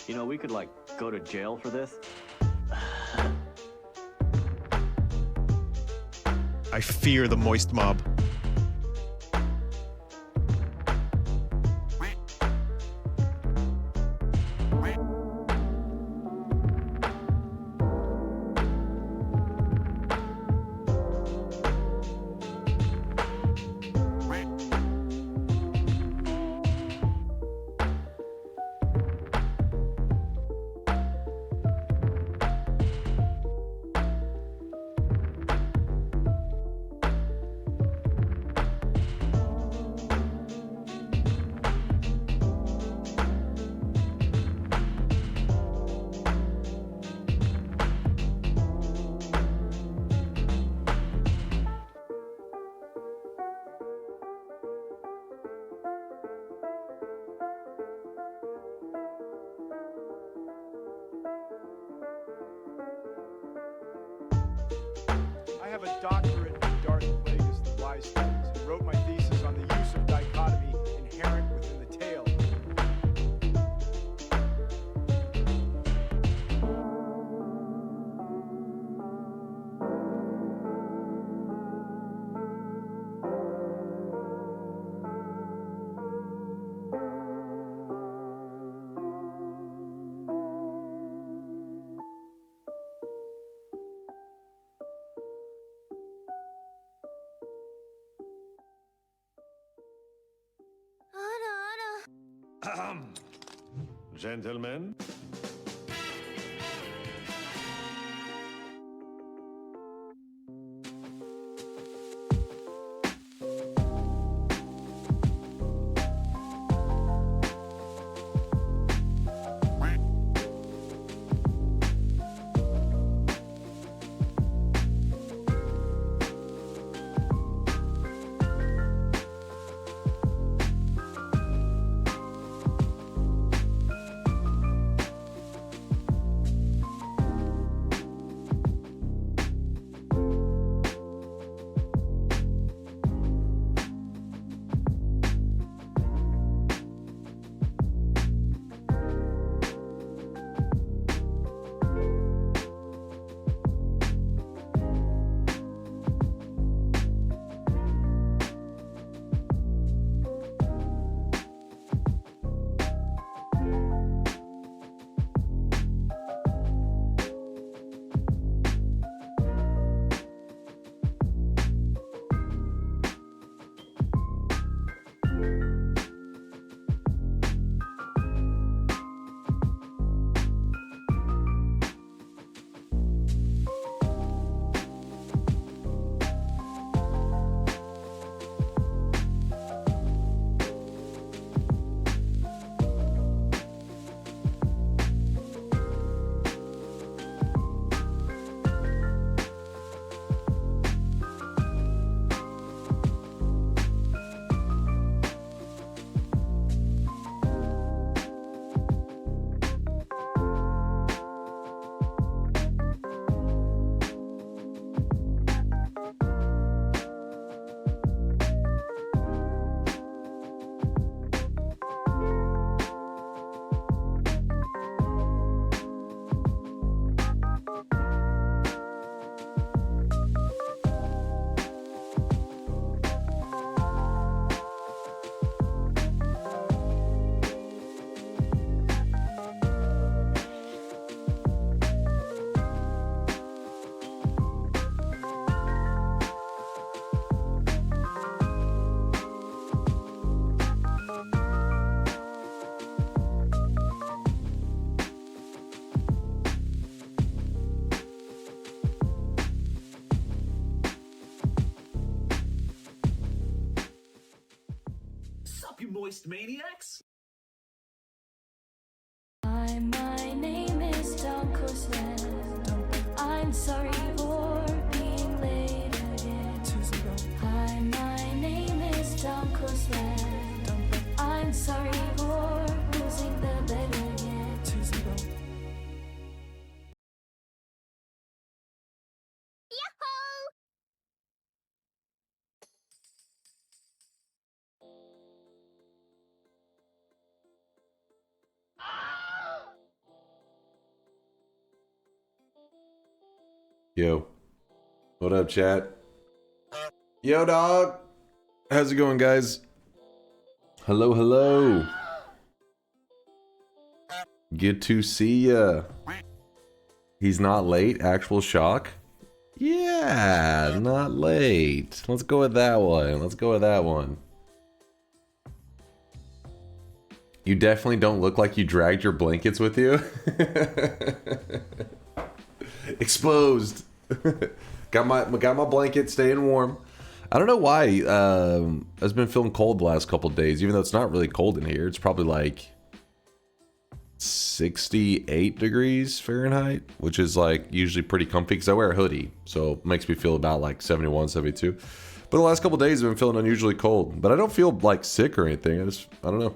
You know, we could, like, go to jail for this. I fear the moist mob. I have a doctorate in Darth Plagueis the Wise Studies and wrote my thesis on the use of dichotomy inherent within the tale. Gentlemen. up, you moist maniacs? Hi, my name is DunkOrSlam. I'm sorry for being late again. Hi, my name is DunkOrSlam. I'm sorry for losing the bet again. Yahoo! Yo. What up, chat? Yo, dog. How's it going, guys? Hello, hello. Good to see ya. He's not late? Actual shock? Yeah, not late. Let's go with that one. Let's go with that one. You definitely don't look like you dragged your blankets with you. Exposed. got my blanket staying warm. I don't know why. It's been feeling cold the last couple days, even though it's not really cold in here. It's probably like 68 degrees Fahrenheit, which is like usually pretty comfy because I wear a hoodie, so it makes me feel about like 71, 72. But the last couple days I've been feeling unusually cold, but I don't feel like sick or anything. I don't know.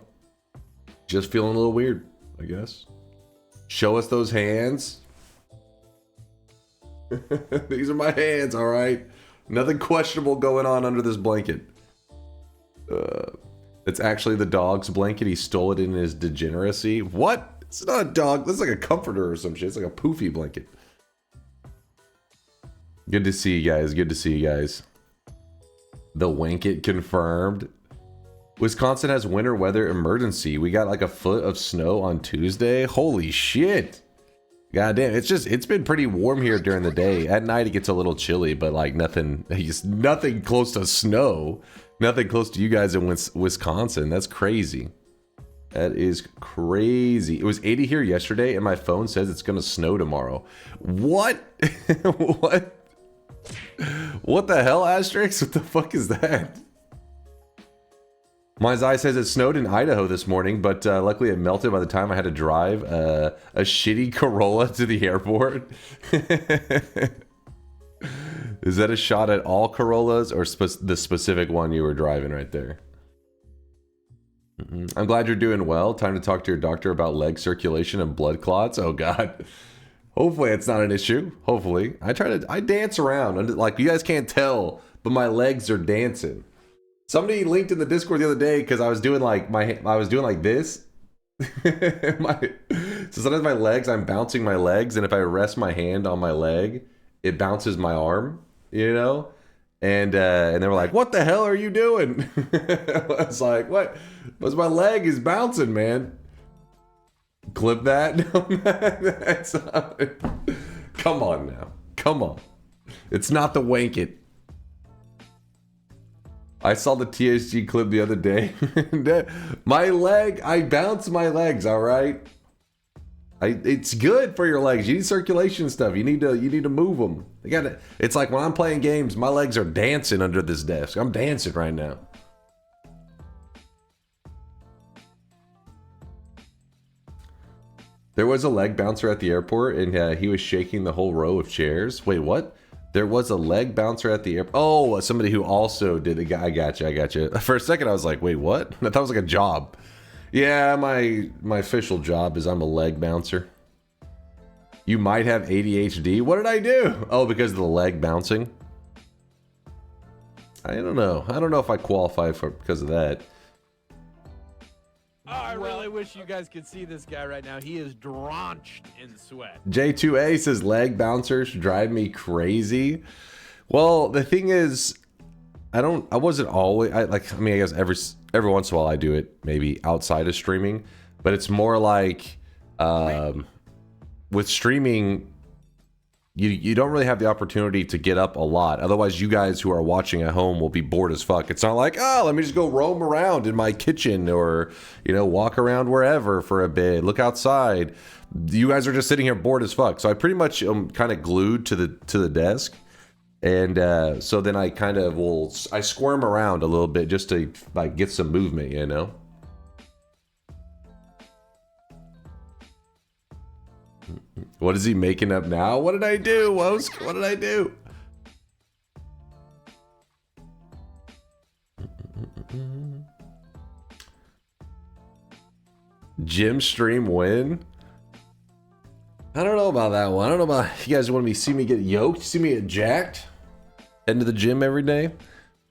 Just feeling a little weird, I guess. Show us those hands. These are my hands, all right. Nothing questionable going on under this blanket. It's actually the dog's blanket. He stole it in his degeneracy. What? It's not a dog. This is like a comforter or some shit. It's like a poofy blanket. Good to see you guys. Good to see you guys. The wanket confirmed. Wisconsin has winter weather emergency. We got like a foot of snow on Tuesday. Holy shit. God damn, it's been pretty warm here during the day. At night it gets a little chilly, but like nothing close to snow. Nothing close to you guys in Wisconsin. That's crazy. That is crazy. It was 80 here yesterday and my phone says it's gonna snow tomorrow. What? What? What the hell, Asterix? What the fuck is that? My eye says it snowed in Idaho this morning, but luckily it melted by the time I had to drive a shitty Corolla to the airport. Is that a shot at all Corollas or the specific one you were driving right there? I'm glad you're doing well. Time to talk to your doctor about leg circulation and blood clots. Oh God. Hopefully it's not an issue. Hopefully. I dance around. Like you guys can't tell, but my legs are dancing. Somebody linked in the Discord the other day because I was doing like this. So sometimes my legs, I'm bouncing my legs, and if I rest my hand on my leg, it bounces my arm, you know? And they were like, "What the hell are you doing?" I was like, "What? Because my leg is bouncing, man." Clip that. That's not it. Come on now. Come on. It's not the wanket. I saw the TSG clip the other day. My leg, I bounce my legs, all right? It's good for your legs. You need circulation stuff. You need to move them. It's like when I'm playing games, my legs are dancing under this desk. I'm dancing right now. There was a leg bouncer at the airport, and he was shaking the whole row of chairs. Wait, what? There was a leg bouncer at the airport. Oh, somebody who also did the guy. I gotcha. For a second, I was like, wait, what? I thought it was like a job. Yeah, my official job is I'm a leg bouncer. You might have ADHD. What did I do? Oh, because of the leg bouncing? I don't know. I don't know if I qualify because of that. Oh, I really wish you guys could see this guy right now. He is drenched in sweat. J2A says leg bouncers drive me crazy. Well, the thing is, I wasn't always, I guess every once in a while I do it, maybe outside of streaming, but it's more like, with streaming, you don't really have the opportunity to get up a lot. Otherwise, you guys who are watching at home will be bored as fuck. It's not like, oh, let me just go roam around in my kitchen or, walk around wherever for a bit, look outside. You guys are just sitting here bored as fuck. So I pretty much am kind of glued to the desk. And so then I kind of I squirm around a little bit just to like get some movement, you know? What is he making up now? What did I do? What did I do? Gym stream win? I don't know about that one. I don't know about you guys want me see me get yoked, see me get jacked, heading to the gym every day.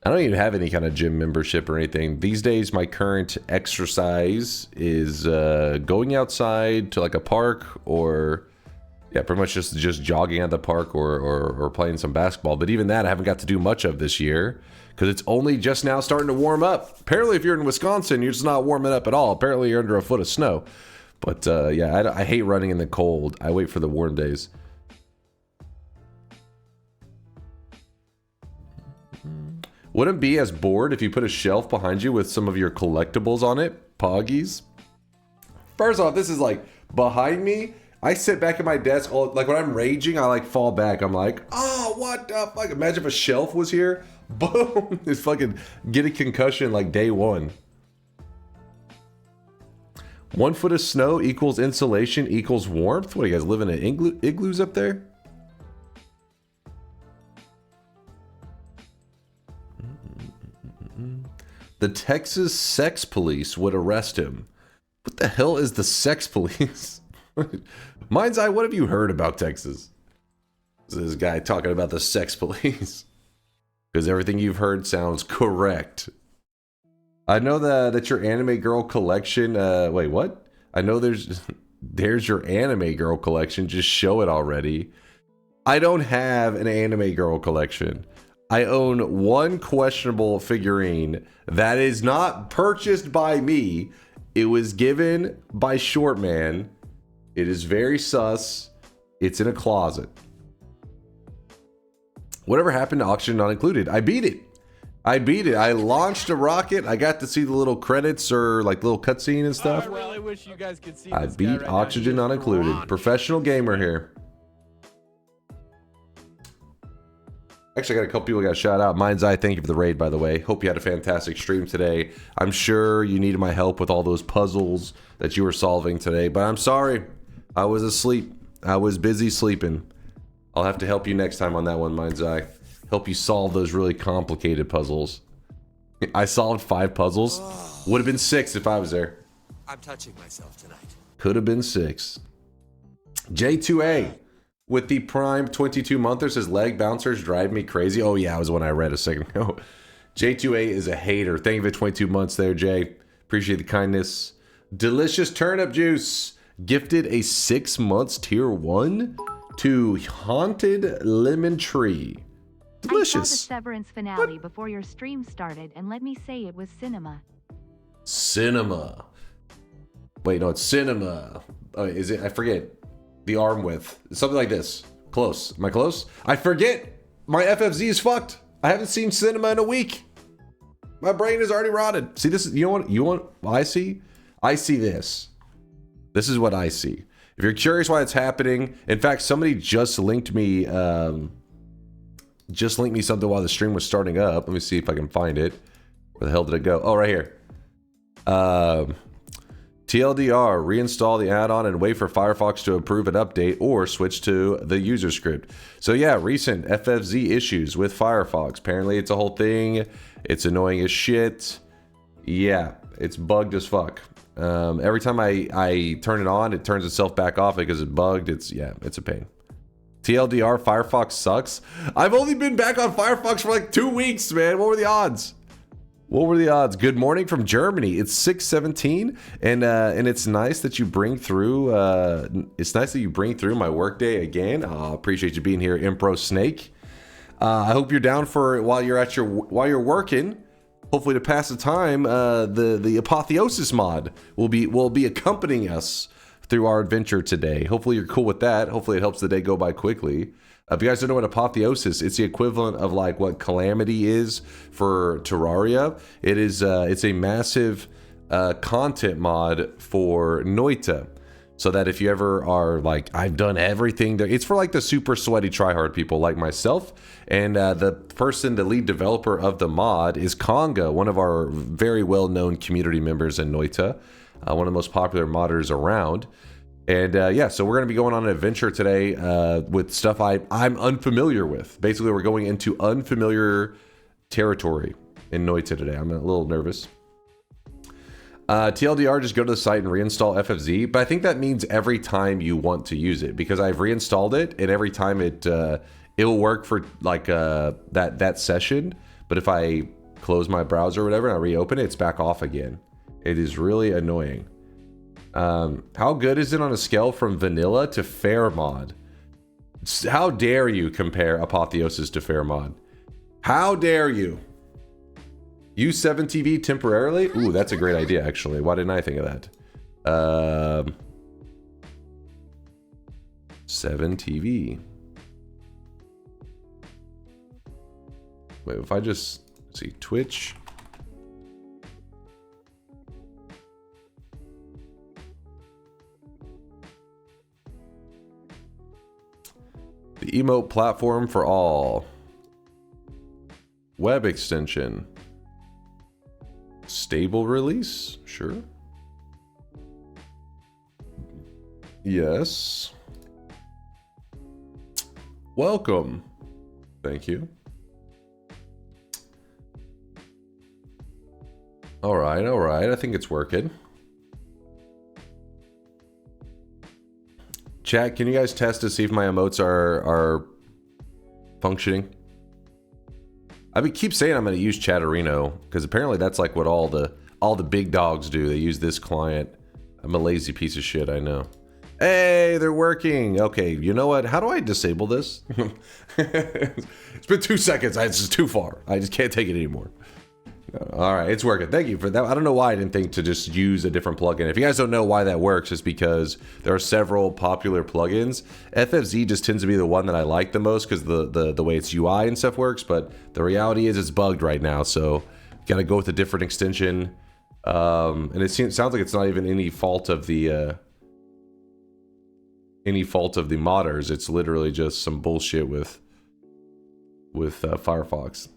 I don't even have any kind of gym membership or anything. These days, my current exercise is going outside to like a park or yeah, pretty much just jogging at the park or playing some basketball. But even that, I haven't got to do much of this year because it's only just now starting to warm up. Apparently, if you're in Wisconsin, you're just not warming up at all. Apparently, you're under a foot of snow. But yeah, I hate running in the cold. I wait for the warm days. Wouldn't be as bored if you put a shelf behind you with some of your collectibles on it, Poggies. First off, this is like behind me. I sit back at my desk, like when I'm raging, I like fall back. I'm like, oh, what the fuck? Imagine if a shelf was here. Boom. It's fucking get a concussion like day one. 1 foot of snow equals insulation equals warmth. What, you guys living in igloos up there? The Texas sex police would arrest him. What the hell is the sex police? Mind's eye, what have you heard about Texas? This guy talking about the sex police. Because everything you've heard sounds correct. I know that your anime girl collection, wait, what? I know there's your anime girl collection. Just show it already. I don't have an anime girl collection. I own one questionable figurine that is not purchased by me. It was given by Shortman. It is very sus. It's in a closet. Whatever happened to Oxygen Not Included? I beat it. I launched a rocket. I got to see the little credits or like little cutscene and stuff. I really wish you guys could see I this beat guy right now. Oxygen He Not is Included. drawn. Professional gamer here. Actually, I got a couple people got a shout out. Mind's Eye, thank you for the raid, by the way. Hope you had a fantastic stream today. I'm sure you needed my help with all those puzzles that you were solving today, but I'm sorry. I was asleep. I was busy sleeping. I'll have to help you next time on that one, Mind's Eye. Help you solve those really complicated puzzles. I solved 5 puzzles. Would have been 6 if I was there. I'm touching myself tonight. Could have been 6. J2A with the Prime 22-monther says leg bouncers drive me crazy. Oh yeah, that was when I read a second ago. J2A is a hater. Thank you for 22 months there, Jay. Appreciate the kindness. Delicious turnip juice gifted a 6 months tier 1 to Haunted Lemon Tree. Delicious. I saw the Severance finale before your stream started, and let me say it was cinema. Cinema. Wait, no, it's cinema. Oh, is it? I forget. The arm width. Something like this. Close. Am I close? I forget. My FFZ is fucked. I haven't seen cinema in a week. My brain is already rotted. See, this is, you know what? You want what I see? I see this. This is what I see. If you're curious why it's happening, in fact, somebody just linked me something while the stream was starting up. Let me see if I can find it. Where the hell did it go? Oh, right here. TLDR, reinstall the add-on and wait for Firefox to approve an update or switch to the user script. So yeah, recent FFZ issues with Firefox. Apparently it's a whole thing. It's annoying as shit. Yeah, it's bugged as fuck. Every time I turn it on, it turns itself back off because it's bugged. It's a pain. TLDR, Firefox sucks. I've only been back on Firefox for like 2 weeks, man. What were the odds? What were the odds? Good morning from Germany. It's 6:17, and it's nice that you bring through. It's nice that you bring through my workday again. I appreciate you being here, Impro Snake. I hope you're down for while you're working. Hopefully, to pass the time, the Apotheosis mod will be accompanying us through our adventure today. Hopefully, you're cool with that. Hopefully, it helps the day go by quickly. If you guys don't know what Apotheosis, it's the equivalent of like what Calamity is for Terraria. It's a massive content mod for Noita. so that if you ever are like, I've done everything there, it's for like the super sweaty tryhard people like myself. And the lead developer of the mod is Conga, one of our very well-known community members in Noita, one of the most popular modders around. And yeah, so we're going to be going on an adventure today with stuff I'm unfamiliar with. Basically, we're going into unfamiliar territory in Noita today. I'm a little nervous. TLDR, just go to the site and reinstall FFZ. But I think that means every time you want to use it, because I've reinstalled it, and every time it'll work for like that session. But if I close my browser or whatever and I reopen it, it's back off again. It is really annoying. How good is it on a scale from vanilla to fair mod? How dare you compare Apotheosis to fair mod? How dare you? Use 7TV temporarily? Ooh, that's a great idea, actually. Why didn't I think of that? 7TV. Wait, if I just see Twitch. The emote platform for all. Web extension. Stable release? Sure. Yes. Welcome. Thank you. All right, all right. I think it's working. Chat, can you guys test to see if my emotes are functioning? I keep saying I'm going to use Chatterino because apparently that's like what all the big dogs do. They use this client. I'm a lazy piece of shit, I know. Hey, they're working. Okay, you know what? How do I disable this? It's been 2 seconds. It's just too far. I just can't take it anymore. All right, it's working. Thank you for that. I don't know why I didn't think to just use a different plugin. If you guys don't know why that works, it's because there are several popular plugins. FFZ just tends to be the one that I like the most because the way its UI and stuff works. But the reality is it's bugged right now, so got to go with a different extension. And it sounds like it's not even any fault of the modders. It's literally just some bullshit with Firefox.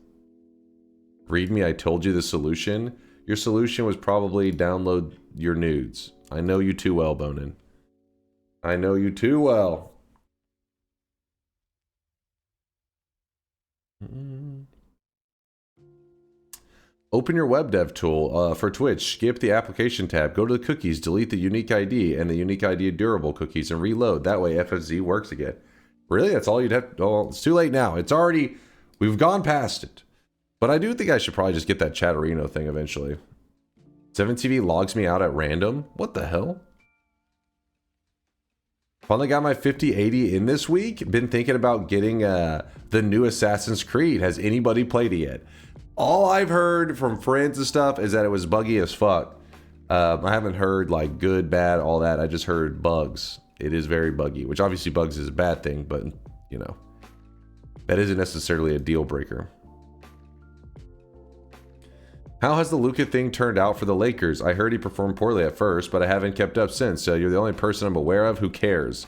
Read me, I told you the solution. Your solution was probably download your nudes. I know you too well, Bonin. I know you too well. Open your web dev tool for Twitch. Skip the application tab. Go to the cookies. Delete the unique ID and the unique ID durable cookies and reload. That way FFZ works again. Really? That's all you'd have to... Oh, it's too late now. It's already... We've gone past it. But I do think I should probably just get that Chatterino thing eventually. 7TV logs me out at random? What the hell? Finally got my 5080 in this week. Been thinking about getting the new Assassin's Creed. Has anybody played it yet? All I've heard from friends and stuff is that it was buggy as fuck. I haven't heard like good, bad, all that. I just heard bugs. It is very buggy, which obviously bugs is a bad thing, but you know, that isn't necessarily a deal breaker. How has the Luka thing turned out for the Lakers? I heard he performed poorly at first, but I haven't kept up since. So you're the only person I'm aware of. Who cares?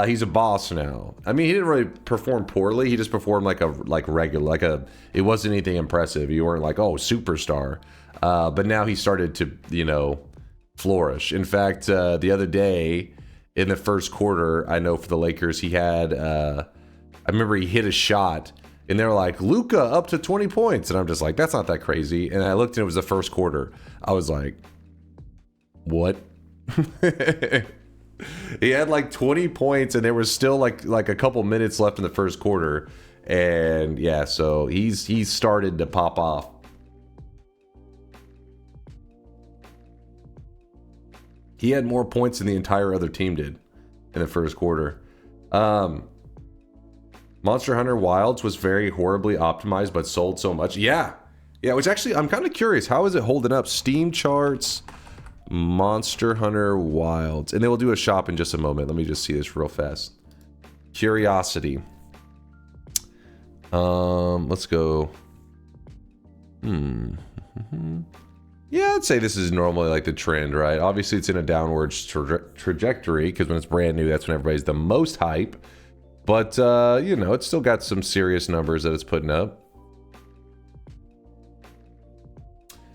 He's a boss now. I mean, he didn't really perform poorly. He just performed like regular, it wasn't anything impressive. You weren't like, oh, superstar. But now he started to, you know, flourish. In fact, the other day in the first quarter, I know for the Lakers, he had, I remember he hit a shot. And they were like, Luka up to 20 points. And I'm just like, that's not that crazy. And I looked and it was the first quarter. I was like, what? He had like 20 points and there was still like a couple minutes left in the first quarter. And yeah, so he's started to pop off. He had more points than the entire other team did in the first quarter. Monster Hunter Wilds was very horribly optimized, but sold so much. Yeah, which actually, I'm kind of curious. How is it holding up? Steam charts, Monster Hunter Wilds. And then we'll do a shop in just a moment. Let me just see this real fast. Curiosity. Let's go. Yeah, I'd say this is normally like the trend, right? Obviously, it's in a downwards trajectory because when it's brand new, that's when everybody's the most hype. But, you know, it's still got some serious numbers that it's putting up.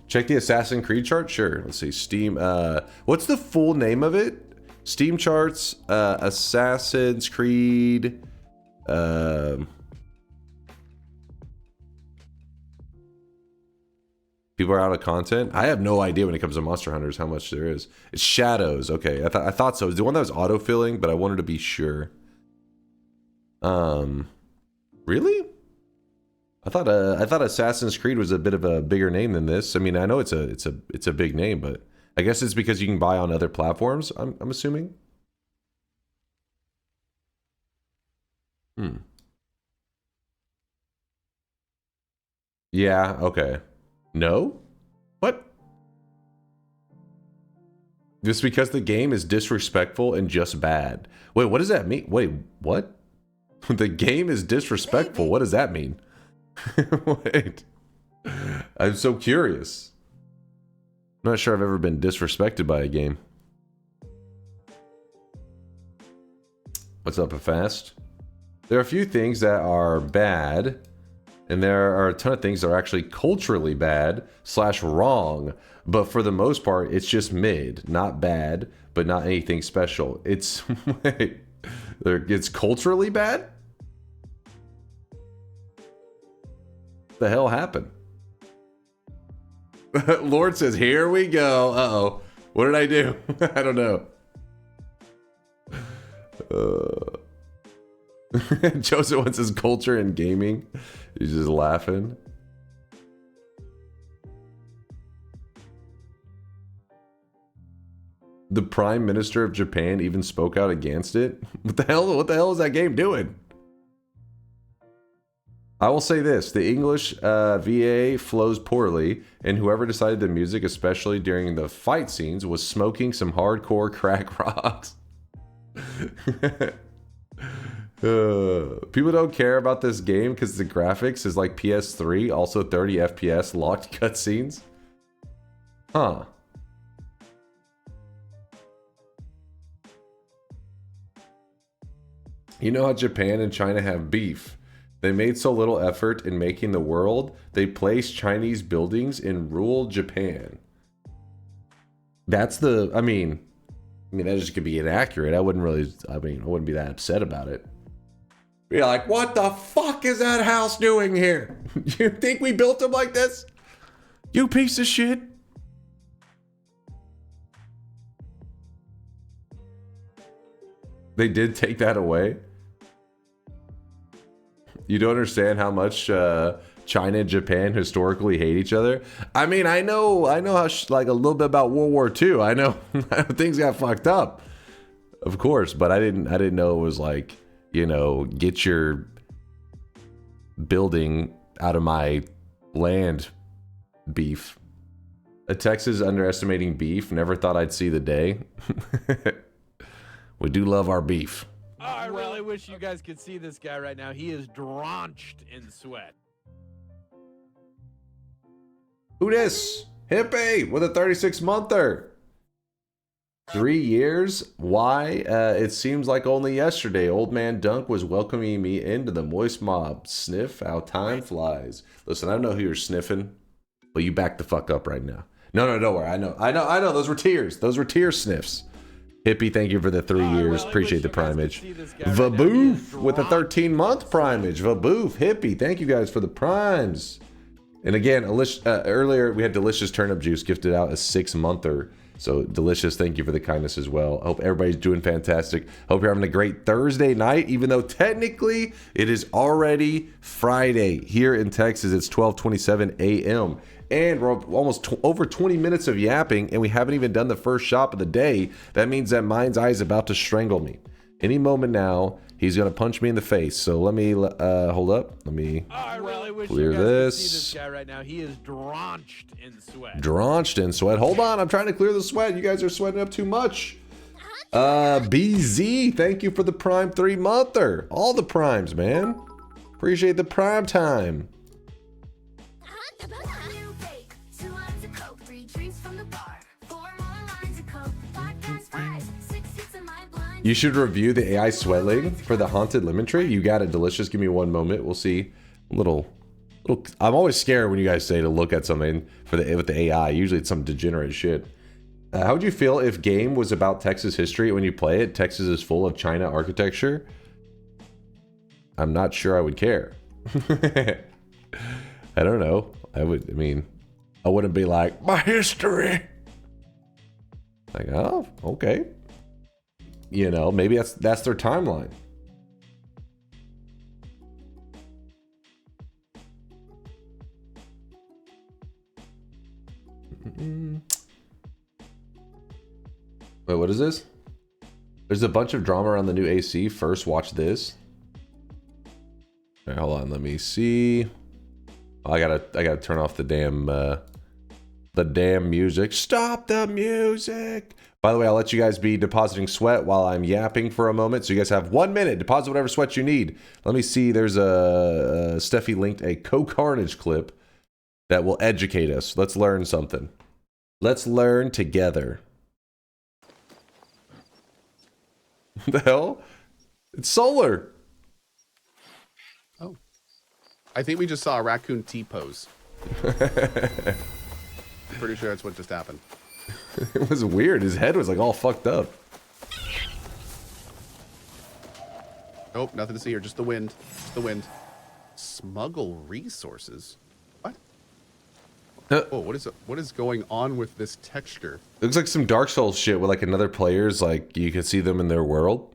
Check the Assassin's Creed chart? Sure. Let's see. Steam. What's the full name of it? Steam charts, Assassin's Creed. People are out of content. I have no idea when it comes to Monster Hunters how much there is. It's Shadows. Okay, I thought so. It was the one that was autofilling, but I wanted to be sure. Really? I thought Assassin's Creed was a bit of a bigger name than this. I mean, I know it's a big name, but I guess it's because you can buy on other platforms. I'm assuming. Yeah. Okay. No? What? Just because the game is disrespectful and just bad. Wait, what does that mean? Wait, what? The game is disrespectful. What does that mean? Wait. I'm so curious. I'm not sure I've ever been disrespected by a game. What's up, Fast? There are a few things that are bad. And there are a ton of things that are actually culturally bad / wrong. But for the most part, it's just mid. Not bad, but not anything special. It's... Wait. It's culturally bad? What the hell happened? Lord says, here we go. Uh-oh. What did I do? I don't know. Joseph wants his culture in gaming. He's just laughing. The Prime Minister of Japan even spoke out against it. What the hell is that game doing? I will say this, the English VA flows poorly, and whoever decided the music, especially during the fight scenes, was smoking some hardcore crack rocks. People don't care about this game because the graphics is like PS3, also 30 FPS locked cutscenes. Huh. You know how Japan and China have beef? They made so little effort in making the world, they placed Chinese buildings in rural Japan. That's the, I mean, that just could be inaccurate. I wouldn't be that upset about it. Be like, what the fuck is that house doing here? You think we built them like this? You piece of shit. They did take that away. You don't understand how much China and Japan historically hate each other. I mean, I know how like a little bit about World War II. I know things got fucked up, of course, but I didn't know it was like, you know, get your building out of my land beef. A Texas underestimating beef. Never thought I'd see the day. We do love our beef. Oh, I really wish you guys could see this guy right now. He is drenched in sweat. Who this? Hippie with a 36-monther. 3 years? Why? It seems like only yesterday old man Dunk was welcoming me into the moist mob. Sniff how time flies. Listen, I don't know who you're sniffing, but you back the fuck up right now. No, don't worry. I know. Those were tears. Those were tear sniffs. Hippie, thank you for the 3 years. Appreciate the primage. Vaboof with a 13-month primage. Vaboof. Hippie, thank you guys for the primes. And again, earlier we had Delicious Turnip Juice gifted out a 6-monther. So Delicious, thank you for the kindness as well. I hope everybody's doing fantastic. Hope you're having a great Thursday night, even though technically it is already Friday. Here in Texas, it's 12:27 a.m. And we're almost over 20 minutes of yapping, and we haven't even done the first shop of the day. That means that Mind's Eye is about to strangle me. Any moment now, he's going to punch me in the face. So let me, hold up. Let me clear this. See this guy right now. He is drenched in sweat. Drenched in sweat. Hold on. I'm trying to clear the sweat. You guys are sweating up too much. BZ, thank you for the Prime 3-monther. All the primes, man. Appreciate the prime time. You should review the AI swelling for the haunted lemon tree. You got it, delicious. Give me one moment. We'll see. Little. I'm always scared when you guys say to look at something with the AI. Usually it's some degenerate shit. How would you feel if game was about Texas history? When you play it, Texas is full of China architecture. I'm not sure I would care. I don't know. I wouldn't be like, my history. Like, oh, okay. You know, maybe that's their timeline. Wait, what is this? There's a bunch of drama around the new AC. First, watch this. All right, hold on, let me see. Oh, I gotta turn off the damn music. Stop the music. By the way, I'll let you guys be depositing sweat while I'm yapping for a moment. So you guys have 1 minute. Deposit whatever sweat you need. Let me see. There's Steffi linked a Co-Carnage clip that will educate us. Let's learn something. Let's learn together. What the hell? It's solar. Oh. I think we just saw a raccoon T-pose. Pretty sure that's what just happened. It was weird. His head was like all fucked up. Nope, nothing to see here. Just the wind. Just the wind. Smuggle resources. What? Oh, what is going on with this texture? It looks like some Dark Souls shit with like another player's, like you can see them in their world.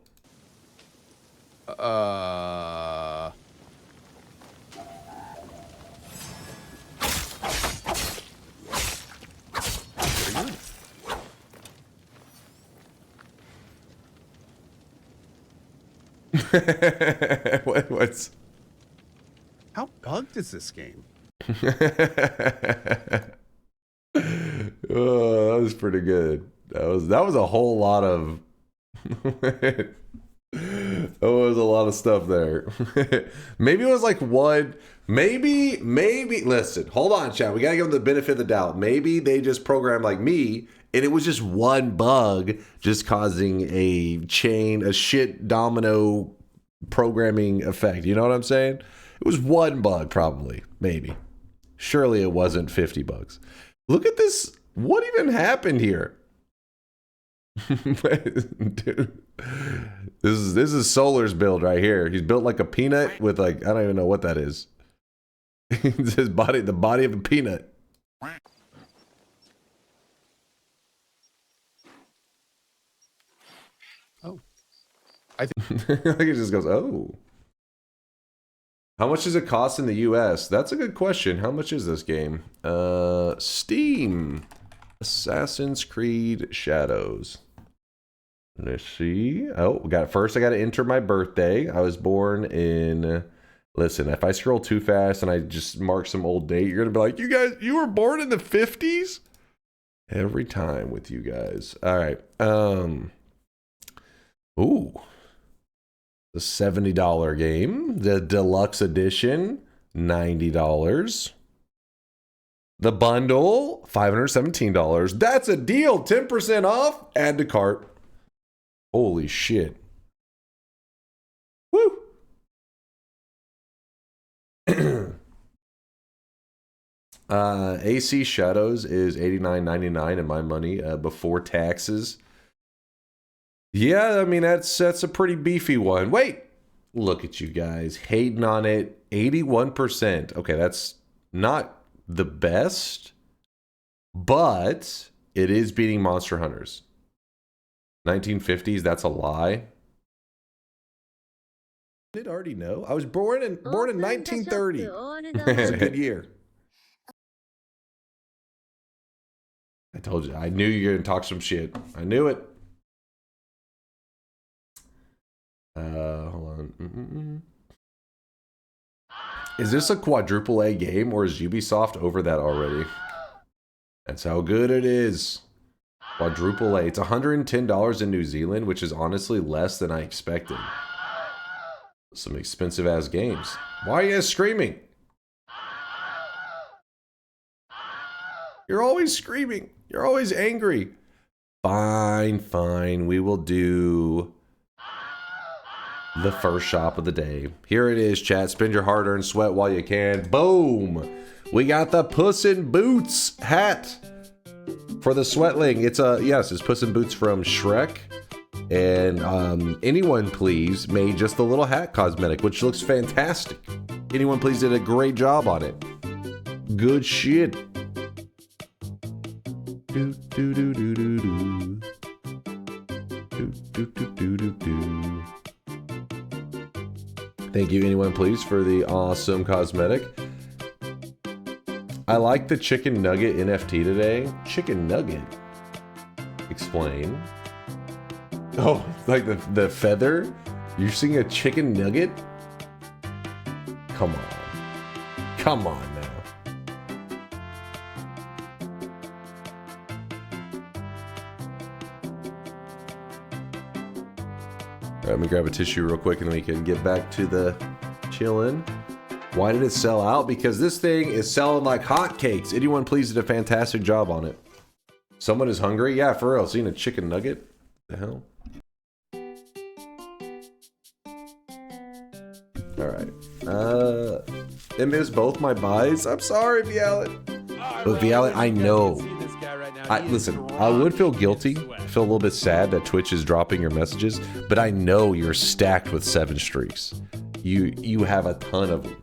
What's... How bugged is this game? Oh, that was pretty good. That was a whole lot of that was a lot of stuff there. Maybe it was like one, maybe listen, hold on, chat. We gotta give them the benefit of the doubt. Maybe they just programmed like me and it was just one bug just causing a shit domino programming effect. You know what I'm saying? It was one bug, probably, maybe. Surely it wasn't 50 bugs. Look at this. What even happened here? Dude, this is Solar's build right here. He's built like a peanut with like, I don't even know what that is. It's his body, the body of a peanut. Oh. I think like it just goes, oh. How much does it cost in the US? That's a good question. How much is this game? Steam. Assassin's Creed Shadows. Let's see. Oh, first I got to enter my birthday. I was born in... Listen, if I scroll too fast and I just mark some old date, you're going to be like, you guys, you were born in the 50s? Every time with you guys. All right. Ooh. The $70 game. The deluxe edition, $90. The bundle, $517. That's a deal. 10% off. Add to cart. Holy shit. Woo. AC Shadows is $89.99 in my money before taxes. Yeah, I mean, that's a pretty beefy one. Wait, look at you guys hating on it. 81%. Okay, that's not the best, but it is beating Monster Hunters. 1950s, that's a lie. Did already know? I was born in 1930. It's a good year. I told you. I knew you were going to talk some shit. I knew it. Hold on. Is this a quadruple A game or is Ubisoft over that already? That's how good it is. Quadruple A. It's $110 in New Zealand, which is honestly less than I expected. Some expensive ass games. Why are you guys screaming? You're always screaming. You're always angry. Fine, fine. We will do the first shop of the day. Here it is, chat. Spend your hard-earned sweat while you can. Boom! We got the Puss in Boots hat for the Sweatling. It's it's Puss in Boots from Shrek. And Anyone Please made just the little hat cosmetic, which looks fantastic. Anyone Please did a great job on it. Good shit. Do do do do do do. Do do do do do do. Thank you, Anyone Please, for the awesome cosmetic. I like the chicken nugget NFT today. Chicken nugget? Explain. Oh, like the feather? You're seeing a chicken nugget? Come on. Come on now. All right, let me grab a tissue real quick and we can get back to the chillin'. Why did it sell out? Because this thing is selling like hotcakes. Anyone Please did a fantastic job on it. Someone is hungry? Yeah, for real. Seeing a chicken nugget? The hell? Alright. It missed both my buys. I'm sorry, Vialet. But Vialet, I know. Listen, I would feel guilty. I feel a little bit sad that Twitch is dropping your messages, but I know you're stacked with 7 streaks. You have a ton of them.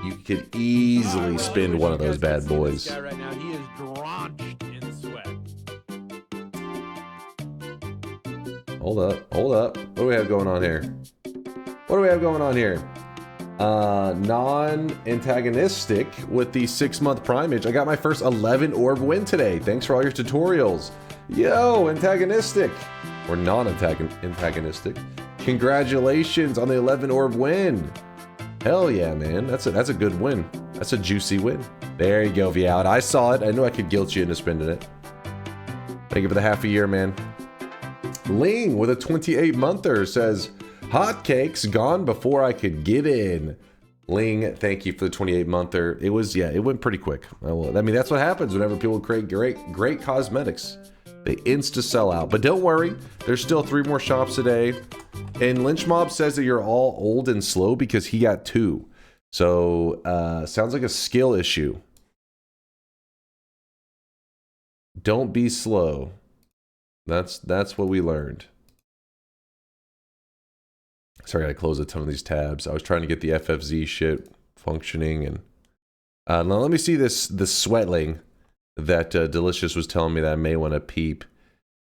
You could easily spend one of those bad boys. Right now, he is drenched in sweat. Hold up. What do we have going on here? Non-antagonistic with the 6-month primage. I got my first 11 orb win today. Thanks for all your tutorials. Yo, antagonistic. Or non-antagonistic. Congratulations on the 11 orb win. Hell yeah, man. That's a good win. That's a juicy win. There you go, Vialet. I saw it. I knew I could guilt you into spending it. Thank you for the half a year, man. Ling with a 28-monther says, hotcakes gone before I could get in. Ling, thank you for the 28-monther. It went pretty quick. I mean, that's what happens whenever people create great cosmetics. They insta sell out. But don't worry, there's still 3 more shops today. And Lynch Mob says that you're all old and slow because he got 2. So, sounds like a skill issue. Don't be slow. That's what we learned. Sorry, I closed a ton of these tabs. I was trying to get the FFZ shit functioning, and now let me see the Sweatling that Delicious was telling me that I may want to peep.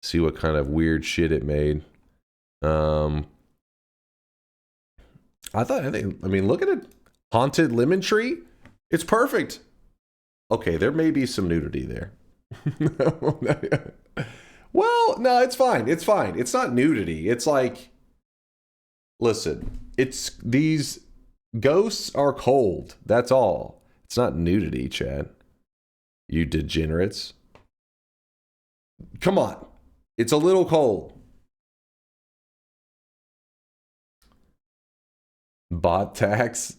See what kind of weird shit it made. I mean, look at it. Haunted lemon tree. It's perfect. Okay, there may be some nudity there. Well, no, it's fine. It's fine. It's not nudity. It's like, listen, these ghosts are cold. That's all. It's not nudity, Chad. You degenerates. Come on. It's a little cold. Bot tax.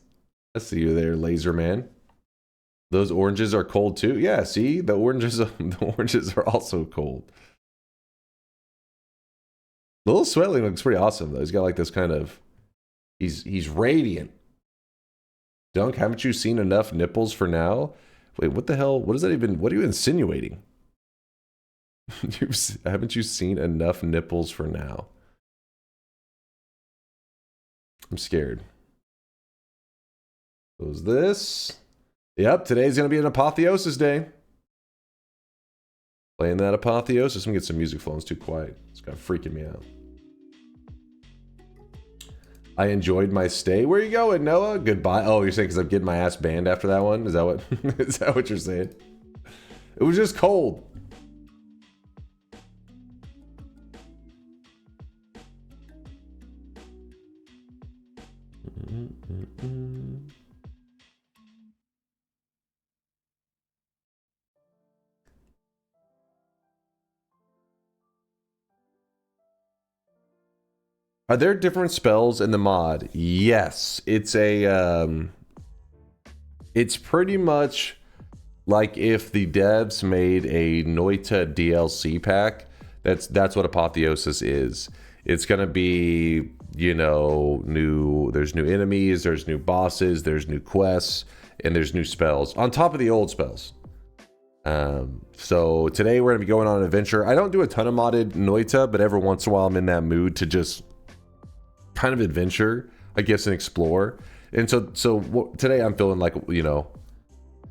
I see you there, Laser Man. Those oranges are cold too. Yeah, see, the oranges are also cold. The little Sweatling looks pretty awesome though. He's got like this kind of, he's radiant. Dunk, haven't you seen enough nipples for now? Wait, what the hell? What is that even? What are you insinuating? Haven't you seen enough nipples for now? I'm scared. Close this. Yep, today's going to be an Apotheosis day. Playing that Apotheosis. I'm going to get some music flowing. It's too quiet. It's kind of freaking me out. I enjoyed my stay. Where are you going, Noah? Goodbye. Oh, you're saying because I'm getting my ass banned after that one? Is that what, is that what you're saying? It was just cold. Are there different spells in the mod? Yes. It's a it's pretty much like if the devs made a Noita DLC pack. That's what Apotheosis is. It's gonna be, you know, there's new enemies, there's new bosses, there's new quests, and there's new spells on top of the old spells. So today we're gonna be going on an adventure. I don't do a ton of modded Noita, but every once in a while I'm in that mood to just kind of adventure, I guess, and explore. And so today I'm feeling like, you know,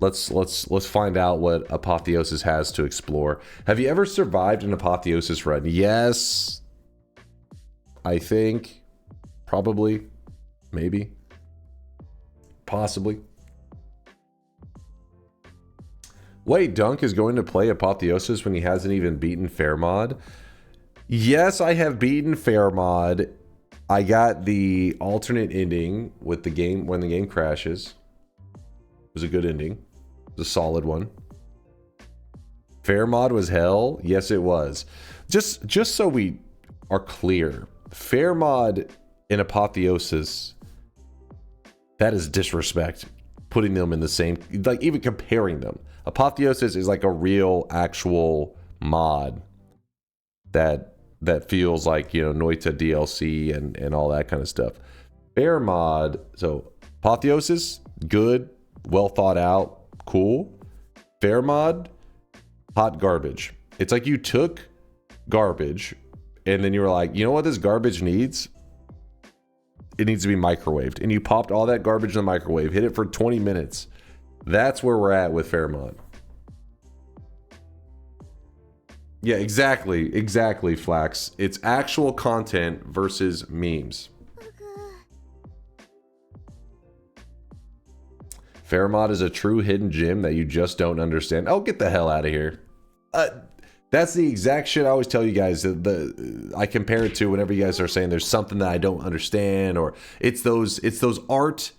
let's find out what Apotheosis has to explore. Have you ever survived an Apotheosis run? Yes. I think, probably, maybe, possibly. Wait, Dunk is going to play Apotheosis when he hasn't even beaten Fair Mod? Yes, I have beaten Fair Mod. I got the alternate ending with the game when the game crashes. It was a good ending. It was a solid one. Fair Mod was hell? Yes, it was. Just so we are clear, Fair Mod and Apotheosis, that is disrespect. Putting them in the same, like even comparing them. Apotheosis is like a real actual mod that feels like, you know, Noita DLC and all that kind of stuff. Fair Mod, so Apotheosis, good, well thought out, cool. Fair Mod, hot garbage. It's like you took garbage and then you were like, you know what this garbage needs? It needs to be microwaved. And you popped all that garbage in the microwave, hit it for 20 minutes. That's where we're at with Fair Mod. Yeah, exactly, Flax. It's actual content versus memes. Fair Mod is a true hidden gem that you just don't understand. Oh, get the hell out of here. That's the exact shit I always tell you guys. I compare it to whenever you guys are saying there's something that I don't understand, or it's those art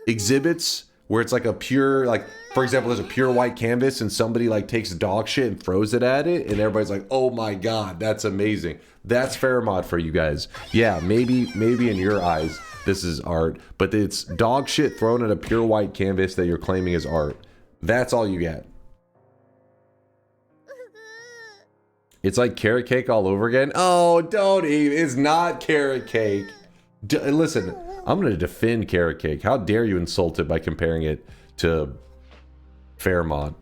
exhibits where it's like a pure, like, for example, there's a pure white canvas and somebody like takes dog shit and throws it at it and everybody's like, oh my god, that's amazing. That's Fair Mod for you guys. Yeah, maybe in your eyes this is art, but it's dog shit thrown at a pure white canvas that you're claiming is art. That's all you get. It's like carrot cake all over again. Oh, don't even. It's not carrot cake. Listen, I'm going to defend carrot cake. How dare you insult it by comparing it to Fair Mod?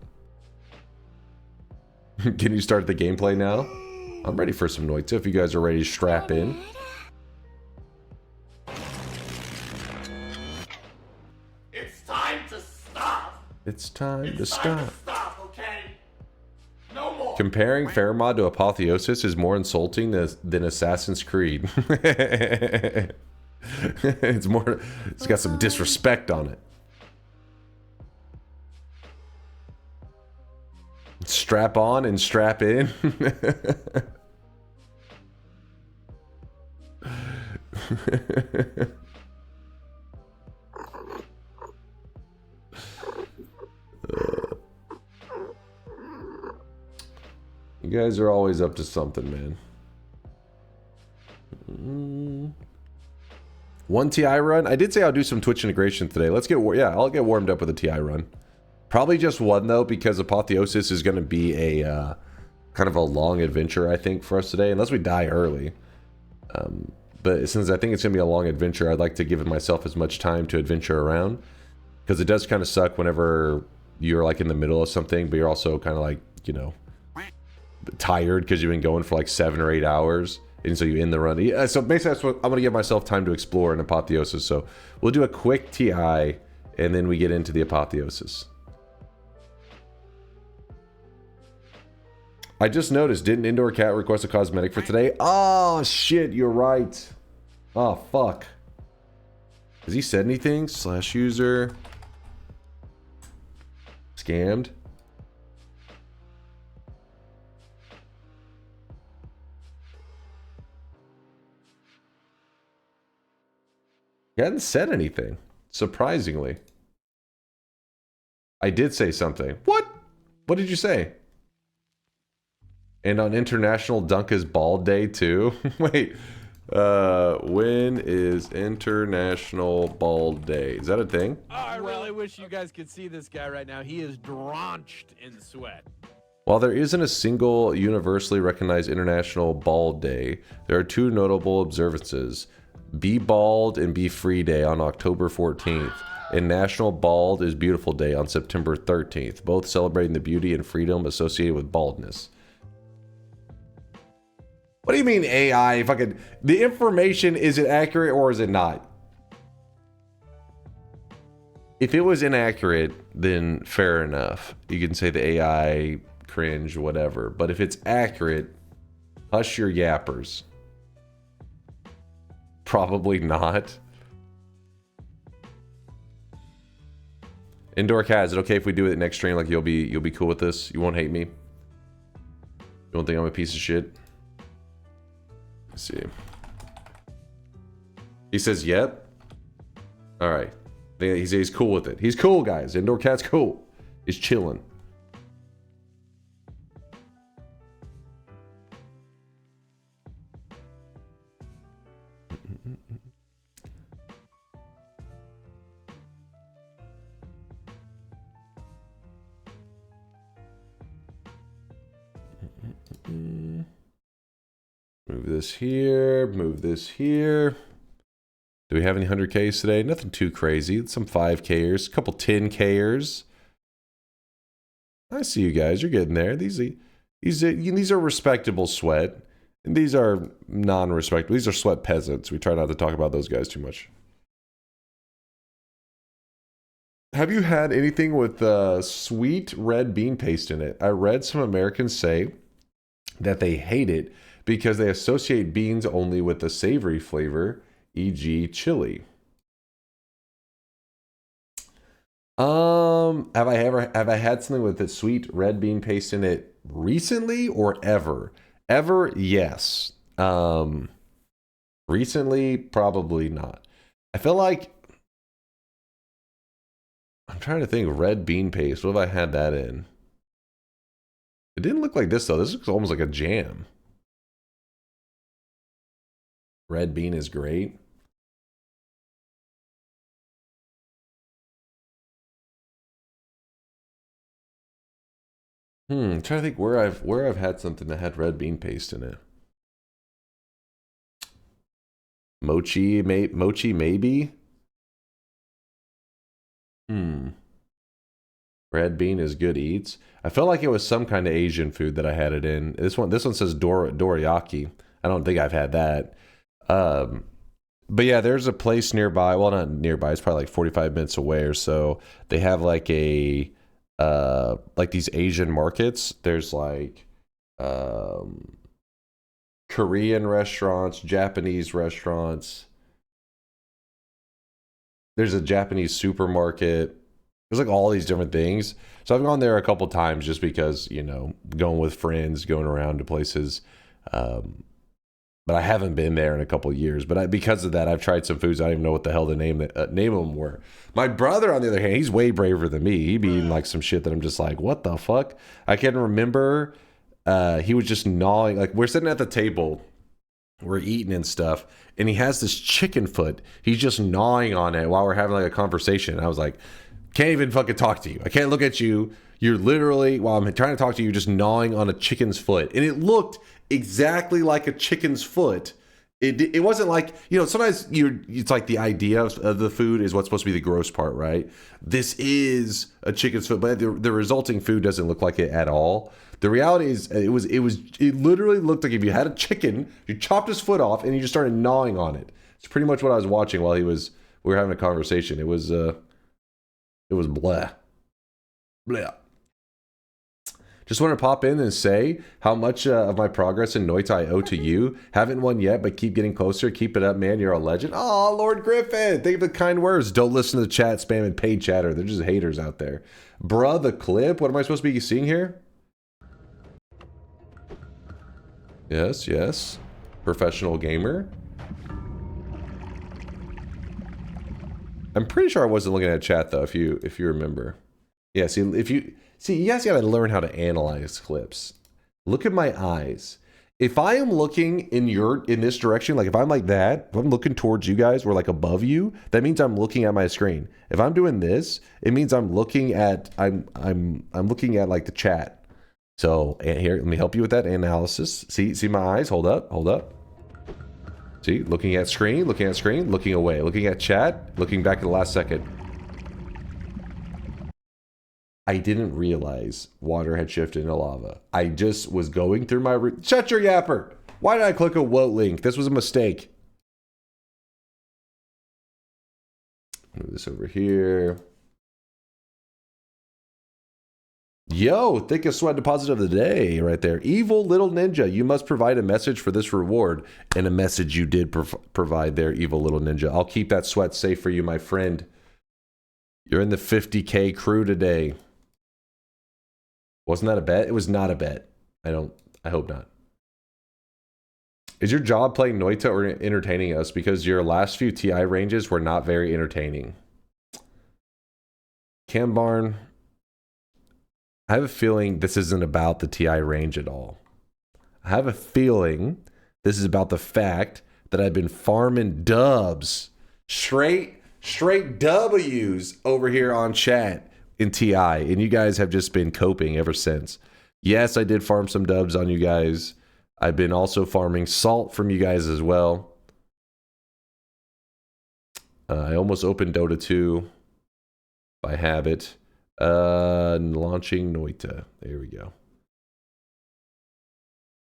Can you start the gameplay now? I'm ready for some Noita if you guys are ready to strap in. It's time to stop. It's time to stop. Okay? No more. Comparing Fair Mod to Apotheosis is more insulting than Assassin's Creed. It's got some disrespect on it. Strap on and strap in. You guys are always up to something, man. One TI run? I did say I'll do some Twitch integration today. I'll get warmed up with a TI run. Probably just one though, because Apotheosis is going to be a kind of a long adventure, I think, for us today, unless we die early. But since I think it's going to be a long adventure, I'd like to give myself as much time to adventure around, because it does kind of suck whenever you're like in the middle of something, but you're also kind of like, you know, tired because you've been going for like 7 or 8 hours. And so you end the run. Yeah, so basically that's what I'm going to give myself time to explore in Apotheosis. So we'll do a quick TI and then we get into the Apotheosis. I just noticed, didn't Indoor Cat request a cosmetic for today? Oh shit, you're right. Oh fuck. Has he said anything? /user. Scammed. He hadn't said anything, surprisingly. I did say something. What? What did you say? And on International Dunk is Bald Day too? Wait, when is International Bald Day? Is that a thing? Oh, I really wish you guys could see this guy right now. He is drenched in sweat. While there isn't a single universally recognized International Bald Day, there are two notable observances. Be Bald and Be Free Day on October 14th, and National Bald is Beautiful Day on September 13th, both celebrating the beauty and freedom associated with baldness. What do you mean AI? Fucking, the information, is it accurate or is it not? If it was inaccurate, then fair enough. You can say the AI cringe, whatever. But if it's accurate, hush your yappers. Probably not. Indoor Cat, is it okay if we do it next stream? Like you'll be cool with this? You won't hate me? You won't think I'm a piece of shit? Let's see. He says, yep. Alright. He's cool with it. He's cool, guys. Indoor Cat's cool. He's chilling. Move this here, move this here. Do we have any 100Ks today? Nothing too crazy. Some 5Kers, a couple 10Kers. I see you guys. You're getting there. These are respectable sweat. And these are non-respectable. These are sweat peasants. We try not to talk about those guys too much. Have you had anything with sweet red bean paste in it? I read some Americans say that they hate it because they associate beans only with the savory flavor, e.g. chili. Have I had something with the sweet red bean paste in it recently or ever? Ever, yes. Recently, probably not. I feel like I'm trying to think. Red bean paste. What have I had that in? It didn't look like this though. This looks almost like a jam. Red bean is great. I'm trying to think where I've had something that had red bean paste in it. Mochi maybe. Red bean is good eats. I felt like it was some kind of Asian food that I had it in. This one says dorayaki. I don't think I've had that. But yeah, there's a place nearby. Well, not nearby. It's probably like 45 minutes away or so. They have like a like these Asian markets. There's like Korean restaurants, Japanese restaurants. There's a Japanese supermarket. There's like all these different things. So I've gone there a couple times just because, you know, going with friends, going around to places. But I haven't been there in a couple of years. But because of that, I've tried some foods. I don't even know what the hell the name of them were. My brother, on the other hand, he's way braver than me. He'd be eating like some shit that I'm just like, what the fuck? I can remember he was just gnawing. Like, we're sitting at the table, we're eating and stuff, and he has this chicken foot. He's just gnawing on it while we're having like a conversation. I was like, can't even fucking talk to you. I can't look at you. You're literally, while I'm trying to talk to you, just gnawing on a chicken's foot. And it looked exactly like a chicken's foot. It wasn't like, you know, sometimes it's like the idea of the food is what's supposed to be the gross part, right? This is a chicken's foot, but the resulting food doesn't look like it at all. The reality is it literally looked like if you had a chicken, you chopped his foot off and you just started gnawing on it. It's pretty much what I was watching while we were having a conversation. It was blah. Blah. Just want to pop in and say how much of my progress in Noita I owe to you. Haven't won yet, but keep getting closer. Keep it up, man. You're a legend. Oh, Lord Griffin. Thank you for the kind words. Don't listen to the chat spamming paid chatter. They're just haters out there. Bruh, the clip. What am I supposed to be seeing here? Yes, yes. Professional gamer. I'm pretty sure I wasn't looking at chat though, if you remember. Yeah, see, you guys gotta learn how to analyze clips. Look at my eyes. If I am looking in this direction, like if I'm like that, if I'm looking towards you guys or like above you, that means I'm looking at my screen. If I'm doing this, it means I'm looking at I'm looking at like the chat. So here, let me help you with that analysis. See my eyes? Hold up. See, looking at screen, looking away, looking at chat, looking back at the last second. I didn't realize water had shifted into lava. I just was going through my... Shut your yapper! Why did I click a WOT link? This was a mistake. Move this over here. Yo, thickest sweat deposit of the day right there. Evil little ninja, you must provide a message for this reward. And a message you did provide there, evil little ninja. I'll keep that sweat safe for you, my friend. You're in the 50K crew today. Wasn't that a bet? It was not a bet. I hope not. Is your job playing Noita or entertaining us? Because your last few TI ranges were not very entertaining. Cam Barn, I have a feeling this isn't about the TI range at all. I have a feeling this is about the fact that I've been farming dubs. Straight W's over here on chat in TI. And you guys have just been coping ever since. Yes, I did farm some dubs on you guys. I've been also farming salt from you guys as well. I almost opened Dota 2 by habit. Launching Noita. There we go.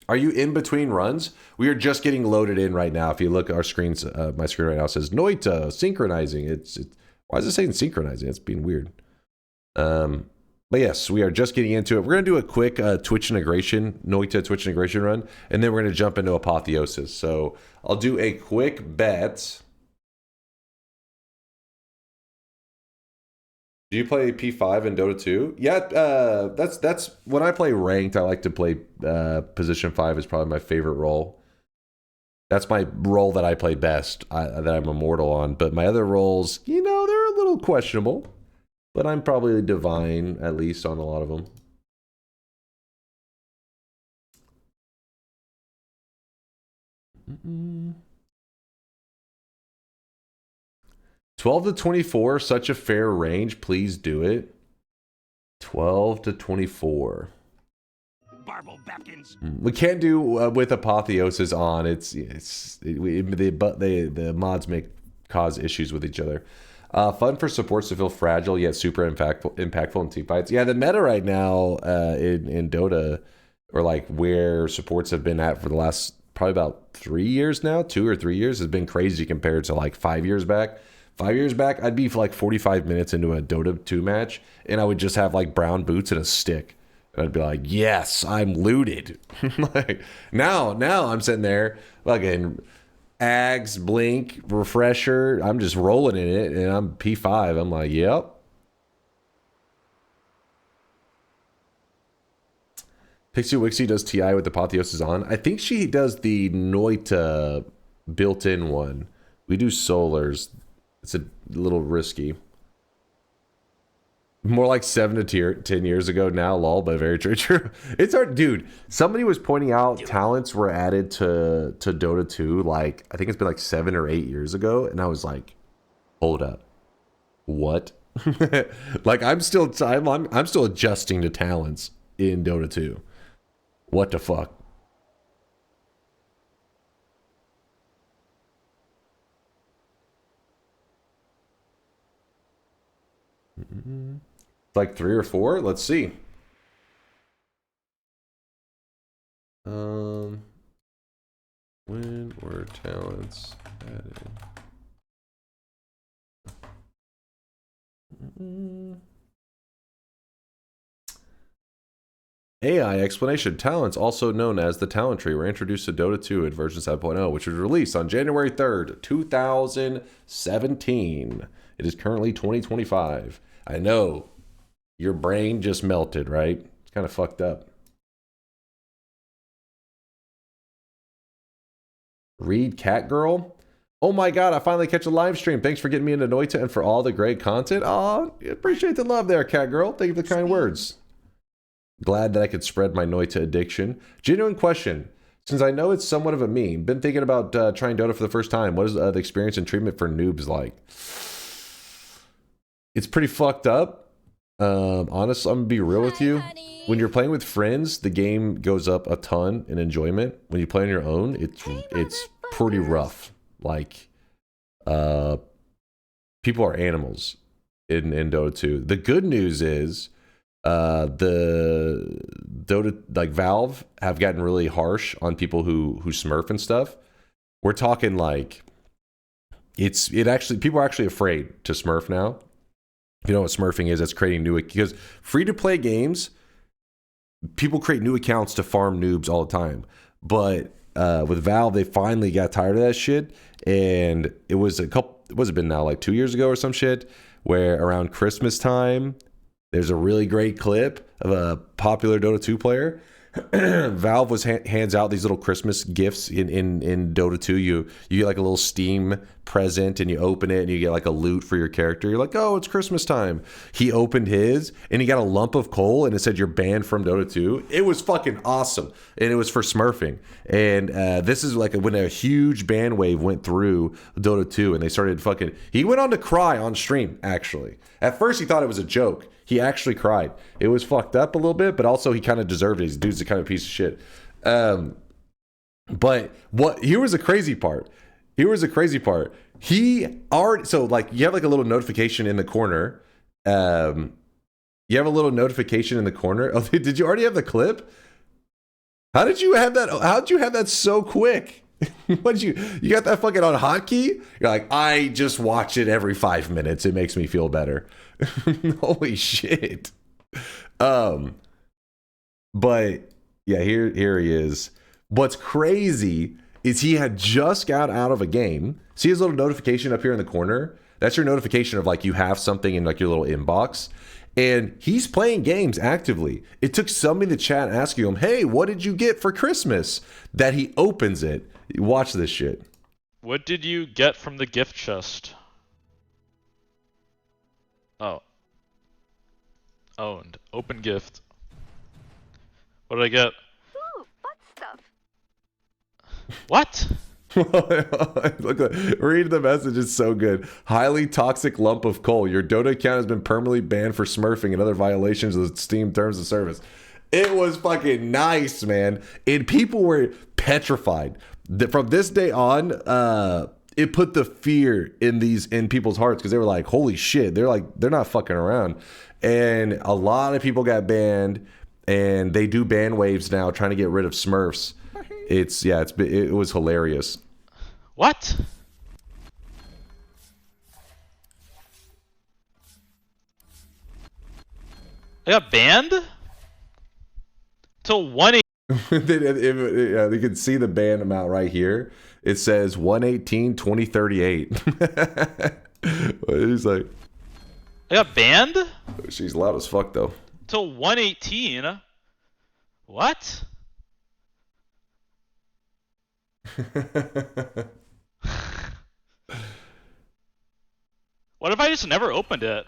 Are you in between runs? We are just getting loaded in right now. If you look at our screens, my screen right now says Noita synchronizing. Why is it saying synchronizing? It's being weird. But yes, we are just getting into it. We're going to do a quick Twitch integration, Noita Twitch integration run, and then we're going to jump into Apotheosis. So I'll do a quick bet. Do you play P5 in Dota 2? Yeah, that's when I play ranked. I like to play position 5 is probably my favorite role. That's my role that I play best, that I'm immortal on. But my other roles, you know, they're a little questionable. But I'm probably divine, at least, on a lot of them. Mm-mm. 12 to 24, such a fair range. Please do it. 12 to 24. We can't do with Apotheosis on. The mods may cause issues with each other. Fun for supports to feel fragile yet super impactful in team fights. Yeah, the meta right now in Dota, or like where supports have been at for the last probably about 3 years now, 2 or 3 years, has been crazy compared to like 5 years back. 5 years back, I'd be for like 45 minutes into a Dota 2 match, and I would just have like brown boots and a stick. And I'd be like, yes, I'm looted. Like now I'm sitting there fucking Ags, Blink, Refresher. I'm just rolling in it, and I'm P5. I'm like, yep. Pixie Wixie does TI with Apotheosis on. I think she does the Noita built-in one. We do Solars. It's a little risky. More like 7 to 10 years ago now, lol, but very true. It's hard, dude. Somebody was pointing out talents were added to Dota 2, like, I think it's been like 7 or 8 years ago, and I was like, hold up. What? Like, I'm still adjusting to talents in Dota 2. What the fuck? Like 3 or 4. Let's see. When were talents added? AI explanation. Talents, also known as the talent tree, were introduced to Dota 2 in version 7.0, which was released on January 3rd, 2017. It is currently 2025. I know. Your brain just melted, right? It's kind of fucked up. Read Cat Girl. Oh my god, I finally catch a live stream. Thanks for getting me into Noita and for all the great content. Oh, appreciate the love there, Cat Girl. Thank you for the kind words. Glad that I could spread my Noita addiction. Genuine question. Since I know it's somewhat of a meme, been thinking about trying Dota for the first time. What is the experience and treatment for noobs like? It's pretty fucked up. Honestly, I'm gonna be real with you. When you're playing with friends, the game goes up a ton in enjoyment. When you play on your own, it's pretty rough. Like, people are animals in Dota 2. The good news is, the Dota, like Valve, have gotten really harsh on people who smurf and stuff. We're talking like, people are actually afraid to smurf now. You know what smurfing is? That's creating new, because free to play games, people create new accounts to farm noobs all the time. But with Valve, they finally got tired of that shit. And it was what's it been now, like 2 years ago or some shit, where around Christmas time, there's a really great clip of a popular Dota 2 player. Valve hands out these little Christmas gifts in Dota 2. You get like a little Steam present and you open it and you get like a loot for your character. You're like, oh, it's Christmas time. He opened his and he got a lump of coal and it said you're banned from Dota 2. It was fucking awesome. And it was for smurfing. And this is like when a huge ban wave went through Dota 2 and they started fucking... He went on to cry on stream, actually. At first he thought it was a joke. He actually cried. It was fucked up a little bit, but also he kind of deserved it. This dude's a kind of piece of shit. But here was the crazy part. He already, so like you have like a little notification in the corner. Oh, did you already have the clip? How did you have that? How did you have that so quick? What did you got that fucking on hotkey? You're like, I just watch it every 5 minutes. It makes me feel better. Holy shit. But yeah, here he is. What's crazy is he had just got out of a game. See his little notification up here in the corner? That's your notification of like you have something in like your little inbox. And he's playing games actively. It took somebody in the chat asking him, hey, what did you get for Christmas? That he opens it. Watch this shit. What did you get from the gift chest? Oh. Owned. Open gift. What did I get? Ooh, butt stuff. What? Look, read the message. It's so good. Highly toxic lump of coal. Your Dota account has been permanently banned for smurfing and other violations of the Steam terms of service. It was fucking nice, man. And people were petrified. From this day on, it put the fear in people's hearts because they were like, holy shit. They're not fucking around. And a lot of people got banned, and they do ban waves now trying to get rid of smurfs. It was hilarious. What? I got banned? Till 1 Yeah, you can see the ban amount right here. It says 1/18/2038. He's like, I got banned? She's loud as fuck though. Till 1/18? What? What if I just never opened it?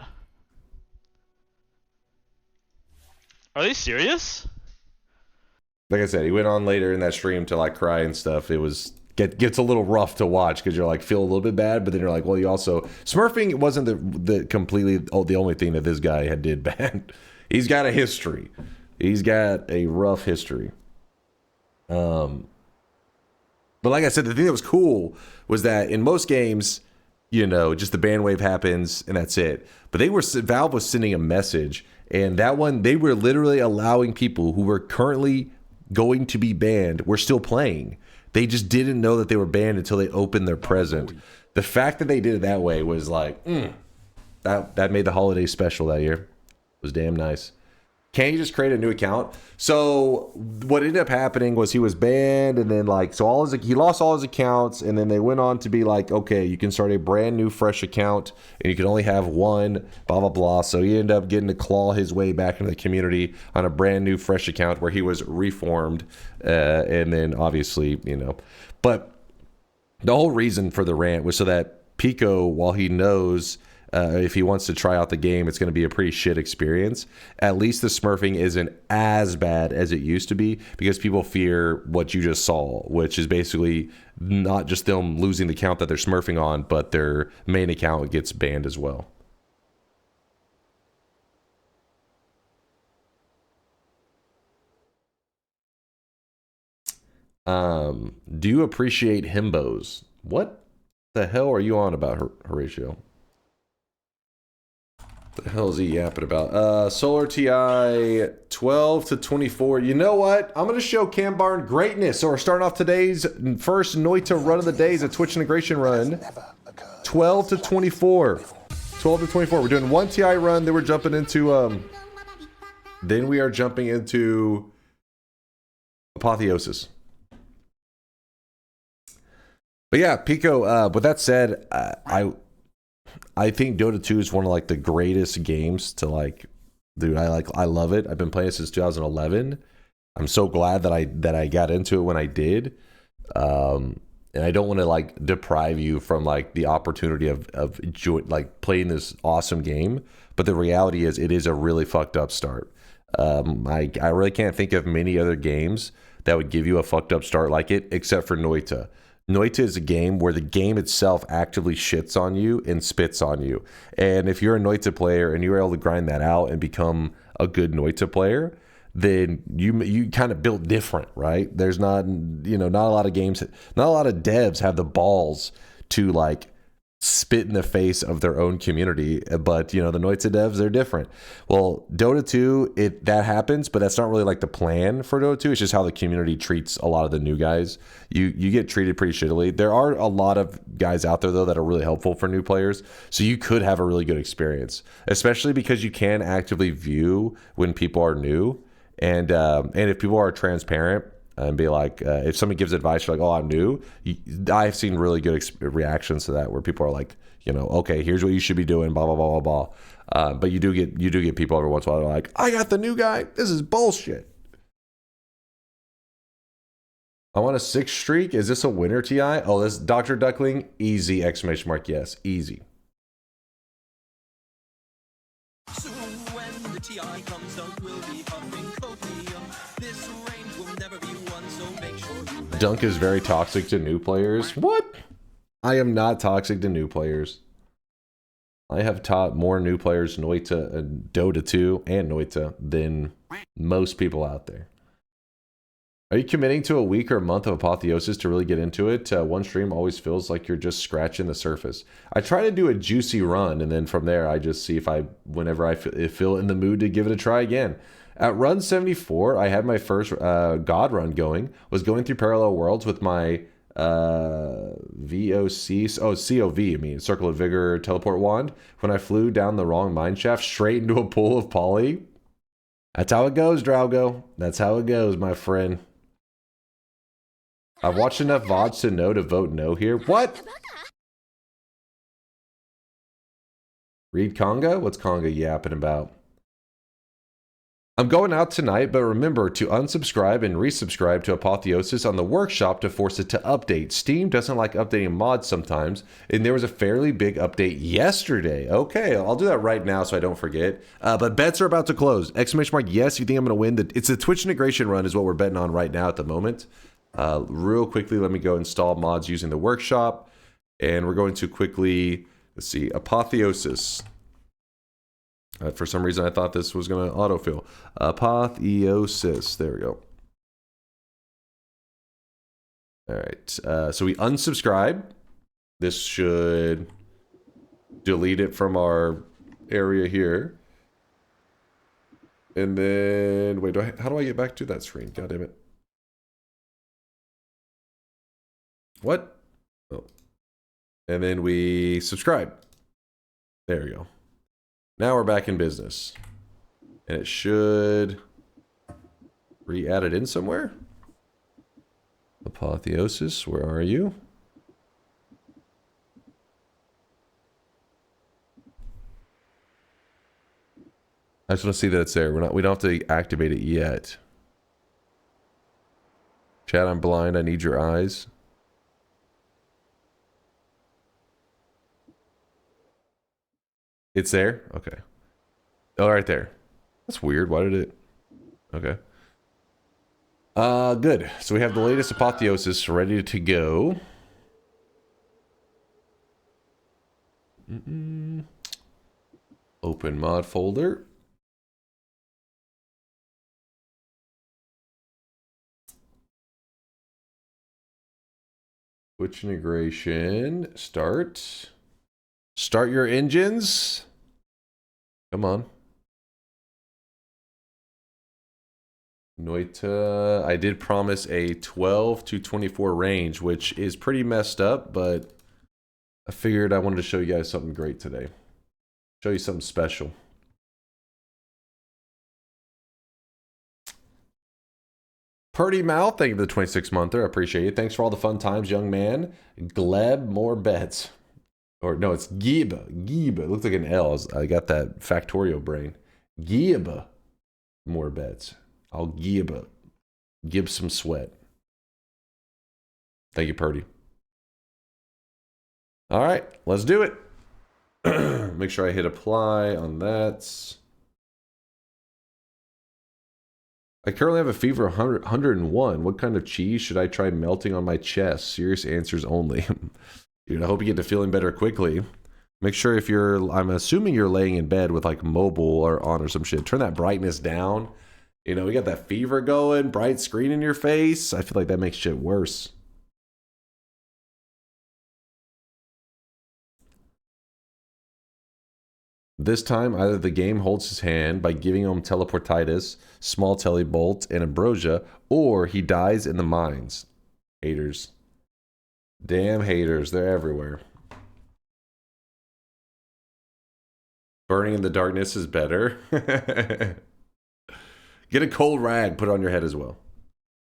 Are they serious? Like I said, he went on later in that stream to like cry and stuff. It was gets a little rough to watch because you're like feel a little bit bad, but then you're like, well, you also smurfing wasn't the completely the only thing that this guy did bad. He's got a history. He's got a rough history. But like I said, the thing that was cool was that in most games, you know, just the ban wave happens and that's it. But Valve was sending a message, and that one, they were literally allowing people who were currently going to be banned were still playing. They just didn't know that they were banned until they opened their present. The fact that they did it that way was like, that made the holiday special that year. It was damn nice. Can't you just create a new account? So what ended up happening was he was banned, and then like he lost all his accounts, and then they went on to be like, okay, you can start a brand new fresh account, and you can only have one, blah blah blah. So he ended up getting to claw his way back into the community on a brand new fresh account where he was reformed, and then obviously, you know, but the whole reason for the rant was so that Pico, while he knows if he wants to try out the game, it's going to be a pretty shit experience. At least the smurfing isn't as bad as it used to be because people fear what you just saw, which is basically not just them losing the account that they're smurfing on, but their main account gets banned as well. Do you appreciate himbos? What the hell are you on about, Horatio? The hell is he yapping about? Solar TI 12 to 24. You know what? I'm going to show Cam Barn greatness. So we're starting off today's first Noita run of the day. Is a Twitch integration run. 12 to 24. 12 to 24. We're doing one TI run. Then we're jumping into then we are jumping into Apotheosis. But yeah, Pico, with that said, I think Dota 2 is one of like the greatest games to like, dude, I love it. I've been playing it since 2011. I'm so glad that I got into it when I did. And I don't want to like deprive you from like the opportunity of like playing this awesome game. But the reality is it is a really fucked up start. I really can't think of many other games that would give you a fucked up start like it, except for Noita. Noita is a game where the game itself actively shits on you and spits on you. And if you're a Noita player and you're able to grind that out and become a good Noita player, then you kind of built different, right? There's not, not a lot of games, not a lot of devs have the balls to like spit in the face of their own community, but the Noita devs, they're different. Well, Dota 2, that happens, but that's not really like the plan for Dota 2. It's just how the community treats a lot of the new guys. You get treated pretty shittily. There are a lot of guys out there though that are really helpful for new players, so you could have a really good experience, especially because you can actively view when people are new, and if people are transparent and be like, if somebody gives advice, you're like, oh, I'm new. I've seen really good reactions to that where people are like, okay, here's what you should be doing, blah, blah, blah, blah, blah. But you do get people every once in a while that are like, I got the new guy. This is bullshit. I want a 6 streak. Is this a winner, TI? Oh, this Dr. Duckling. Easy, ! Yes, easy. So when the TI comes up, we'll be huffing copium. This range will never be won, so make sure you... Dunk is very toxic to new players. What? I am not toxic to new players. I have taught more new players Noita and Dota 2 and Noita than most people out there. Are you committing to a week or a month of Apotheosis to really get into it? One stream always feels like you're just scratching the surface. I try to do a juicy run, and then from there I just see if whenever I feel in the mood to give it a try again. At run 74, I had my first God run going. Was going through parallel worlds with my COV, Circle of Vigor teleport wand. When I flew down the wrong mine shaft straight into a pool of poly. That's how it goes, Draugo. That's how it goes, my friend. I've watched enough VODs to know to vote no here. What? Read Conga? What's Conga yapping about? I'm going out tonight, but remember to unsubscribe and resubscribe to Apotheosis on the workshop to force it to update. Steam doesn't like updating mods sometimes, and there was a fairly big update yesterday. Okay, I'll do that right now so I don't forget. But bets are about to close. ! Yes, you think I'm going to win? It's a Twitch integration run is what we're betting on right now at the moment. Real quickly, let me go install mods using the workshop, and we're going to quickly, let's see, Apotheosis. For some reason, I thought this was going to autofill. Apotheosis. There we go. All right. So we unsubscribe. This should delete it from our area here. And then, wait, how do I get back to that screen? God damn it. What? Oh. And then we subscribe. There we go. Now we're back in business. And it should re-add it in somewhere. Apotheosis, where are you? I just want to see that it's there. We don't have to activate it yet. Chat, I'm blind. I need your eyes. It's there? Okay. Oh, right there. That's weird. Why did it... Okay. Good. So we have the latest Apotheosis ready to go. Open mod folder. Twitch integration. Start. Start your engines. Come on. Noita, I did promise a 12 to 24 range, which is pretty messed up, but I figured I wanted to show you guys something great today. Show you something special. Purdy Mouth, thank you for the 26-monther. I appreciate it. Thanks for all the fun times, young man. Gleb, more bets. Or no, it's Giba. Giba. It looks like an L. I got that factorial brain. Giba, more bets. I'll give some sweat. Thank you, Purdy. All right, let's do it. Make sure I hit apply on that. I currently have a fever of 101. What kind of cheese should I try melting on my chest? Serious answers only. Dude, I hope you get to feeling better quickly. Make sure if you're, I'm assuming you're laying in bed with like mobile or on or some shit, turn that brightness down. You know, we got that fever going, bright screen in your face. I feel like that makes shit worse. This time, either the game holds his hand by giving him teleportitis, small telebolt, and ambrosia, or he dies in the mines. Haters. Damn haters, they're everywhere. Burning in the darkness is better. Get a cold rag, put it on your head as well.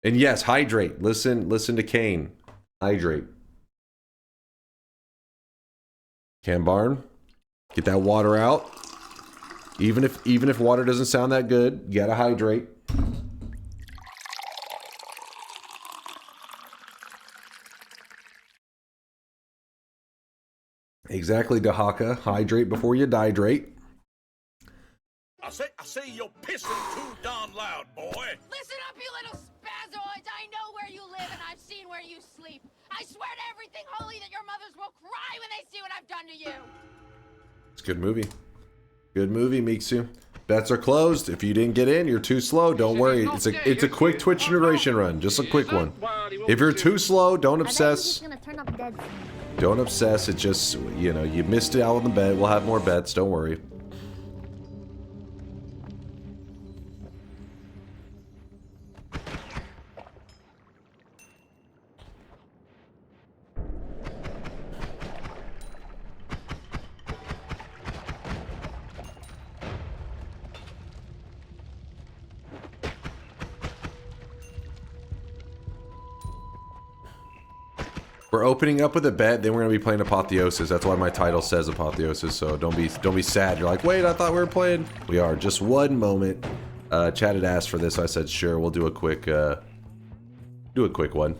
And yes, hydrate. Listen to Kane. Hydrate. Cam Barn, get that water out. Even if water doesn't sound that good, you gotta hydrate. Exactly, Dahaka. Hydrate before you dihydrate. I say you're pissing too darn loud, boy. Listen up, you little spazoids. I know where you live and I've seen where you sleep. I swear to everything holy that your mothers will cry when they see what I've done to you. It's a good movie. Good movie, Miksu. Bets are closed. If you didn't get in, you're too slow. Don't worry. It's a quick Twitch integration run. Just a quick one. If you're too slow, don't obsess. Don't obsess. It just, you know, you missed it out on the bet. We'll have more bets. Don't worry. We're opening up with a bet, then we're gonna be playing Apotheosis. That's why my title says Apotheosis. So don't be sad. You're like, wait, I thought we were playing. We are. Just one moment. Chad had asked for this. I said, sure. We'll do a quick one.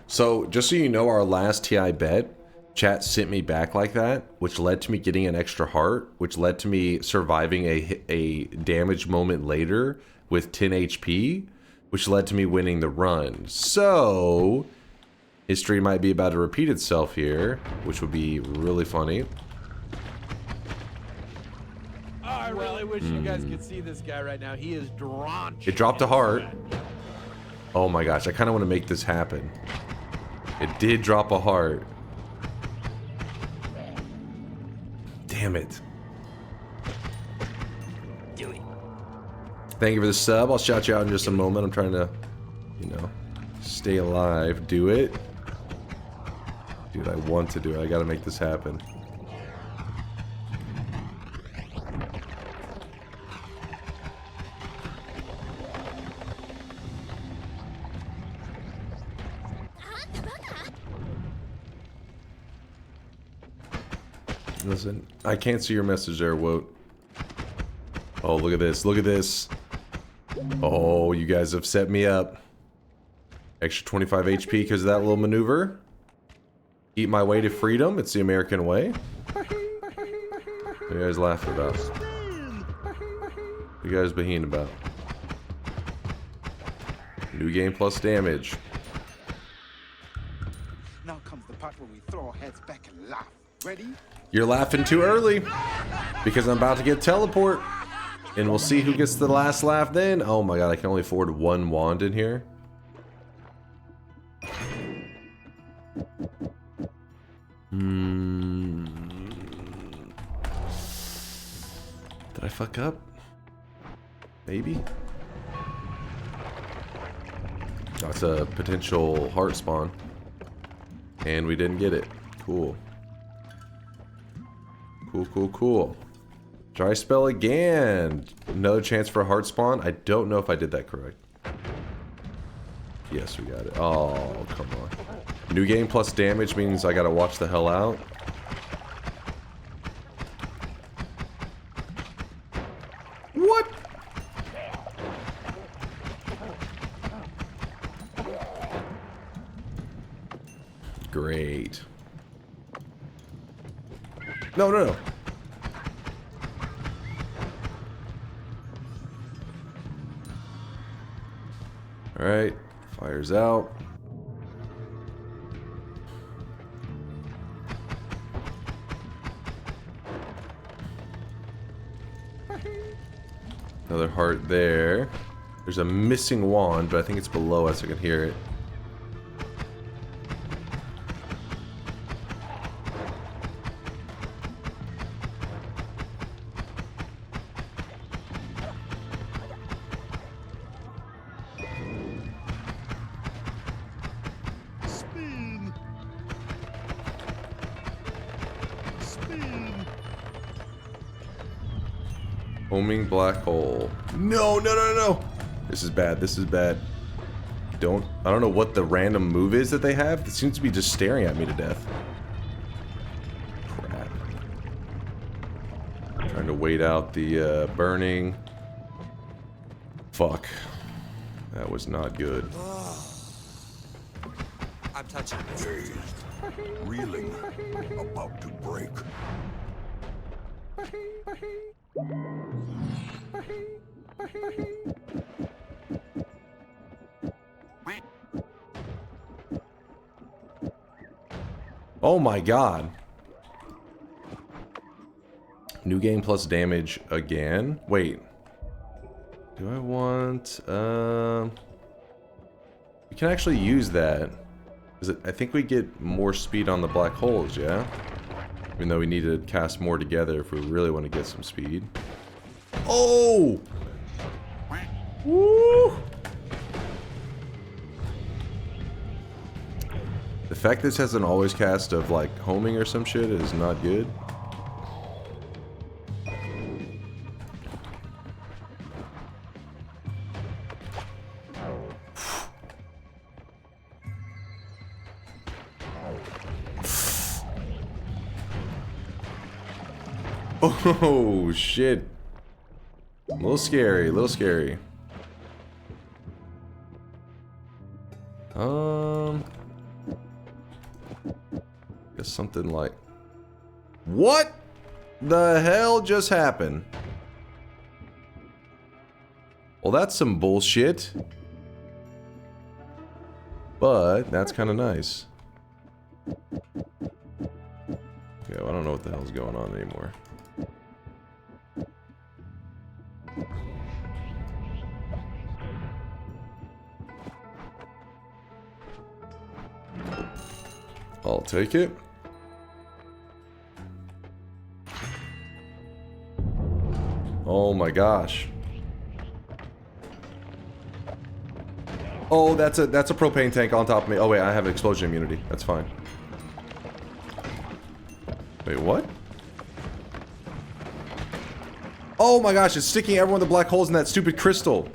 So just so you know, our last TI bet, chat sent me back like that, which led to me getting an extra heart, which led to me surviving a damage moment later with 10 HP. Which led to me winning the run. So, history might be about to repeat itself here, which would be really funny. Oh, I really wish you guys could see this guy right now. He is drenched. It dropped a heart. Oh my gosh, I kind of want to make this happen. It did drop a heart. Damn it. Thank you for the sub. I'll shout you out in just a moment. I'm trying to, you know, stay alive. Do it. Dude, I want to do it. I gotta make this happen. Listen, I can't see your message there, Woat. Oh, look at this. Look at this. Oh, you guys have set me up. Extra 25 HP because of that little maneuver. Eat my way to freedom. It's the American way. What are you guys laughing about? What are you guys being about? New game plus damage. Now comes the part where we throw our heads back and laugh. Ready? You're laughing too early because I'm about to get teleport. And we'll see who gets the last laugh then. Oh my god, I can only afford one wand in here. Did I fuck up? Maybe? That's a potential heart spawn. And we didn't get it. Cool. Cool. Try spell again. Another chance for a heart spawn. I don't know if I did that correct. Yes, we got it. Oh, come on. New game plus damage means I gotta watch the hell out. What? Great. No. Alright, fire's out. Another heart there. There's a missing wand, but I think it's below us. I can hear it. Homing black hole. No. This is bad. I don't know what the random move is that they have. It seems to be just staring at me to death. Crap. Trying to wait out the burning. Fuck. That was not good. I'm touching myself. Reeling, about to break. Oh my god. New game plus damage again. Wait. Do I want we can actually use that. I think we get more speed on the black holes, yeah? Even though we need to cast more together if we really want to get some speed. Oh! Woo! The fact this has an always cast of like homing or some shit is not good. Oh shit. A little scary, Guess something like... What the hell just happened? Well, that's some bullshit. But that's kind of nice. Okay, well, I don't know what the hell's going on anymore. I'll take it. Oh my gosh. Oh, that's a propane tank on top of me. Oh wait, I have explosion immunity. That's fine. Wait, what? Oh my gosh, it's sticking everyone the black holes in that stupid crystal.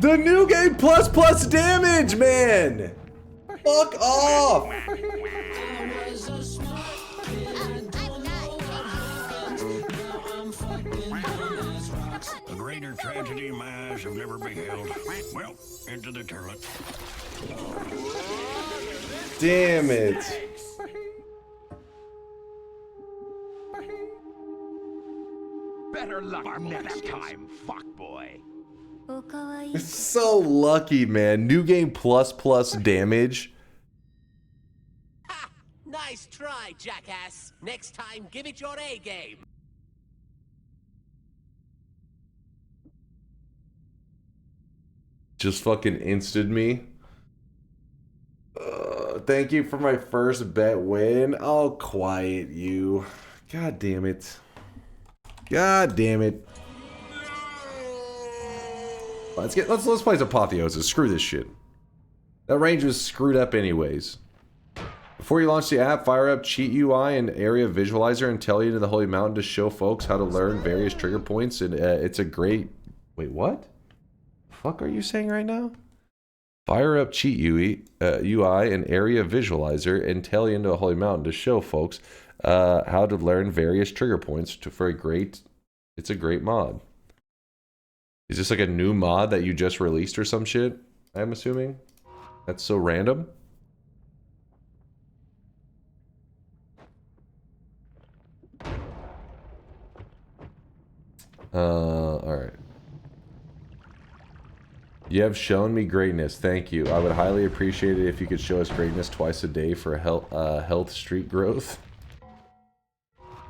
The new game plus damage, man! Fuck off! A greater tragedy my eyes have never beheld. Well, into the toilet. Damn it. Better luck next time, fuckboy. So lucky, man. New game plus damage. Ha! Nice try, jackass. Next time, give it your A game. Just fucking insted me. Thank you for my first bet win. I'll quiet you. God damn it. God damn it. Let's play some Apotheosis. Screw this shit. That range was screwed up anyways. Before you launch the app, fire up Cheat UI and Area Visualizer and tell you to the Holy Mountain to show folks how to learn various trigger points. And it's a great... Wait, what? The fuck are you saying right now? Fire up Cheat UI and Area Visualizer and tell you into the Holy Mountain to show folks how to learn various trigger points for a great... It's a great mod. Is this like a new mod that you just released or some shit? I'm assuming. That's so random. Alright. You have shown me greatness. Thank you. I would highly appreciate it if you could show us greatness twice a day for health streak growth.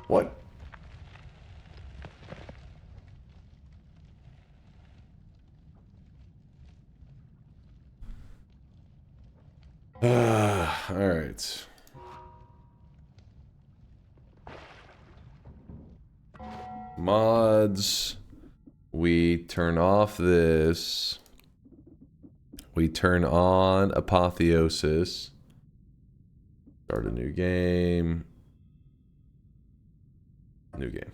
What? Alright. Mods. We turn off this. We turn on Apotheosis. Start a new game. New game.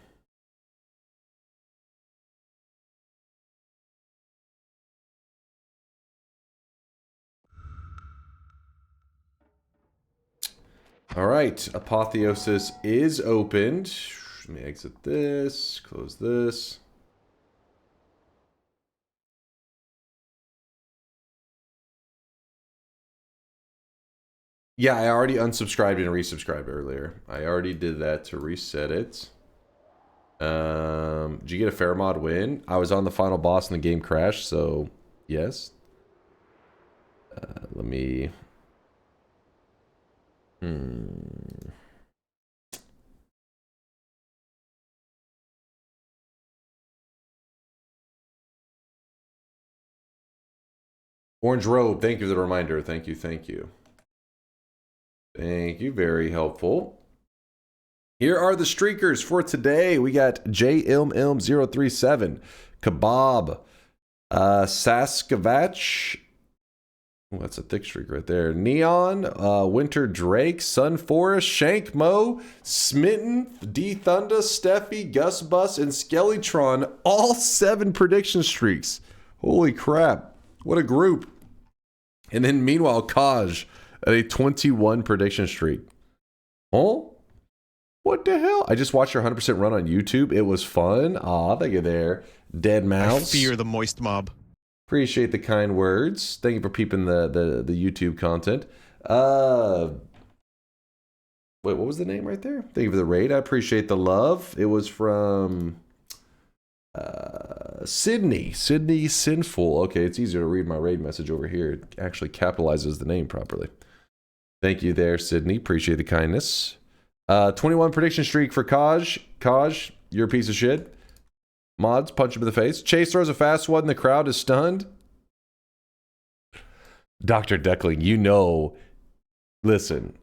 All right, Apotheosis is opened. Let me exit this, close this. Yeah, I already unsubscribed and resubscribed earlier. I already did that to reset it. Did you get a fair mod win? I was on the final boss and the game crashed, so yes. Let me... Orange Robe, thank you for the reminder. Thank you, thank you. Thank you, very helpful. Here are the streakers for today. We got JILM037, Kebab, Saskavach. Oh, that's a thick streak right there. Neon, Winter Drake, Sunforest, Shank Mo, Smitten, D Thunder, Steffi, Gus Bus, and Skellytron. All 7 prediction streaks. Holy crap. What a group. And then meanwhile, Kaj at a 21 prediction streak. Oh? What the hell? I just watched your 100% run on YouTube. It was fun. Aw, thank you there. Dead Mouse. I fear the moist mob. Appreciate the kind words. Thank you for peeping the YouTube content. Wait, what was the name right there? Thank you for the raid. I appreciate the love. It was from Sydney Sinful. Okay, it's easier to read my raid message over here. It actually capitalizes the name properly. Thank you there, Sydney. Appreciate the kindness. 21 prediction streak for Kaj. Kaj, you're a piece of shit. Mods, punch him in the face. Chase throws a fast one. The crowd is stunned. Dr. Duckling, you know, listen,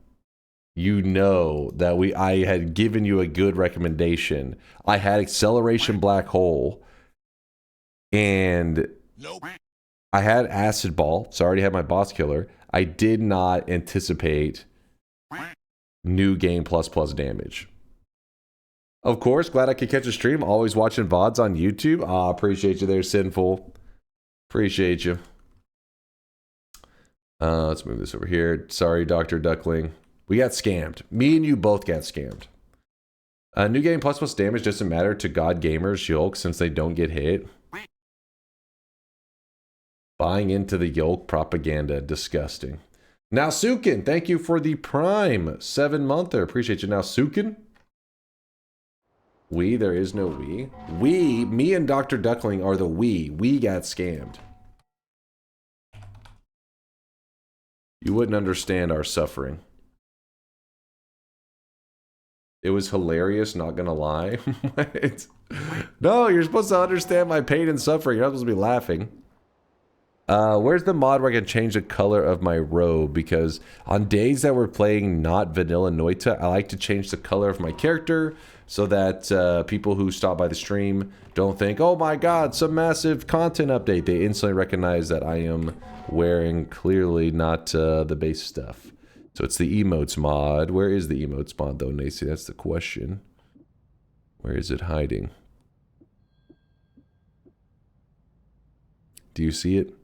you know that I had given you a good recommendation. I had Acceleration Black Hole, and I had Acid Ball, so I already had my boss killer. I did not anticipate new game plus damage. Of course, glad I could catch a stream. Always watching VODs on YouTube. Appreciate you there, Sinful. Appreciate you. Let's move this over here. Sorry, Dr. Duckling. We got scammed. Me and you both got scammed. New game plus damage doesn't matter to God Gamers, Yolk, since they don't get hit. Buying into the Yolk propaganda. Disgusting. Now, Sukin, thank you for the Prime 7-monther. Appreciate you, now, Sukin. We? There is no we. We, me and Dr. Duckling are the we. We got scammed. You wouldn't understand our suffering. It was hilarious, not gonna lie. What? No, you're supposed to understand my pain and suffering. You're not supposed to be laughing. Where's the mod where I can change the color of my robe? Because on days that we're playing not vanilla Noita, I like to change the color of my character so that people who stop by the stream don't think, oh my god, some massive content update. They instantly recognize that I am wearing clearly not the base stuff. So it's the emotes mod. Where is the emotes mod though, Nacy? That's the question. Where is it hiding? Do you see it?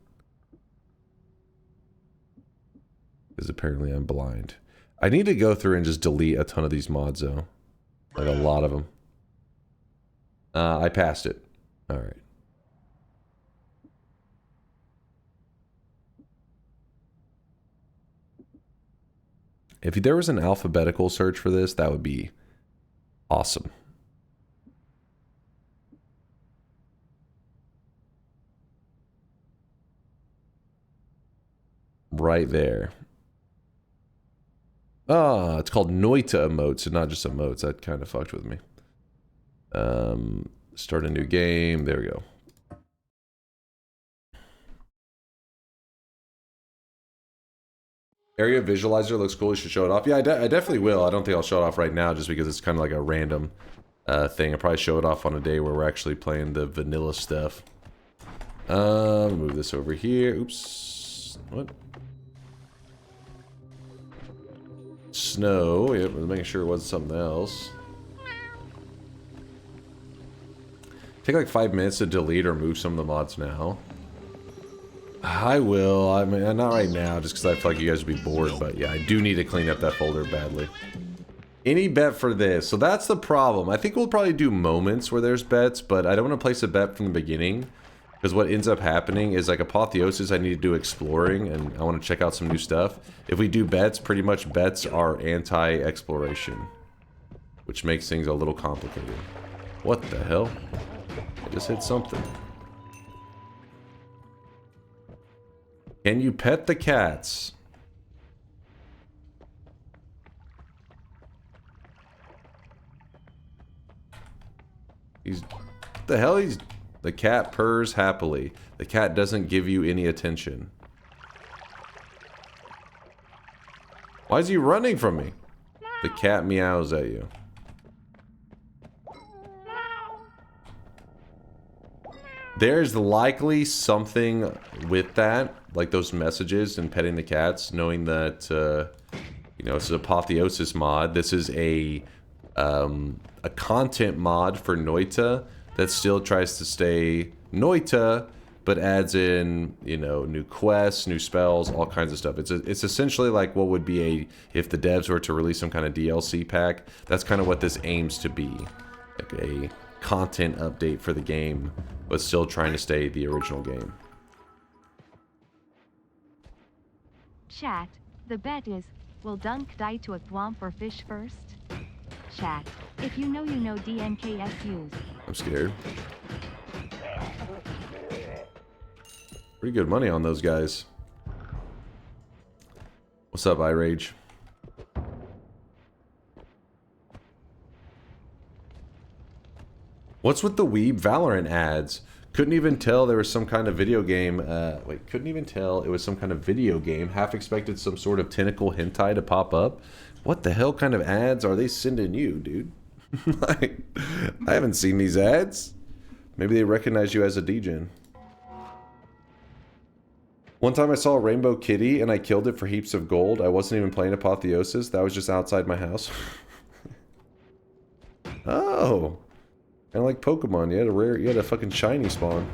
Because apparently I'm blind. I need to go through and just delete a ton of these mods though. Like a lot of them. I passed it. Alright. If there was an alphabetical search for this, that would be awesome. Right there. Ah, it's called Noita emotes and not just emotes. That kind of fucked with me. Start a new game. There we go. Area visualizer looks cool. You should show it off. Yeah, I definitely will. I don't think I'll show it off right now just because it's kind of like a random thing. I'll probably show it off on a day where we're actually playing the vanilla stuff. Move this over here. Oops. What? Snow. Yep, making sure it wasn't something else. Take like 5 minutes to delete or move some of the mods now. I will. I mean, not right now, just because I feel like you guys would be bored. But yeah, I do need to clean up that folder badly. Any bet for this? So that's the problem. I think we'll probably do moments where there's bets, but I don't want to place a bet from the beginning. Because what ends up happening is like Apotheosis, I need to do exploring, and I want to check out some new stuff. If we do bets, pretty much bets are anti-exploration. Which makes things a little complicated. What the hell? I just hit something. Can you pet the cats? What the hell? The cat purrs happily. The cat doesn't give you any attention. Why is he running from me? The cat meows at you. There's likely something with that, like those messages and petting the cats, knowing that, you know, it's an Apotheosis mod. This is a content mod for Noita that still tries to stay Noita, but adds in, you know, new quests, new spells, all kinds of stuff. It's essentially like what would be if the devs were to release some kind of DLC pack. That's kind of what this aims to be, like a content update for the game, but still trying to stay the original game. Chat, the bet is, will Dunk die to a thwomp or fish first? Chat, if you know DNKSUs. I'm scared. Pretty good money on those guys. What's up, iRage? What's with the Weeb Valorant ads? Couldn't even tell there was some kind of video game. Wait, couldn't even tell it was some kind of video game. Half expected some sort of tentacle hentai to pop up. What the hell kind of ads are they sending you, dude? Like, I haven't seen these ads. Maybe they recognize you as a degen. One time I saw a rainbow kitty and I killed it for heaps of gold. I wasn't even playing Apotheosis. That was just outside my house. Oh. Kind of like Pokemon. You had a fucking shiny spawn.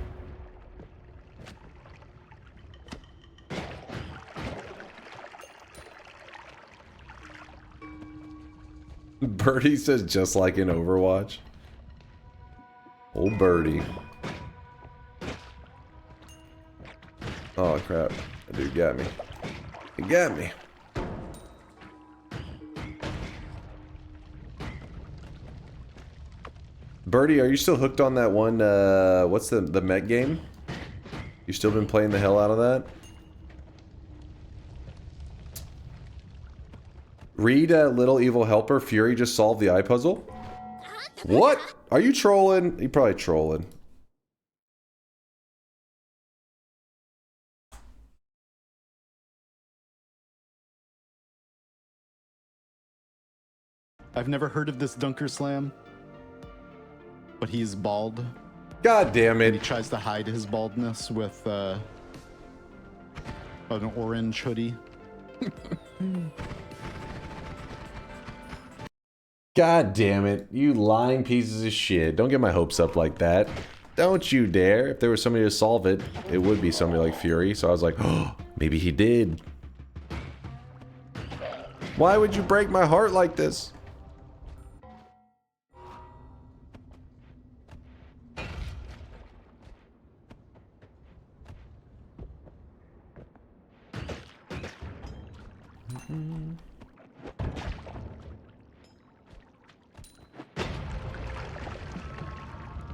Birdie says just like in Overwatch. Old Birdie. Oh crap. That dude got me. He got me. Birdie, are you still hooked on that one, what's the mech game? You still been playing the hell out of that? Read Little Evil Helper, Fury just solved the eye puzzle? What? Are you trolling? You're probably trolling. I've never heard of this DunkOrSlam, but he's bald. God damn it. And he tries to hide his baldness with an orange hoodie. God damn it. You lying pieces of shit. Don't get my hopes up like that. Don't you dare. If there was somebody to solve it, it would be somebody like Fury. So I was like, oh, maybe he did. Why would you break my heart like this?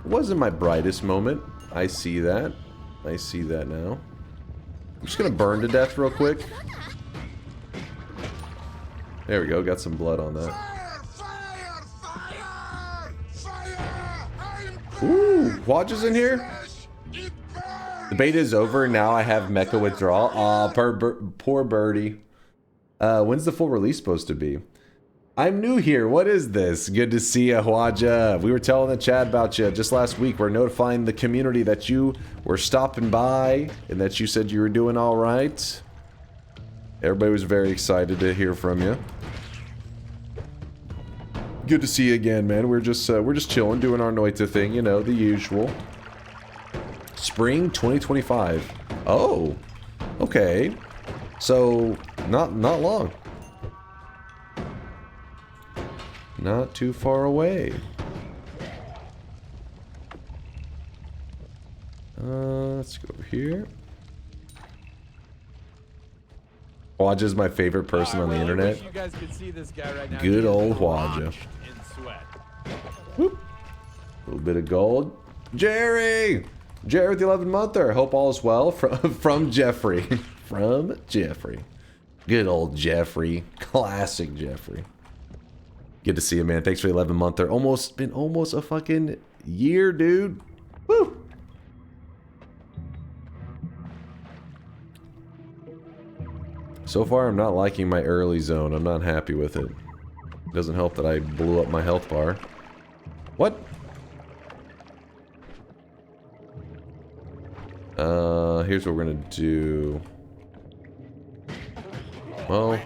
Wasn't my brightest moment. I see that. I see that now. I'm just gonna burn to death real quick. There we go, got some blood on that. Ooh, Watch is in here? The beta is over, now I have mecha withdrawal. Aw, poor birdie. When's the full release supposed to be? I'm new here. What is this? Good to see you, Hwaja. We were telling the chat about you just last week. We're notifying the community that you were stopping by and that you said you were doing all right. Everybody was very excited to hear from you. Good to see you again, man. We're just chilling, doing our Noita thing, you know, the usual. Spring 2025. Oh, okay. So not long. Not too far away. Let's go over here. Hwaja's my favorite person on the internet. I wish you guys could see this guy right now. Good old Hwaja. Whoop. A little bit of gold. Jerry! Jerry with the 11th monther. Hope all is well from Jeffrey. From Jeffrey. Good old Jeffrey. Classic Jeffrey. Good to see you, man. Thanks for the 11th monther. Been almost a fucking year, dude. Woo! So far, I'm not liking my early zone. I'm not happy with it. Doesn't help that I blew up my health bar. What? Here's what we're gonna do. Well, a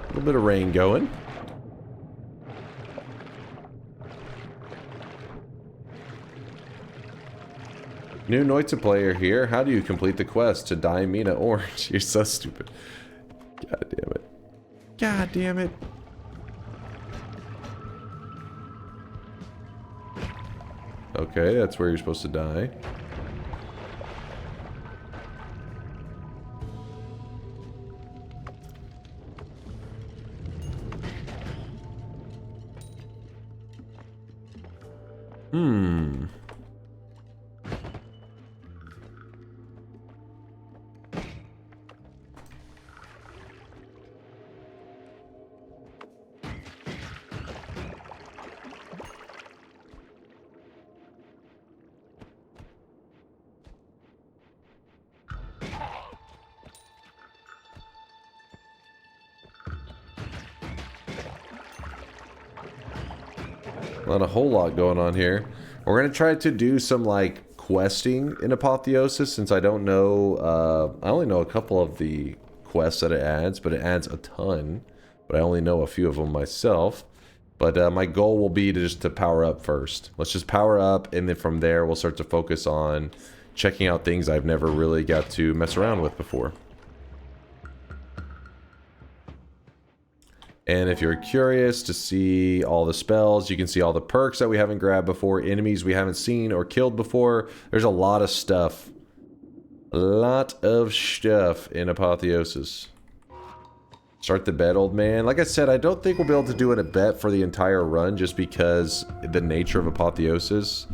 little bit of rain going. New Noita player here. How do you complete the quest to dye Mina orange? You're so stupid. God damn it. God damn it. Okay, that's where you're supposed to die. Not a whole lot going on here. We're gonna try to do some like questing in Apotheosis since I don't know. I only know a couple of the quests that it adds, but it adds a ton. But I only know a few of them myself. But my goal will be to power up first. Let's just power up, and then from there we'll start to focus on checking out things I've never really got to mess around with before. And if you're curious to see all the spells, you can see all the perks that we haven't grabbed before, enemies we haven't seen or killed before. There's a lot of stuff. A lot of stuff in Apotheosis. Start the bet, old man. Like I said, I don't think we'll be able to do it a bet for the entire run just because the nature of Apotheosis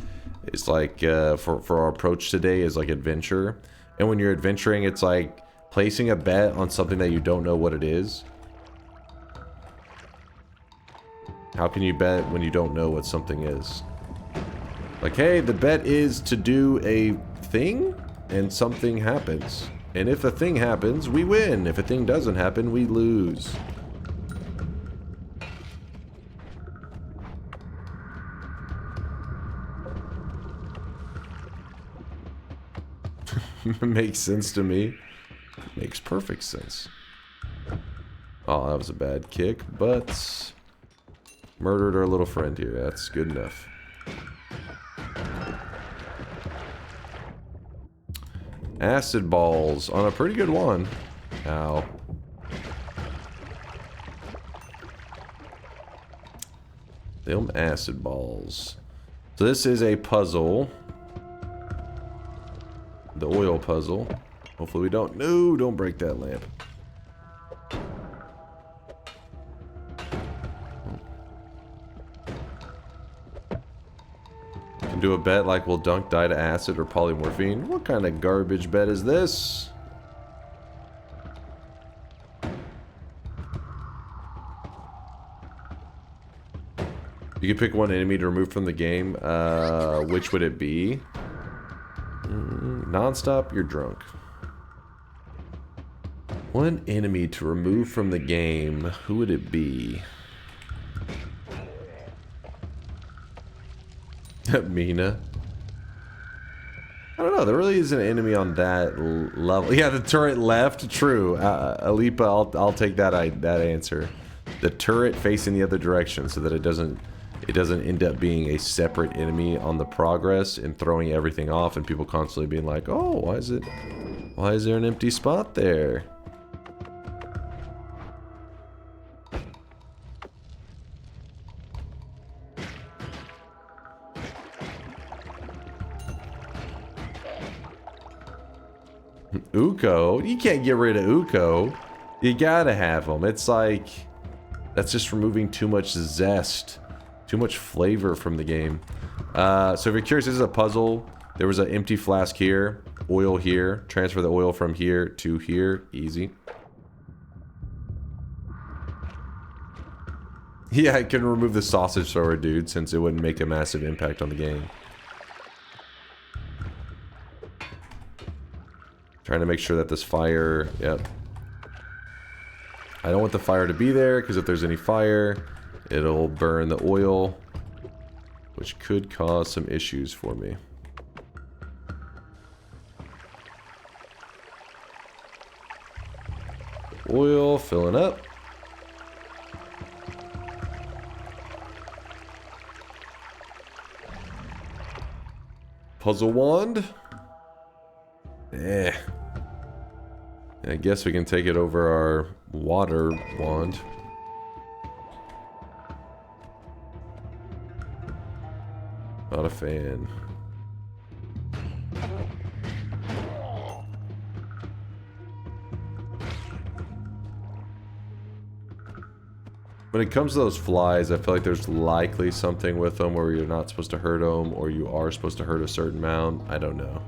is like, for our approach today is like adventure. And when you're adventuring, it's like placing a bet on something that you don't know what it is. How can you bet when you don't know what something is? Like, hey, the bet is to do a thing and something happens. And if a thing happens, we win. If a thing doesn't happen, we lose. Makes sense to me. Makes perfect sense. Oh, that was a bad kick, but murdered our little friend here. That's good enough. Acid balls on a pretty good one. Ow. Them acid balls. So this is a puzzle. The oil puzzle. Hopefully we don't... No, don't break that lamp. Can do a bet like will Dunk die to acid or polymorphine. What kind of garbage bet is this? You can pick one enemy to remove from the game. Which would it be? Non-stop, you're drunk. One enemy to remove from the game. Who would it be? Mina. I don't know. There really is an enemy on that level. Yeah, the turret left. True. Alipa, I'll take that answer. The turret facing the other direction so that it doesn't end up being a separate enemy on the progress and throwing everything off and people constantly being like, oh, why is there an empty spot there? Uko? You can't get rid of Uko. You gotta have him. It's like, that's just removing too much zest. Too much flavor from the game. So if you're curious, this is a puzzle. There was an empty flask here, oil here. Transfer the oil from here to here. Easy. Yeah, I can remove the sausage thrower, dude, since it wouldn't make a massive impact on the game. Trying to make sure that this fire... Yep. I don't want the fire to be there, because if there's any fire... It'll burn the oil, which could cause some issues for me. Oil filling up. Puzzle wand. I guess we can take it over our water wand. Not a fan. When it comes to those flies, I feel like there's likely something with them where you're not supposed to hurt them, or you are supposed to hurt a certain amount. I don't know.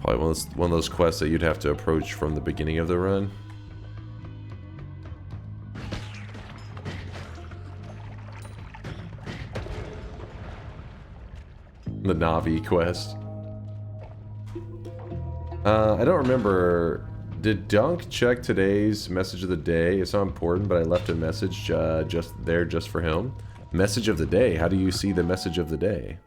Probably one of those quests that you'd have to approach from the beginning of the run. The Navi quest. I don't remember. Did Dunk check today's message of the day? It's not important, but I left a message just for him. Message of the day. How do you see the message of the day?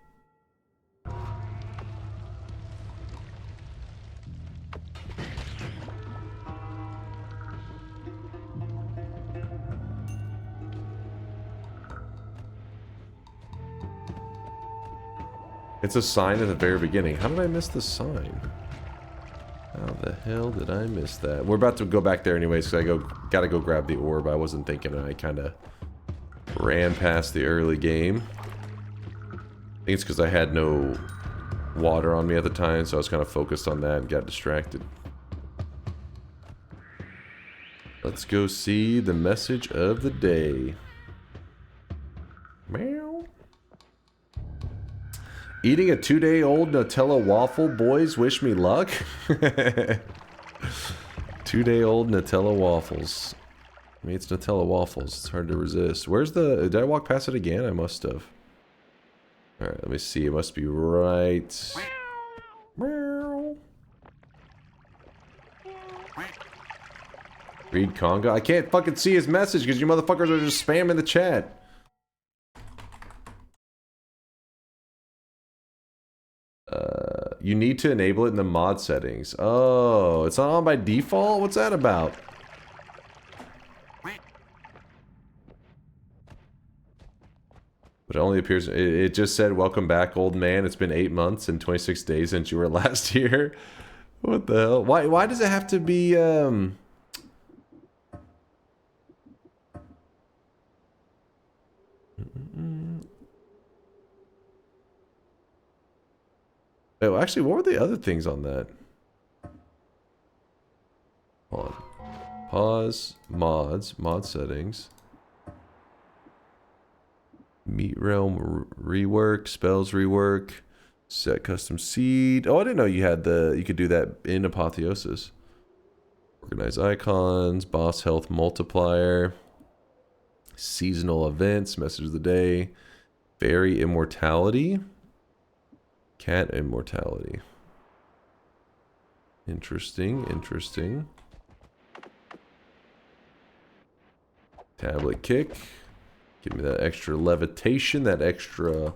It's a sign at the very beginning. How did I miss the sign? How the hell did I miss that? We're about to go back there anyways, because gotta go grab the orb. I wasn't thinking, and I kind of ran past the early game. I think it's because I had no water on me at the time, so I was kind of focused on that and got distracted. Let's go see the message of the day. Meow. Eating a 2-day-old Nutella waffle. Boys, wish me luck. 2-day-old Nutella waffles. I mean, it's Nutella waffles. It's hard to resist. Where's the... Did I walk past it again? I must have. Alright, let me see. It must be right... Meow. Read Conga. I can't fucking see his message because you motherfuckers are just spamming the chat. You need to enable it in the mod settings. Oh, it's not on by default? What's that about? But it only appears... It just said, welcome back, old man. It's been 8 months and 26 days since you were last here. What the hell? Why does it have to be, Oh, actually, what were the other things on that? Hold on. Pause. Mods. Mod settings. Meat Realm rework. Spells rework. Set custom seed. Oh, I didn't know you had you could do that in Apotheosis. Organize icons. Boss health multiplier. Seasonal events. Message of the day. Fairy immortality. Cat immortality. Interesting, interesting. Tablet kick. Give me that extra levitation, that extra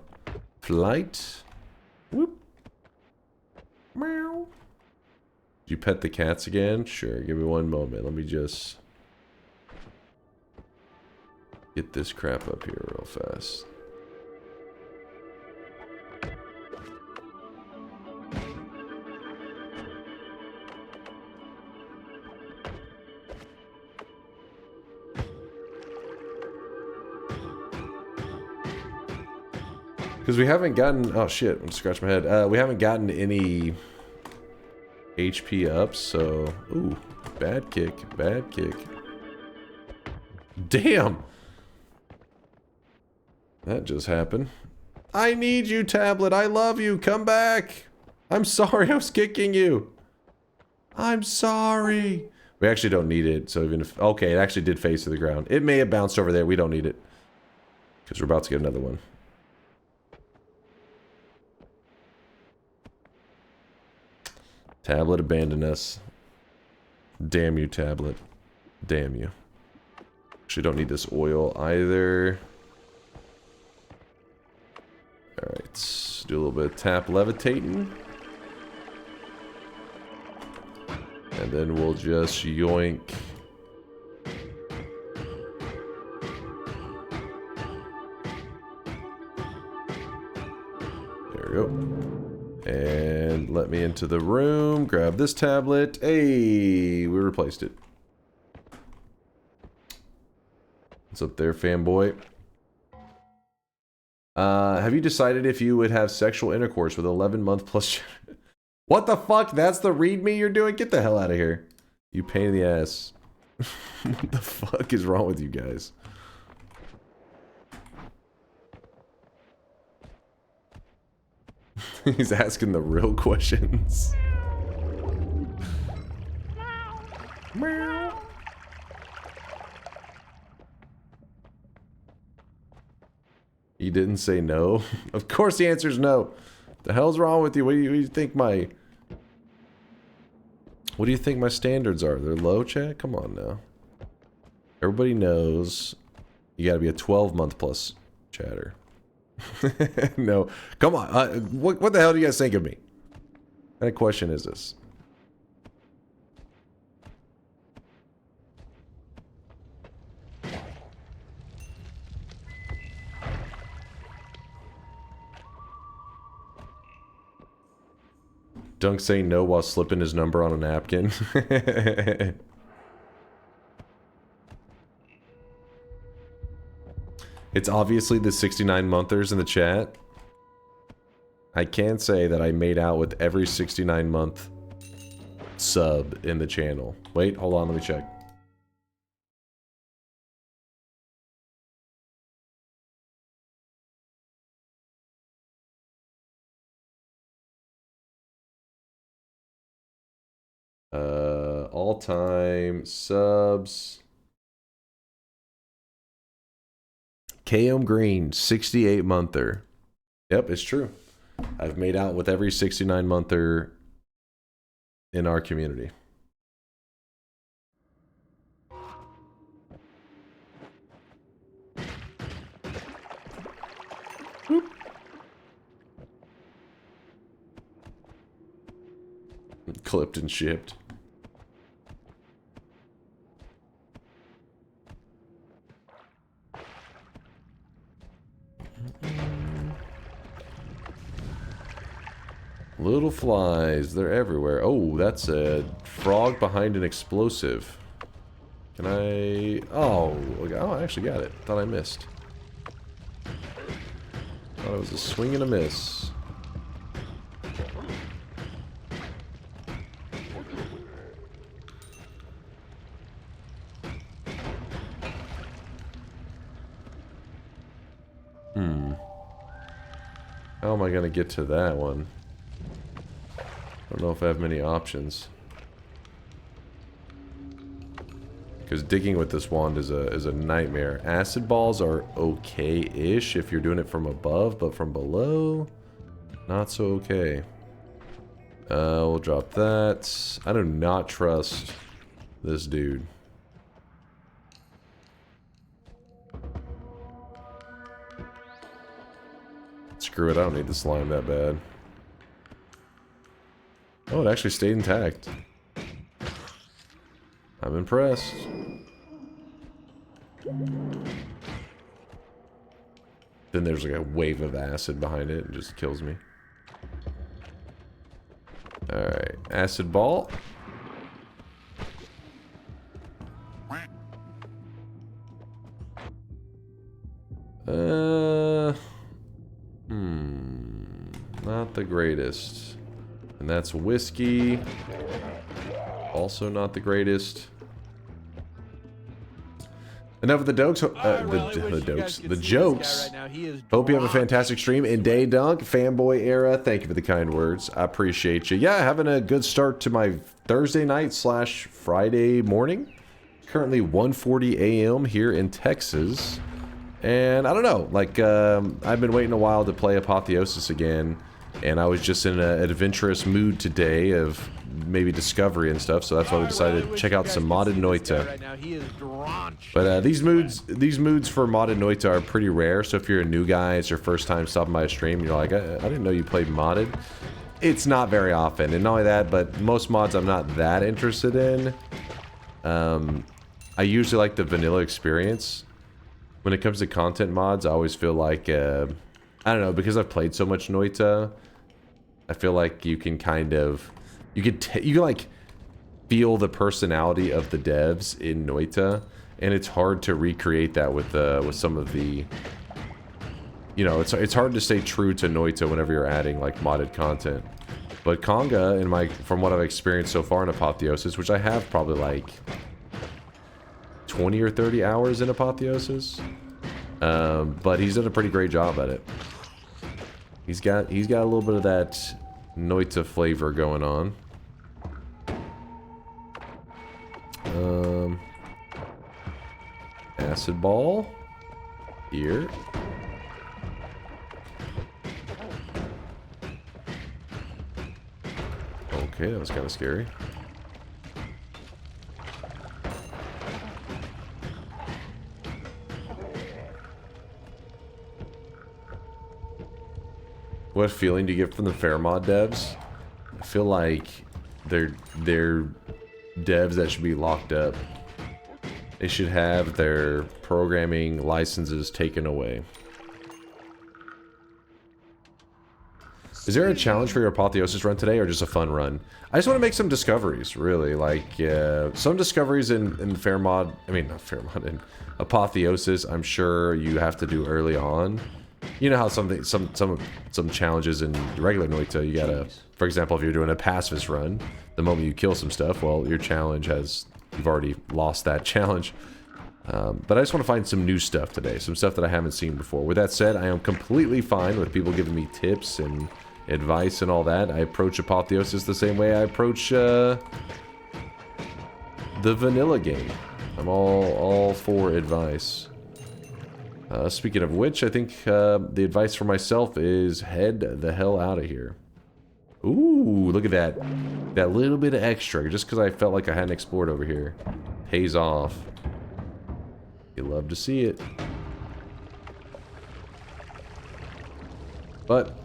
flight. Whoop. Meow. Did you pet the cats again? Sure, give me one moment. Let me just get this crap up here real fast. Because we haven't gotten... Oh shit, I'm gonna scratch my head. We haven't gotten any HP ups, so... Ooh, bad kick, bad kick. Damn! That just happened. I need you, tablet. I love you. Come back. I'm sorry I was kicking you. I'm sorry. We actually don't need it, so even if... Okay, it actually did face to the ground. It may have bounced over there. We don't need it. Because we're about to get another one. Tablet abandoned us. Damn you, tablet. Damn you. Actually, don't need this oil either. Alright, do a little bit of tap levitating. And then we'll just yoink. There we go. And let me into the room. Grab this tablet. Hey, we replaced it. What's up there, fanboy? Have you decided if you would have sexual intercourse with 11-month plus... What the fuck? That's the readme you're doing? Get the hell out of here. You pain in the ass. What the fuck is wrong with you guys? He's asking the real questions. Meow. He didn't say no. Of course the answer is no. The hell's wrong with you? What do you think my... What do you think my standards are? They're low, chat? Come on now. Everybody knows you gotta be a 12-month plus chatter. No. Come on. What the hell do you guys think of me? What kind of question is this? Dunk saying no while slipping his number on a napkin. It's obviously the 69-monthers in the chat. I can say that I made out with every 69-month sub in the channel. Wait, hold on, let me check. All-time subs. KM Green, 68-monther. Yep, it's true. I've made out with every 69-monther in our community. Whoop. Clipped and shipped. Little flies, they're everywhere. Oh, that's a frog behind an explosive. Can I... Oh, I actually got it. Thought I missed. Thought it was a swing and a miss. How am I going to get to that one? I don't know if I have many options. Because digging with this wand is a nightmare. Acid balls are okay-ish if you're doing it from above, but from below, not so okay. We'll drop that. I do not trust this dude. Screw it, I don't need the slime that bad. Oh, it actually stayed intact. I'm impressed. Then there's like a wave of acid behind it and just kills me. Alright, acid ball. Not the greatest. And that's whiskey. Also not the greatest. Enough of the jokes. The jokes. Hope you have a fantastic stream and day, Dunk. Fanboy era. Thank you for the kind words. I appreciate you. Yeah, having a good start to my Thursday night / Friday morning. Currently 1:40 a.m. here in Texas. And I don't know, like, I've been waiting a while to play Apotheosis again. And I was just in an adventurous mood today of maybe discovery and stuff, so that's why we decided to check out some modded Noita. But these moods for modded Noita are pretty rare, so if you're a new guy, it's your first time stopping by a stream, you're like, I didn't know you played modded. It's not very often, and not only that, but most mods I'm not that interested in. I usually like the vanilla experience. When it comes to content mods, I always feel like, I don't know, because I've played so much Noita, I feel like you can kind of, you can like feel the personality of the devs in Noita, and it's hard to recreate that with some of the, you know, it's hard to stay true to Noita whenever you're adding like modded content. But Conga, from what I've experienced so far in Apotheosis, which I have probably like 20 or 30 hours in Apotheosis, but he's done a pretty great job at it. He's got a little bit of that Noita flavor going on. Acid ball here. Okay, that was kind of scary. What feeling do you get from the fair mod devs? I feel like they're devs that should be locked up. They should have their programming licenses taken away. Is there a challenge for your Apotheosis run today, or just a fun run? I just want to make some discoveries, really. Like, some discoveries in fair mod, I mean, not fair mod, in Apotheosis, I'm sure you have to do early on. You know how some challenges in regular Noita, you gotta, for example, if you're doing a pacifist run, the moment you kill some stuff, well, your challenge you've already lost that challenge. But I just want to find some new stuff today, some stuff that I haven't seen before. With that said, I am completely fine with people giving me tips and advice and all that. I approach Apotheosis the same way I approach the vanilla game. I'm all for advice. Speaking of which, I think the advice for myself is head the hell out of here. Ooh, look at that. That little bit of extra, just because I felt like I hadn't explored over here. Pays off. You love to see it. But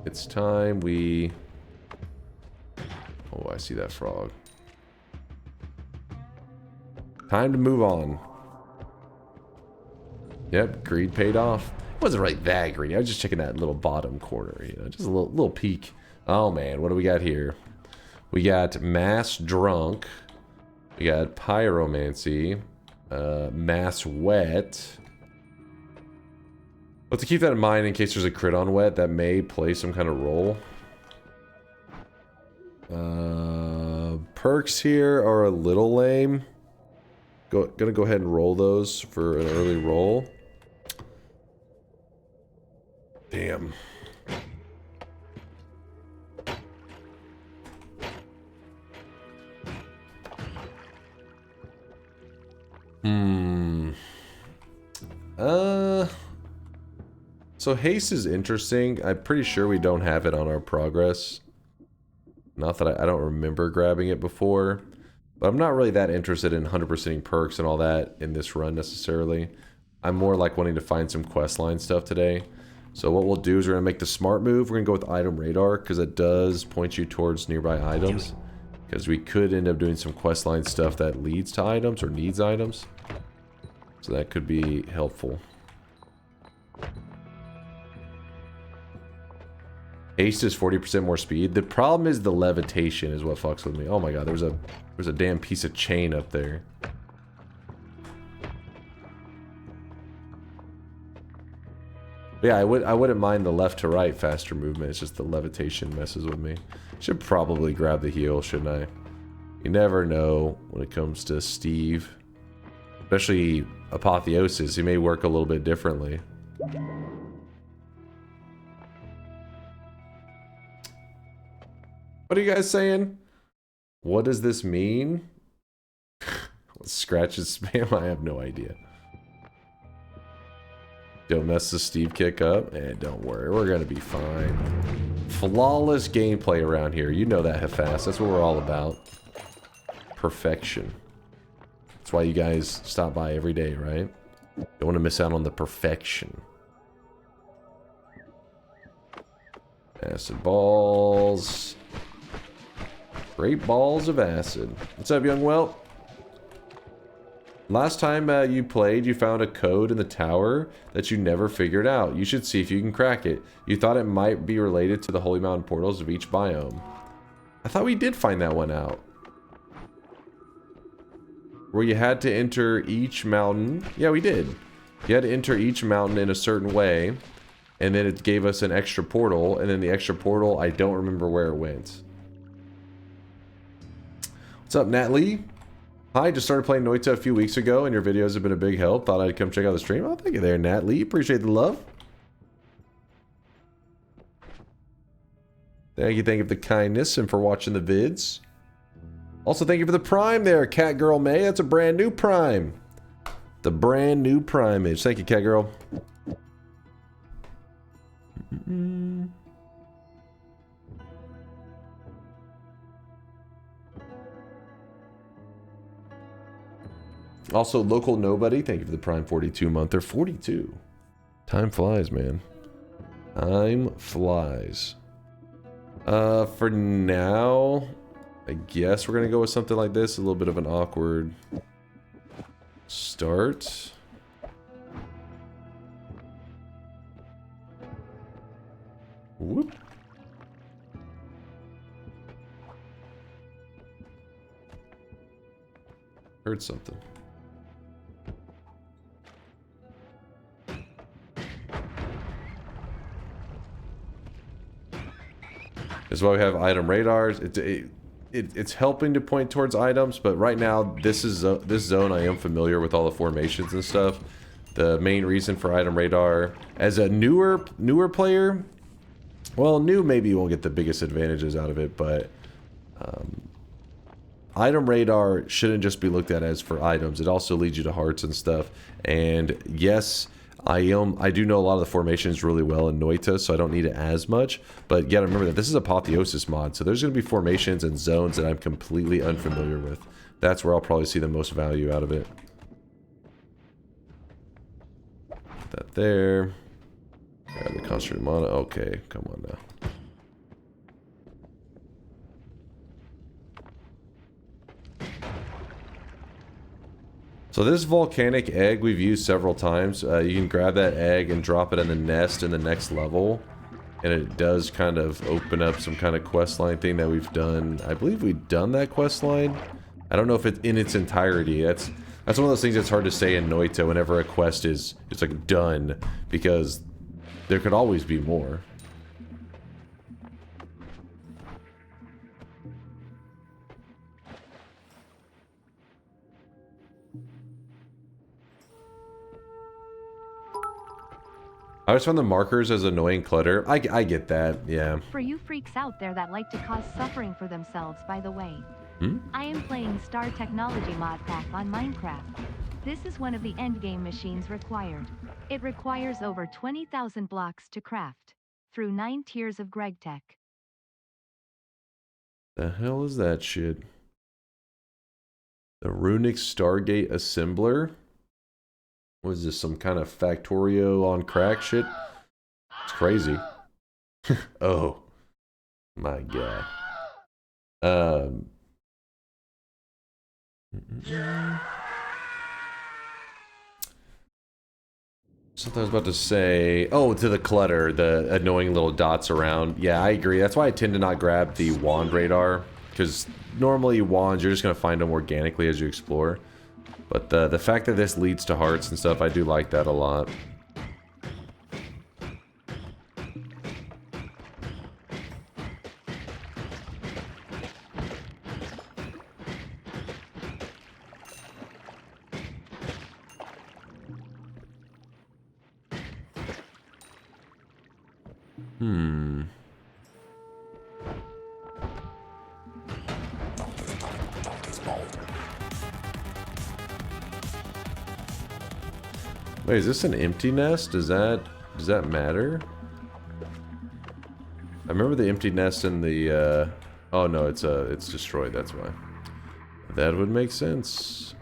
it's time we... Oh, I see that frog. Time to move on. Yep, greed paid off. It wasn't really that greedy. I was just checking that little bottom corner, you know, just a little peek. Oh man, what do we got here? We got Mass Drunk. We got Pyromancy. Mass Wet. Let's keep that in mind in case there's a crit on Wet that may play some kind of role. Perks here are a little lame. Gonna go ahead and roll those for an early roll. Damn. So haste is interesting. I'm pretty sure we don't have it on our progress. Not that I don't remember grabbing it before. But I'm not really that interested in 100%ing perks and all that in this run necessarily. I'm more like wanting to find some questline stuff today. So what we'll do is we're going to make the smart move. We're going to go with item radar because it does point you towards nearby items. Because we could end up doing some questline stuff that leads to items or needs items. So that could be helpful. Haste is 40% more speed. The problem is the levitation is what fucks with me. Oh my god, there's a damn piece of chain up there. But yeah, I wouldn't mind the left to right faster movement. It's just the levitation messes with me. Should probably grab the heal, shouldn't I? You never know when it comes to Steve. Especially Apotheosis. He may work a little bit differently. What are you guys saying? What does this mean? Scratch and spam? I have no idea. Don't mess the Steve kick up. Don't worry. We're going to be fine. Flawless gameplay around here. You know that, Hafas. That's what we're all about. Perfection. That's why you guys stop by every day, right? Don't want to miss out on the perfection. Acid balls. Great balls of acid. What's up, young whelp? Last time you played, you found a code in the tower that you never figured out. You should see if you can crack it. You thought it might be related to the Holy Mountain portals of each biome. I thought we did find that one out. Where you had to enter each mountain. Yeah, we did. You had to enter each mountain in a certain way. And then it gave us an extra portal. And then the extra portal, I don't remember where it went. What's up, Nat Lee? Hi, just started playing Noita a few weeks ago, and your videos have been a big help. Thought I'd come check out the stream. Oh, thank you there, Nat Lee. Appreciate the love. Thank you for the kindness and for watching the vids. Also, thank you for the Prime there, Cat Girl May. That's a brand new Prime. The brand new Prime-age. Thank you, Cat Girl. Also, Local Nobody, thank you for the Prime 42 month. They're 42. Time flies, man. Time flies. For now, I guess we're going to go with something like this. A little bit of an awkward start. Whoop. Heard something. This is why we have item radars. It's helping to point towards items, but right now this zone I am familiar with all the formations and stuff. The main reason for item radar as a newer player, well, new maybe you won't get the biggest advantages out of it, but item radar shouldn't just be looked at as for items. It also leads you to hearts and stuff. And yes, I do know a lot of the formations really well in Noita, so I don't need it as much. But you gotta remember that this is Apotheosis mod, so there's gonna be formations and zones that I'm completely unfamiliar with. That's where I'll probably see the most value out of it. Put that there. Grab the concentrated mana. Okay, come on now. So this volcanic egg we've used several times. You can grab that egg and drop it in the nest in the next level. And it does kind of open up some kind of quest line thing that we've done. I believe we've done that quest line. I don't know if it's in its entirety. That's one of those things that's hard to say in Noita whenever a quest is it's like done, because there could always be more. I always found the markers as annoying clutter. I get that, yeah. For you freaks out there that like to cause suffering for themselves, by the way. I am playing Star Technology mod pack on Minecraft. This is one of the endgame machines required. It requires over 20,000 blocks to craft, through 9 tiers of GregTech. The hell is that shit? The Runic Stargate Assembler? What is this, some kind of Factorio on crack shit? It's crazy. Oh. My god. Something I was about to say. Oh, to the clutter, the annoying little dots around. Yeah, I agree. That's why I tend to not grab the wand radar, because normally wands, you're just going to find them organically as you explore. But the fact that this leads to hearts and stuff, I do like that a lot. Wait, is this an empty nest? Does that matter? I remember the empty nest in the oh no, it's destroyed, that's why. That would make sense.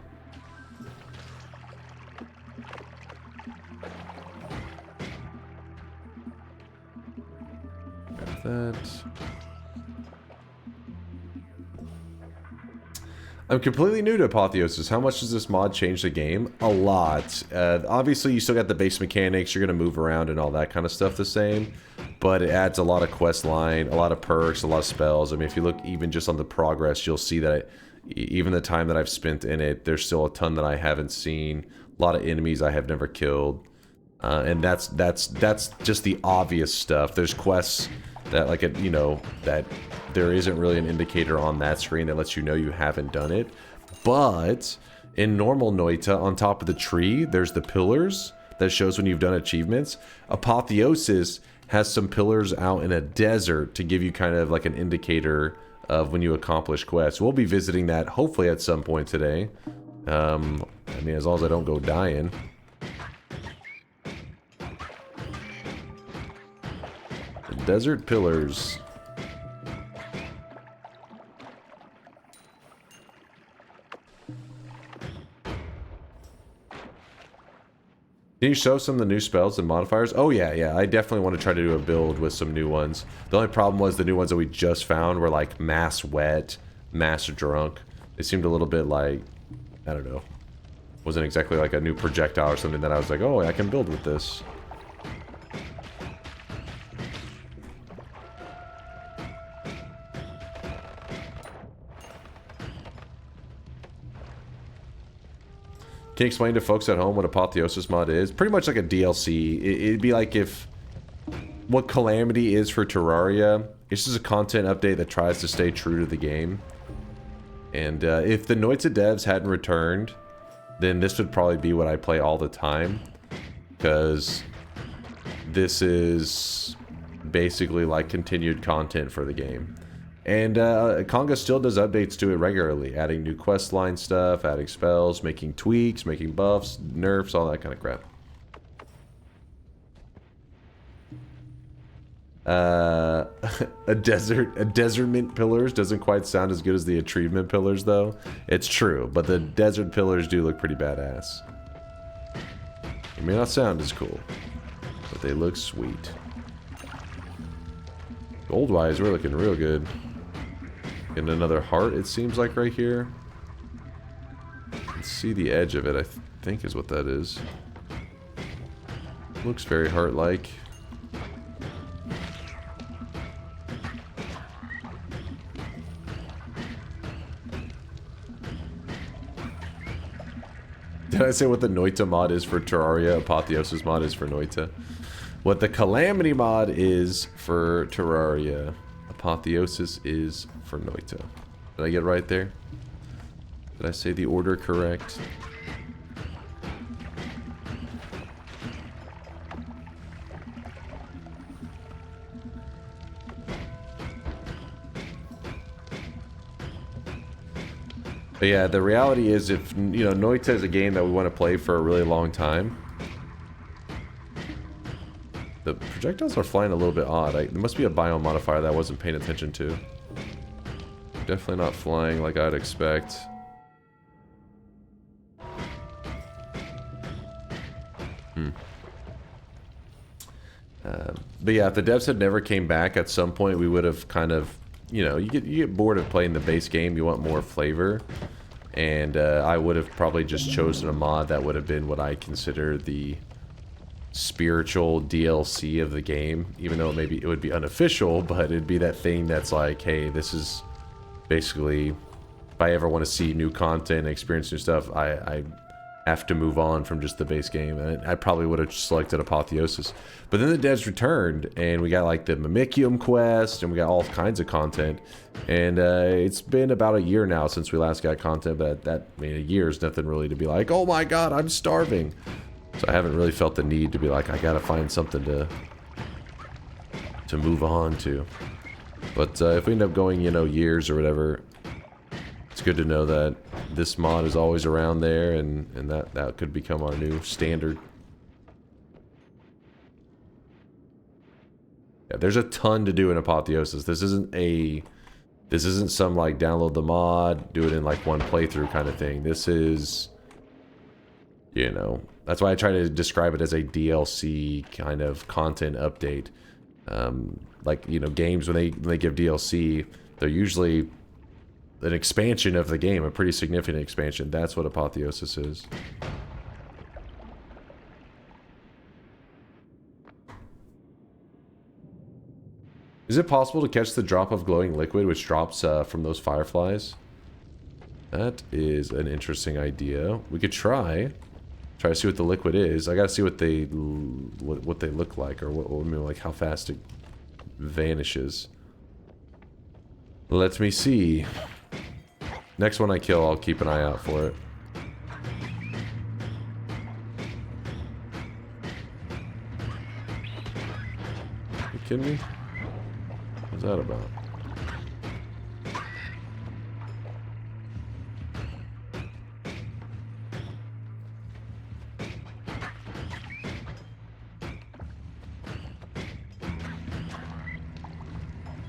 Got that. I'm completely new to Apotheosis. How much does this mod change the game? A lot. Obviously, you still got the base mechanics. You're going to move around and all that kind of stuff the same. But it adds a lot of quest line, a lot of perks, a lot of spells. I mean, if you look even just on the progress, you'll see that even the time that I've spent in it, there's still a ton that I haven't seen. A lot of enemies I have never killed. And that's just the obvious stuff. There's quests that, like, you know, that there isn't really an indicator on that screen that lets you know you haven't done it. But in normal Noita, on top of the tree, there's the pillars that shows when you've done achievements. Apotheosis has some pillars out in a desert to give you kind of like an indicator of when you accomplish quests. We'll be visiting that hopefully at some point today. I mean, as long as I don't go dying. The desert pillars. Can you show some of the new spells and modifiers? Oh yeah, I definitely want to try to do a build with some new ones. The only problem was the new ones that we just found were like mass wet, mass drunk. They seemed a little bit like, I don't know, wasn't exactly like a new projectile or something that I was like, oh, I can build with this. Can you explain to folks at home what Apotheosis Mod is? Pretty much like a DLC. It'd be like if what Calamity is for Terraria. It's just a content update that tries to stay true to the game. And if the Noita devs hadn't returned, then this would probably be what I play all the time. Because this is basically like continued content for the game. And Conga still does updates to it regularly, adding new quest line stuff, adding spells, making tweaks, making buffs, nerfs, all that kind of crap. A desert mint pillars doesn't quite sound as good as the achievement pillars, though. It's true, but the desert pillars do look pretty badass. They may not sound as cool, but they look sweet. Gold-wise, we're looking real good. Getting another heart, it seems like, right here. You can see the edge of it, I think is what that is. Looks very heart-like. Did I say what the Noita mod is for Terraria? Apotheosis mod is for Noita. What the Calamity mod is for Terraria. Apotheosis is for Noita. Did I get it right there? Did I say the order correct? But yeah, the reality is, if, you know, Noita is a game that we want to play for a really long time. The projectiles are flying a little bit odd. There must be a biome modifier that I wasn't paying attention to. Definitely not flying like I'd expect. But yeah, if the devs had never came back, at some point we would have kind of, you know, you get bored of playing the base game, you want more flavor, and I would have probably just chosen a mod that would have been what I consider the spiritual DLC of the game, even though maybe it would be unofficial, but it'd be that thing that's like, hey, this is basically, if I ever want to see new content and experience new stuff, I have to move on from just the base game, and I probably would have selected Apotheosis. But then the devs returned, and we got like the Mimicium quest, and we got all kinds of content, and it's been about a year now since we last got content, but I mean, a year is nothing really to be like, oh my god, I'm starving. So I haven't really felt the need to be like, I gotta find something to move on to. But if we end up going, you know, years or whatever, it's good to know that this mod is always around there, and that could become our new standard. Yeah, there's a ton to do in Apotheosis. This isn't some like download the mod, do it in like one playthrough kind of thing. This is, you know, that's why I try to describe it as a DLC kind of content update. Like, you know, games when they give DLC, they're usually an expansion of the game, a pretty significant expansion. That's what Apotheosis is. Is it possible to catch the drop of glowing liquid which drops from those fireflies? That is an interesting idea. We could try to see what the liquid is. I gotta see what they look like, or what, I mean, like how fast it vanishes. Let me see. Next one I kill, I'll keep an eye out for it. You kidding me? What's that about?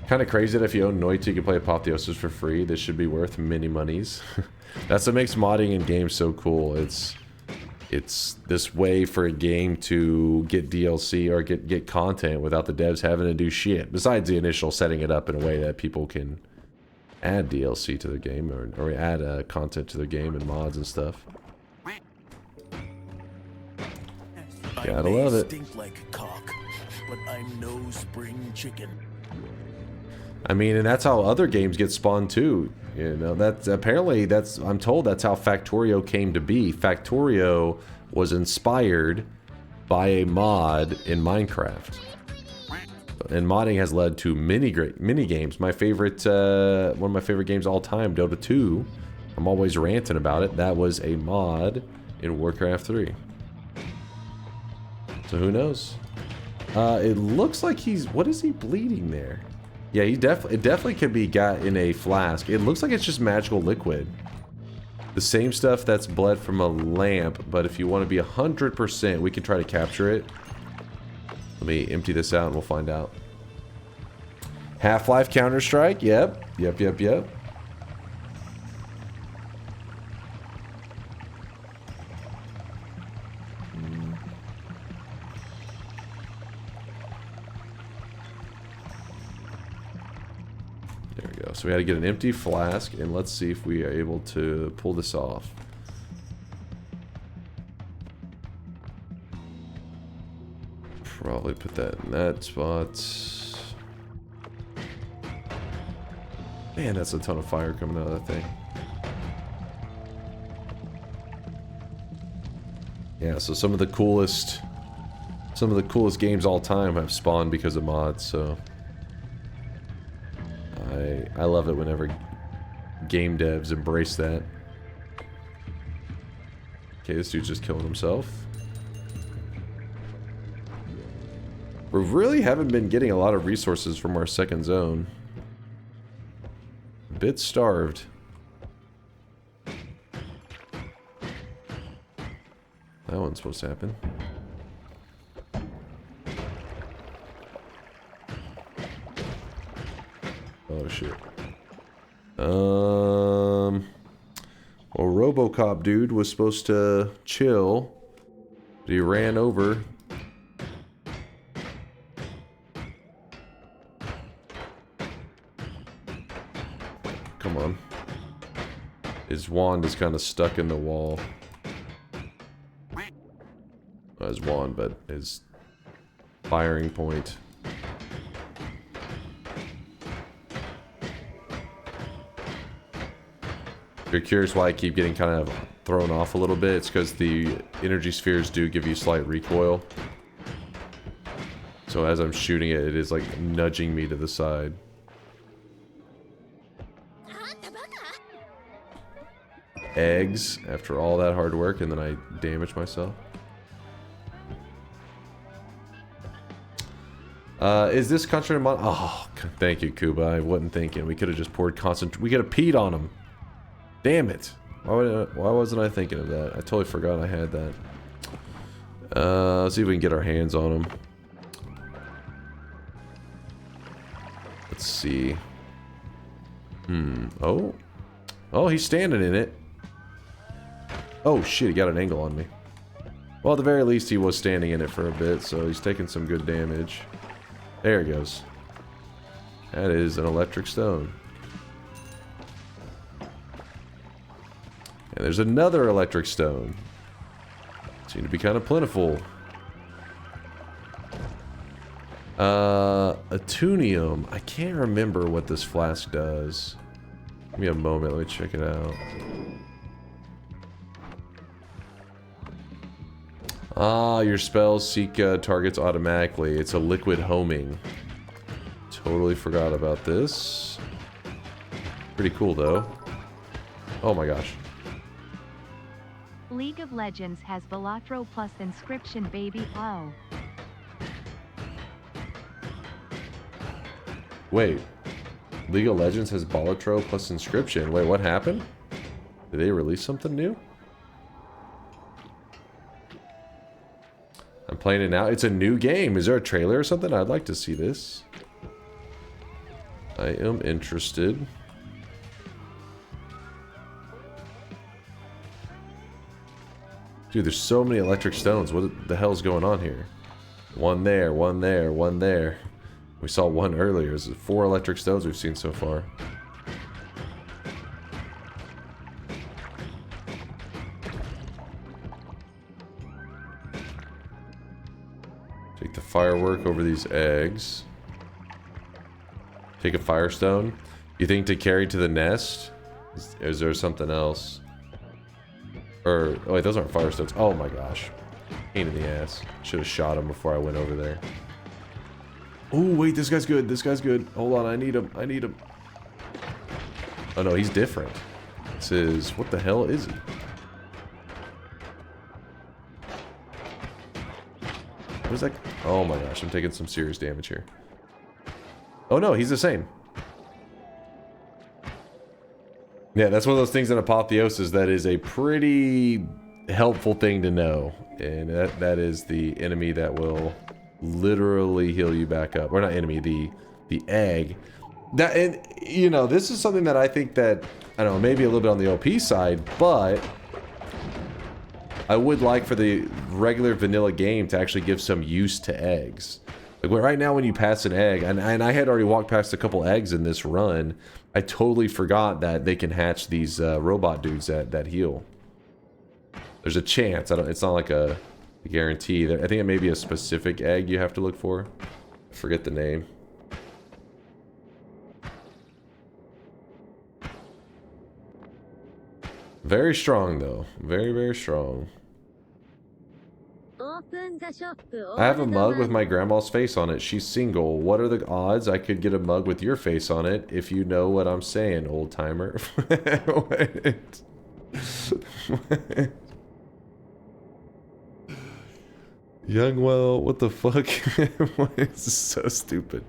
Kind of crazy that if you own Noita, you can play Apotheosis for free. This should be worth many monies. That's what makes modding in games so cool. It's this way for a game to get DLC or get content without the devs having to do shit. Besides the initial setting it up in a way that people can add DLC to the game, or add content to the game and mods and stuff. Gotta love it. Stink like a cock, but I'm no spring chicken. I mean, and that's how other games get spawned too. You know, I'm told that's how Factorio came to be. Factorio was inspired by a mod in Minecraft. And modding has led to many games. My favorite, one of my favorite games of all time, Dota 2. I'm always ranting about it. That was a mod in Warcraft 3. So who knows? It looks like what is he bleeding there? Yeah, it definitely can be got in a flask. It looks like it's just magical liquid. The same stuff that's bled from a lamp, but if you want to be 100%, we can try to capture it. Let me empty this out and we'll find out. Half-Life Counter-Strike, yep. Yep. There we go. So we had to get an empty flask, and let's see if we are able to pull this off. Probably put that in that spot. Man, that's a ton of fire coming out of that thing. Yeah, so some of the coolest games all time have spawned because of mods, so I love it whenever game devs embrace that. Okay, this dude's just killing himself. We really haven't been getting a lot of resources from our second zone. A bit starved. That one's supposed to happen. Oh shit. Well, RoboCop dude was supposed to chill, but he ran over. Come on. His wand is kind of stuck in the wall. Not his wand, but his firing point. If you're curious why I keep getting kind of thrown off a little bit, it's because the energy spheres do give you slight recoil. So as I'm shooting it, it is like nudging me to the side. Eggs after all that hard work, and then I damage myself. Is this concentrated mod? Oh, thank you, Kuba. I wasn't thinking. We could have just poured concentrate. We could have peed on him. Damn it. Why wasn't I thinking of that? I totally forgot I had that. Let's see if we can get our hands on him. Let's see. Oh. Oh, he's standing in it. Oh shit, he got an angle on me. Well, at the very least, he was standing in it for a bit, so he's taking some good damage. There he goes. That is an electric stone. And there's another electric stone. Seem to be kind of plentiful. Atunium. I can't remember what this flask does. Give me a moment, let me check it out. Ah, your spells seek targets automatically. It's a liquid homing. Totally forgot about this. Pretty cool though. Oh my gosh. League of Legends has Balatro plus inscription, baby. Oh. Wait. League of Legends has Balatro plus inscription. Wait, what happened? Did they release something new? I'm playing it now. It's a new game. Is there a trailer or something? I'd like to see this. I am interested. Dude, there's so many electric stones. What the hell's going on here? One there, one there, one there. We saw one earlier. There's 4 electric stones we've seen so far. Take the firework over these eggs. Take a firestone. You think to carry to the nest? Is there something else? Or, oh wait, those aren't firestones. Oh my gosh. Pain in the ass. Should have shot him before I went over there. Oh wait, this guy's good. This guy's good. Hold on, I need him. I need him. Oh no, he's different. This is, what the hell is he? What is that? Oh my gosh, I'm taking some serious damage here. Oh no, he's the same. Yeah, that's one of those things in Apotheosis that is a pretty helpful thing to know. And that is the enemy that will literally heal you back up. Or not enemy, the egg. That, and you know, this is something that I think that, I don't know, maybe a little bit on the OP side, but I would like for the regular vanilla game to actually give some use to eggs. Like right now when you pass an egg, and I had already walked past a couple eggs in this run, I totally forgot that they can hatch these robot dudes that heal. There's a chance. It's not like a guarantee. I think it may be a specific egg you have to look for. I forget the name. Very strong though. Very, very strong. I have a mug with my grandma's face on it. She's single. What are the odds I could get a mug with your face on it, if you know what I'm saying, old timer? Wait. Youngwell, what the fuck? This is so stupid.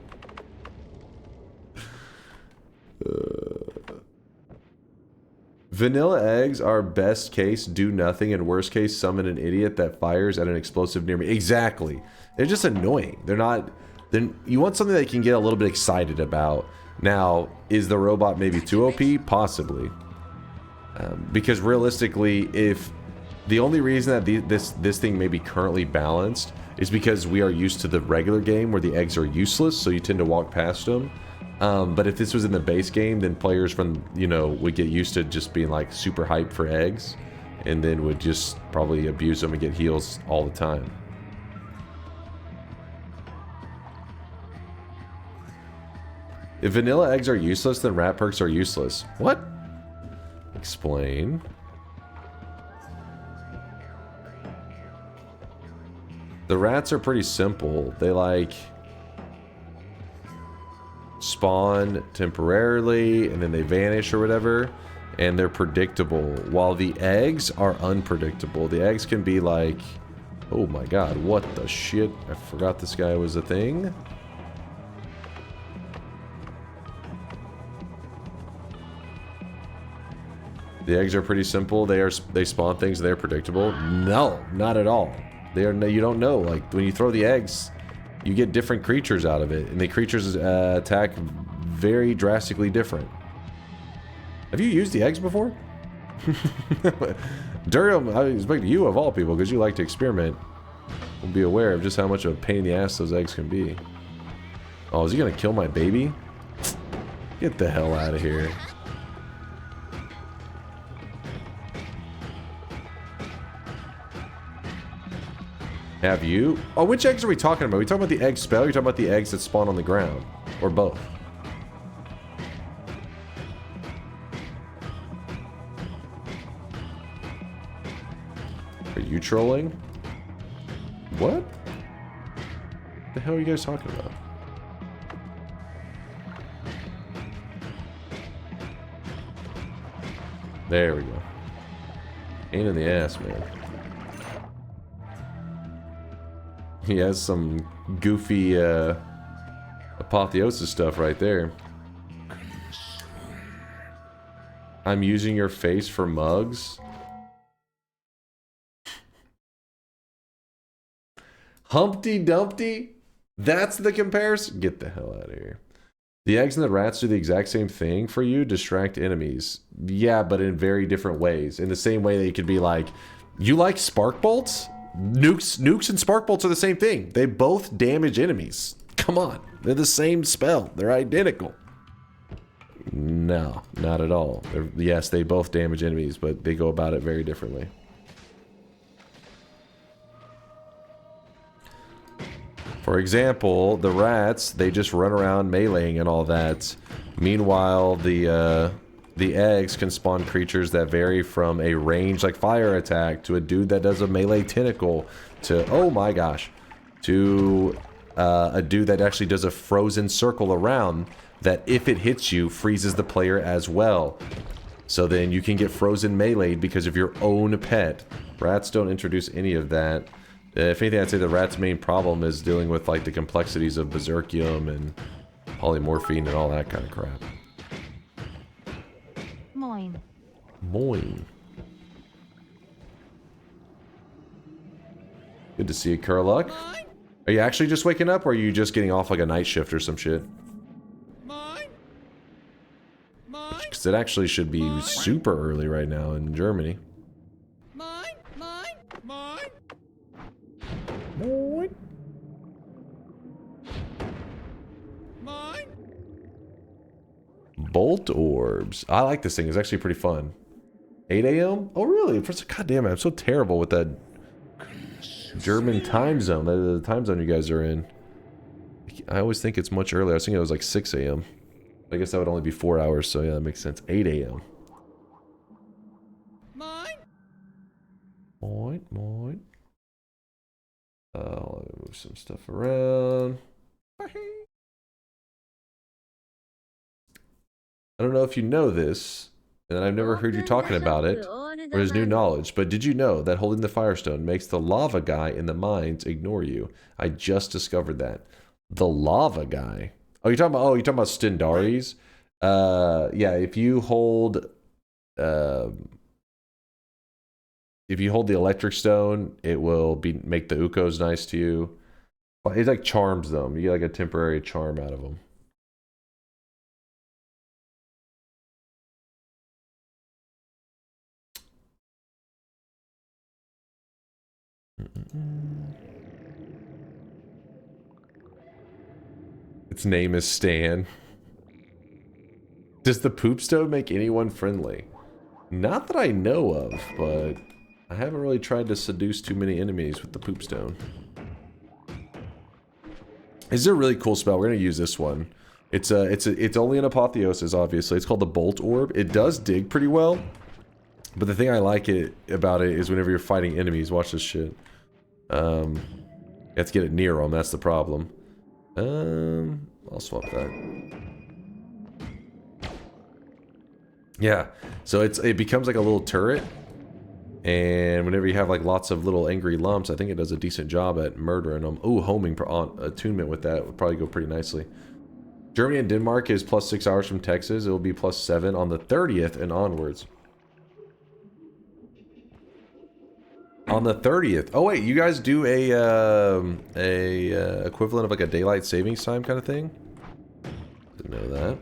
Vanilla eggs are best case do nothing and worst case summon an idiot that fires at an explosive near me. Exactly. They're just annoying. They're not... Then you want something that you can get a little bit excited about. Now, is the robot maybe too OP? Possibly. Because realistically, if the only reason that this thing may be currently balanced is because we are used to the regular game where the eggs are useless, so you tend to walk past them. But if this was in the base game, then players from, you know, would get used to just being like super hyped for eggs, and then would just probably abuse them and get heals all the time. If vanilla eggs are useless, then rat perks are useless. What? Explain. The rats are pretty simple. They like spawn temporarily and then they vanish or whatever, and they're predictable, while the eggs are unpredictable. The eggs can be like, oh my god, what the shit, I forgot this guy was a thing. The eggs are pretty simple. They spawn things, they're predictable. No, not at all. You don't know, like when you throw the eggs, you get different creatures out of it, and the creatures attack very drastically different. Have you used the eggs before? Durham, I expect you of all people, because you like to experiment, will be aware of just how much of a pain in the ass those eggs can be. Oh, is he gonna kill my baby? Get the hell out of here. Have you? Oh, which eggs are we talking about? Are we talking about the egg spell? Or are you talking about the eggs that spawn on the ground? Or both? Are you trolling? What? The hell are you guys talking about? There we go. Pain in the ass, man. He has some goofy Apotheosis stuff right there. I'm using your face for mugs. Humpty Dumpty? That's the comparison? Get the hell out of here. The eggs and the rats do the exact same thing for you, distract enemies. Yeah, but in very different ways. In the same way that you could be like, you like spark bolts? Nukes and spark bolts are the same thing. They both damage enemies. Come on. They're the same spell. They're identical. No, not at all. Yes, they both damage enemies, but they go about it very differently. For example, the rats, they just run around meleeing and all that. Meanwhile, the eggs can spawn creatures that vary from a range like fire attack to a dude that does a melee tentacle to, oh my gosh, to a dude that actually does a frozen circle around that if it hits you, freezes the player as well. So then you can get frozen meleeed because of your own pet. Rats don't introduce any of that. If anything, I'd say the rat's main problem is dealing with like the complexities of Berserkium and polymorphine and all that kind of crap. Moin. Moin. Good to see you, Curluck. Are you actually just waking up, or are you just getting off like a night shift or some shit? Because it actually should be super early right now in Germany. Bolt orbs. I like this thing. It's actually pretty fun. 8 a.m.? Oh, really? God damn it. I'm so terrible with that German time zone. The time zone you guys are in. I always think it's much earlier. I was thinking it was like 6 a.m. I guess that would only be 4 hours, so yeah, that makes sense. 8 a.m. Moin, moin. I'll move some stuff around. I don't know if you know this, and I've never heard you talking about it, or there's new knowledge, but did you know that holding the Firestone makes the lava guy in the mines ignore you? I just discovered that. The lava guy. Oh, you're talking about Stendaris? Yeah, if you hold the electric stone, it will make the Ukos nice to you. It like charms them. You get like a temporary charm out of them. Its name is Stan. Does the poop stone make anyone friendly? Not that I know of, but I haven't really tried to seduce too many enemies with the poop stone. This is a really cool spell. We're gonna use this one. It's only an Apotheosis, obviously. It's called the Bolt Orb. It does dig pretty well, but the thing I like about it is whenever you're fighting enemies, watch this shit. You have to get it near them. That's the problem. I'll swap that. Yeah, so it becomes like a little turret, and whenever you have like lots of little angry lumps, I think it does a decent job at murdering them. Ooh, homing attunement with that would probably go pretty nicely. Germany and Denmark is plus 6 hours from Texas. It will be plus 7 on the 30th and onwards. On the 30th. Oh wait, you guys do a equivalent of like a daylight savings time kind of thing? Didn't know that.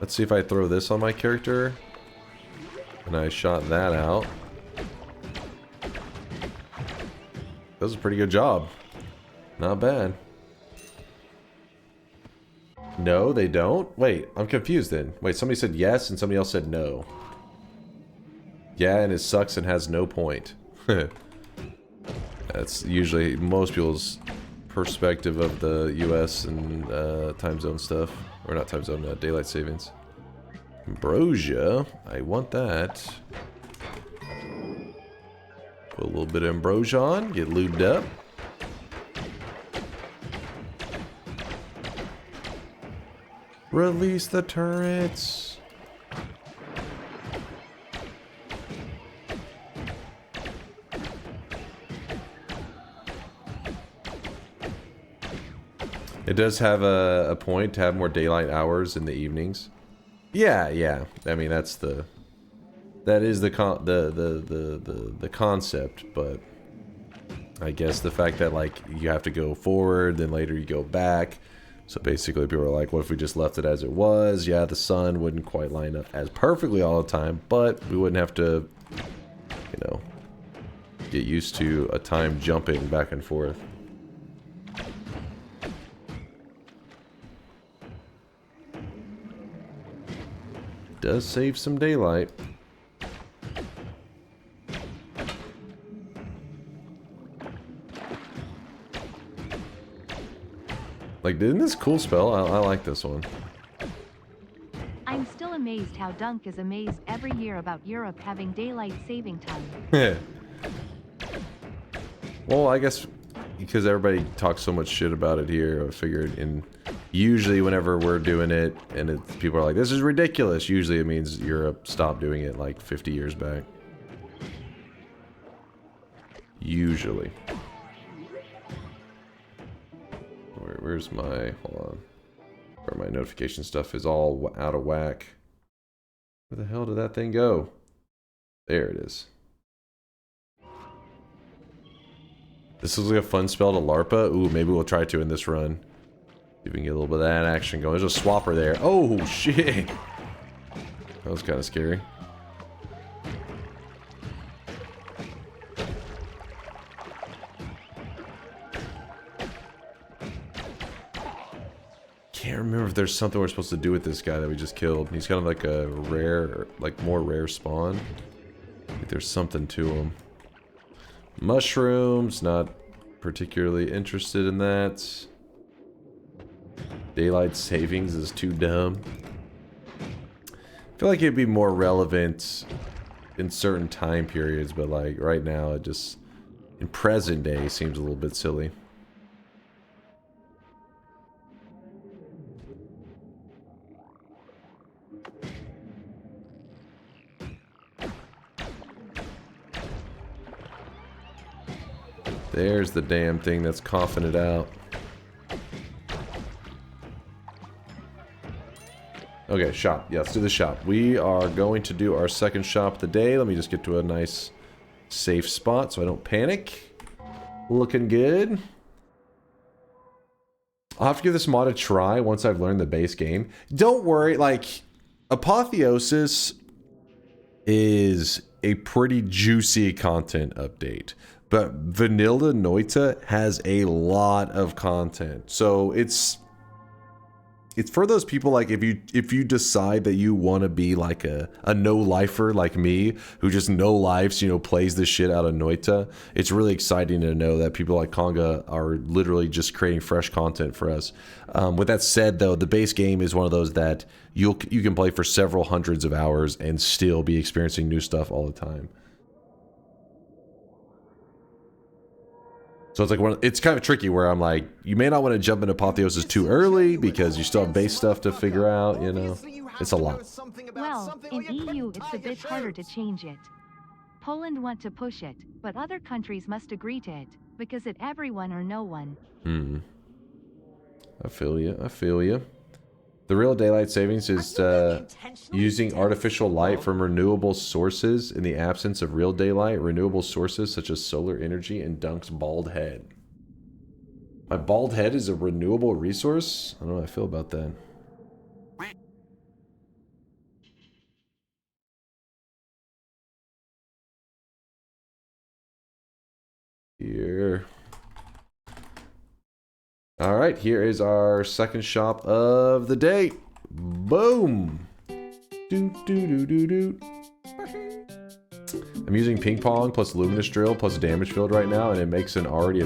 Let's see if I throw this on my character. And I shot that out. Does a pretty good job. Not bad. No, they don't? Wait, I'm confused then. Wait, somebody said yes and somebody else said no. Yeah, and it sucks and has no point. That's usually most people's perspective of the US and time zone stuff. Or not time zone, daylight savings. Ambrosia. I want that. Put a little bit of ambrosia on. Get lubed up. Release the turrets. It does have a point to have more daylight hours in the evenings. Yeah. I mean, that is the concept, but I guess the fact that like you have to go forward, then later you go back. So basically people are like, what if we just left it as it was? Yeah, the sun wouldn't quite line up as perfectly all the time, but we wouldn't have to, you know, get used to a time jumping back and forth. Does save some daylight. Like, isn't this cool spell? I like this one. I'm still amazed how Dunk is amazed every year about Europe having daylight saving time. Well, I guess because everybody talks so much shit about it here, I figured in Usually whenever we're doing it and people are like, this is ridiculous, usually it means Europe stopped doing it like 50 years back. Usually. Where's my, hold on. Where my notification stuff is all out of whack. Where the hell did that thing go? There it is. This looks like a fun spell to LARPA. Ooh, maybe we'll try to in this run. See if we can get a little bit of that action going. There's a swapper there. Oh, shit. That was kind of scary. Can't remember if there's something we're supposed to do with this guy that we just killed. He's kind of like a rare, like more rare spawn. I think there's something to him. Mushrooms, not particularly interested in that. Daylight savings is too dumb. I feel like it'd be more relevant in certain time periods, but like right now it just, in present day, seems a little bit silly. There's the damn thing that's coughing it out. Okay, shop. Yeah, let's do the shop. We are going to do our second shop of the day. Let me just get to a nice safe spot so I don't panic. Looking good. I'll have to give this mod a try once I've learned the base game. Don't worry, like, Apotheosis is a pretty juicy content update. But Vanilla Noita has a lot of content. So it's for those people, like, if you decide that you want to be like a no-lifer like me, who just no-lifes, you know, plays the shit out of Noita, it's really exciting to know that people like Konga are literally just creating fresh content for us. With that said, though, the base game is one of those that you can play for several hundreds of hours and still be experiencing new stuff all the time. So it's like it's kind of tricky where I'm like, you may not want to jump into Apotheosis too early because you still have base stuff to figure out, you know. It's a lot. Well, in EU it's a bit harder to change it. Poland want to push it, but other countries must agree to it, because it everyone or no one. I feel you. I feel you. The real daylight savings is using artificial light from renewable sources in the absence of real daylight. Renewable sources such as solar energy and Dunk's bald head. My bald head is a renewable resource? I don't know how I feel about that. Here. All right, here is our second shop of the day. Boom. I'm using ping pong plus luminous drill plus damage field right now, and it makes an already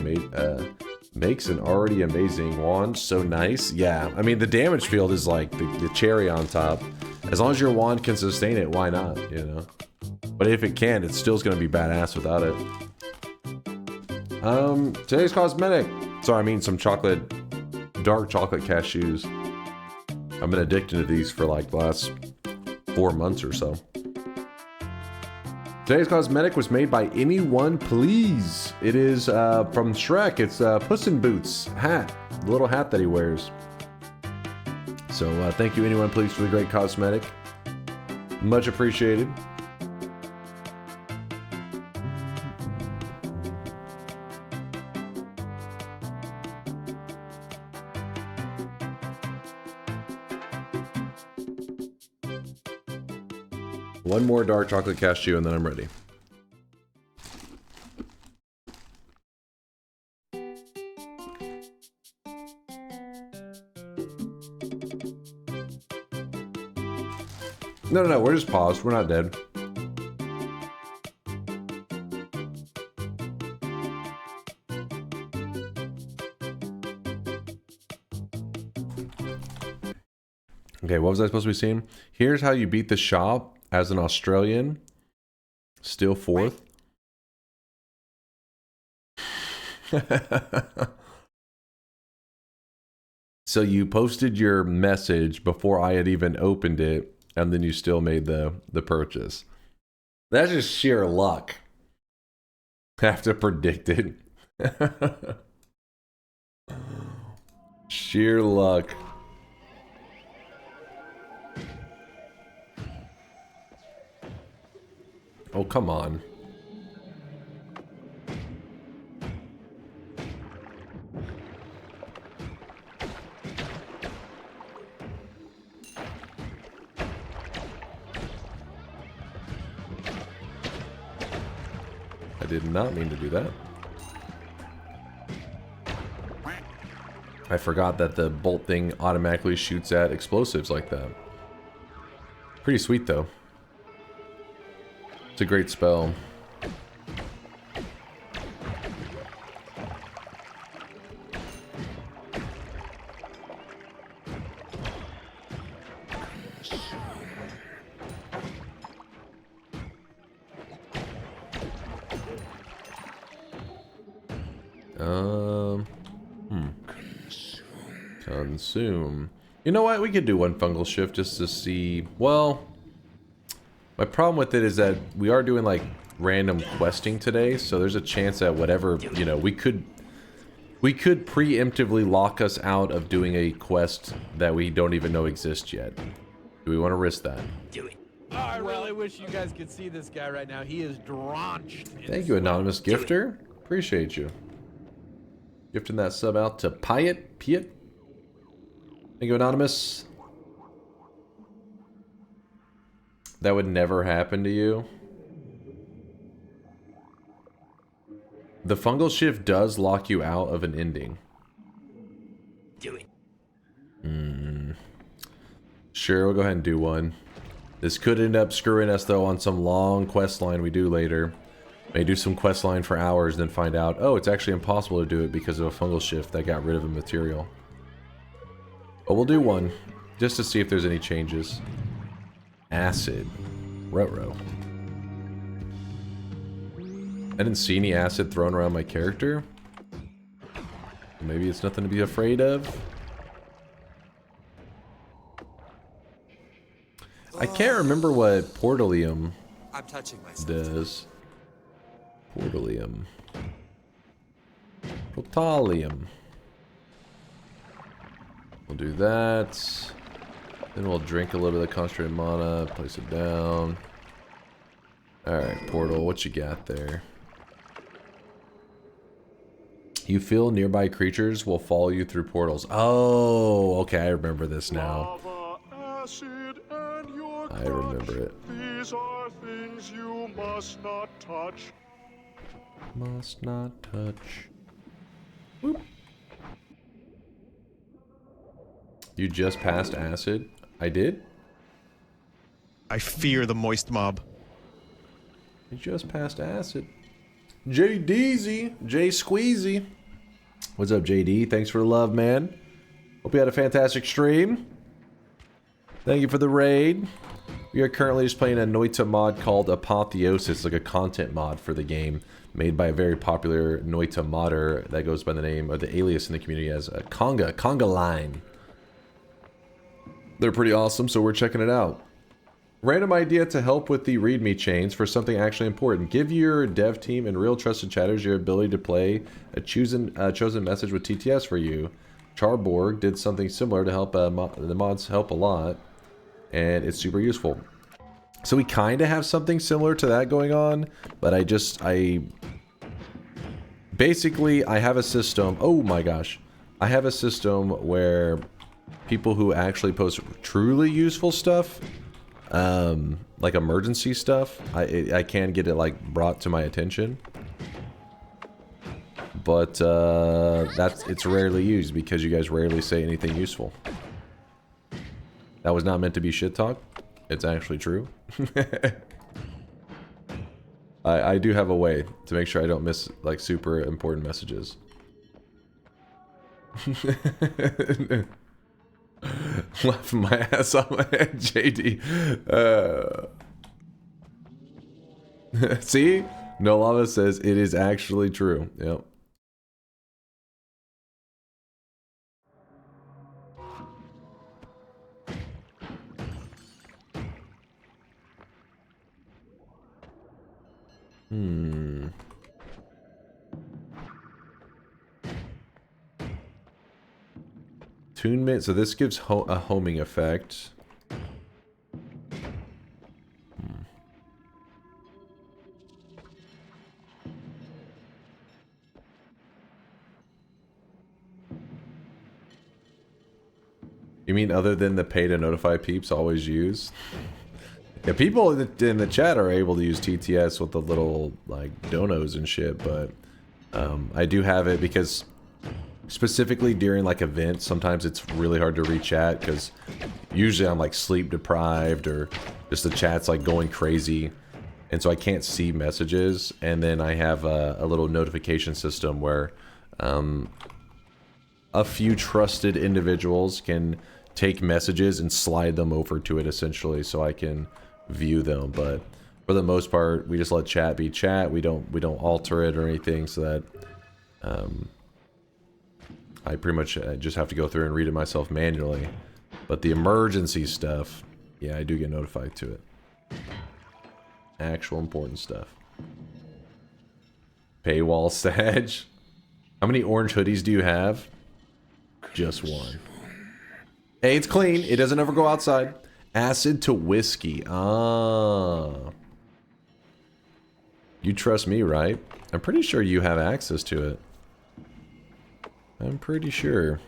amazing wand. So nice. Yeah, I mean the damage field is like the cherry on top. As long as your wand can sustain it, why not? You know. But if it can, it's still going to be badass without it. Today's cosmetic. Sorry, I mean some dark chocolate cashews. I've been addicted to these for like the last 4 months or so. Today's cosmetic was made by Anyone Please. It is from Shrek. It's Puss in Boots hat, the little hat that he wears. So thank you Anyone Please for the great cosmetic. Much appreciated. One more dark chocolate cashew and then I'm ready. No, we're just paused. We're not dead. Okay, what was I supposed to be seeing? Here's how you beat the shop. As an Australian, still fourth. So you posted your message before I had even opened it, and then you still made the purchase. That's just sheer luck. I have to predict it. Sheer luck. Oh, come on. I did not mean to do that. I forgot that the bolt thing automatically shoots at explosives like that. Pretty sweet though. It's a great spell. Consume. You know what? We could do one fungal shift just to see. Well, my problem with it is that we are doing like random questing today, so there's a chance that whatever, you know, we could preemptively lock us out of doing a quest that we don't even know exists yet. Do we want to risk that? Do it. Oh, I really wish you guys could see this guy right now. He is drenched. Thank you, anonymous gifter. Appreciate you. Gifting that sub out to Piet. Thank you, anonymous. That would never happen to you. The fungal shift does lock you out of an ending. Do it. Sure, we'll go ahead and do one. This could end up screwing us though on some long quest line we do later. May do some quest line for hours, then find out, oh, it's actually impossible to do it because of a fungal shift that got rid of a material. But we'll do one, just to see if there's any changes. Acid. Ruh-roh. I didn't see any acid thrown around my character. Maybe it's nothing to be afraid of. I can't remember what Portalium I'm touching myself. does. Portalium. Portalium. We'll do that. Then we'll drink a little bit of concentrated mana, place it down. Alright, Portal, what you got there? You feel nearby creatures will follow you through portals. Oh, okay, I remember this now. I remember it. These are things you must not touch. Must not touch. Whoop. You just passed acid? I did? I fear the moist mob. You just passed acid. JDZ, J Squeezy. What's up, JD? Thanks for the love, man. Hope you had a fantastic stream. Thank you for the raid. We are currently just playing a Noita mod called Apotheosis, like a content mod for the game, made by a very popular Noita modder that goes by the name of the alias in the community as Conga Line. They're pretty awesome, so we're checking it out. Random idea to help with the readme chains for something actually important. Give your dev team and real trusted chatters your ability to play a chosen message with TTS for you. Charborg did something similar to help the mods help a lot, and it's super useful. So we kind of have something similar to that going on, but basically I have a system. Oh my gosh, I have a system where people who actually post truly useful stuff, like emergency stuff, I can get it like brought to my attention, but it's rarely used because you guys rarely say anything useful. That was not meant to be shit talk. It's actually true. I do have a way to make sure I don't miss like super important messages. Laughing my ass off my head, JD. See? No Lava says it is actually true. Yep. Attunement, so this gives a homing effect. You mean other than the pay to notify peeps always use? Yeah, people in the chat are able to use TTS with the little, like, donos and shit, but I do have it because specifically during, like, events, sometimes it's really hard to read chat because usually I'm, like, sleep deprived or just the chat's, like, going crazy, and so I can't see messages, and then I have a little notification system where a few trusted individuals can take messages and slide them over to it essentially so I can view them, but for the most part we just let chat be chat. We don't alter it or anything, so that I pretty much just have to go through and read it myself manually. But the emergency stuff, yeah, I do get notified to it. Actual important stuff. Paywall Sag. How many orange hoodies do you have? Just one. Hey, it's clean. It doesn't ever go outside. Acid to whiskey. Ah. You trust me, right? I'm pretty sure you have access to it. I'm pretty sure.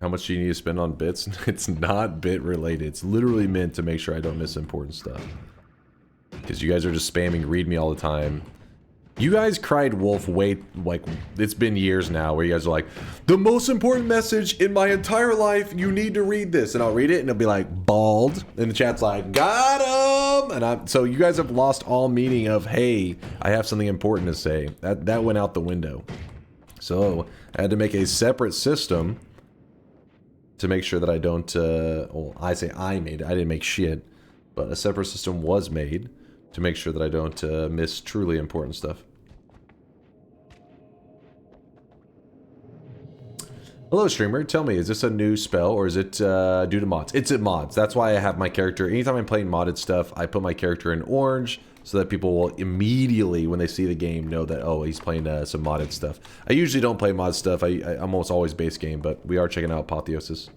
How much do you need to spend on bits? It's not bit related. It's literally meant to make sure I don't miss important stuff. Because you guys are just spamming read me all the time. You guys cried wolf way, like, it's been years now where you guys are like, the most important message in my entire life, you need to read this. And I'll read it and it'll be like, bald. And the chat's like, got him! And so you guys have lost all meaning of, hey, I have something important to say. That went out the window. So I had to make a separate system to make sure that I don't, well, I say I made it, I didn't make shit, but a separate system was made to make sure that I don't miss truly important stuff. Hello streamer, tell me, is this a new spell or is it due to mods? It's at mods, that's why I have my character, anytime I'm playing modded stuff, I put my character in orange so that people will immediately, when they see the game, know that, oh, he's playing some modded stuff. I usually don't play mod stuff, I'm almost always base game, but we are checking out Apotheosis.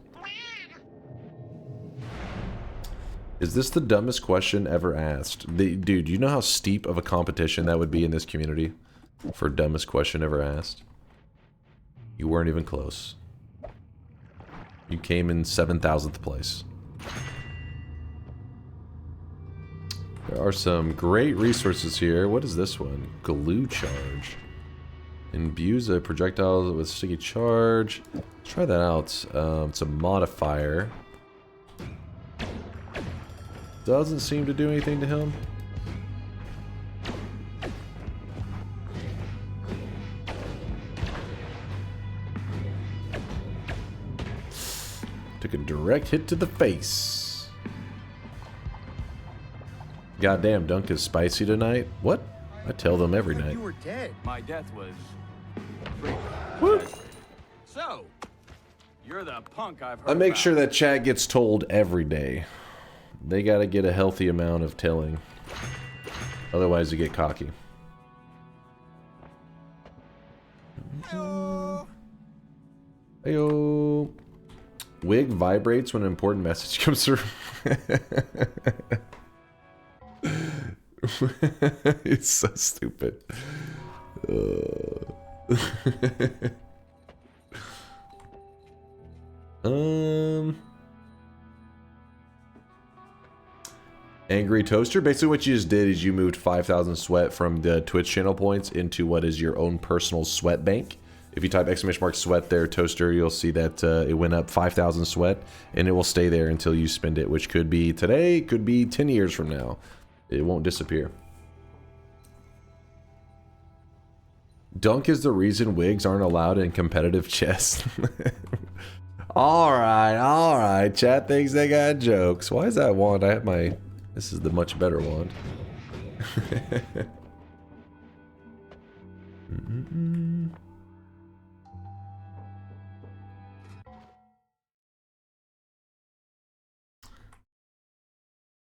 Is this the dumbest question ever asked? Dude, you know how steep of a competition that would be in this community for dumbest question ever asked? You weren't even close. You came in 7,000th place. There are some great resources here. What is this one? Glue charge. Imbues a projectile with sticky charge. Let's try that out. It's a modifier. Doesn't seem to do anything to him. Took a direct hit to the face. Goddamn, Dunk is spicy tonight. What? I tell them every night. You were dead. My death was... What? So, you're the punk I've heard I make about. sure that chat gets told every day. They gotta get a healthy amount of telling. Otherwise they get cocky. Heyo. Wig vibrates when an important message comes through. It's so stupid. Angry Toaster. Basically what you just did is you moved 5,000 sweat from the Twitch channel points into what is your own personal sweat bank. If you type !sweat there, Toaster, you'll see that it went up 5,000 sweat, and it will stay there until you spend it, which could be today, could be 10 years from now. It won't disappear. Dunk is the reason wigs aren't allowed in competitive chess. Alright, alright. Chat thinks they got jokes. Why is that one? I have my This is the much better wand.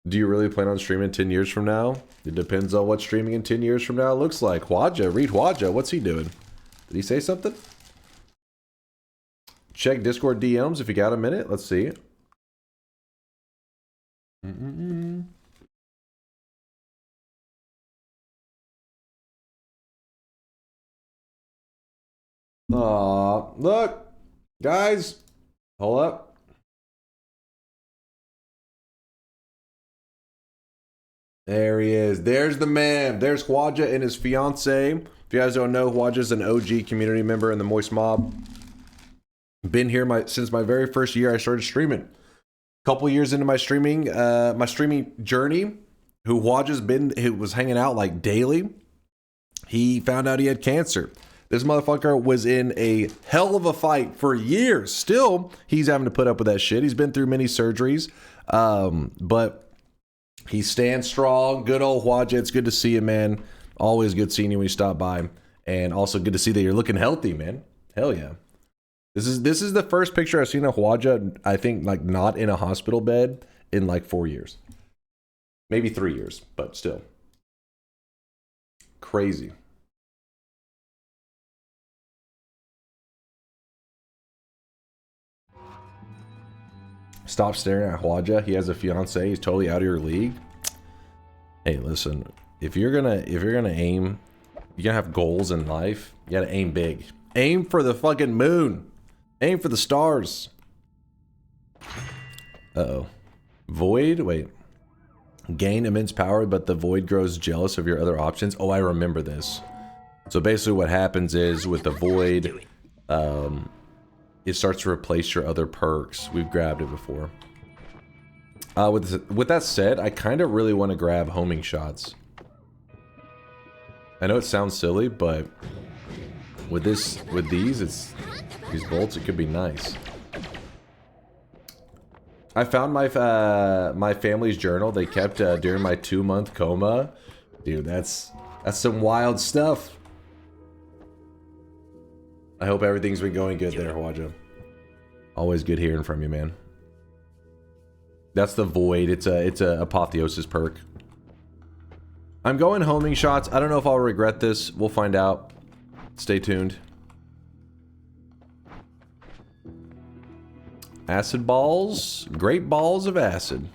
Do you really plan on streaming 10 years from now? It depends on what streaming in 10 years from now looks like. Hwaja, read Hwaja. What's he doing? Did he say something? Check Discord DMs if you got a minute. Let's see. Aw, look. Guys, hold up. There he is. There's the man. There's Hwaja and his fiance. If you guys don't know, Hwaja's an OG community member in the Moist Mob. Been here since my very first year I started streaming. Couple years into my streaming journey, who was hanging out like daily. He found out he had cancer. This motherfucker was in a hell of a fight for years. Still, he's having to put up with that shit. He's been through many surgeries, but he stands strong. Good old Hwaja. It's good to see you, man. Always good seeing you when you stop by. And also good to see that you're looking healthy, man. Hell yeah. This is the first picture I've seen of Hwaja, I think, like, not in a hospital bed in like 4 years. Maybe 3 years, but still. Crazy. Stop staring at Hwaja. He has a fiance. He's totally out of your league. Hey, listen. If you're gonna aim, you're gonna have goals in life. You gotta aim big. Aim for the fucking moon. Aim for the stars. Uh-oh. Void? Wait. Gain immense power, but the void grows jealous of your other options. Oh, I remember this. So basically what happens is with the void, it starts to replace your other perks. We've grabbed it before. With that said, I kind of really want to grab homing shots. I know it sounds silly, but with these bolts, it could be nice. I found my family's journal they kept during my 2-month coma. Dude, that's some wild stuff. I hope everything's been going good there, Hwaja. Always good hearing from you, man. That's the void. It's a Apotheosis perk. I'm going homing shots. I don't know if I'll regret this. We'll find out. Stay tuned. Acid balls. Great balls of acid.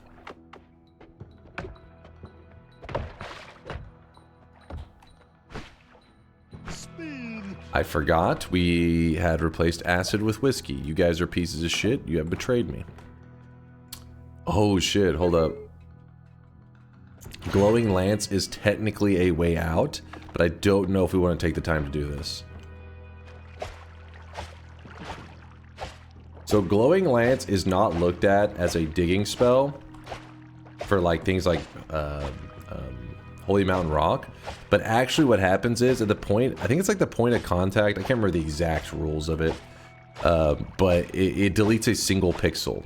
I forgot we had replaced acid with whiskey. You guys are pieces of shit. You have betrayed me. Oh shit, hold up. Glowing Lance is technically a way out, but I don't know if we want to take the time to do this. So Glowing Lance is not looked at as a digging spell for like things like Holy Mountain Rock, but actually what happens is at the point, I think it's like the point of contact, I can't remember the exact rules of it, but it deletes a single pixel.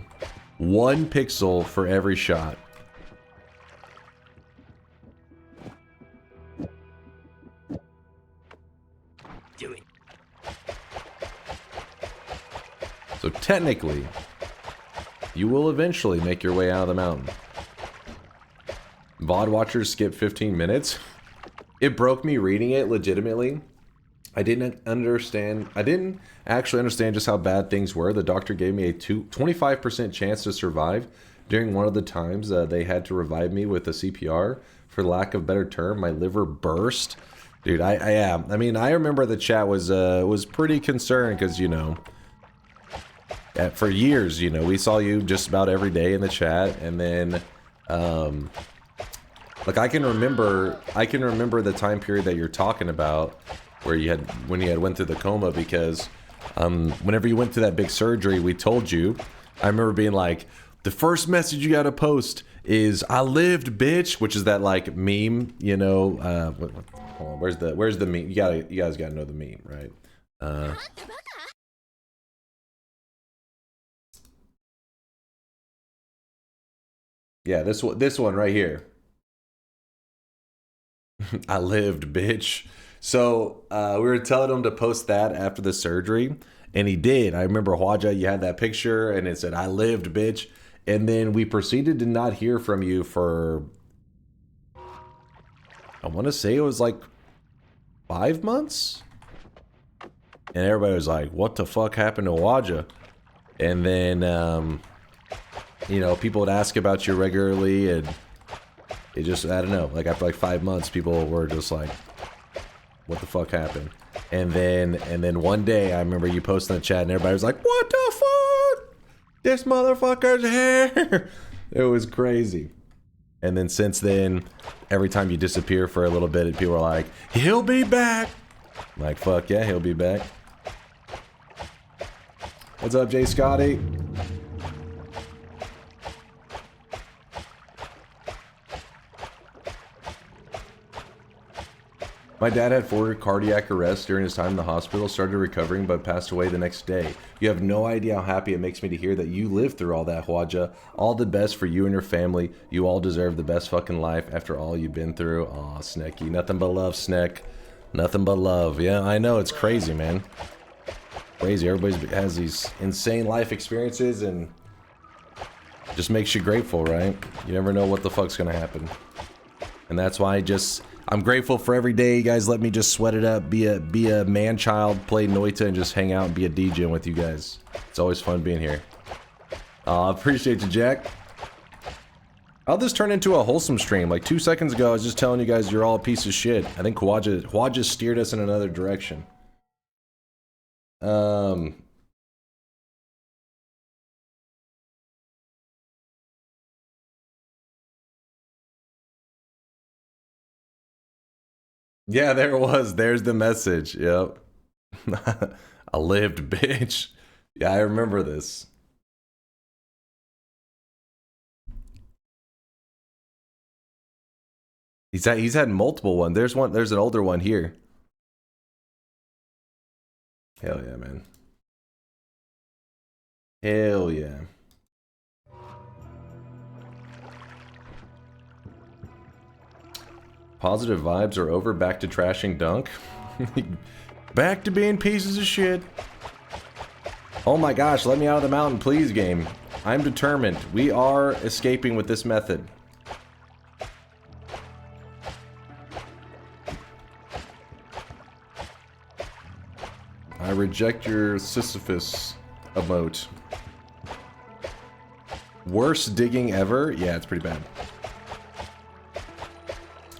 1 pixel for every shot. Do it. So technically, you will eventually make your way out of the mountain. VOD watchers skip 15 minutes. It broke me reading it legitimately. I didn't actually understand just how bad things were. The doctor gave me a 25% chance to survive. During one of the times they had to revive me with a CPR. For lack of a better term, my liver burst. Dude, I mean, I remember the chat was pretty concerned because, you know, for years, you know, we saw you just about every day in the chat, and then like I can remember the time period that you're talking about where when you had went through the coma, because whenever you went through that big surgery, we told you. I remember being like, the first message you gotta post is "I lived, bitch," which is that like meme, you know. Hold on, where's the meme? You guys gotta know the meme, right? Yeah, this one right here. I lived, bitch. So we were telling him to post that after the surgery, and he did. I remember Hwaja, you had that picture, and it said, I lived, bitch. And then we proceeded to not hear from you for, I want to say it was like 5 months? And everybody was like, what the fuck happened to Hwaja? And then, you know, people would ask about you regularly, and it just, I don't know, like after like 5 months, people were just like, what the fuck happened? And then one day, I remember you posting in the chat, and everybody was like, what the fuck? This motherfucker's here. It was crazy. And then since then, every time you disappear for a little bit, people are like, he'll be back. I'm like, fuck yeah, he'll be back. What's up, Jay Scotty? My dad had 4 cardiac arrests during his time in the hospital, started recovering, but passed away the next day. You have no idea how happy it makes me to hear that you lived through all that, Hwaja. All the best for you and your family. You all deserve the best fucking life after all you've been through. Aw, Snecky. Nothing but love, Sneck. Nothing but love. Yeah, I know. It's crazy, man. Crazy. Everybody has these insane life experiences, and just makes you grateful, right? You never know what the fuck's gonna happen. And that's why I'm grateful for every day you guys let me just sweat it up, be a man-child, play Noita, and just hang out and be a DJ with you guys. It's always fun being here. Appreciate you, Jack. I'll just turn into a wholesome stream. Like 2 seconds ago, I was just telling you guys you're all a piece of shit. I think Hwaja steered us in another direction. Yeah, there it was. There's the message. Yep. I lived, bitch. Yeah, I remember this. He's had multiple ones. There's an older one here. Hell yeah, man. Hell yeah. Positive vibes are over. Back to trashing Dunk. Back to being pieces of shit. Oh my gosh, let me out of the mountain, please, game. I'm determined. We are escaping with this method. I reject your Sisyphus emote. Worst digging ever? Yeah, it's pretty bad.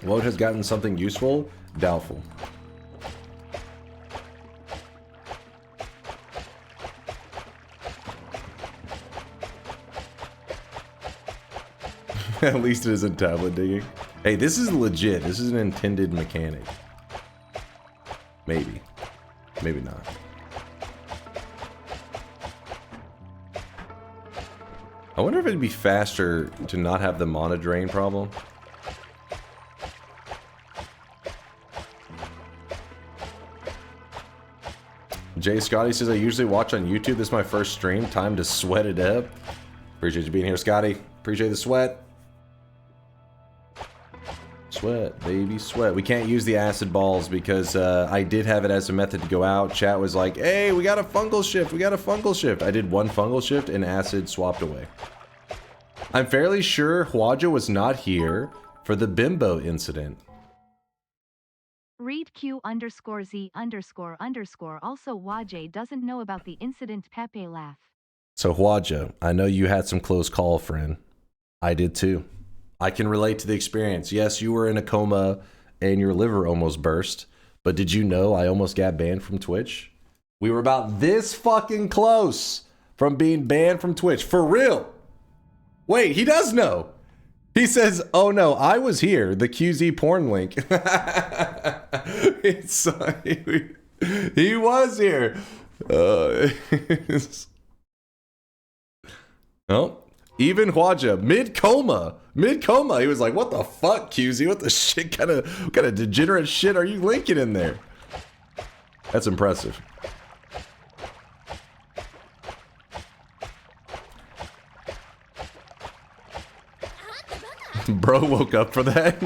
Woad has gotten something useful? Doubtful. At least it isn't tablet digging. Hey, this is legit. This is an intended mechanic. Maybe. Maybe not. I wonder if it'd be faster to not have the mana drain problem. Jay Scotty says, I usually watch on YouTube. This is my first stream. Time to sweat it up. Appreciate you being here, Scotty. Appreciate the sweat. Sweat, baby, sweat. We can't use the acid balls because I did have it as a method to go out. Chat was like, hey, we got a fungal shift. We got a fungal shift. I did one fungal shift and acid swapped away. I'm fairly sure Hwaja was not here for the bimbo incident. Read Q_Z___. Also, Hwaja doesn't know about the incident. Pepe laugh. So Hwaja, I know you had some close call, friend. I did too. I can relate to the experience. Yes, you were in a coma and your liver almost burst, but did you know I almost got banned from Twitch? We were about this fucking close from being banned from Twitch. For real. Wait, he does know. He says, oh no, I was here. The QZ porn link. He was here. Oh, even Hwaja, mid-coma, he was like, what the fuck, QZ? What the shit kind of degenerate shit are you linking in there? That's impressive. Bro woke up for that.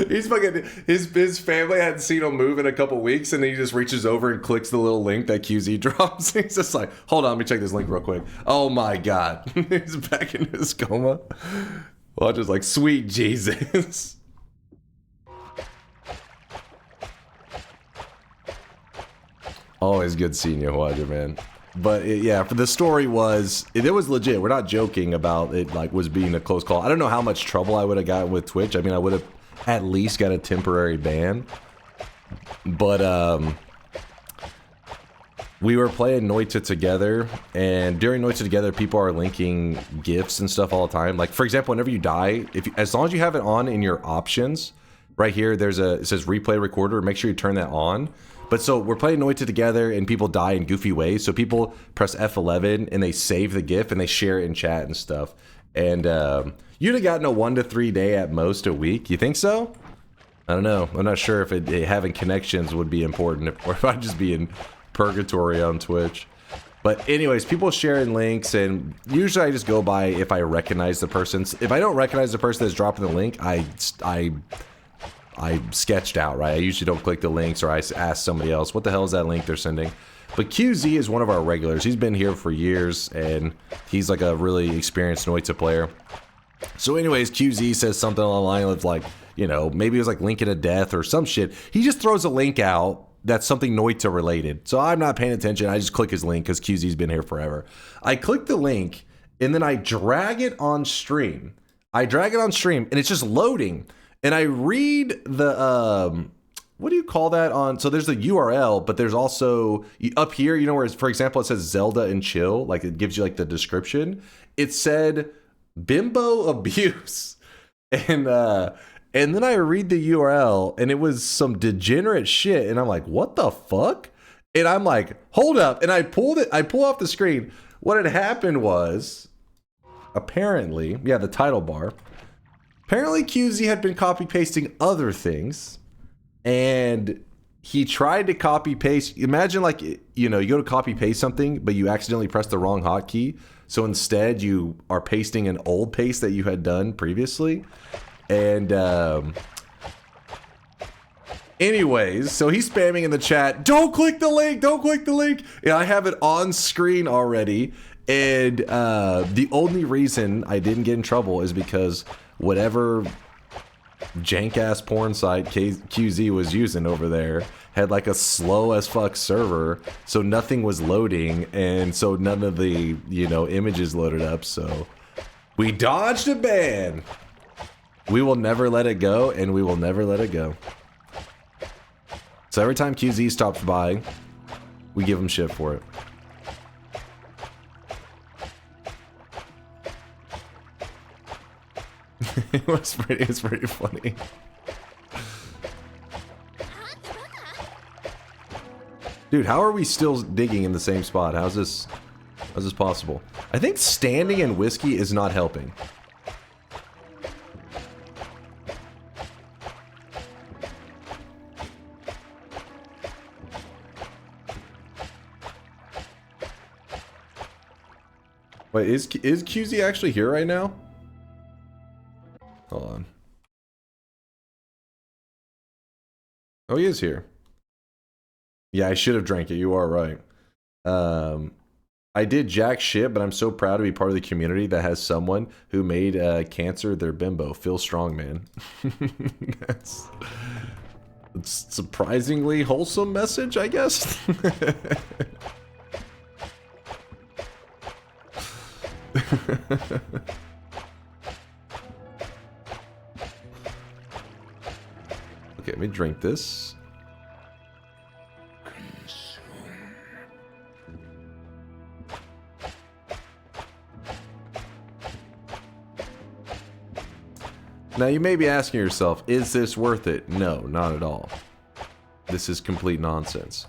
He's fucking, his family hadn't seen him move in a couple weeks, and then he just reaches over and clicks the little link that QZ drops. He's just like, hold on, let me check this link real quick. Oh my god. He's back in his coma. Well, just like, sweet Jesus. Always good seeing you, Hodger, man. But yeah, for the story was, it was legit. We're not joking about it, like, was being a close call. I don't know how much trouble I would have gotten with Twitch. I mean, I would have at least got a temporary ban. But we were playing Noita together, and during Noita together, people are linking gifts and stuff all the time. Like, for example, whenever you die, as long as you have it on in your options, right here, it says replay recorder. Make sure you turn that on. But so we're playing Noita together, and people die in goofy ways. So people press F11 and they save the GIF and they share it in chat and stuff. And you'd have gotten a 1 to 3 day at most a week. You think so? I don't know. I'm not sure if having connections would be important, or if I'd just be in purgatory on Twitch. But anyways, people sharing links, and usually I just go by if I recognize the person. If I don't recognize the person that's dropping the link, I sketched out, right? I usually don't click the links, or I ask somebody else, what the hell is that link they're sending? But QZ is one of our regulars. He's been here for years, and he's like a really experienced Noita player. So anyways, QZ says something along the line of like, you know, maybe it was like linking a death or some shit. He just throws a link out that's something Noita related. So I'm not paying attention. I just click his link because QZ's been here forever. I click the link, and then I drag it on stream. And it's just loading. And I read the, what do you call that on? So there's the URL, but there's also up here, you know, where, for example, it says Zelda and chill, like it gives you like the description. It said bimbo abuse. And then I read the URL, and it was some degenerate shit. And I'm like, what the fuck? And I'm like, hold up. And I pull off the screen. What had happened was, apparently, yeah, the title bar. Apparently QZ had been copy pasting other things, and he tried to copy paste. Imagine, like, you know, you go to copy paste something, but you accidentally press the wrong hotkey. So instead you are pasting an old paste that you had done previously. And anyways, so he's spamming in the chat, don't click the link, don't click the link. And I have it on screen already. And the only reason I didn't get in trouble is because whatever jank-ass porn site QZ was using over there had like a slow as fuck server, so nothing was loading, and so none of the, you know, images loaded up. So we dodged a ban. We will never let it go, and we will never let it go. So every time QZ stops by, we give him shit for it. It's pretty funny. Dude, how are we still digging in the same spot? How's this possible? I think standing in whiskey is not helping. Wait, is QZ actually here right now? Hold on. Oh, he is here. Yeah, I should have drank it. You are right. I did jack shit, but I'm so proud to be part of the community that has someone who made cancer their bimbo. Feel strong, man. That's a surprisingly wholesome message, I guess. Okay, let me drink this. Now you may be asking yourself, is this worth it? No, not at all. This is complete nonsense.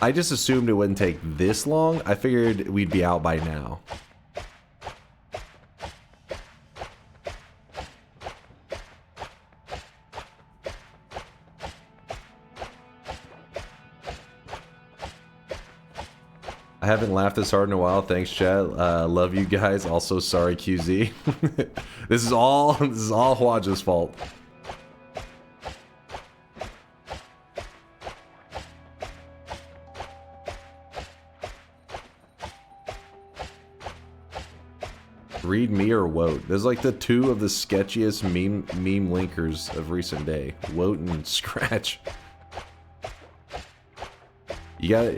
I just assumed it wouldn't take this long. I figured we'd be out by now. I haven't laughed this hard in a while. Thanks, chat. Love you guys. Also, sorry, QZ. This is all Hwaja's fault. Read me or Woat. There's like the two of the sketchiest meme linkers of recent day. Woat and Scratch. You got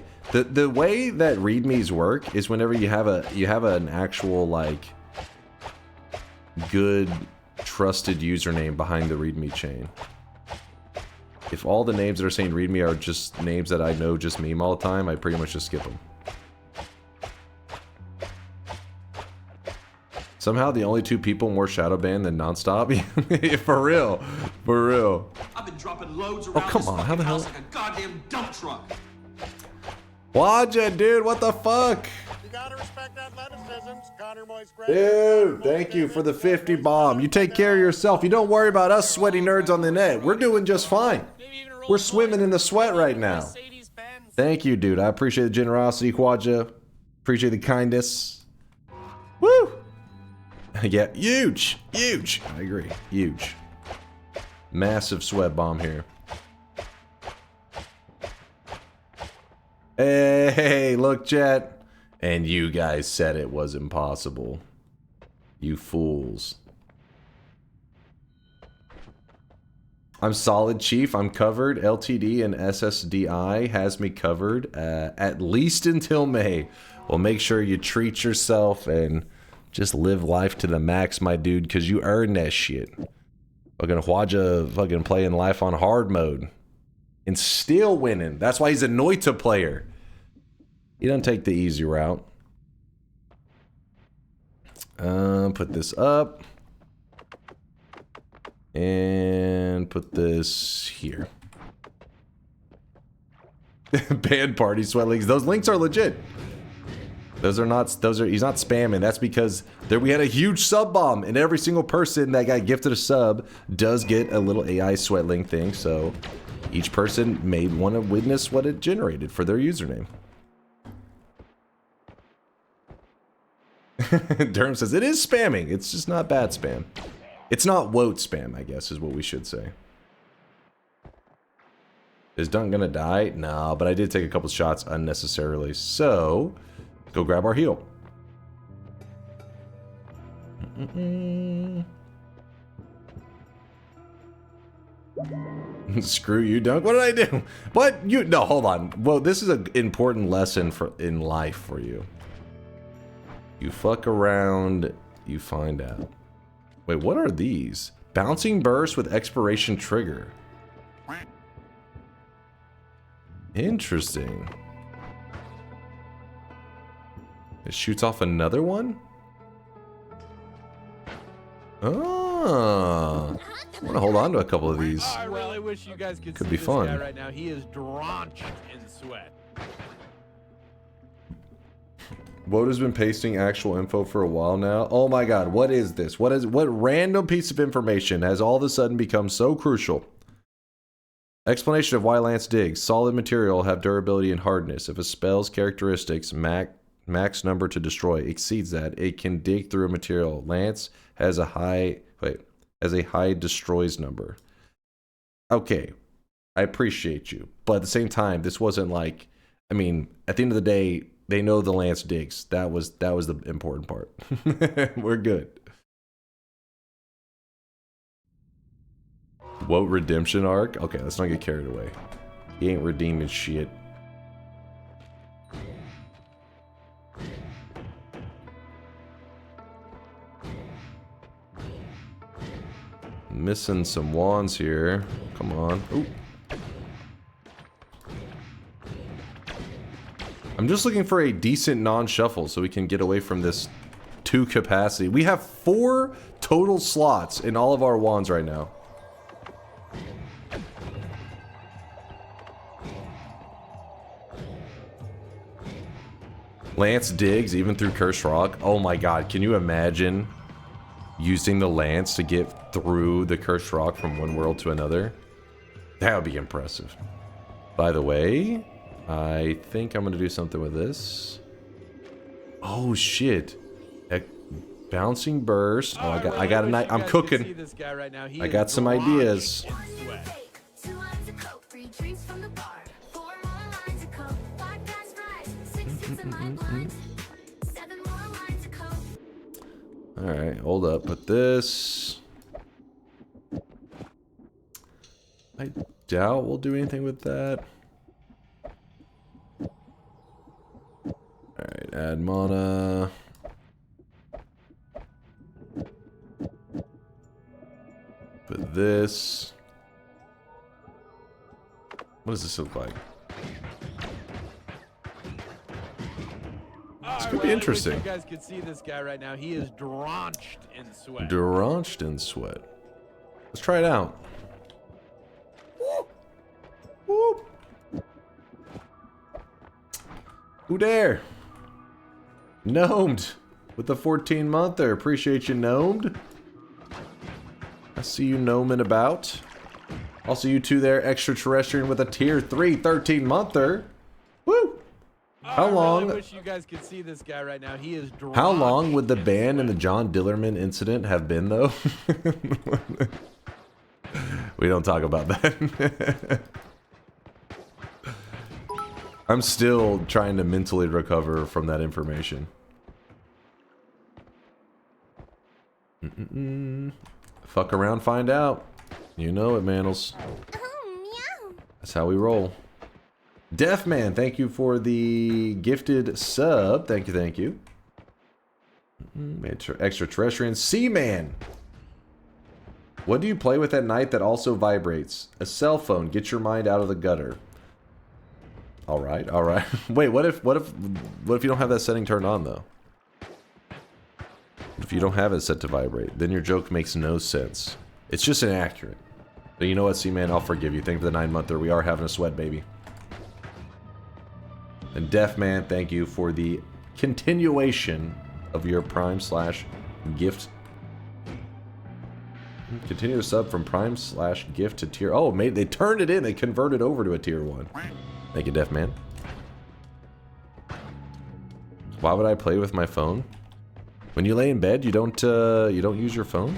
the way that readmes work is whenever you have an actual like good trusted username behind the readme chain. If all the names that are saying readme are just names that I know just meme all the time, I pretty much just skip them. Somehow the only two people more shadow banned than nonstop. For real. For real. I've been dropping loads around come on, how the hell? like a goddamn dump truck. Waja, dude, what the fuck? You gotta respect athleticism. Connor Moy's great. Dude, thank you for the 50 bomb. You take care of yourself. You don't worry about us sweaty nerds on the net. We're doing just fine. We're swimming in the sweat right now. Thank you, dude. I appreciate the generosity, Waja. Appreciate the kindness. Woo! Yeah, huge. Huge. I agree. Huge. Massive sweat bomb here. Hey, look, chat. And you guys said it was impossible. You fools. I'm solid, Chief. I'm covered. LTD and SSDI has me covered at least until May. Well, make sure you treat yourself and just live life to the max, my dude, because you earn that shit. Fucking Hwaja fucking playing life on hard mode. And still winning. That's why he's a Noita player. He doesn't take the easy route. Put this up. And put this here. Band party sweat links. Those links are legit. He's not spamming. That's because we had a huge sub bomb, and every single person that got gifted a sub does get a little AI sweat link thing, so each person may want to witness what it generated for their username. Durham says it is spamming. It's just not bad spam. It's not Woat spam, I guess, is what we should say. Is Dunk gonna die? No, but I did take a couple shots unnecessarily, so go grab our heal. Screw you, Dunk. What did I do? What? No, hold on. Well, this is an important lesson in life for you. You fuck around, you find out. Wait, what are these? Bouncing burst with expiration trigger. Interesting. It shoots off another one? Oh. I want to hold on to a couple of these. I really wish you guys could Could see be this fun. guy right now. He is drenched in sweat. Woat has been pasting actual info for a while now. Oh my god, what is this? What random piece of information has all of a sudden become so crucial? Explanation of why Lance digs. Solid material have durability and hardness. If a spell's characteristics max number to destroy exceeds that, it can dig through a material. Lance has a high destroys number. Okay, I appreciate you, but at the same time, this wasn't like, I mean, at the end of the day, they know the Lance digs. That was the important part. We're good. Woat redemption arc? Okay, let's not get carried away. He ain't redeeming shit. Missing some wands here. Come on. Ooh. I'm just looking for a decent non-shuffle so we can get away from this 2 capacity. We have 4 total slots in all of our wands right now. Lance digs even through Cursed Rock. Oh my god, can you imagine using the Lance to get through the Cursed Rock from one world to another? That would be impressive. By the way, I think I'm going to do something with this. Oh shit. Bouncing burst. Oh, I got a night. I'm See cooking. this guy right now. He I is got some drenched ideas. in sweat. Alright, hold up. Put this. I doubt we'll do anything with that. Alright, add mana. Put this. What does this look like? This could be interesting. You guys could see this guy right now. He is drenched in sweat. Drenched in sweat. Let's try it out. Whoop. Whoop. Who dare? Gnomed with the 14-monther. Appreciate you, Gnomed. I see you gnoming about. Also, you two there, extraterrestrial with a tier 3 13-monther. Woo! How long? I wish you guys could see this guy right now. He is drenched. How long would the ban and the John Dillerman incident have been, though? We don't talk about that. I'm still trying to mentally recover from that information. Fuck around, find out. You know it, Manels. That's how we roll. Deafman, thank you for the gifted sub. Thank you, thank you. Extraterrestrial. Seaman. What do you play with at night that also vibrates? A cell phone. Get your mind out of the gutter. All right, all right. Wait, what if you don't have that setting turned on though? If you don't have it set to vibrate, then your joke makes no sense. It's just inaccurate. But you know what, Seaman? I'll forgive you. Thank you for the 9-monther. We are having a sweat, baby. And Deafman, thank you for the continuation of your Prime/gift. Continue to sub from Prime/gift to tier. Oh, they turned it in. They converted over to a tier 1. Thank you, Deafman. Why would I play with my phone? When you lay in bed, you don't use your phone?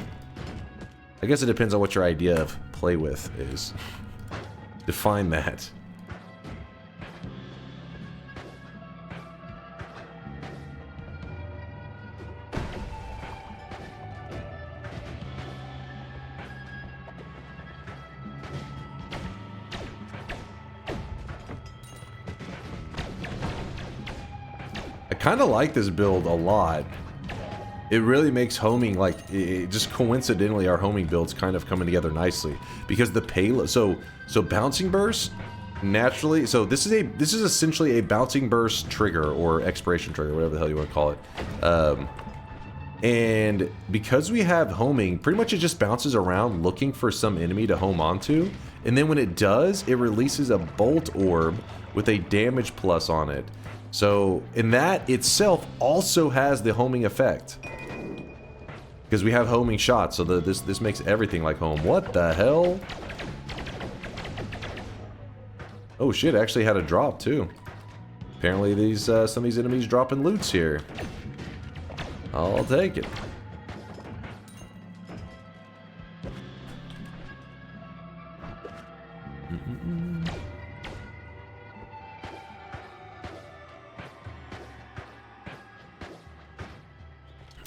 I guess it depends on what your idea of play with is. Define that. I kind of like this build a lot. It really makes homing, like, it just coincidentally our homing builds kind of coming together nicely because the payload. So bouncing burst naturally. So this is essentially a bouncing burst trigger or expiration trigger, whatever the hell you want to call it. And because we have homing, pretty much it just bounces around looking for some enemy to home onto, and then when it does, it releases a bolt orb with a damage plus on it. So, and that itself also has the homing effect. Because we have homing shots, so this makes everything like home. What the hell? Oh shit, actually had a drop too. Apparently these some of these enemies dropping loots here. I'll take it.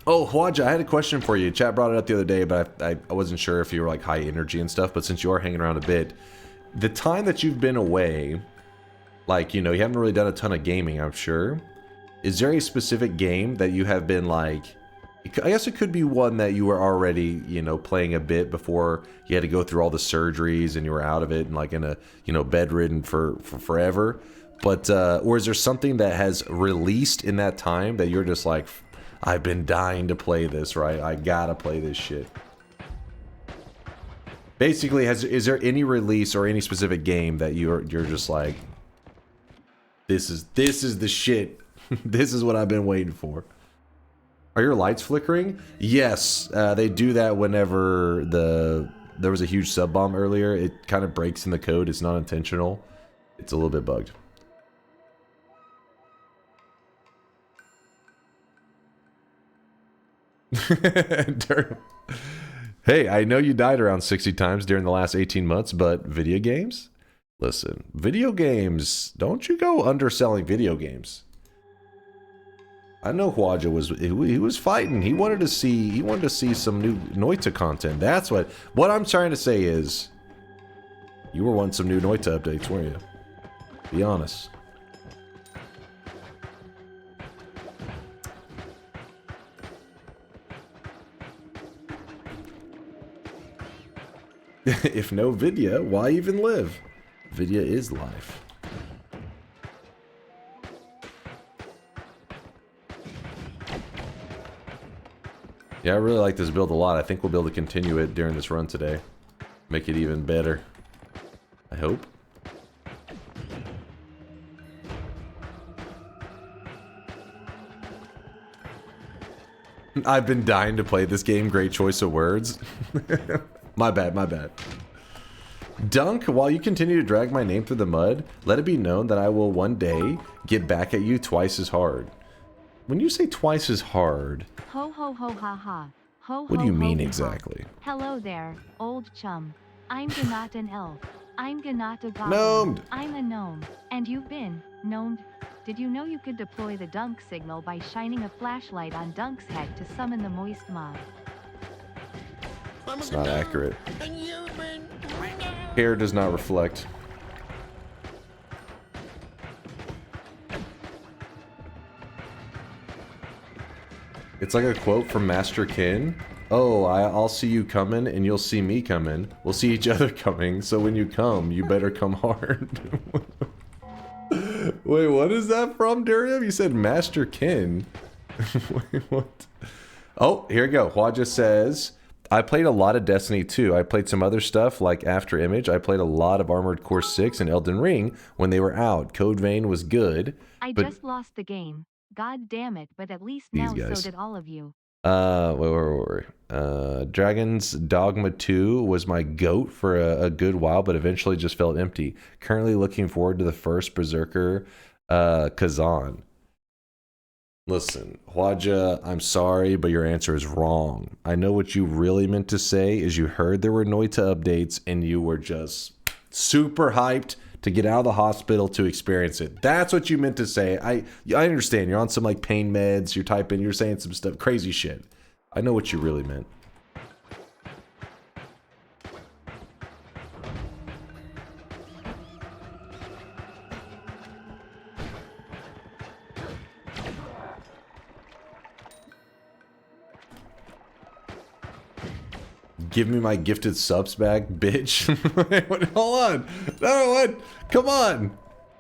Oh, Hwaja, I had a question for you. Chat brought it up the other day, but I wasn't sure if you were like high energy and stuff, but since you are hanging around a bit, the time that you've been away, like, you know, you haven't really done a ton of gaming, I'm sure. Is there a specific game that you have been like, I guess it could be one that you were already, you know, playing a bit before you had to go through all the surgeries and you were out of it and like in a, you know, bedridden for forever. But, or is there something that has released in that time that you're just like, I've been dying to play this, right? I gotta play this shit. Basically, is there any release or any specific game that you're just like, this is the shit. This is what I've been waiting for. Are your lights flickering? Yes, they do that whenever there was a huge sub bomb earlier. It kind of breaks in the code. It's not intentional. It's a little bit bugged. Hey, I know you died around 60 times during the last 18 months, but video games? Listen, video games, don't you go underselling video games. I know Huaja he was fighting. He wanted to see some new Noita content. That's what I'm trying to say is you were wanting some new Noita updates, weren't you? Be honest. If no Vidya, why even live? Vidya is life. Yeah, I really like this build a lot. I think we'll be able to continue it during this run today. Make it even better. I hope. I've been dying to play this game. Great choice of words. My bad, my bad. Dunk, while you continue to drag my name through the mud, let it be known that I will one day get back at you twice as hard. When you say twice as hard, Ho ho ho ha ha. Ho what ho do you ho mean hee, ha. exactly? Hello there, old chum. I'm not an elf. I'm not a goblin. Gnomed. I'm a gnome. And you've been gnomed. Did you know you could deploy the dunk signal by shining a flashlight on Dunk's head to summon the moist mob? It's not accurate. Hair does not reflect. It's like a quote from Master Kin. Oh, I'll see you coming and you'll see me coming. We'll see each other coming, so when you come, you better come hard. Wait, what is that from, Durium? You said Master Kin. Wait, what? Oh, here we go. Huaja says, I played a lot of Destiny 2. I played some other stuff like After Image. I played a lot of Armored Core 6 and Elden Ring when they were out. Code Vein was good. I just lost the game. God damn it, but at least now so did all of you. Wait. Dragon's Dogma 2 was my goat for a good while, but eventually just felt empty. Currently looking forward to the first Berserker Kazan. Listen, Huaja, I'm sorry, but your answer is wrong. I know what you really meant to say is you heard there were Noita updates and you were just super hyped to get out of the hospital to experience it. That's what you meant to say. I understand. You're on some like pain meds, you're saying some stuff, crazy shit. I know what you really meant. Give me my gifted subs back, bitch. Hold on. No, what? Come on.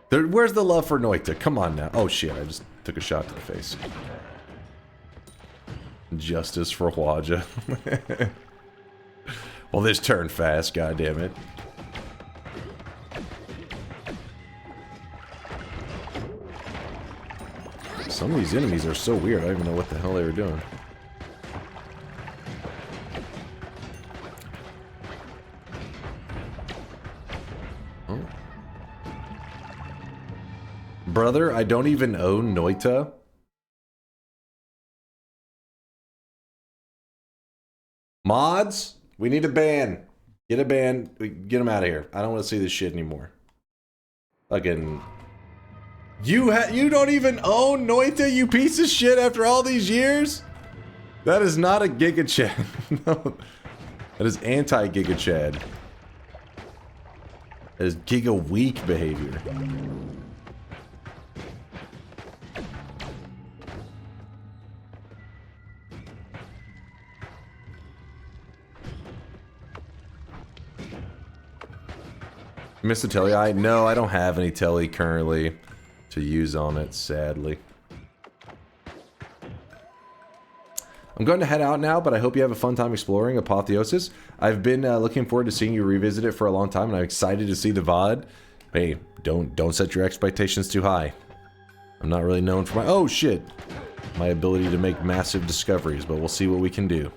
Where's the love for Noita? Come on now. Oh shit, I just took a shot to the face. Justice for Huaja. Well, this turned fast, goddammit. Some of these enemies are so weird, I don't even know what the hell they were doing. Brother, I don't even own Noita. Mods, we need a ban. Get a ban. Get them out of here. I don't want to see this shit anymore. Fucking. You don't even own Noita, you piece of shit, after all these years? That is not a Giga Chad. No. That is anti-Giga Chad. That is Giga Weak behavior. Mr. Telly, no, I don't have any Telly currently to use on it, sadly. I'm going to head out now, but I hope you have a fun time exploring Apotheosis. I've been looking forward to seeing you revisit it for a long time, and I'm excited to see the VOD. Hey, don't set your expectations too high. I'm not really known for oh shit, my ability to make massive discoveries, but we'll see what we can do.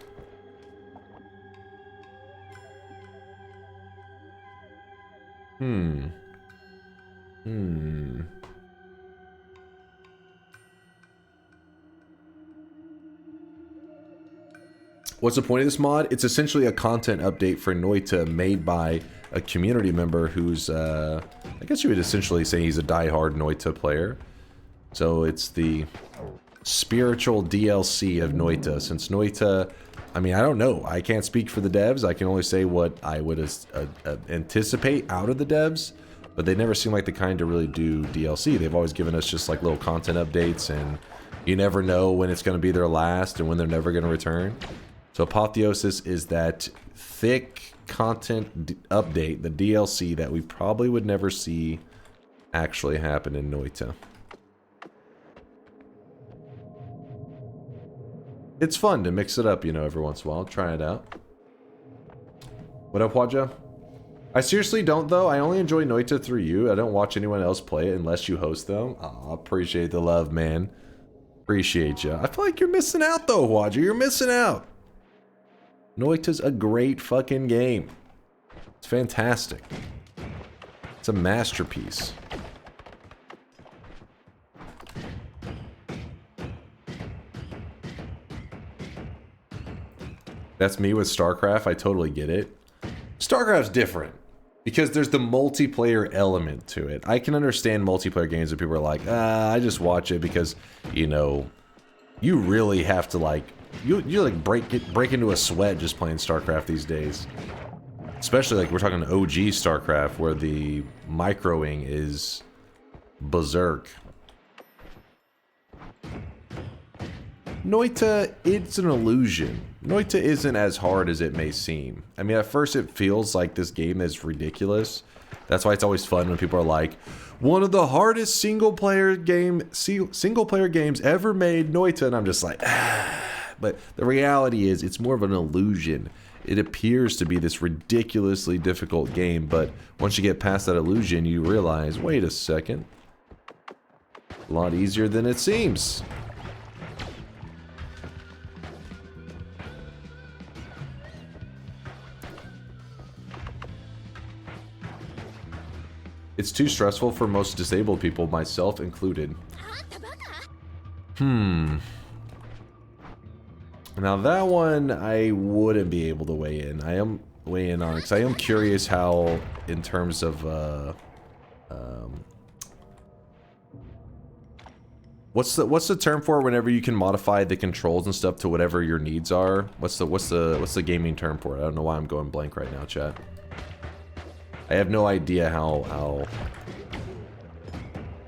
What's the point of this mod? It's essentially a content update for Noita made by a community member who's, I guess you would essentially say he's a diehard Noita player. So it's the spiritual DLC of Noita. Since Noita, I mean, I don't know. I can't speak for the devs. I can only say what I would anticipate out of the devs. But they never seem like the kind to really do DLC. They've always given us just like little content updates, and you never know when it's going to be their last and when they're never going to return. So Apotheosis is that thick content update, the DLC that we probably would never see actually happen in Noita. It's fun to mix it up, you know, every once in a while. Try it out. What up, Waja? I seriously don't, though. I only enjoy Noita through you. I don't watch anyone else play it unless you host them. Aw, appreciate the love, man. Appreciate you. I feel like you're missing out, though, Waja. You're missing out. Noita's a great fucking game. It's fantastic. It's a masterpiece. That's me with StarCraft. I totally get it. StarCraft's different because there's the multiplayer element to it. I can understand multiplayer games where people are like, I just watch it because, you know, you really have to like, you like break into a sweat just playing StarCraft these days. Especially like we're talking OG StarCraft where the microing is berserk. Noita, it's an illusion. Noita isn't as hard as it may seem. I mean, at first it feels like this game is ridiculous. That's why it's always fun when people are like, one of the hardest single player games ever made, Noita, and I'm just like, ah. But the reality is it's more of an illusion. It appears to be this ridiculously difficult game, but once you get past that illusion, you realize, wait a second, a lot easier than it seems. It's too stressful for most disabled people, myself included. Now that one, I wouldn't be able to weigh in. I am weighing in on it, because I am curious how, in terms of, what's the term for it whenever you can modify the controls and stuff to whatever your needs are? What's the gaming term for it? I don't know why I'm going blank right now, chat. I have no idea how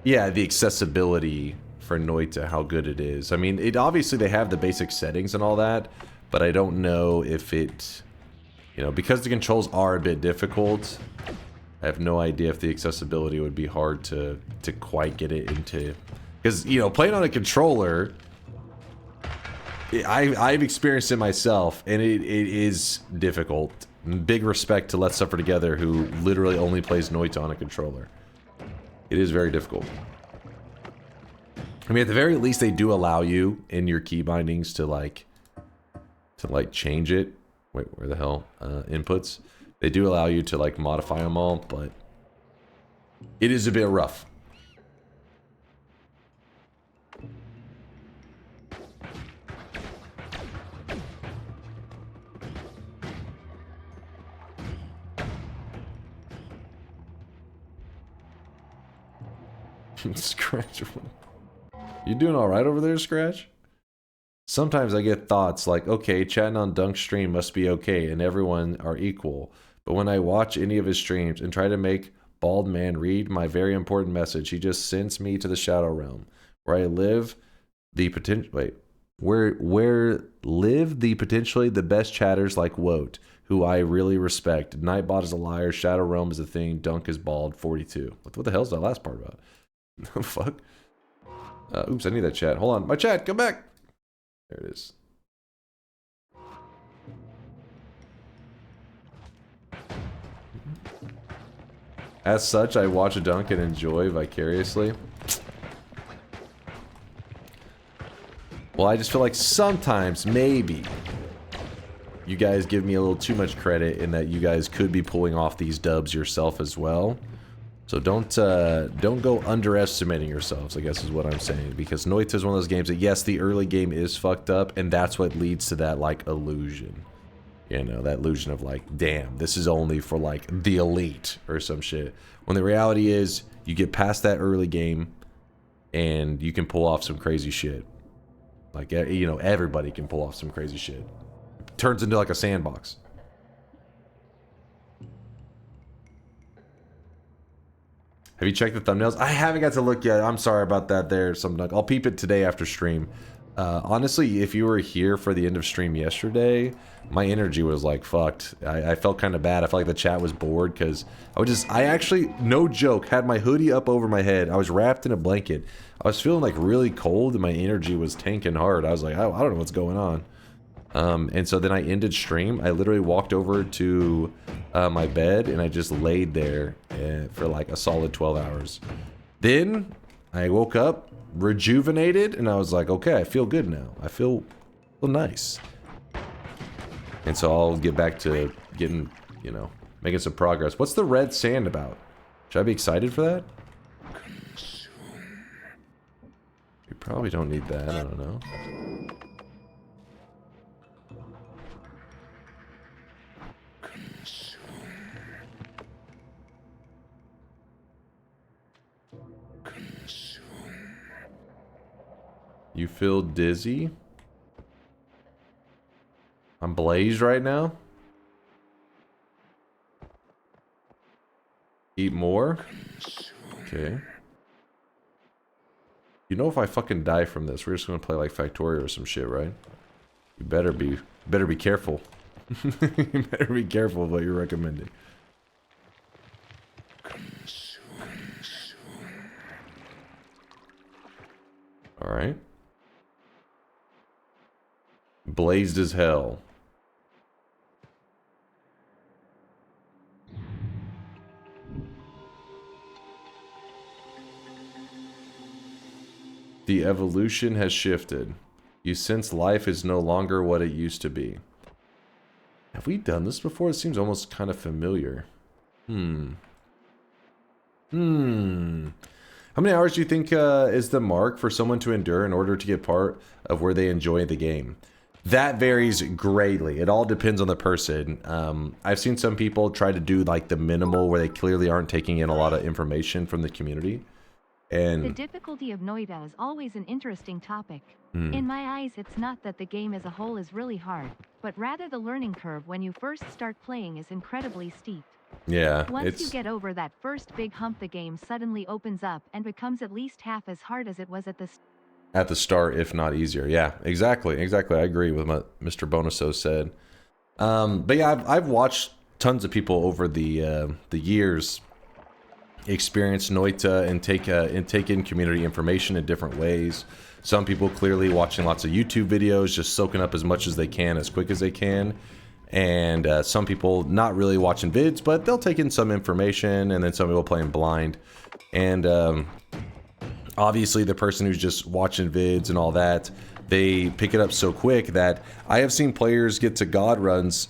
yeah, the accessibility for Noita, how good it is. I mean, it obviously they have the basic settings and all that, but I don't know if it, you know, because the controls are a bit difficult, I have no idea if the accessibility would be hard to quite get it into. Because, you know, playing on a controller, I've experienced it myself, and it is difficult. Big respect to Let's Suffer Together, who literally only plays Noita on a controller. It is very difficult. I mean, at the very least, they do allow you in your key bindings to like change it. Wait, where the hell? Inputs. They do allow you to like modify them all, but it is a bit rough. Scratch. You doing alright over there, Scratch? Sometimes I get thoughts like, okay, chatting on Dunk's stream must be okay and everyone are equal. But when I watch any of his streams and try to make Bald Man read my very important message, he just sends me to the Shadow Realm, where I live the potentially the best chatters like Woat, who I really respect. Nightbot is a liar, Shadow Realm is a thing, Dunk is bald, 42. What the hell is that last part about? Fuck. Oops, I need that chat. Hold on. My chat, come back. There it is. As such, I watch a Dunk and enjoy vicariously. Well, I just feel like sometimes, maybe, you guys give me a little too much credit in that you guys could be pulling off these dubs yourself as well. So don't go underestimating yourselves, I guess is what I'm saying. Because Noita is one of those games that, yes, the early game is fucked up, and that's what leads to that, like, illusion. You know, that illusion of, like, damn, this is only for, like, the elite or some shit. When the reality is, you get past that early game, and you can pull off some crazy shit. Like, you know, everybody can pull off some crazy shit. It turns into, like, a sandbox. Have you checked the thumbnails? I haven't got to look yet. I'm sorry about that there, SomeDunk. I'll peep it today after stream. Honestly, if you were here for the end of stream yesterday, my energy was like fucked. I felt kind of bad. I felt like the chat was bored because I actually, no joke, had my hoodie up over my head. I was wrapped in a blanket. I was feeling like really cold and my energy was tanking hard. I was like, I don't know what's going on. And so then I ended stream. I literally walked over to my bed and I just laid there for like a solid 12 hours. Then I woke up rejuvenated and I was like, okay, I feel good now. I feel nice. And so I'll get back to getting, you know, making some progress. What's the red sand about? Should I be excited for that? You probably don't need that. I don't know. You feel dizzy? I'm blazed right now? Eat more? Okay. You know if I fucking die from this, we're just gonna play like Factorio or some shit, right? You better be careful. You better be careful of what you're recommending. Alright. Blazed as hell. The evolution has shifted. You sense life is no longer what it used to be. Have we done this before? It seems almost kind of familiar. How many hours do you think is the mark for someone to endure in order to get part of where they enjoy the game? That varies greatly. It all depends on the person. I've seen some people try to do like the minimal where they clearly aren't taking in a lot of information from the community. And the difficulty of Noita is always an interesting topic. In my eyes, it's not that the game as a whole is really hard, but rather the learning curve when you first start playing is incredibly steep. Yeah, Once you get over that first big hump, the game suddenly opens up and becomes at least half as hard as it was at the start, if not easier. Yeah, exactly. I agree with what Mr. Bonuso said. But yeah, I've watched tons of people over the years experience Noita and take in community information in different ways. Some people clearly watching lots of YouTube videos, just soaking up as much as they can, as quick as they can. And some people not really watching vids, but they'll take in some information, and then some people playing blind. And obviously the person who's just watching vids and all that, they pick it up so quick that I have seen players get to God runs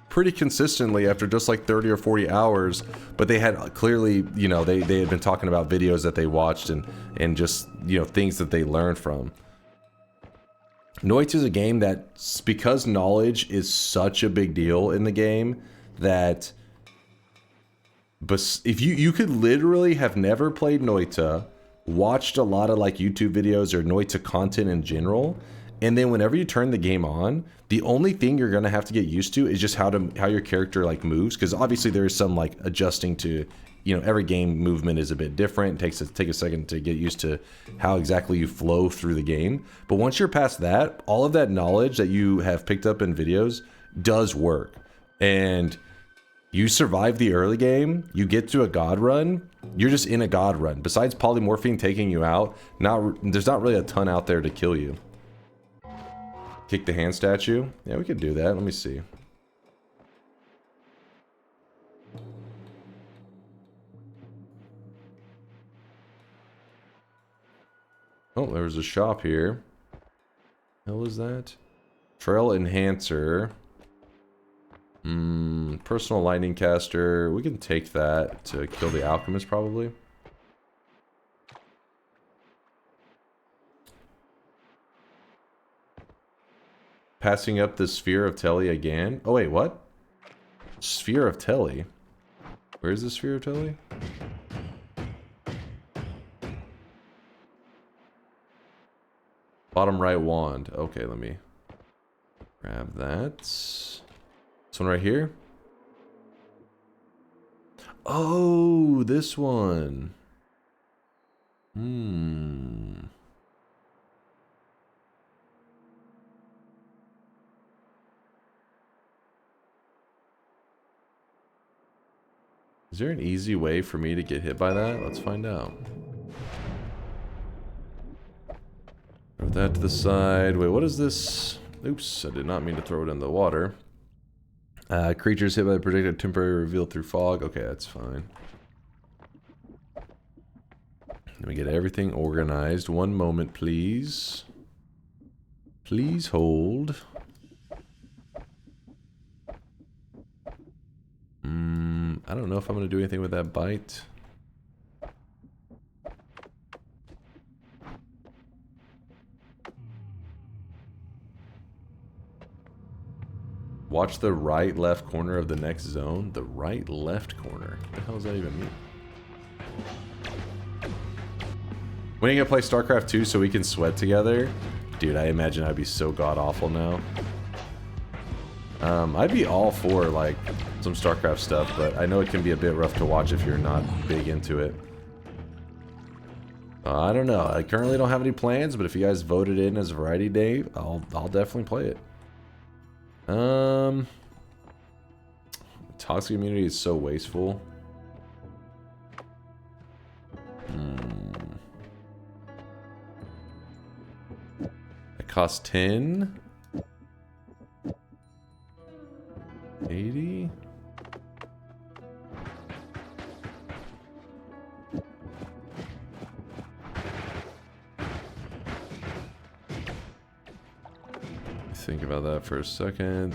pretty consistently after just like 30 or 40 hours, but they had clearly, you know, they had been talking about videos that they watched and just, you know, things that they learned from. Noita is a game that, because knowledge is such a big deal in the game, that if you could literally have never played Noita, watched a lot of like YouTube videos or Noita content in general, and then whenever you turn the game on, the only thing you're gonna have to get used to is just how your character like moves, because obviously there is some like adjusting to, you know, every game movement is a bit different. It take a second to get used to how exactly you flow through the game. But once you're past that, all of that knowledge that you have picked up in videos does work. And you survive the early game, you get to a God run, you're just in a God run. Besides polymorphine taking you out, there's not really a ton out there to kill you. Kick the hand statue? Yeah, we could do that. Let me see. Oh, there's a shop here. Hell is that? Trail enhancer. Personal lightning caster. We can take that to kill the alchemist probably. Passing up the sphere of Telly again. Oh wait, what? Sphere of Telly? Where's the sphere of Telly? Bottom right wand. Okay, let me grab that. This one right here. Oh, this one. Is there an easy way for me to get hit by that? Let's find out. Throw that to the side. Wait, what is this? Oops, I did not mean to throw it in the water. Creatures hit by the projected temporary revealed through fog. Okay, that's fine. Let me get everything organized. One moment, please. Please hold. I don't know if I'm going to do anything with that bite. Watch the right left corner of the next zone. The right left corner. What the hell does that even mean? When are you gonna play StarCraft 2 so we can sweat together? Dude, I imagine I'd be so god awful now. I'd be all for like some StarCraft stuff, but I know it can be a bit rough to watch if you're not big into it. I don't know. I currently don't have any plans, but if you guys voted in as Variety Day, I'll definitely play it. Toxic immunity is so wasteful. It costs 10. 80. Think about that for a second.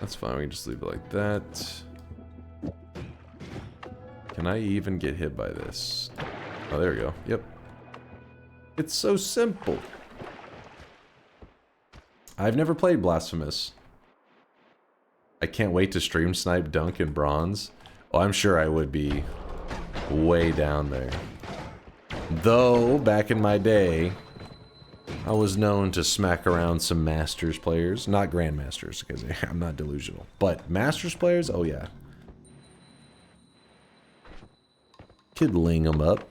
That's fine, we can just leave it like that. Can I even get hit by this? Oh, there we go. Yep. It's so simple. I've never played Blasphemous. I can't wait to stream snipe Dunk in bronze. Well, I'm sure I would be way down there. Though, back in my day, I was known to smack around some Masters players. Not Grandmasters, because I'm not delusional. But Masters players, oh yeah. Could ling them up.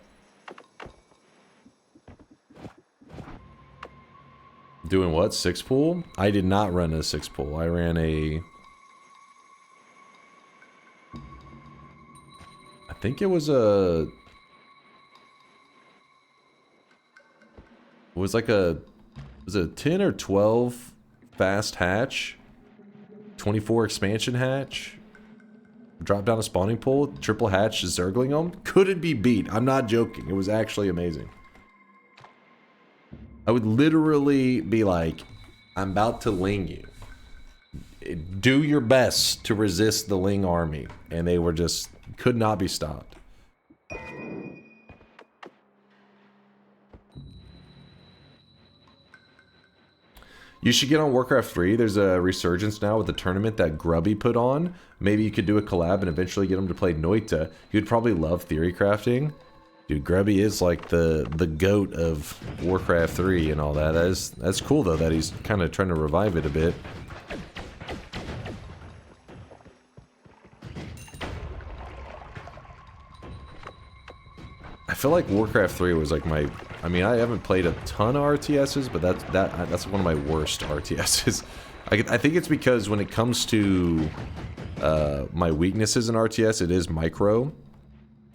Doing what? 6-pool? I did not run a 6-pool. I ran a... I think it was a... It was like a... Was it a 10 or 12 fast hatch? 24 expansion hatch? Drop down a spawning pool, triple hatch, zergling them? Couldn't be beat. I'm not joking. It was actually amazing. I would literally be like, I'm about to ling you. Do your best to resist the ling army. And they were just, could not be stopped. You should get on Warcraft 3. There's a resurgence now with the tournament that Grubby put on. Maybe you could do a collab and eventually get him to play Noita. You'd probably love theory crafting. Dude, Grubby is like the goat of Warcraft 3 and all that. That's cool though that he's kind of trying to revive it a bit. I feel like Warcraft 3 was like my... I mean, I haven't played a ton of RTSs, but that's one of my worst RTSs. I think it's because when it comes to my weaknesses in RTS, it is micro.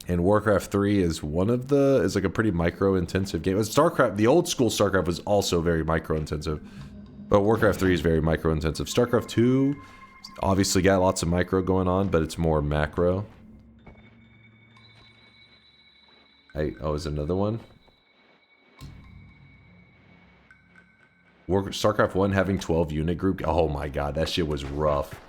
And Warcraft 3 is one of the... is like a pretty micro-intensive game. StarCraft, the old school StarCraft was also very micro-intensive. But Warcraft 3 is very micro-intensive. StarCraft 2 obviously got lots of micro going on, but it's more macro. Oh, is another one? StarCraft 1 having 12 unit group. Oh my god, that shit was rough.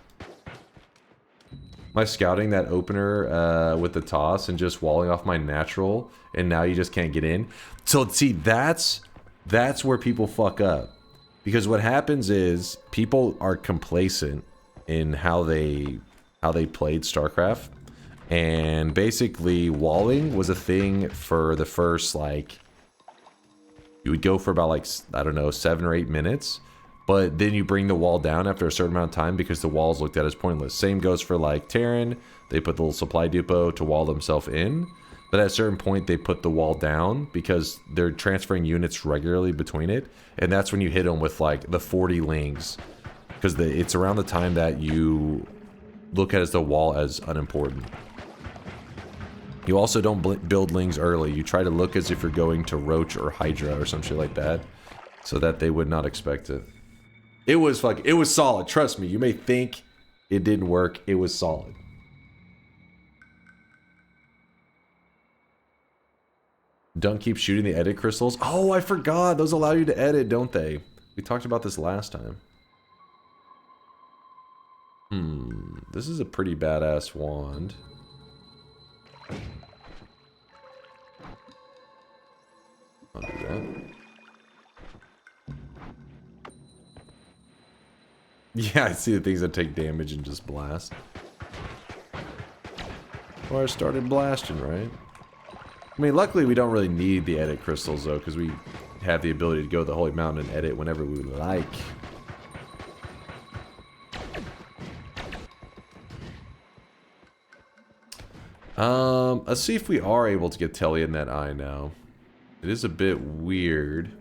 My scouting that opener with the toss and just walling off my natural, and now you just can't get in. So see, that's where people fuck up. Because what happens is people are complacent in how they played StarCraft. And basically walling was a thing for the first, like, you would go for about, like, I don't know, 7 or 8 minutes. But then you bring the wall down after a certain amount of time because the wall is looked at as pointless. Same goes for, like, Terran. They put the little supply depot to wall themselves in. But at a certain point, they put the wall down because they're transferring units regularly between it. And that's when you hit them with, like, the 40 lings. Because it's around the time that you look at the wall as unimportant. You also don't build lings early. You try to look as if you're going to Roach or Hydra or some shit like that. So that they would not expect it. It was solid. Trust me. You may think it didn't work. It was solid. Dunk keeps shooting the edit crystals. Oh, I forgot. Those allow you to edit, don't they? We talked about this last time. This is a pretty badass wand. I'll do that. Yeah, I see the things that take damage and just blast. Or I started blasting, right? I mean, luckily we don't really need the edit crystals, though, because we have the ability to go to the Holy Mountain and edit whenever we like. Let's see if we are able to get Telly in that eye now. It is a bit weird.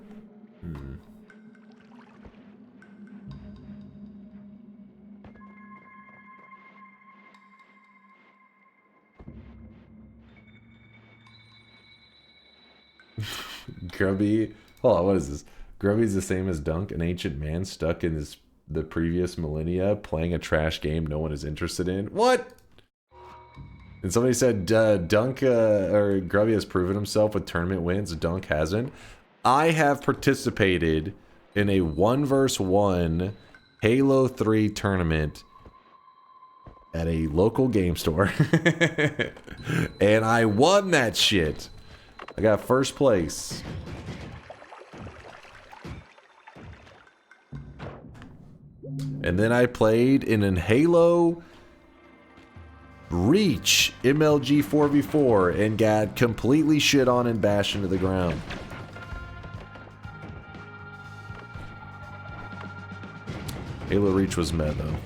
Grubby. Hold on, what is this? Grubby's the same as Dunk, an ancient man stuck in the previous millennia playing a trash game no one is interested in. What? And somebody said Dunk or Grubby has proven himself with tournament wins. Dunk hasn't. I have participated in a 1v1 Halo 3 tournament at a local game store. And I won that shit. I got first place. And then I played in an Halo Reach MLG 4v4 and got completely shit on and bashed into the ground. Halo Reach was meh though.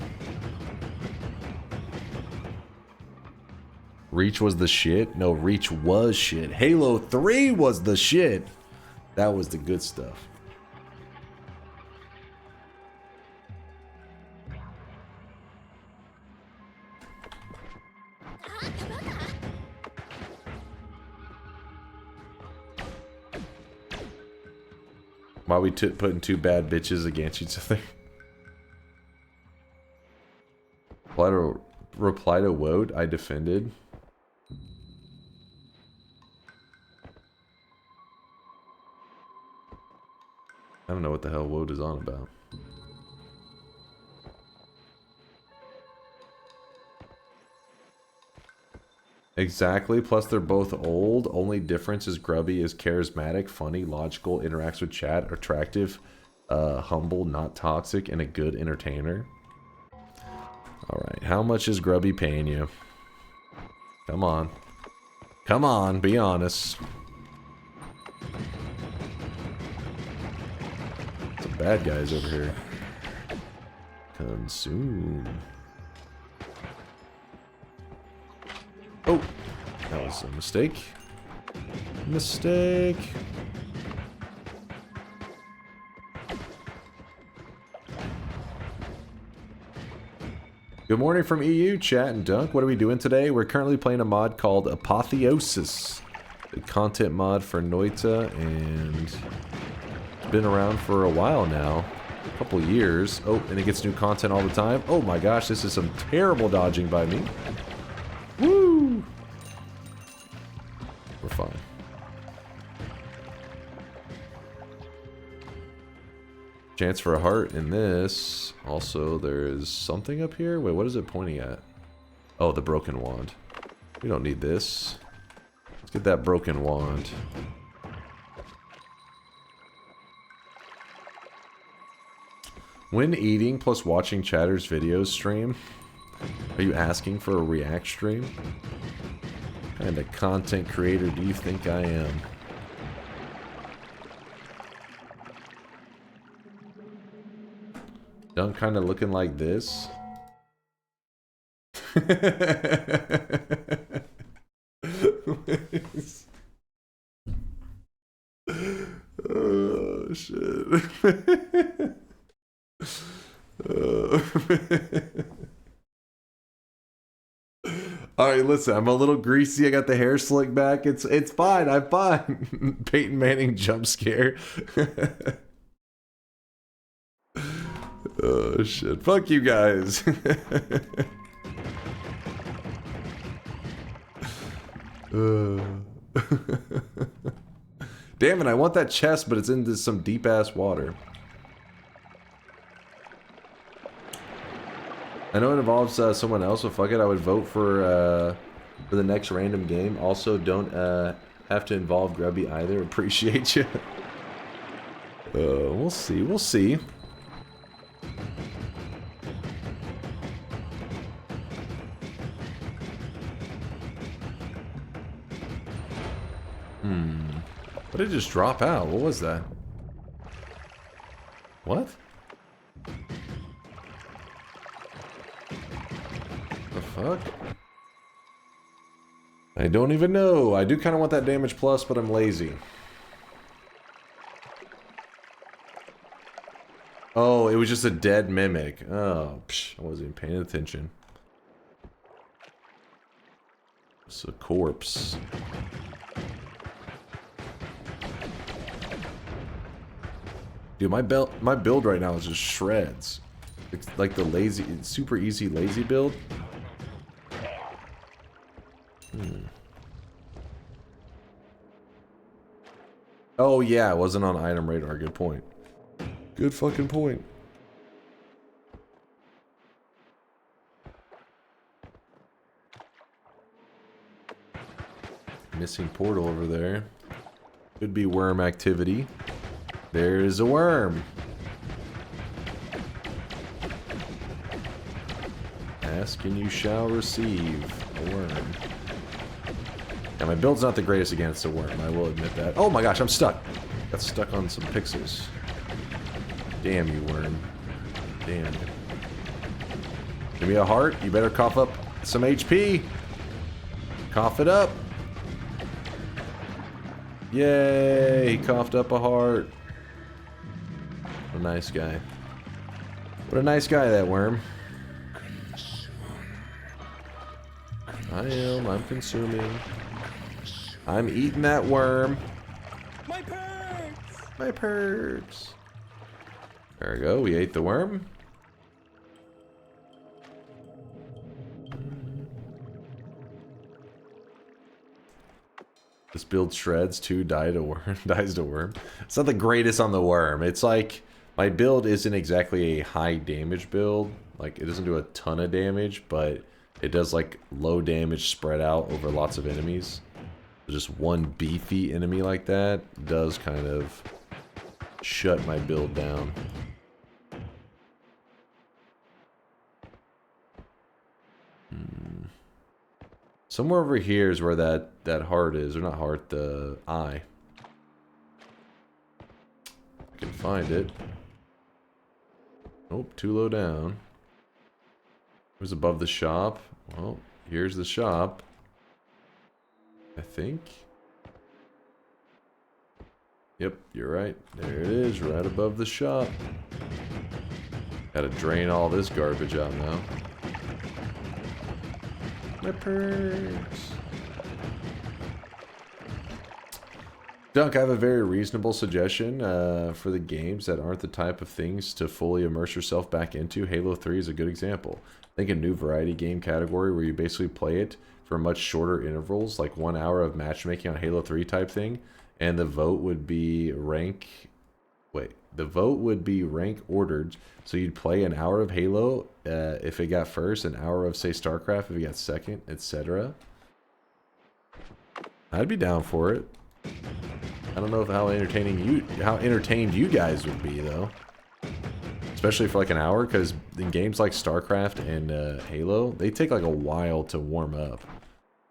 Reach was the shit? No, Reach was shit. Halo 3 was the shit. That was the good stuff. Why we putting two bad bitches against each other? Reply to Woad, I defended. I don't know what the hell Woad is on about. Exactly, plus they're both old. Only difference is Grubby is charismatic, funny, logical, interacts with chat, attractive, humble, not toxic, and a good entertainer. Alright, how much is Grubby paying you? Come on. Come on, be honest. Some bad guys over here. Consume. Oh, that was a mistake. Mistake. Good morning from EU, chat and Dunk. What are we doing today? We're currently playing a mod called Apotheosis. The content mod for Noita, and it's been around for a while now. A couple years. Oh, and it gets new content all the time. Oh my gosh, this is some terrible dodging by me. Woo! We're fine. Chance for a heart in this. Also, there's something up here. Wait, what is it pointing at? Oh, the broken wand. We don't need this. Let's get that broken wand. When eating plus watching Chatter's videos stream, are you asking for a react stream? What kind of content creator do you think I am? Dunk kind of looking like this. Oh shit. Alright, listen, I'm a little greasy. I got the hair slicked back. It's fine. I'm fine. Peyton Manning jump scare. Oh shit. Fuck you guys. Damn it, I want that chest, but it's into some deep ass water. I know it involves someone else, but fuck it, I would vote for the next random game. Also, don't have to involve Grubby either. Appreciate you. We'll see, we'll see. What did it just drop out? What was that? What? The fuck? I don't even know. I do kind of want that damage plus, but I'm lazy. Oh, it was just a dead mimic. Oh, psh, I wasn't even paying attention. It's a corpse. Dude, my build right now is just shreds. It's like the lazy, super easy lazy build. Oh yeah, it wasn't on item radar. Good point. Good fucking point. Missing portal over there. Could be worm activity. There's a worm. Ask and you shall receive. A worm. Yeah, my build's not the greatest against a worm, I will admit that. Oh my gosh, I'm stuck. Got stuck on some pixels. Damn you, worm. Damn you. Give me a heart. You better cough up some HP. Cough it up. Yay, he coughed up a heart. What a nice guy. What a nice guy, that worm. I'm consuming. I'm eating that worm. My perks! My perks. There we go, we ate the worm. This build shreds too, dies to worm. It's not the greatest on the worm. It's like, my build isn't exactly a high damage build. Like, it doesn't do a ton of damage, but it does like low damage spread out over lots of enemies. Just one beefy enemy like that does kind of shut my build down. Somewhere over here is where that heart is, or not heart, the eye. I can find it. Nope, too low down. It was above the shop. Well, here's the shop. I think. Yep, you're right. There it is, right above the shop. Gotta drain all this garbage out now. My perks. Dunk, I have a very reasonable suggestion for the games that aren't the type of things to fully immerse yourself back into. Halo 3 is a good example. Think a new variety game category where you basically play it for much shorter intervals, like 1 hour of matchmaking on Halo 3 type thing, and the vote would be rank Wait, the vote would be rank ordered, so you'd play an hour of Halo if it got first, an hour of, say, StarCraft if it got second, etc. I'd be down for it. I don't know how entertained you guys would be, though. Especially for like an hour, because in games like StarCraft and Halo, they take like a while to warm up.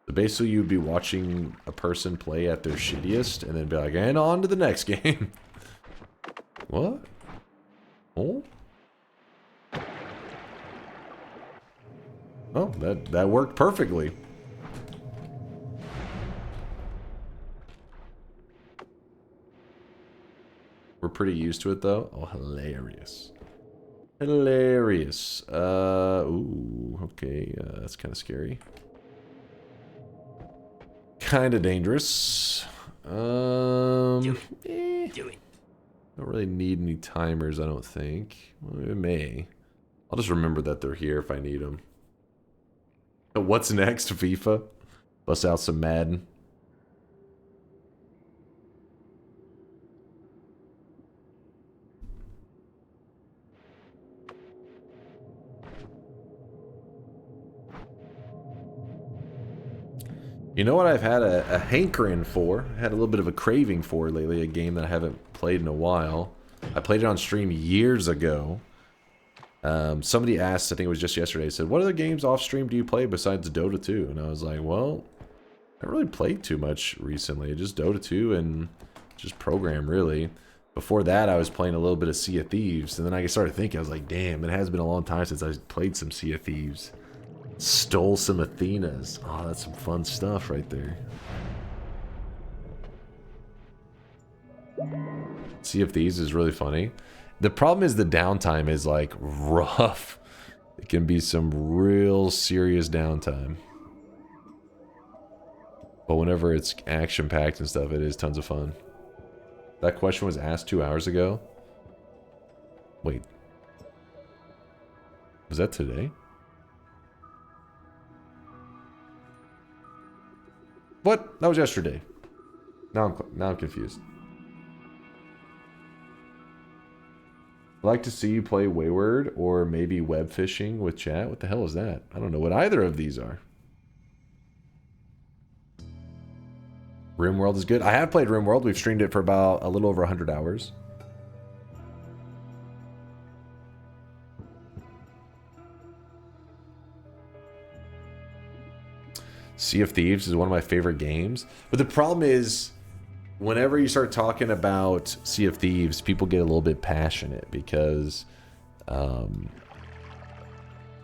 So basically, you'd be watching a person play at their shittiest, and then be like, and on to the next game. What? Oh? Oh, that worked perfectly. We're pretty used to it though. Oh, hilarious. Hilarious. Ooh, okay, that's kind of scary. Kind of dangerous. Do it. Don't really need any timers, I don't think. Well, it may. I'll just remember that they're here if I need them. What's next, FIFA? Bust out some Madden. You know what I've had a hankering for? I had a little bit of a craving for lately, a game that I haven't played in a while. I played it on stream years ago. Somebody asked, I think it was just yesterday, said, what other games off stream do you play besides Dota 2? And I was like, well, I haven't really played too much recently. Just Dota 2 and just Program, really. Before that, I was playing a little bit of Sea of Thieves. And then I started thinking, I was like, damn, it has been a long time since I played some Sea of Thieves. Stole some Athenas. Oh, that's some fun stuff right there. Sea of Thieves is really funny. The problem is the downtime is like rough. It can be some real serious downtime. But whenever it's action-packed and stuff, it is tons of fun. That question was asked 2 hours ago. Wait. Was that today? What? That was yesterday. Now I'm confused. I'd like to see you play Wayward or maybe web fishing with chat. What the hell is that? I don't know what either of these are. RimWorld is good. I have played RimWorld. We've streamed it for about a little over 100 hours. Sea of Thieves is one of my favorite games. But the problem is, whenever you start talking about Sea of Thieves, people get a little bit passionate because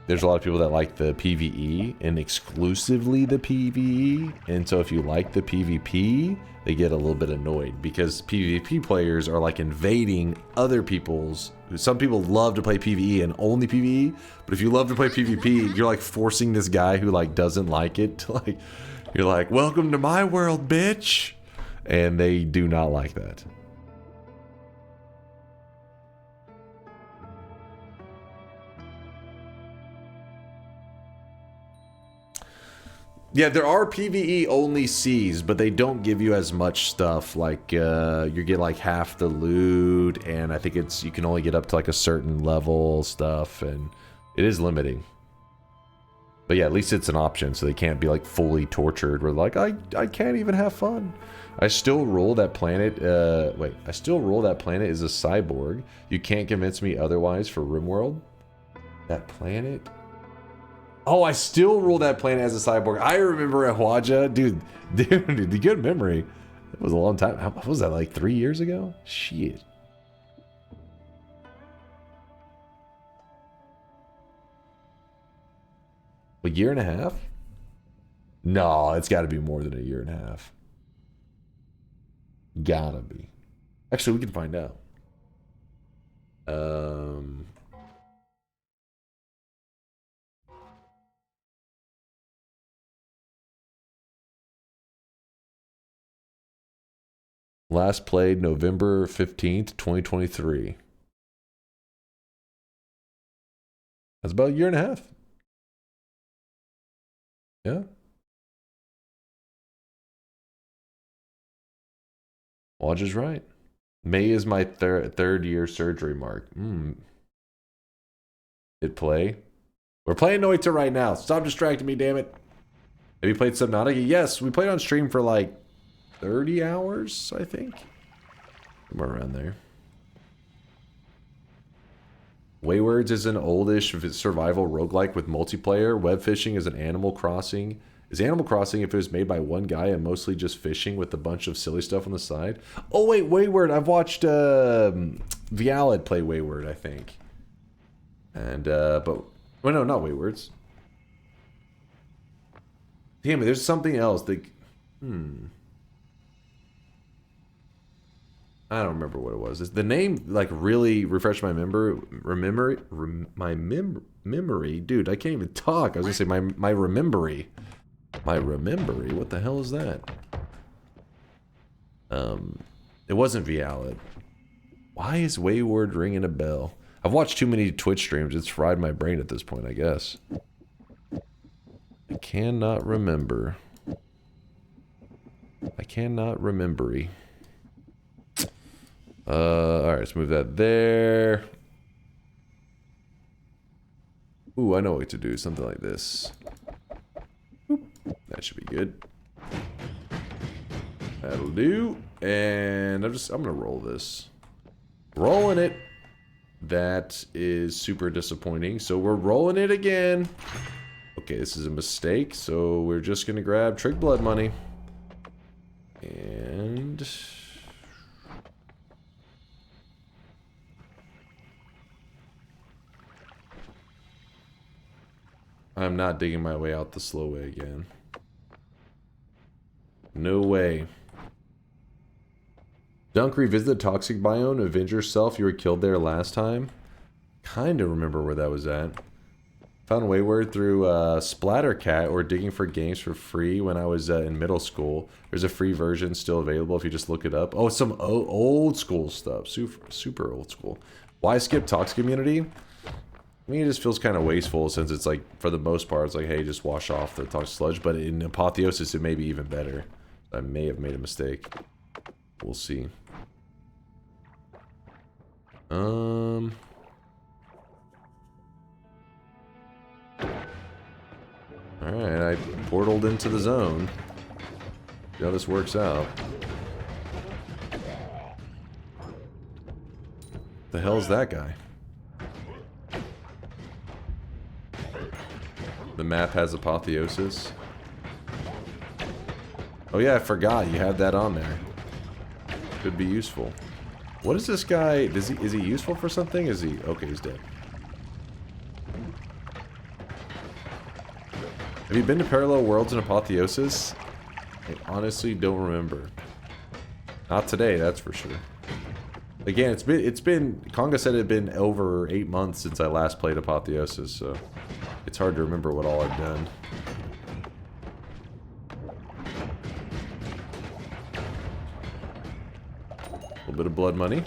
there's a lot of people that like the PvE and exclusively the PvE. And so if you like the PvP, they get a little bit annoyed because PvP players are like invading other people's. Some people love to play PvE and only PvE, but if you love to play PvP, you're like forcing this guy who like doesn't like it to like, you're like, welcome to my world, bitch. And they do not like that. Yeah, there are PvE only Cs, but they don't give you as much stuff. Like you get like half the loot, and I think it's you can only get up to like a certain level stuff, and it is limiting. But yeah, at least it's an option, so they can't be like fully tortured. We're like, I can't even have fun. I still rule that planet. I still rule that planet is a cyborg. You can't convince me otherwise for RimWorld. That planet. Oh, I still rule that planet as a cyborg. I remember Ahwaja. Dude, the good memory. It was a long time. How was that, like 3 years ago? Shit. A year and a half? No, it's got to be more than a year and a half. Gotta be. Actually, we can find out. Last played November 15th, 2023. That's about a year and a half. Yeah. Watch is right. May is my third year surgery mark. Hit play. We're playing Noita right now. Stop distracting me, damn it. Have you played Subnautica? Yes, we played on stream for like 30 hours, I think. Somewhere around there. Waywards is an oldish survival roguelike with multiplayer. Web fishing is an Animal Crossing. Is Animal Crossing if it was made by one guy and mostly just fishing with a bunch of silly stuff on the side? Oh wait, Wayward. I've watched Vialid play Wayward, I think. And but well, no, not Waywards. Damn it, there's something else. I don't remember what it was. The name like really refreshed my memory. Memory, dude. I can't even talk. I was gonna say my remembery. My remembery. What the hell is that? It wasn't Vialid. Why is Wayward ringing a bell? I've watched too many Twitch streams. It's fried my brain at this point, I guess. I cannot remember. I cannot remembery. Alright, let's move that there. Ooh, I know what to do. Something like this. Boop. That should be good. That'll do. And I'm gonna roll this. Rolling it. That is super disappointing. So we're rolling it again. Okay, this is a mistake. So we're just gonna grab Trig Blood money. And I'm not digging my way out the slow way again. No way. Dunk, revisit the toxic biome, avenge yourself. You were killed there last time. Kinda remember where that was at. Found Wayward through Splattercat or digging for games for free when I was in middle school. There's a free version still available if you just look it up. Oh, some old school stuff. Super old school. Why skip Toxic Immunity? I mean, it just feels kind of wasteful since it's like, for the most part, it's like, hey, just wash off the toxic sludge. But in Apotheosis, it may be even better. I may have made a mistake. We'll see. Alright, I portaled into the zone. See how this works out. The hell's that guy? The map has Apotheosis. Oh yeah, I forgot you had that on there. Could be useful. What is this guy? Is he useful for something? Is he okay? He's dead. Have you been to Parallel Worlds in Apotheosis? I honestly don't remember. Not today, that's for sure. Again, it's been Conga said it had been over 8 months since I last played Apotheosis, so it's hard to remember what all I've done. A little bit of blood money.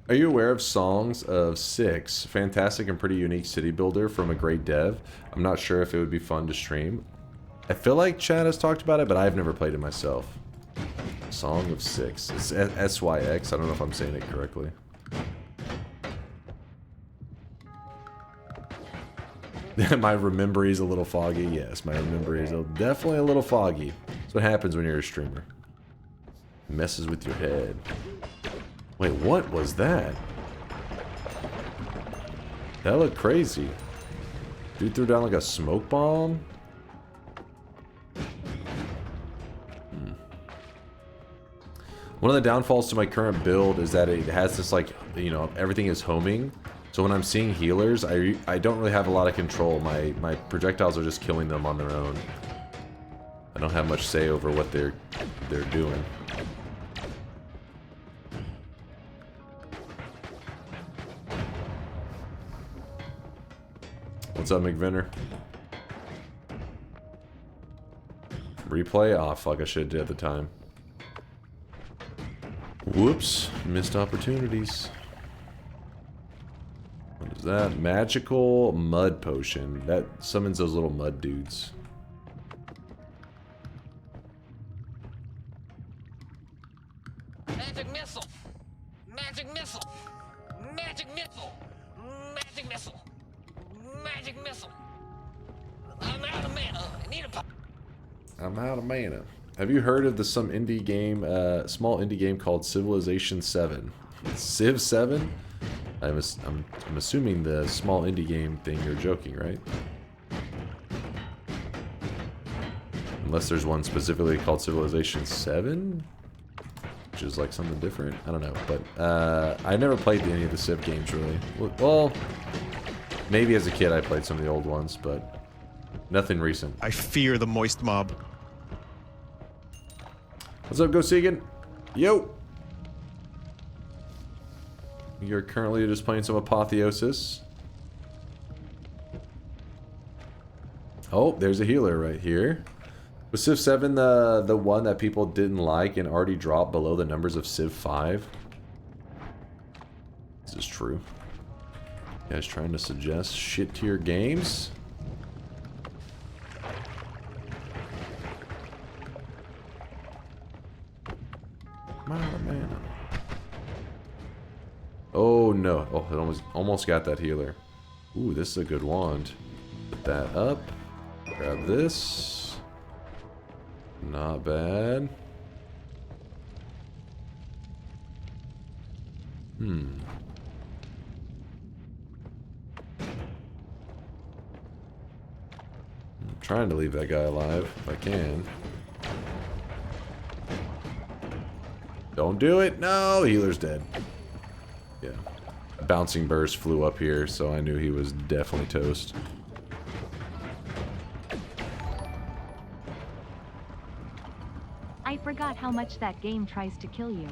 Are you aware of Songs of Six? Fantastic and pretty unique city builder from a great dev. I'm not sure if it would be fun to stream. I feel like Chad has talked about it, but I've never played it myself. Song of Six. It's SYX. I don't know if I'm saying it correctly. My remembery is a little foggy. Yes, my remembery is definitely a little foggy. That's what happens when you're a streamer. It messes with your head. Wait, what was that? That looked crazy. Dude threw down like a smoke bomb? One of the downfalls to my current build is that it has this, like, you know, everything is homing. So when I'm seeing healers, I don't really have a lot of control. My projectiles are just killing them on their own. I don't have much say over what they're doing. What's up, McVinner? Replay? Oh, fuck, I should have did at the time. Whoops. Missed opportunities. What is that? Magical mud potion. That summons those little mud dudes. Magic missile! Magic missile! Magic missile! Magic missile! Magic missile! I'm out of mana. I need a pop. I'm out of mana. Have you heard of some indie game, small indie game called Civilization 7? Civ 7? I'm assuming the small indie game thing you're joking, right? Unless there's one specifically called Civilization 7? Which is like something different. I don't know. But I never played any of the Civ games, really. Well, maybe as a kid I played some of the old ones, but nothing recent. I fear the moist mob. What's up, Go Segan? Yo! You're currently just playing some Apotheosis. Oh, there's a healer right here. Was Civ 7 the one that people didn't like and already dropped below the numbers of Civ 5? This is true. You guys trying to suggest shit tier games? Man. Oh no. Oh, it almost got that healer. Ooh, this is a good wand. Put that up. Grab this. Not bad. I'm trying to leave that guy alive if I can. Don't do it! No! Healer's dead. Yeah. Bouncing burst flew up here, so I knew he was definitely toast. I forgot how much that game tries to kill you.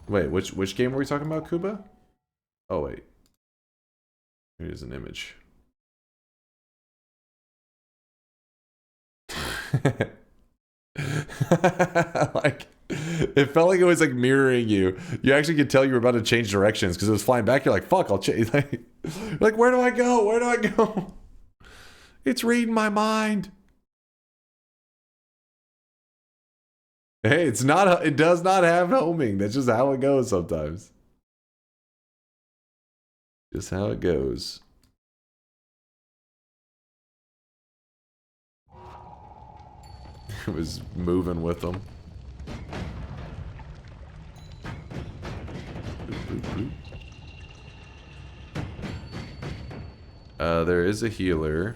Wait, which game were we talking about, Kuba? Oh, wait. Here's an image. Like, it felt like it was like mirroring you. You actually could tell you were about to change directions because it was flying back. You're like, fuck, I'll change. Like, where do I go? Where do I go? It's reading my mind. Hey, it's not. It does not have homing. That's just how it goes sometimes. Just how it goes. It was moving with them. There is a healer.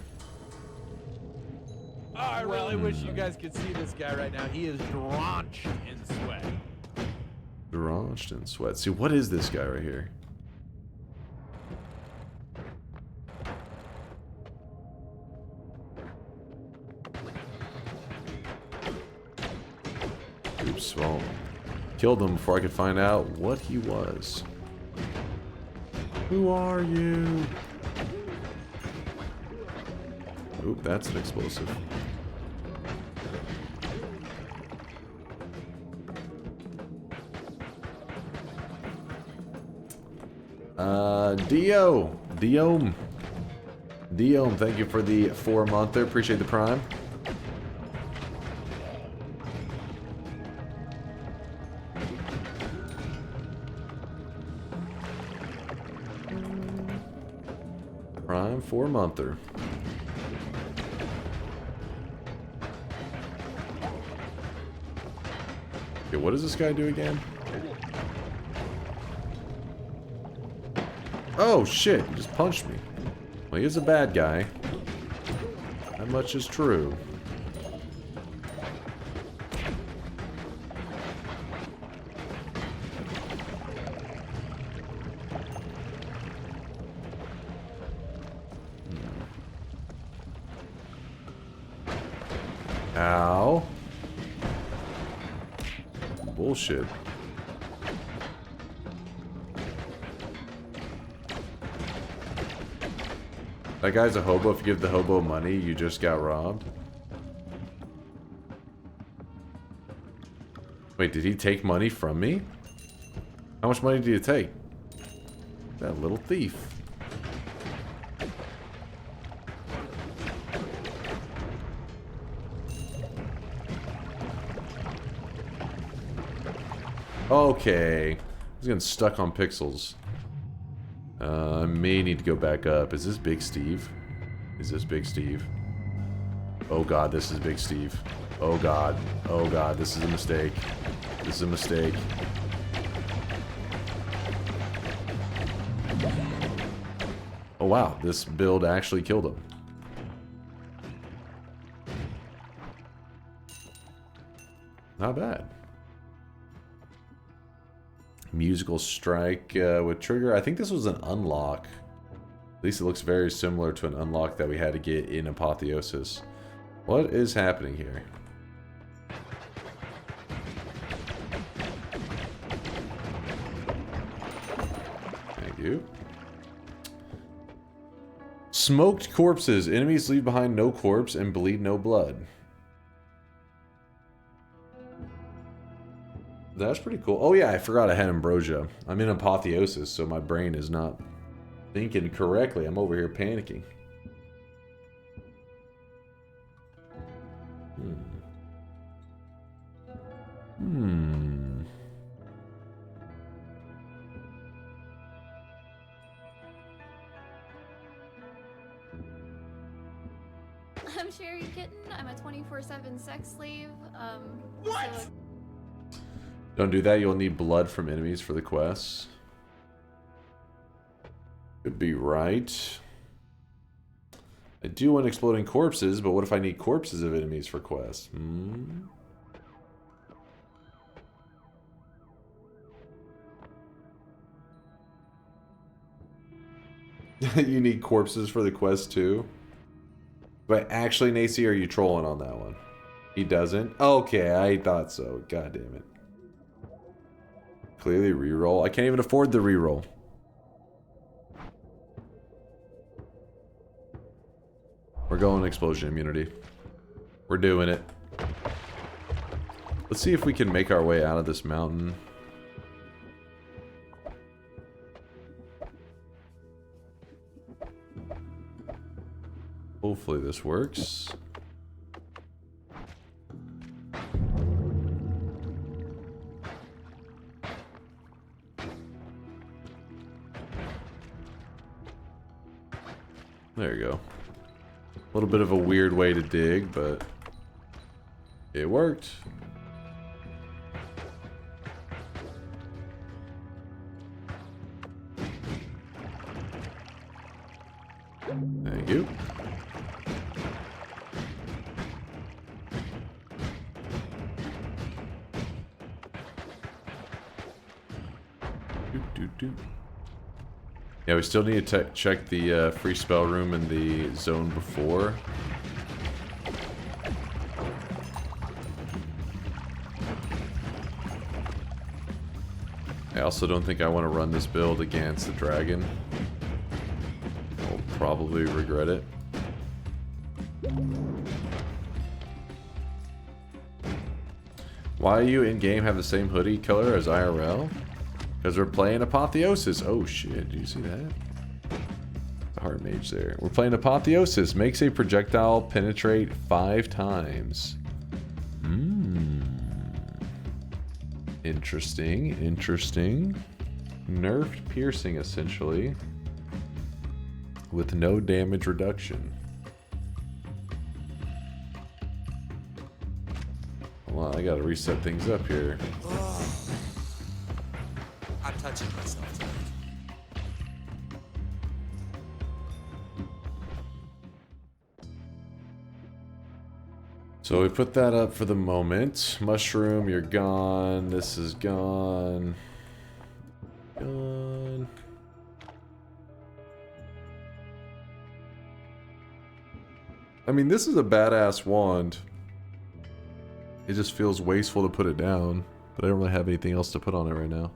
Oh, I really wish you guys could see this guy right now. He is drenched in sweat. Drenched in sweat. See, what is this guy right here? Oops, well, killed him before I could find out what he was. Who are you? Oop, that's an explosive. Diome, thank you for the 4-monther. Appreciate the prime. Prime 4-monther. Okay, what does this guy do again? Oh shit, he just punched me. Well, he is a bad guy. That much is true. Ow. Bullshit. That guy's a hobo. If you give the hobo money, you just got robbed. Wait, did he take money from me? How much money did he take? That little thief. Okay. I was getting stuck on pixels. I may need to go back up. Is this Big Steve? Is this Big Steve? Oh god, this is Big Steve. Oh god. Oh god, this is a mistake. This is a mistake. Oh wow, this build actually killed him. Not bad. Musical strike with trigger. I think this was an unlock. At least it looks very similar to an unlock that we had to get in Apotheosis. What is happening here? Thank you. Smoked corpses. Enemies leave behind no corpse and bleed no blood. That's pretty cool. Oh yeah, I forgot I had ambrosia. I'm in Apotheosis, so my brain is not thinking correctly. I'm over here panicking. I'm Sherry Kitten. I'm a 24/7 sex slave. What? So Don't do that. You'll need blood from enemies for the quests. Could be right. I do want exploding corpses, but what if I need corpses of enemies for quests? You need corpses for the quest too? But actually, Nacy, are you trolling on that one? He doesn't? Okay, I thought so. God damn it. Clearly reroll. I can't even afford the reroll. We're going explosion immunity. We're doing it. Let's see if we can make our way out of this mountain. Hopefully this works. There you go. A little bit of a weird way to dig, but it worked. Thank you. Yeah, we still need to check the free spell room in the zone before. I also don't think I want to run this build against the dragon. I'll probably regret it. Why you in-game have the same hoodie color as IRL? Because we're playing Apotheosis. Oh shit, do you see that? The heart mage there. We're playing Apotheosis. Makes a projectile penetrate 5 times. Interesting, interesting. Nerfed piercing, essentially. With no damage reduction. Hold on, I gotta reset things up here. I'm touching myself tonight. So we put that up for the moment. Mushroom, you're gone. This is gone. Gone. I mean, this is a badass wand. It just feels wasteful to put it down. But I don't really have anything else to put on it right now.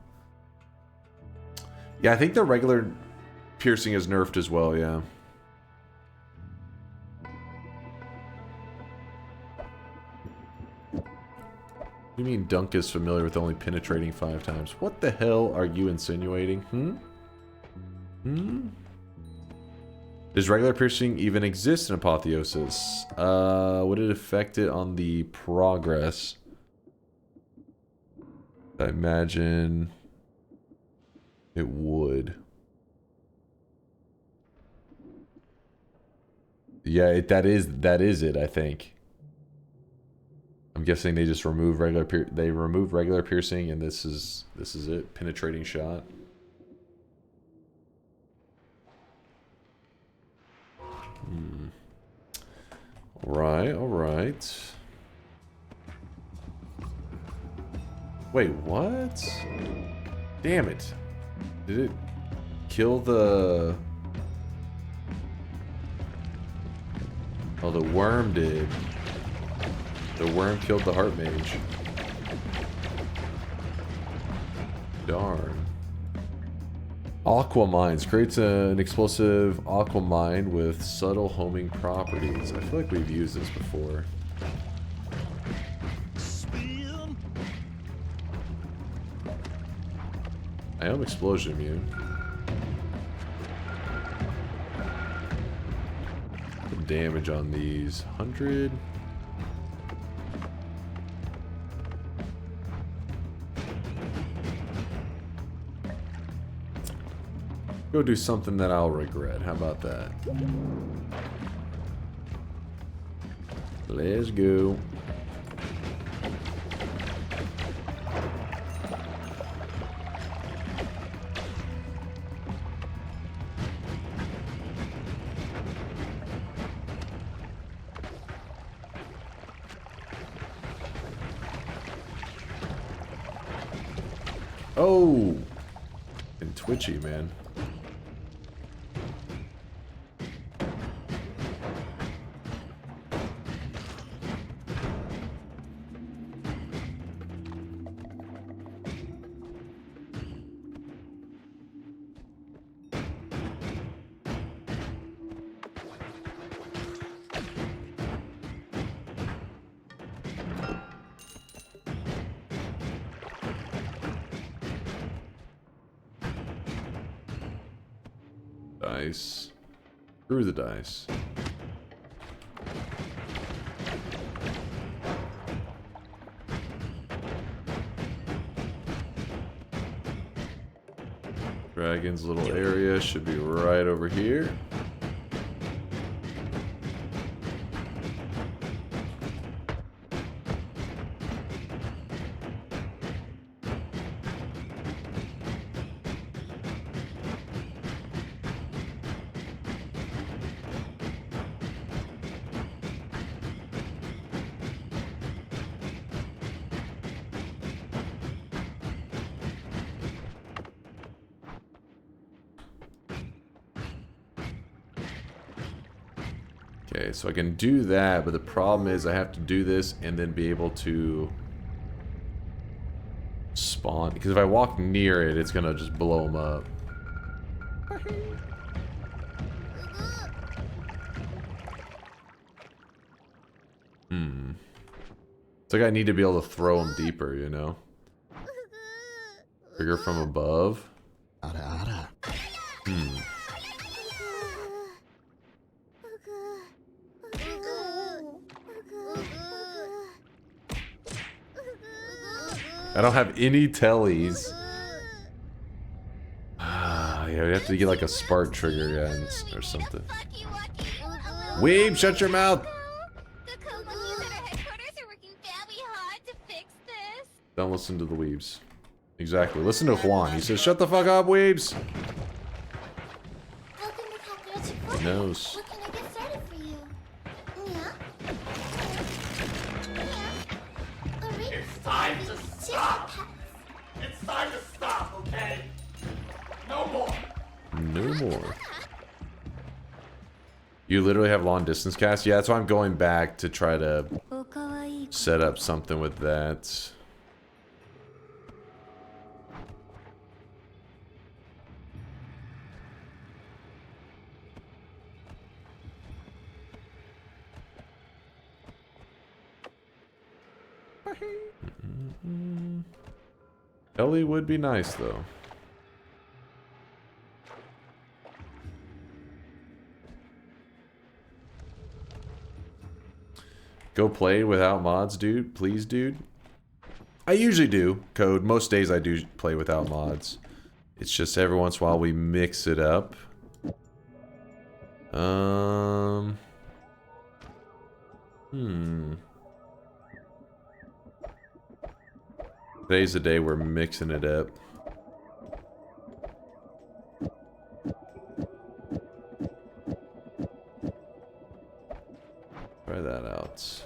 Yeah, I think the regular piercing is nerfed as well, yeah. You mean Dunk is familiar with only penetrating 5 times? What the hell are you insinuating? Does regular piercing even exist in Apotheosis? Would it affect it on the progress? I imagine it would. Yeah, that is it, I think. I'm guessing they just remove regular piercing, and this is it, penetrating shot. All right. Wait, what? Damn it. Did it kill the... Oh, the worm did. The worm killed the heart mage. Darn. Aqua Mines creates an explosive aqua mine with subtle homing properties. I feel like we've used this before. I am explosion immune. The damage on these 100. Go do something that I'll regret. How about that? Let's go. Oh! And twitchy, man. Dice. Through the dice. Dragon's little area should be right over here. Okay, so I can do that, but the problem is I have to do this and then be able to spawn. Because if I walk near it, it's gonna just blow them up. It's like I need to be able to throw them deeper, you know? Trigger from above. I don't have any tellies. Yeah, we have to get like a spark trigger again or something. Weeb, shut your mouth! Don't listen to the weebs. Exactly. Listen to Juan. He says, "Shut the fuck up, weebs." He knows. What can I get started for you? Yeah. It's time to stop! It's time to stop, okay? No more! No more. You literally have long distance cast? Yeah, that's why I'm going back to try to set up something with that. Ellie would be nice though. Go play without mods, dude. Please, dude. I usually do, Code. Most days I do play without mods. It's just every once in a while we mix it up. Today's the day we're mixing it up. Try that out.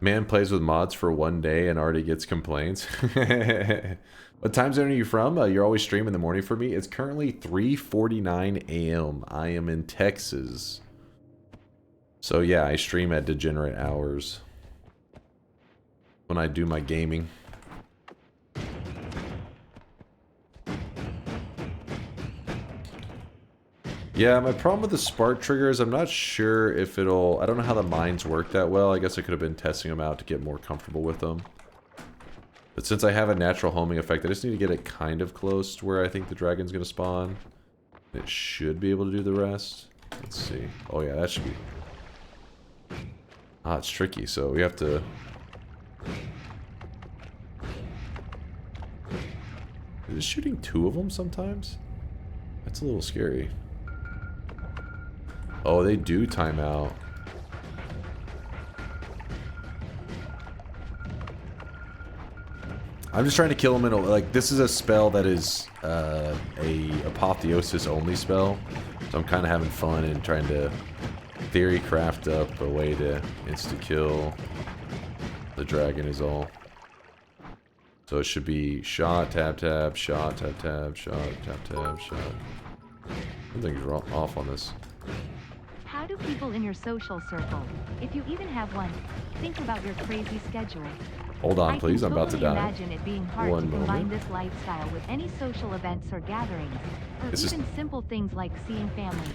Man plays with mods for one day and already gets complaints. What time zone are you from? You're always streaming in the morning for me. It's currently 3:49 a.m. I am in Texas. So yeah, I stream at degenerate hours when I do my gaming. Yeah, my problem with the spark trigger is I'm not sure if it'll... I don't know how the mines work that well. I guess I could have been testing them out to get more comfortable with them. But since I have a natural homing effect, I just need to get it kind of close to where I think the dragon's going to spawn. It should be able to do the rest. Let's see. Oh yeah, that should be... Ah, it's tricky, so we have to... Is it shooting two of them sometimes? That's a little scary. Oh, they do time out. I'm just trying to kill them in a... Like, this is a spell that is a Apotheosis only spell. So I'm kind of having fun and trying to theory craft up a way to insta-kill the dragon is all. So it should be shot, tap, tap, shot, tap, tap, shot, tap, tap, shot. Something's off on this. How do people in your social circle, if you even have one, think about your crazy schedule? Hold on, please. I'm about to die. I can totally imagine it being hard to combine this lifestyle with any social events or gatherings, or even simple things like seeing family.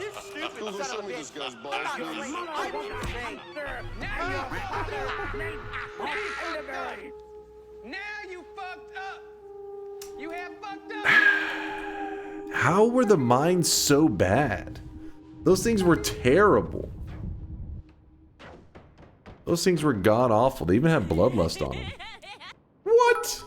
You stupid son of a bitch. Now you fucked up. You have fucked up. How were the mines so bad? Those things were terrible. Those things were god-awful. They even had bloodlust on them. What?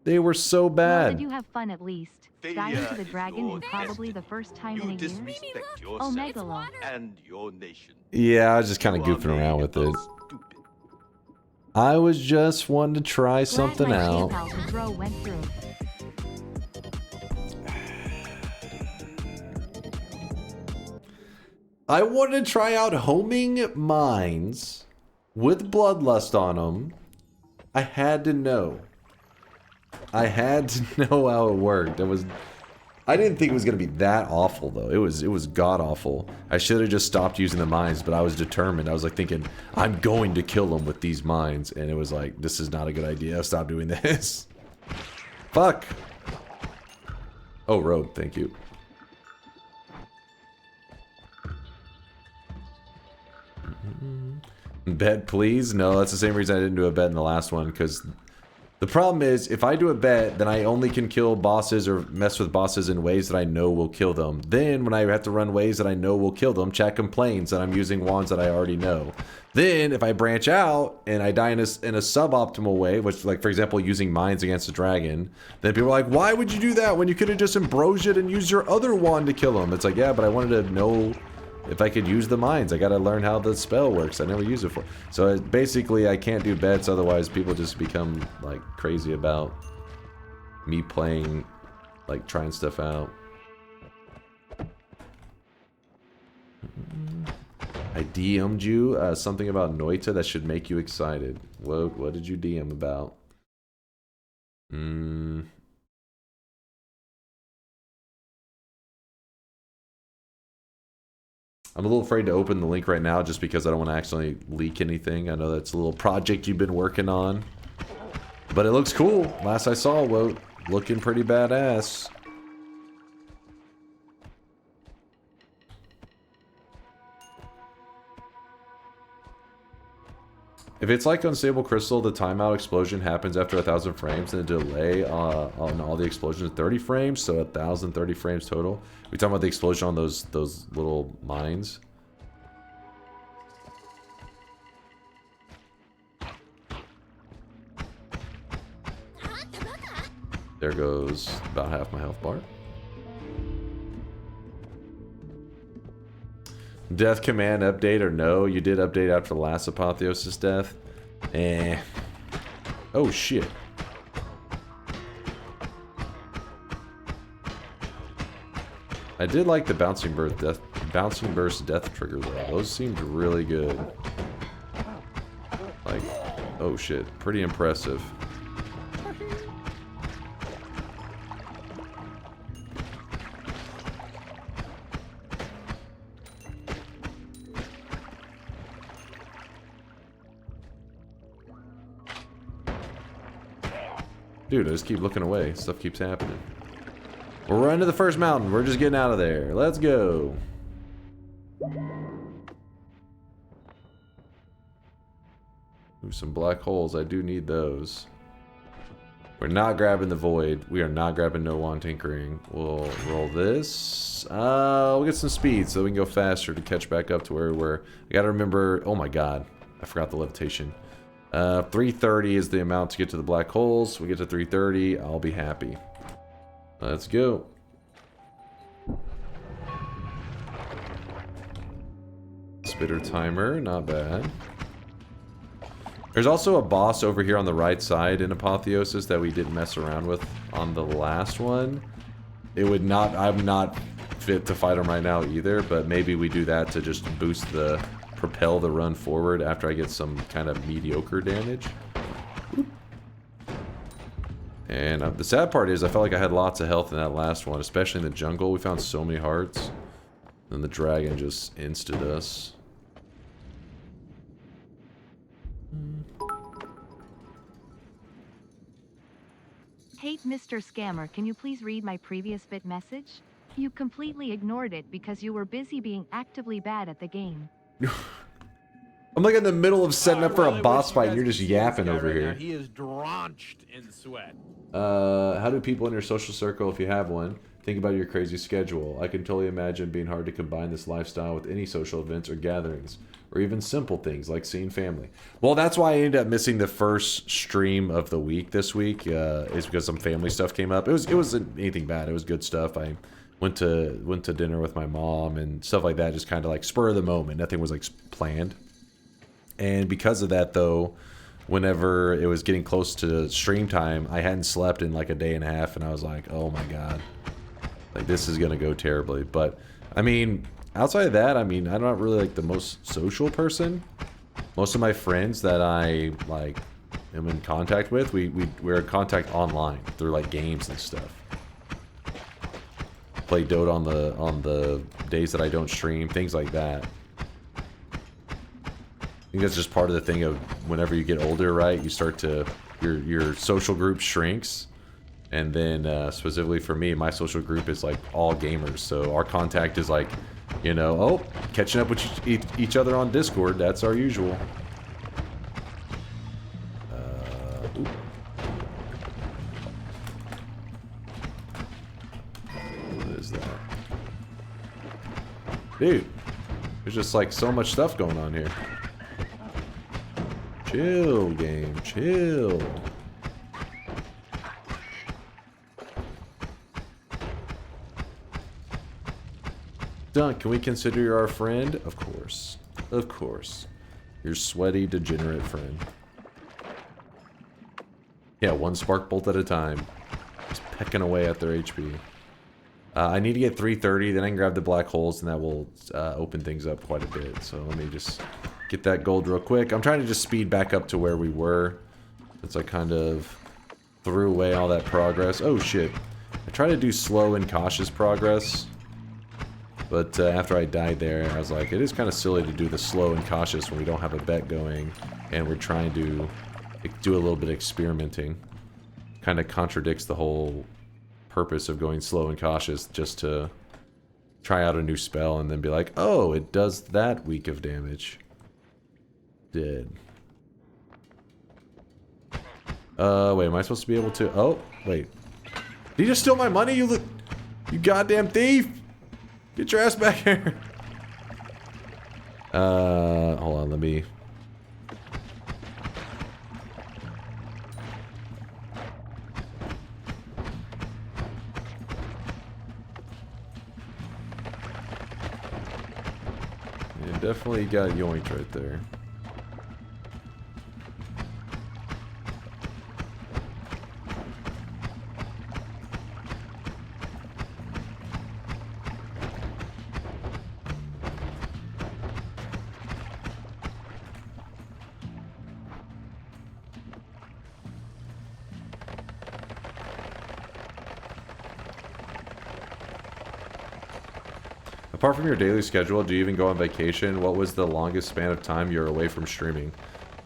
They were so Well, bad. did you have fun at least? Dying to the dragon is probably the first time in a year. Oh, Megalo. And your nation. Yeah, I was just kind of goofing around with it. I was just wanting to try something out. Went through. I wanted to try out homing mines with bloodlust on them. I had to know. I had to know how it worked. I didn't think it was gonna be that awful though. It was god awful. I should have just stopped using the mines, but I was determined. I was like thinking, I'm going to kill them with these mines, and it was like, this is not a good idea. Stop doing this. Fuck. Oh, road. Thank you. Bet, please? No, that's the same reason I didn't do a bet in the last one, because the problem is, if I do a bet, then I only can kill bosses or mess with bosses in ways that I know will kill them. Then, when I have to run ways that I know will kill them, chat complains that I'm using wands that I already know. Then, if I branch out and I die in a suboptimal way, which, like, for example, using mines against a dragon, then people are like, why would you do that when you could have just ambrosiaed and used your other wand to kill him? It's like, yeah, but I wanted to know if I could use the mines. I gotta learn how the spell works. I never used it for. So basically, I can't do bets, otherwise people just become like crazy about me playing, like trying stuff out. I DM'd you something about Noita that should make you excited. What did you DM about? I'm a little afraid to open the link right now just because I don't want to accidentally leak anything. I know that's a little project you've been working on. But it looks cool. Last I saw, well, looking pretty badass. If it's like Unstable Crystal, the timeout explosion happens after 1,000 frames, and the delay on all the explosions is 30 frames, so 1,030 frames total. We talking about the explosion on those little mines. There goes about half my health bar. Death command update or no? You did update after the last Apotheosis death. Eh. Oh shit. I did like the bouncing burst death trigger though. Those seemed really good. Like, oh shit, pretty impressive. Dude, I just keep looking away. Stuff keeps happening. We're running to the first mountain. We're just getting out of there. Let's go. Ooh, some black holes. I do need those. We're not grabbing the void. We are not grabbing no one tinkering. We'll roll this. We'll get some speed so we can go faster to catch back up to where we were. I gotta remember. Oh my god. I forgot the levitation. 330 is the amount to get to the black holes. We get to 330, I'll be happy. Let's go. Spitter timer, not bad. There's also a boss over here on the right side in Apotheosis that we didn't mess around with on the last one. It would not, I'm not fit to fight him right now either, but maybe we do that to just boost the propel the run forward after I get some kind of mediocre damage. And the sad part is I felt like I had lots of health in that last one, especially in the jungle. We found so many hearts. And the dragon just insted us. Hate Mr. Scammer, can you please read my previous bit message? You completely ignored it because you were busy being actively bad at the game. I'm like in the middle of setting up for a boss fight and you're just yapping over here. He is drenched in sweat. How do people in your social circle, if you have one, think about your crazy schedule? I can totally imagine being hard to combine this lifestyle with any social events or gatherings, or even simple things like seeing family. Well, that's why I ended up missing the first stream of the week this week, is because some family stuff came up. It wasn't anything bad. It was good stuff. I went to dinner with my mom and stuff like that, just kind of like spur of the moment. Nothing was like planned. And because of that, though, whenever it was getting close to stream time, I hadn't slept in like a day and a half, and I was like, oh my god, like this is gonna go terribly. But I mean, outside of that, I mean, I'm not really like the most social person. Most of my friends that I like am in contact with, we're in contact online through like games and stuff. Play Dota on the days that I don't stream, things like that. I think that's just part of the thing of whenever you get older, right? You start to your social group shrinks, and then specifically for me, my social group is like all gamers. So our contact is like, you know, oh, catching up with each other on Discord. That's our usual. What is that? Dude, there's just like so much stuff going on here. Chill, game, chill. Dunk, can we consider you our friend? Of course. Of course. Your sweaty, degenerate friend. Yeah, one spark bolt at a time. Just pecking away at their HP. I need to get 330, then I can grab the black holes, and that will open things up quite a bit. So let me just get that gold real quick. I'm trying to just speed back up to where we were, since I kind of threw away all that progress. Oh shit. I try to do slow and cautious progress. But after I died there, I was like, it is kind of silly to do the slow and cautious when we don't have a bet going, and we're trying to do a little bit of experimenting. Kind of contradicts the whole purpose of going slow and cautious, just to try out a new spell and then be like, oh, it does that week of damage. Dead. Wait, am I supposed to be able to... Oh, wait. Did you just steal my money, you goddamn thief? Get your ass back here. Hold on, let me... Yeah, definitely got yoinked right there. Apart from your daily schedule, do you even go on vacation? What was the longest span of time you're away from streaming?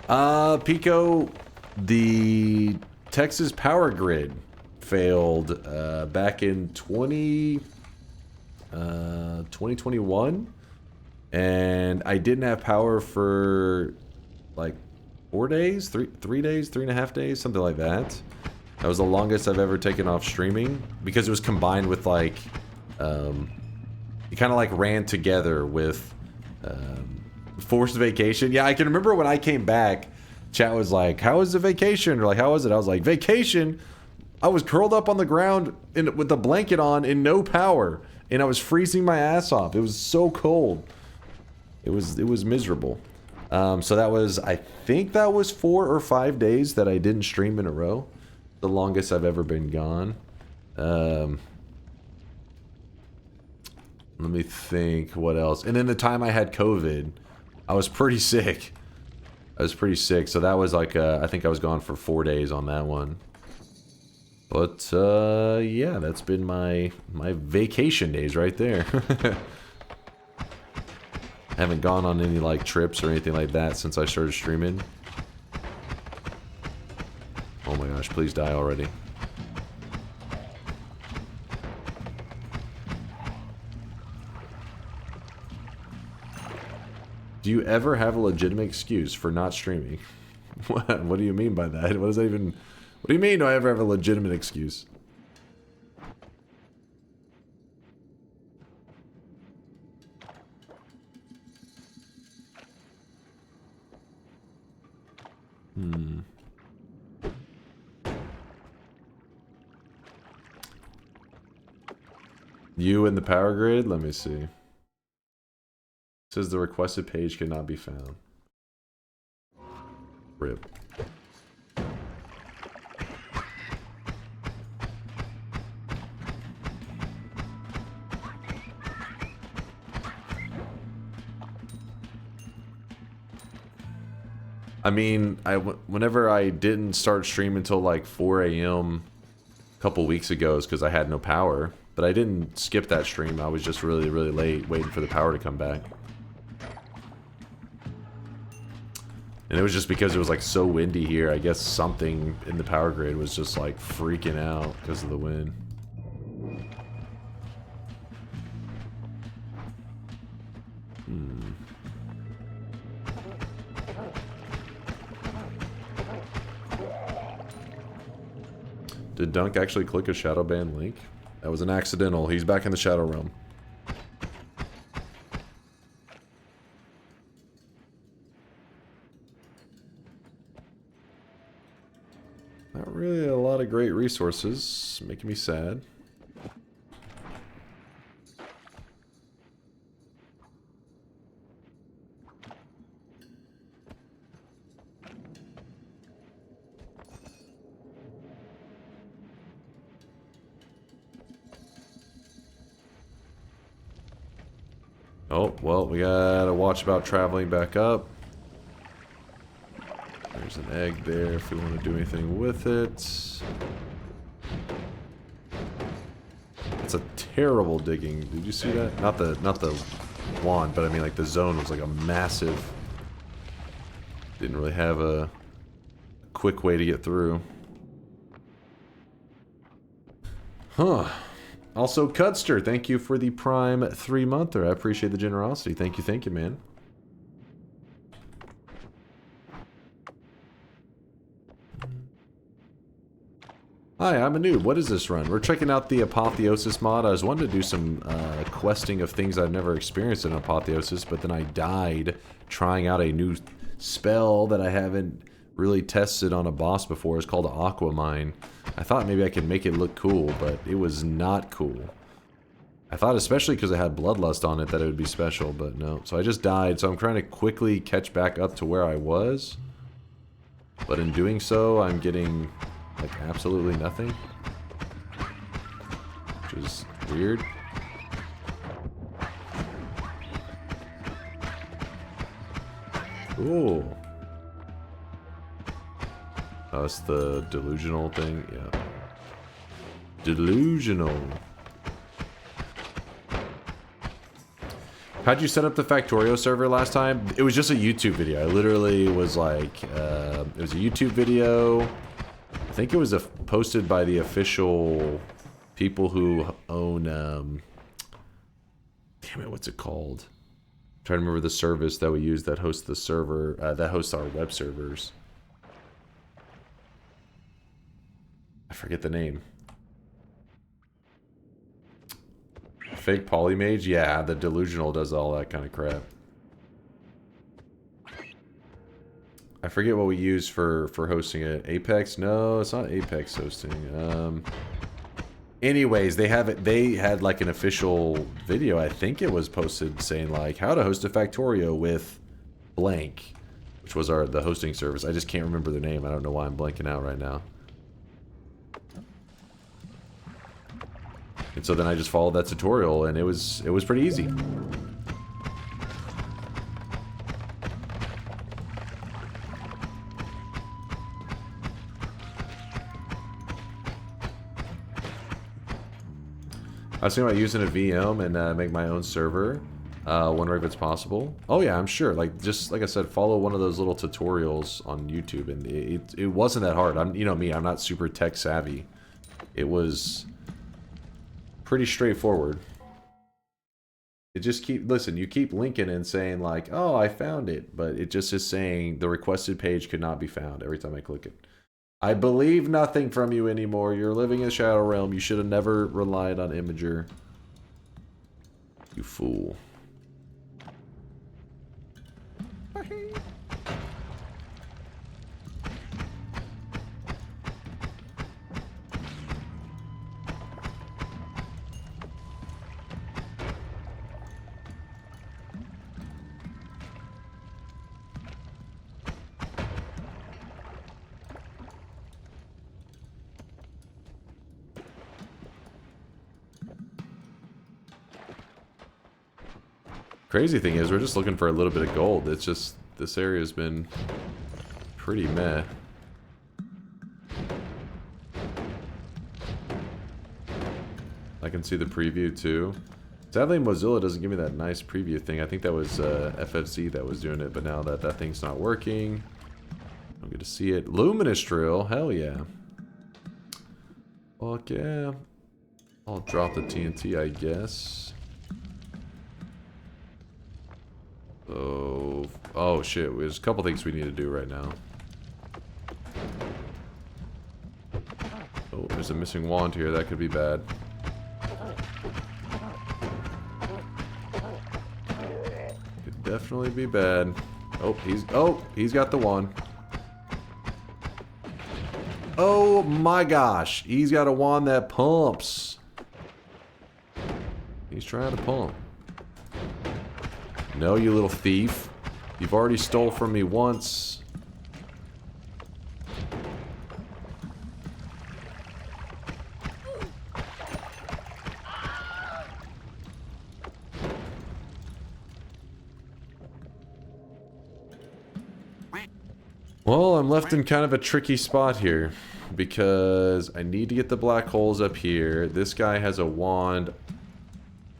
Pico, the Texas power grid failed back in 2021, and I didn't have power for like 4 days, three days, 3.5 days, something like that. That was the longest I've ever taken off streaming because it was combined with like it kind of like ran together with forced vacation. Yeah, I can remember when I came back, chat was like, how was the vacation? Or like, how was it? I was like, vacation? I was curled up on the ground with a blanket on and no power. And I was freezing my ass off. It was so cold. It was miserable. So that was, I think that was 4 or 5 days that I didn't stream in a row. The longest I've ever been gone. Let me think what else. And then the time I had COVID, I was pretty sick. So that was like, I think I was gone for 4 days on that one. But, yeah, that's been my vacation days right there. Haven't gone on any, like, trips or anything like that since I started streaming. Oh my gosh, please die already. Do you ever have a legitimate excuse for not streaming? What do you mean by that? What does that even... What do you mean do I ever have a legitimate excuse? You and the power grid? Let me see. It says the requested page cannot be found. RIP. I mean, whenever I didn't start streaming until like 4 a.m. a couple weeks ago is because I had no power. But I didn't skip that stream. I was just really, really late waiting for the power to come back. And it was just because it was like so windy here. I guess something in the power grid was just like freaking out because of the wind. Did Dunk actually click a shadow ban link? That was an accidental. He's back in the Shadow Realm. Not really a lot of great resources. Making me sad. Oh, well, we gotta watch about traveling back up. There's an egg there if we want to do anything with it. It's a terrible digging. Did you see that? Not the wand, but I mean like the zone was like a massive. Didn't really have a quick way to get through. Huh. Also, Cudster, thank you for the Prime 3-monther. I appreciate the generosity. Thank you, man. Hi, I'm a noob. What is this run? We're checking out the Apotheosis mod. I was wanting to do some questing of things I've never experienced in Apotheosis, but then I died trying out a new spell that I haven't really tested on a boss before. It's called Aquamine. I thought maybe I could make it look cool, but it was not cool. I thought especially because it had Bloodlust on it that it would be special, but no. So I just died, so I'm trying to quickly catch back up to where I was. But in doing so, I'm getting like absolutely nothing, which is weird. Ooh. Oh, it's the delusional thing? Yeah. Delusional. How'd you set up the Factorio server last time? It was just a YouTube video. I literally was like, it was a YouTube video. I think it was posted by the official people who own, damn it, what's it called? I'm trying to remember the service that we use that hosts the server, that hosts our web servers. I forget the name. Fake Polymage? Yeah, the Delusional does all that kind of crap. I forget what we use for hosting it. Apex? No, it's not Apex hosting. Anyways, they had like an official video. I think it was posted saying like how to host a Factorio with blank, which was the hosting service. I just can't remember the name. I don't know why I'm blanking out right now. And so then I just followed that tutorial, and it was pretty easy. I was thinking about using a VM and make my own server. Wondering if it's possible. Oh yeah, I'm sure. Like just like I said, follow one of those little tutorials on YouTube, and it wasn't that hard. You know me, I'm not super tech savvy. It was pretty straightforward. It just listen, you keep linking and saying like, oh, I found it, but it just is saying the requested page could not be found every time I click it. I believe nothing from you anymore. You're living in Shadow Realm. You should have never relied on Imager. You fool. Crazy thing is, we're just looking for a little bit of gold. It's just, this area's been pretty meh. I can see the preview too. Sadly, Mozilla doesn't give me that nice preview thing. I think that was FFC that was doing it, but now that thing's not working, I don't get to see it. Luminous Drill, hell yeah. Fuck yeah. I'll drop the TNT, I guess. Oh shit, there's a couple things we need to do right now. Oh, there's a missing wand here, that could be bad. Could definitely be bad. Oh, he's got the wand. Oh my gosh, he's got a wand that pumps. He's trying to pump. No, you little thief. You've already stole from me once. Well, I'm left in kind of a tricky spot here because I need to get the black holes up here. This guy has a wand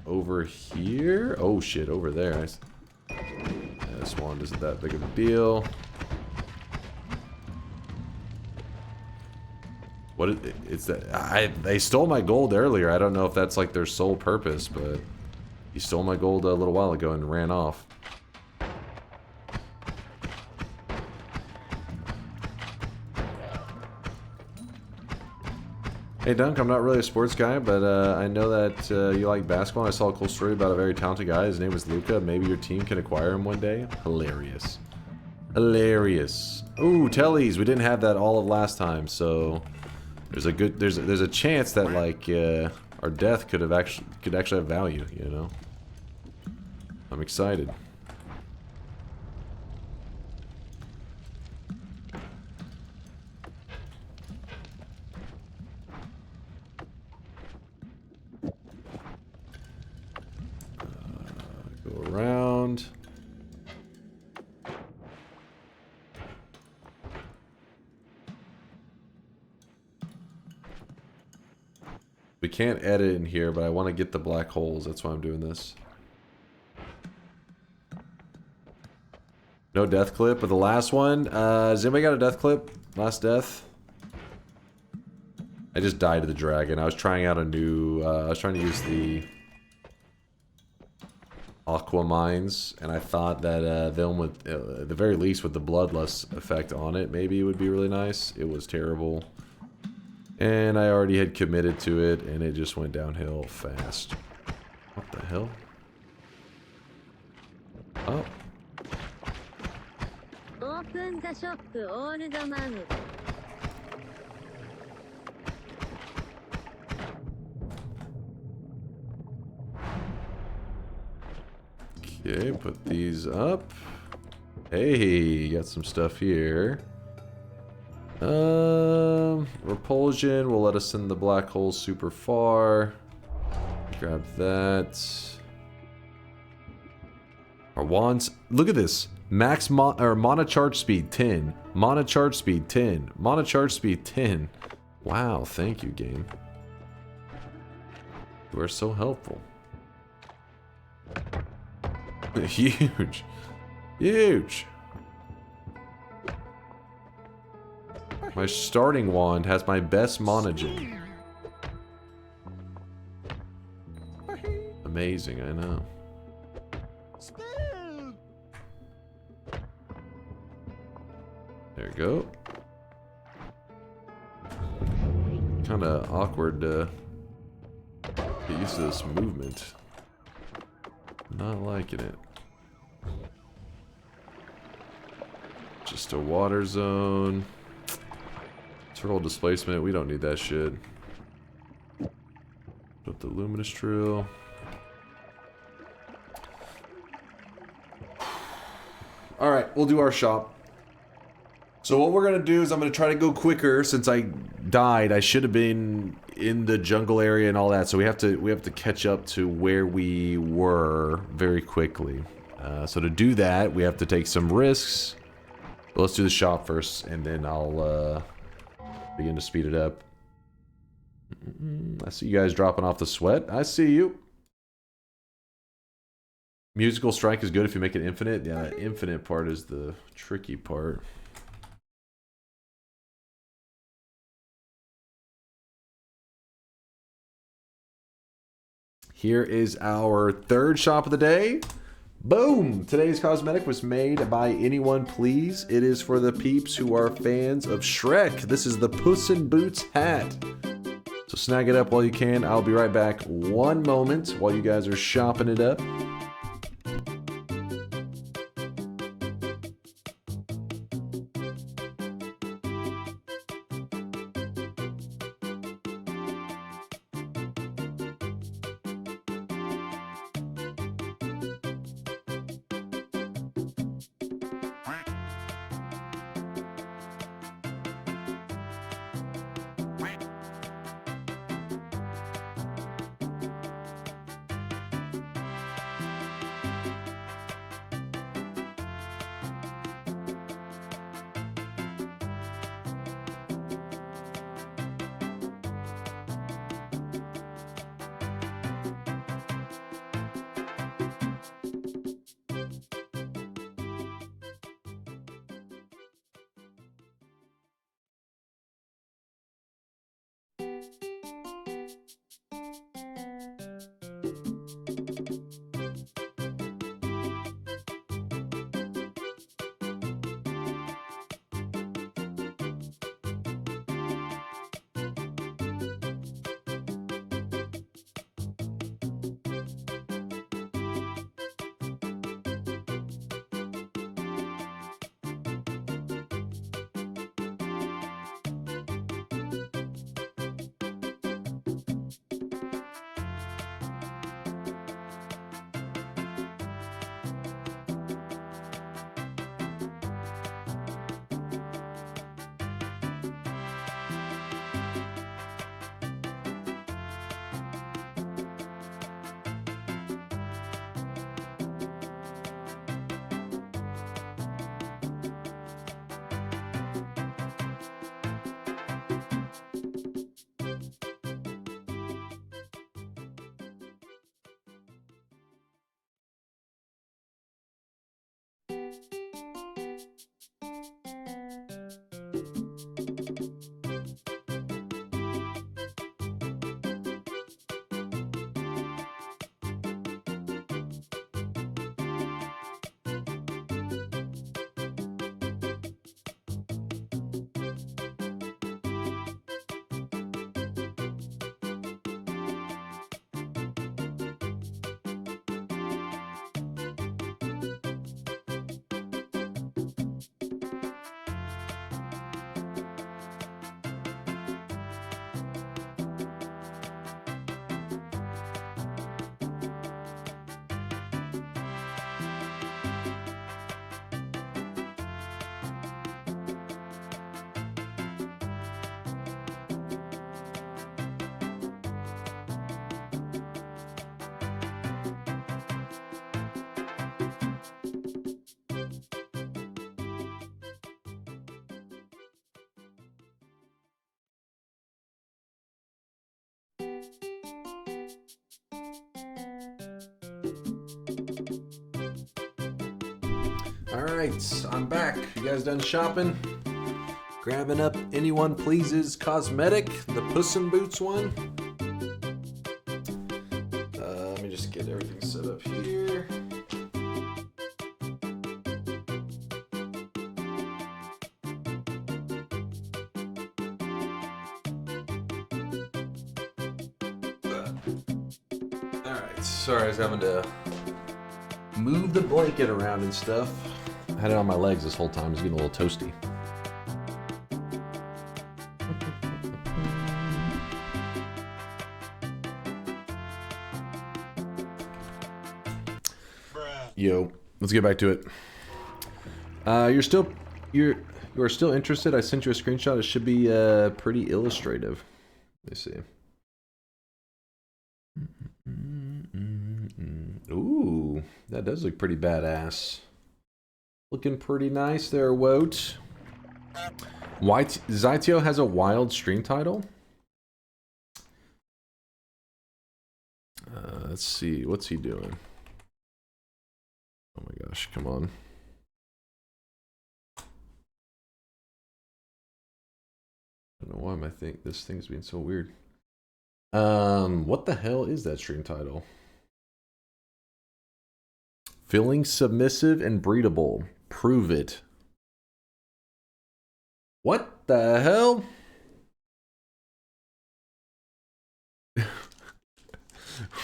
over here. Oh shit, over there. This one isn't that big of a deal. What it's that they stole my gold earlier. I don't know if that's like their sole purpose, but he stole my gold a little while ago and ran off. Hey Dunk, I'm not really a sports guy, but I know that you like basketball. I saw a cool story about a very talented guy. His name was Luca. Maybe your team can acquire him one day. Hilarious. Hilarious. Ooh, Tellies. We didn't have that all of last time, so there's a chance that like our death could actually have value, you know. I'm excited. Go around. We can't edit in here, but I want to get the black holes. That's why I'm doing this. No death clip, but the last one. Has anybody got a death clip? Last death? I just died to the dragon. I was trying out a new... I was trying to use the... Aqua Mines, and I thought that them with, at the very least, with the Bloodlust effect on it, maybe it would be really nice. It was terrible. And I already had committed to it, and it just went downhill fast. What the hell? Oh. Open the shop, all the money. Okay, put these up. Hey, got some stuff here. Repulsion will let us send the black hole super far. Grab that. Our wands. Look at this. Max mana charge speed 10. Mana charge speed 10. Mana charge speed 10. Wow, thank you, game. You are so helpful. Huge. Huge. My starting wand has my best mana gen. Amazing, I know. There you go. Kinda awkward to get used to this movement. Not liking it. Just a water zone. Turtle displacement, we don't need that shit. Put the luminous drill. Alright, we'll do our shop. So what we're gonna do is I'm gonna try to go quicker since I died. I should have been in the jungle area and all that, so we have to catch up to where we were very quickly. So to do that, we have to take some risks. But let's do the shop first, and then I'll begin to speed it up. I see you guys dropping off the sweat. I see you. Musical strike is good if you make it infinite. Yeah, that infinite part is the tricky part. Here is our third shop of the day. Boom! Today's cosmetic was made by anyone, please. It is for the peeps who are fans of Shrek. This is the Puss in Boots hat. So snag it up while you can. I'll be right back one moment while you guys are shopping it up. Alright, I'm back. You guys done shopping? Grabbing up Anyone Pleases cosmetic, the Puss in Boots one. Let me just get everything set up here. Alright, sorry I was having to move the blanket around and stuff. I had it on my legs this whole time. It's getting a little toasty. Yo, let's get back to it. You are still interested? I sent you a screenshot. It should be pretty illustrative. Let me see. Ooh, that does look pretty badass. Looking pretty nice there, Woat. Zytio has a wild stream title. Let's see, what's he doing? Oh my gosh, come on. I don't know why this thing's being so weird. What the hell is that stream title? Feeling submissive and breedable. Prove it. What the hell?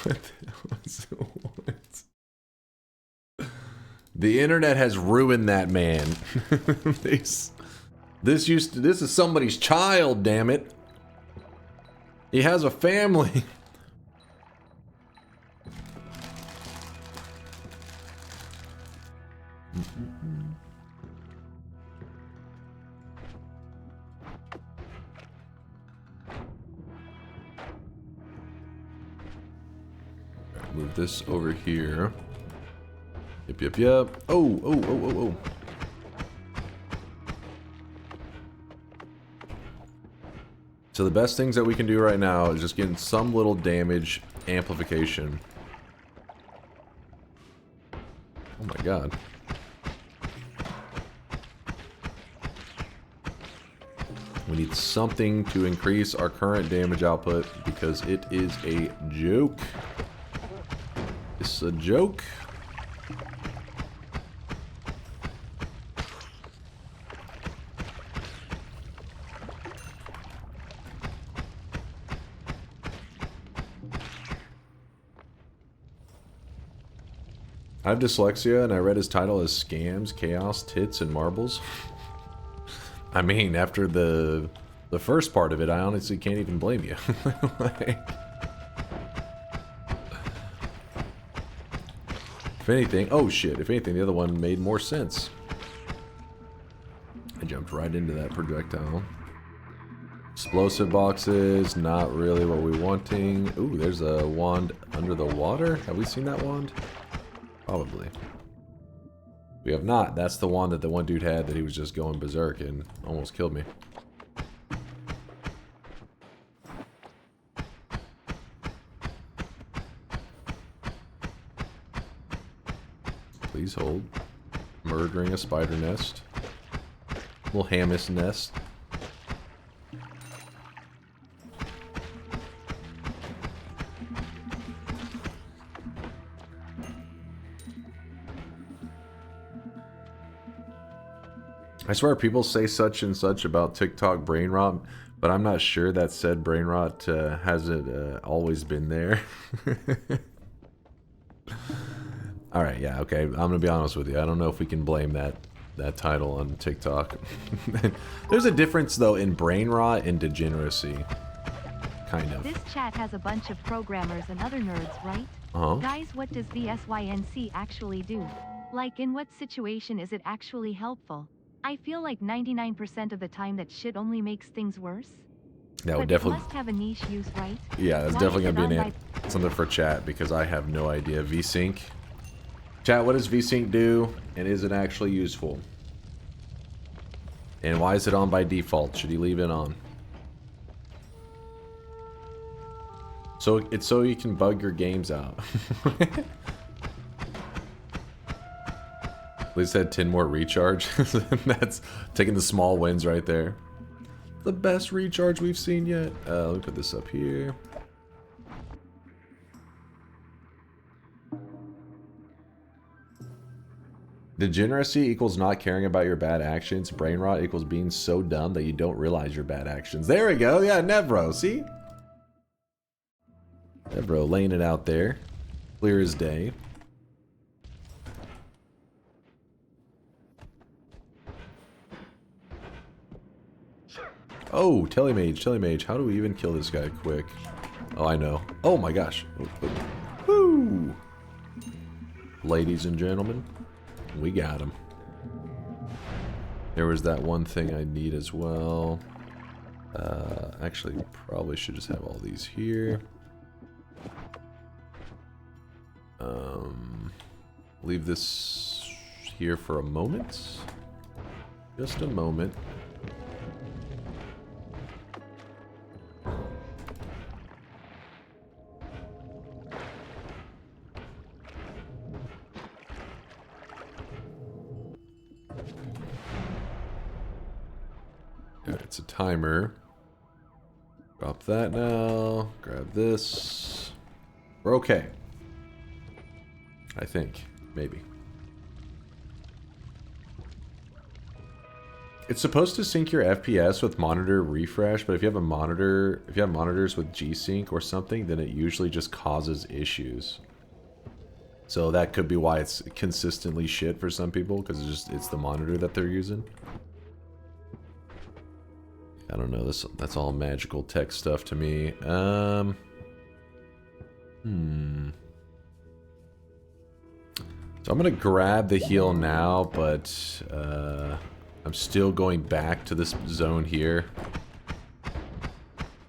What the hell is what? The internet has ruined that man. This is somebody's child, damn it. He has a family. Move this over here. Yep. Oh. So the best things that we can do right now is just getting some little damage amplification. Oh my god. We need something to increase our current damage output because it is a joke. It's a joke. I have dyslexia and I read his title as Scams, Chaos, Tits, and Marbles. I mean, after the first part of it, I honestly can't even blame you. Like, if anything, oh shit, if anything, the other one made more sense. I jumped right into that projectile. Explosive boxes, not really what we're wanting. Ooh, there's a wand under the water. Have we seen that wand? Probably. We have not. That's the wand that the one dude had that he was just going berserk and almost killed me. Please hold. Murdering a spider nest. Little Hammus nest. I swear people say such and such about TikTok brain rot, but I'm not sure that said brain rot hasn't always been there. Alright, yeah, okay, I'm gonna be honest with you. I don't know if we can blame that title on TikTok. There's a difference, though, in brain rot and degeneracy. Kind of. This chat has a bunch of programmers and other nerds, right? Uh-huh. Guys, what does the SYNC actually do? Like, in what situation is it actually helpful? I feel like 99% of the time that shit only makes things worse. That would But definitely... it must have a niche use, right? Yeah, that's Why definitely is going to it be on something for chat, because I have no idea. VSync. Chat, what does VSync do, and is it actually useful? And why is it on by default? Should you leave it on? So it's so you can bug your games out. At least had 10 more recharge. That's taking the small wins right there. The best recharge we've seen yet. Let me put this up here. Degeneracy equals not caring about your bad actions. Brain rot equals being so dumb that you don't realize your bad actions. There we go. Yeah, Nevro. See? Nevro laying it out there. Clear as day. Oh, Telemage. How do we even kill this guy quick? Oh, I know. Oh my gosh. Woo! Ladies and gentlemen, we got him. There was that one thing I need as well. Actually, probably should just have all these here. Leave this here for a moment. Just a moment. It's a timer. Drop that now. Grab this. We're okay. I think. Maybe. It's supposed to sync your FPS with monitor refresh, but if you have a monitor, if you have monitors with G-Sync or something, then it usually just causes issues. So that could be why it's consistently shit for some people, because it's the monitor that they're using. I don't know, that's all magical tech stuff to me. So I'm gonna grab the heal now, but I'm still going back to this zone here.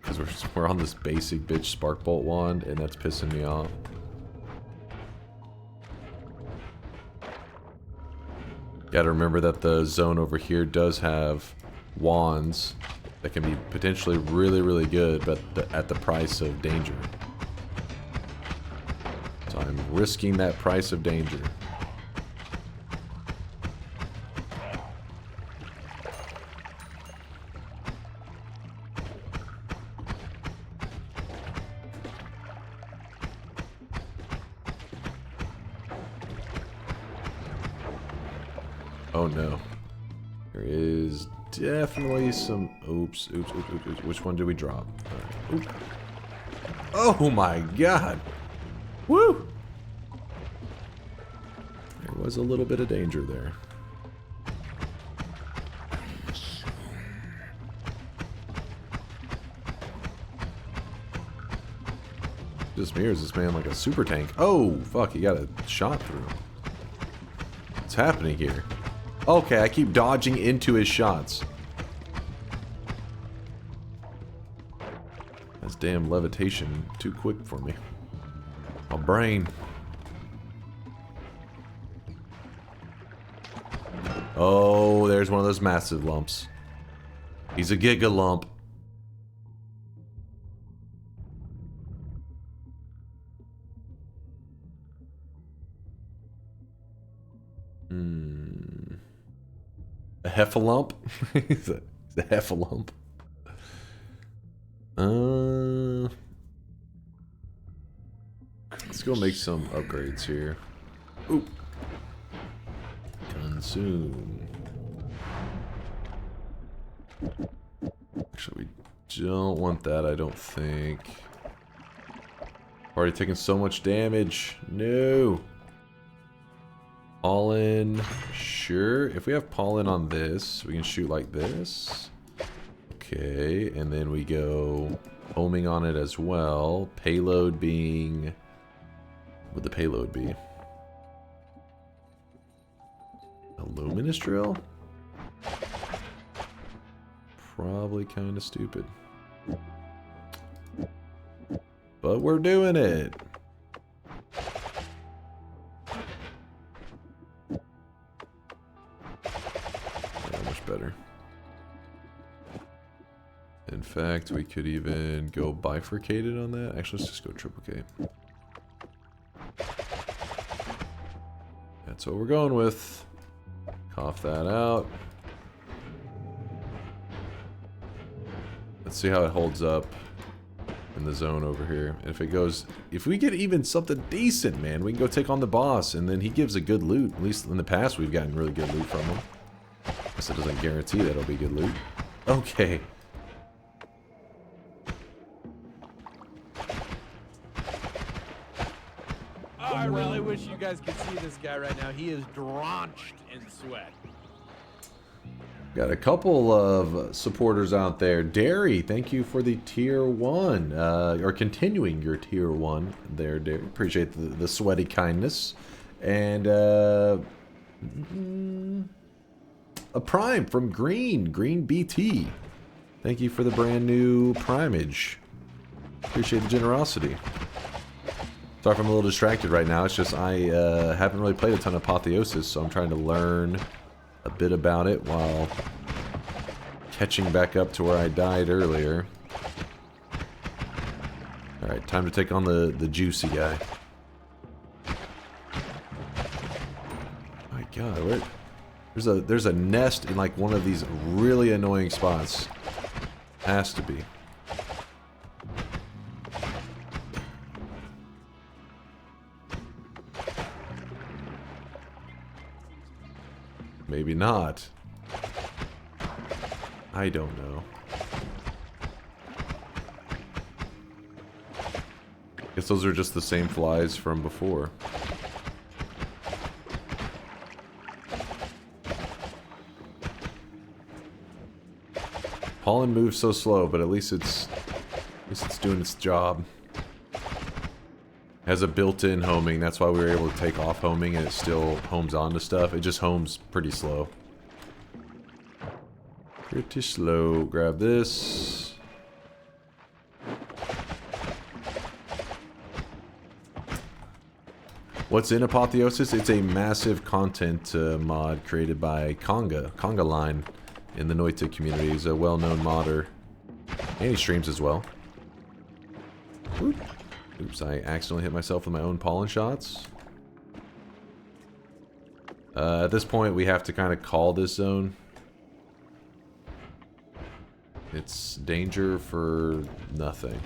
Because we're on this basic bitch Spark Bolt wand, and that's pissing me off. Gotta remember that the zone over here does have wands that can be potentially really, really good, but at the price of danger. So I'm risking that price of danger. Oh no. There is definitely some... Oops. Which one did we drop? All right. Oh my god. Woo! There was a little bit of danger there. Just mirrors this man like a super tank. Oh, fuck, he got a shot through him. What's happening here? Okay, I keep dodging into his shots. That's damn levitation too quick for me. My brain. Oh, there's one of those massive lumps. He's a giga lump. A heffalump? He's a heffalump. Let's go make some upgrades here. Oop. Consume. Actually, we don't want that, I don't think. Already taking so much damage. No. Pollen. Sure. If we have pollen on this, we can shoot like this. Okay. And then we go homing on it as well. Payload being... What would the payload be? A luminous drill? Probably kind of stupid. But we're doing it. Yeah, much better. In fact, we could even go bifurcated on that. Actually, let's just go triple K. That's what we're going with. Cough that out. Let's see how it holds up in the zone over here. And if it goes... If we get even something decent, man, we can go take on the boss. And then he gives a good loot. At least in the past, we've gotten really good loot from him. Guess it doesn't guarantee that it'll be good loot. Okay. I really wish you guys could see this guy right now. He is drenched in sweat. Got a couple of supporters out there. Derry, thank you for the tier 1. Or continuing your tier 1 there, Derry. Appreciate the sweaty kindness. And a Prime from Green BT. Thank you for the brand new Primage. Appreciate the generosity. Sorry if I'm a little distracted right now. It's just I haven't really played a ton of Apotheosis, so I'm trying to learn a bit about it while catching back up to where I died earlier. Alright, time to take on the juicy guy. My god, where... There's a nest in like one of these really annoying spots. Has to be. Maybe not. I don't know. Guess those are just the same flies from before. Pollen moves so slow, but at least it's doing its job. Has a built-in homing, that's why we were able to take off homing and it still homes onto stuff. It just homes pretty slow. Pretty slow. Grab this. What's in Apotheosis? It's a massive content mod created by Conga Line in the Noita community. He's a well-known modder. And he streams as well. Oop. Oops, I accidentally hit myself with my own pollen shots. At this point, we have to kind of call this zone. It's danger for nothing.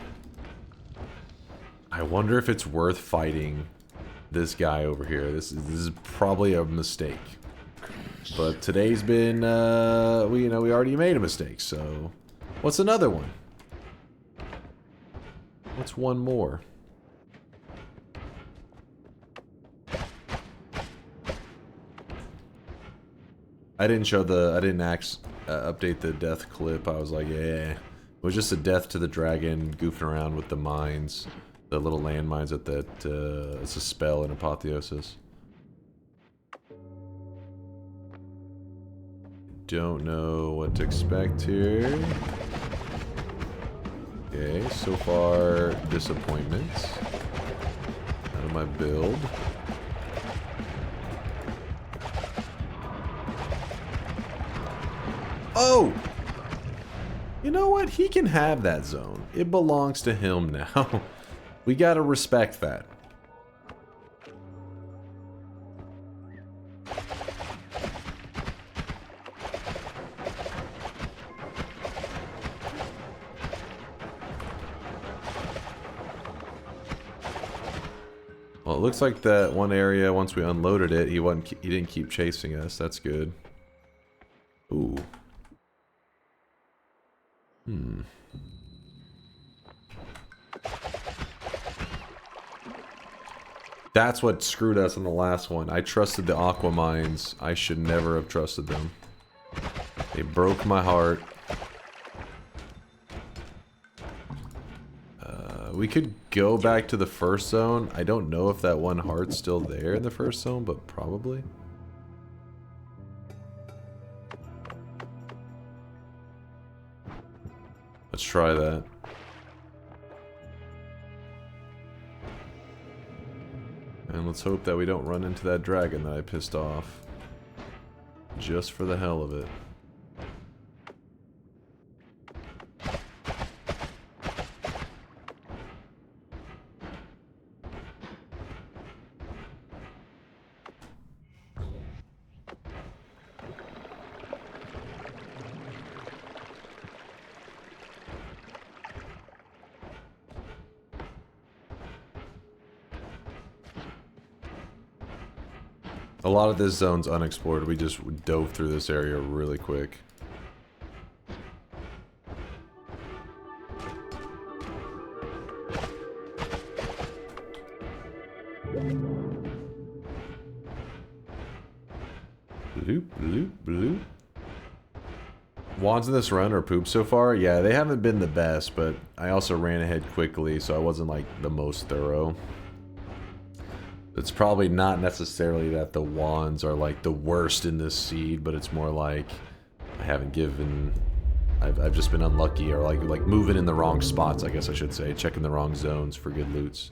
I wonder if it's worth fighting this guy over here. This is probably a mistake. But today's been, we already made a mistake, so... What's another one? What's one more? I didn't update the death clip. I was like, yeah. It was just a death to the dragon goofing around with the mines. The little landmines at that, it's a spell in Apotheosis. Don't know what to expect here. Okay, so far, disappointments. Out of my build. Oh! You know what? He can have that zone. It belongs to him now. We gotta respect that. Well, it looks like that one area, once we unloaded it, he didn't keep chasing us. That's good. Ooh. That's what screwed us in the last one. I trusted the aqua mines. I should never have trusted them. They broke my heart. We could go back to the first zone. I don't know if that one heart's still there in the first zone, but probably. Let's try that. And let's hope that we don't run into that dragon that I pissed off. Just for the hell of it. A lot of this zone's unexplored. We just dove through this area really quick. Bloop, bloop, bloop. Wands in this run are poop so far? Yeah, they haven't been the best, but I also ran ahead quickly, so I wasn't like the most thorough. It's probably not necessarily that the wands are like the worst in this seed, but it's more like I haven't given... I've just been unlucky, or like moving in the wrong spots, I guess I should say. Checking the wrong zones for good loots.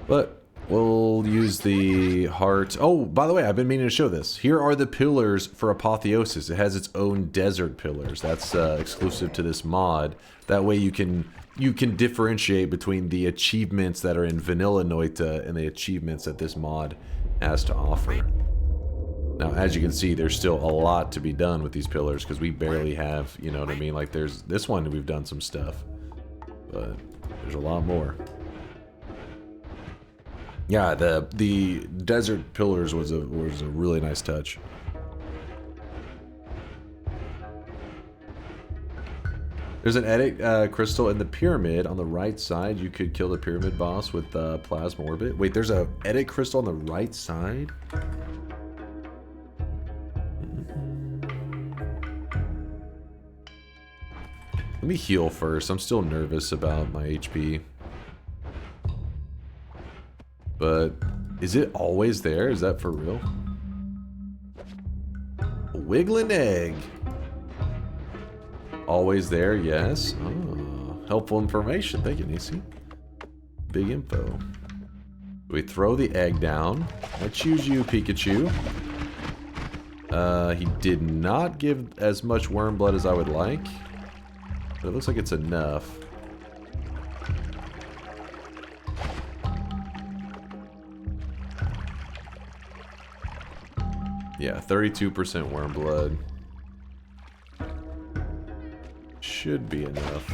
But we'll use the heart. Oh, by the way, I've been meaning to show this. Here are the pillars for Apotheosis. It has its own desert pillars. That's exclusive to this mod. That way you can differentiate between the achievements that are in vanilla Noita and the achievements that this mod has to offer. Now, as you can see, there's still a lot to be done with these pillars because we barely have, you know what I mean? Like, there's this one, we've done some stuff, but there's a lot more. Yeah, the desert pillars was a really nice touch. There's an edit crystal in the pyramid on the right side. You could kill the pyramid boss with plasma orbit. Wait, there's a edit crystal on the right side? Let me heal first. I'm still nervous about my HP. But is it always there? Is that for real? A wiggling egg. Always there, yes. Oh, helpful information. Thank you, Nisi. Big info. We throw the egg down. I choose you, Pikachu. He did not give as much worm blood as I would like. But it looks like it's enough. Yeah, 32% worm blood. Should be enough.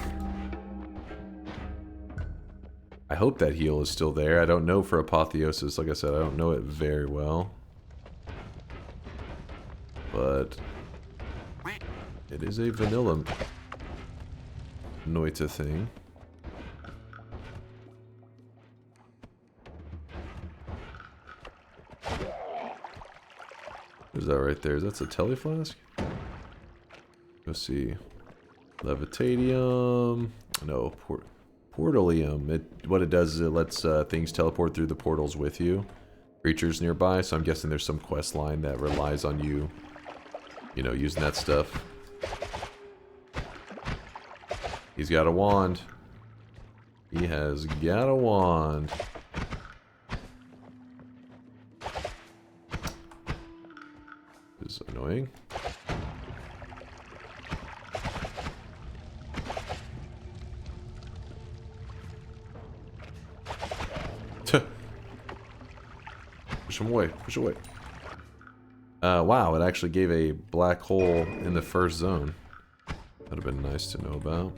I hope that heal is still there. I don't know for Apotheosis. Like I said, I don't know it very well. but it is a vanilla Noita thing. What is that right there? That's a teleflask? Let's see. Levitadium. No, Portalium. What it does is it lets things teleport through the portals with you. Creatures nearby, so I'm guessing there's some quest line that relies on you, you know, using that stuff. He's got a wand. He has got a wand. This is annoying. Push him away. Push away. Wow, it actually gave a black hole in the first zone. That'd have been nice to know about.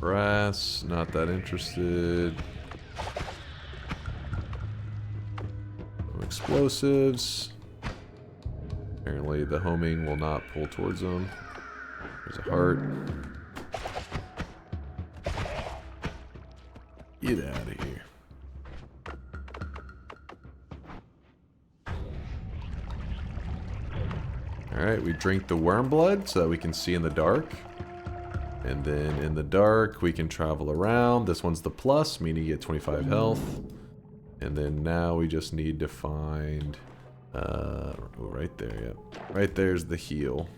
Brass, not that interested. Some explosives. Apparently the homing will not pull towards them. There's a heart. Get out of here. Alright, we drink the worm blood so that we can see in the dark. And then in the dark, we can travel around. This one's the plus, meaning you get 25 health. And then now we just need to find... oh, right there, yep. Right there's the heal.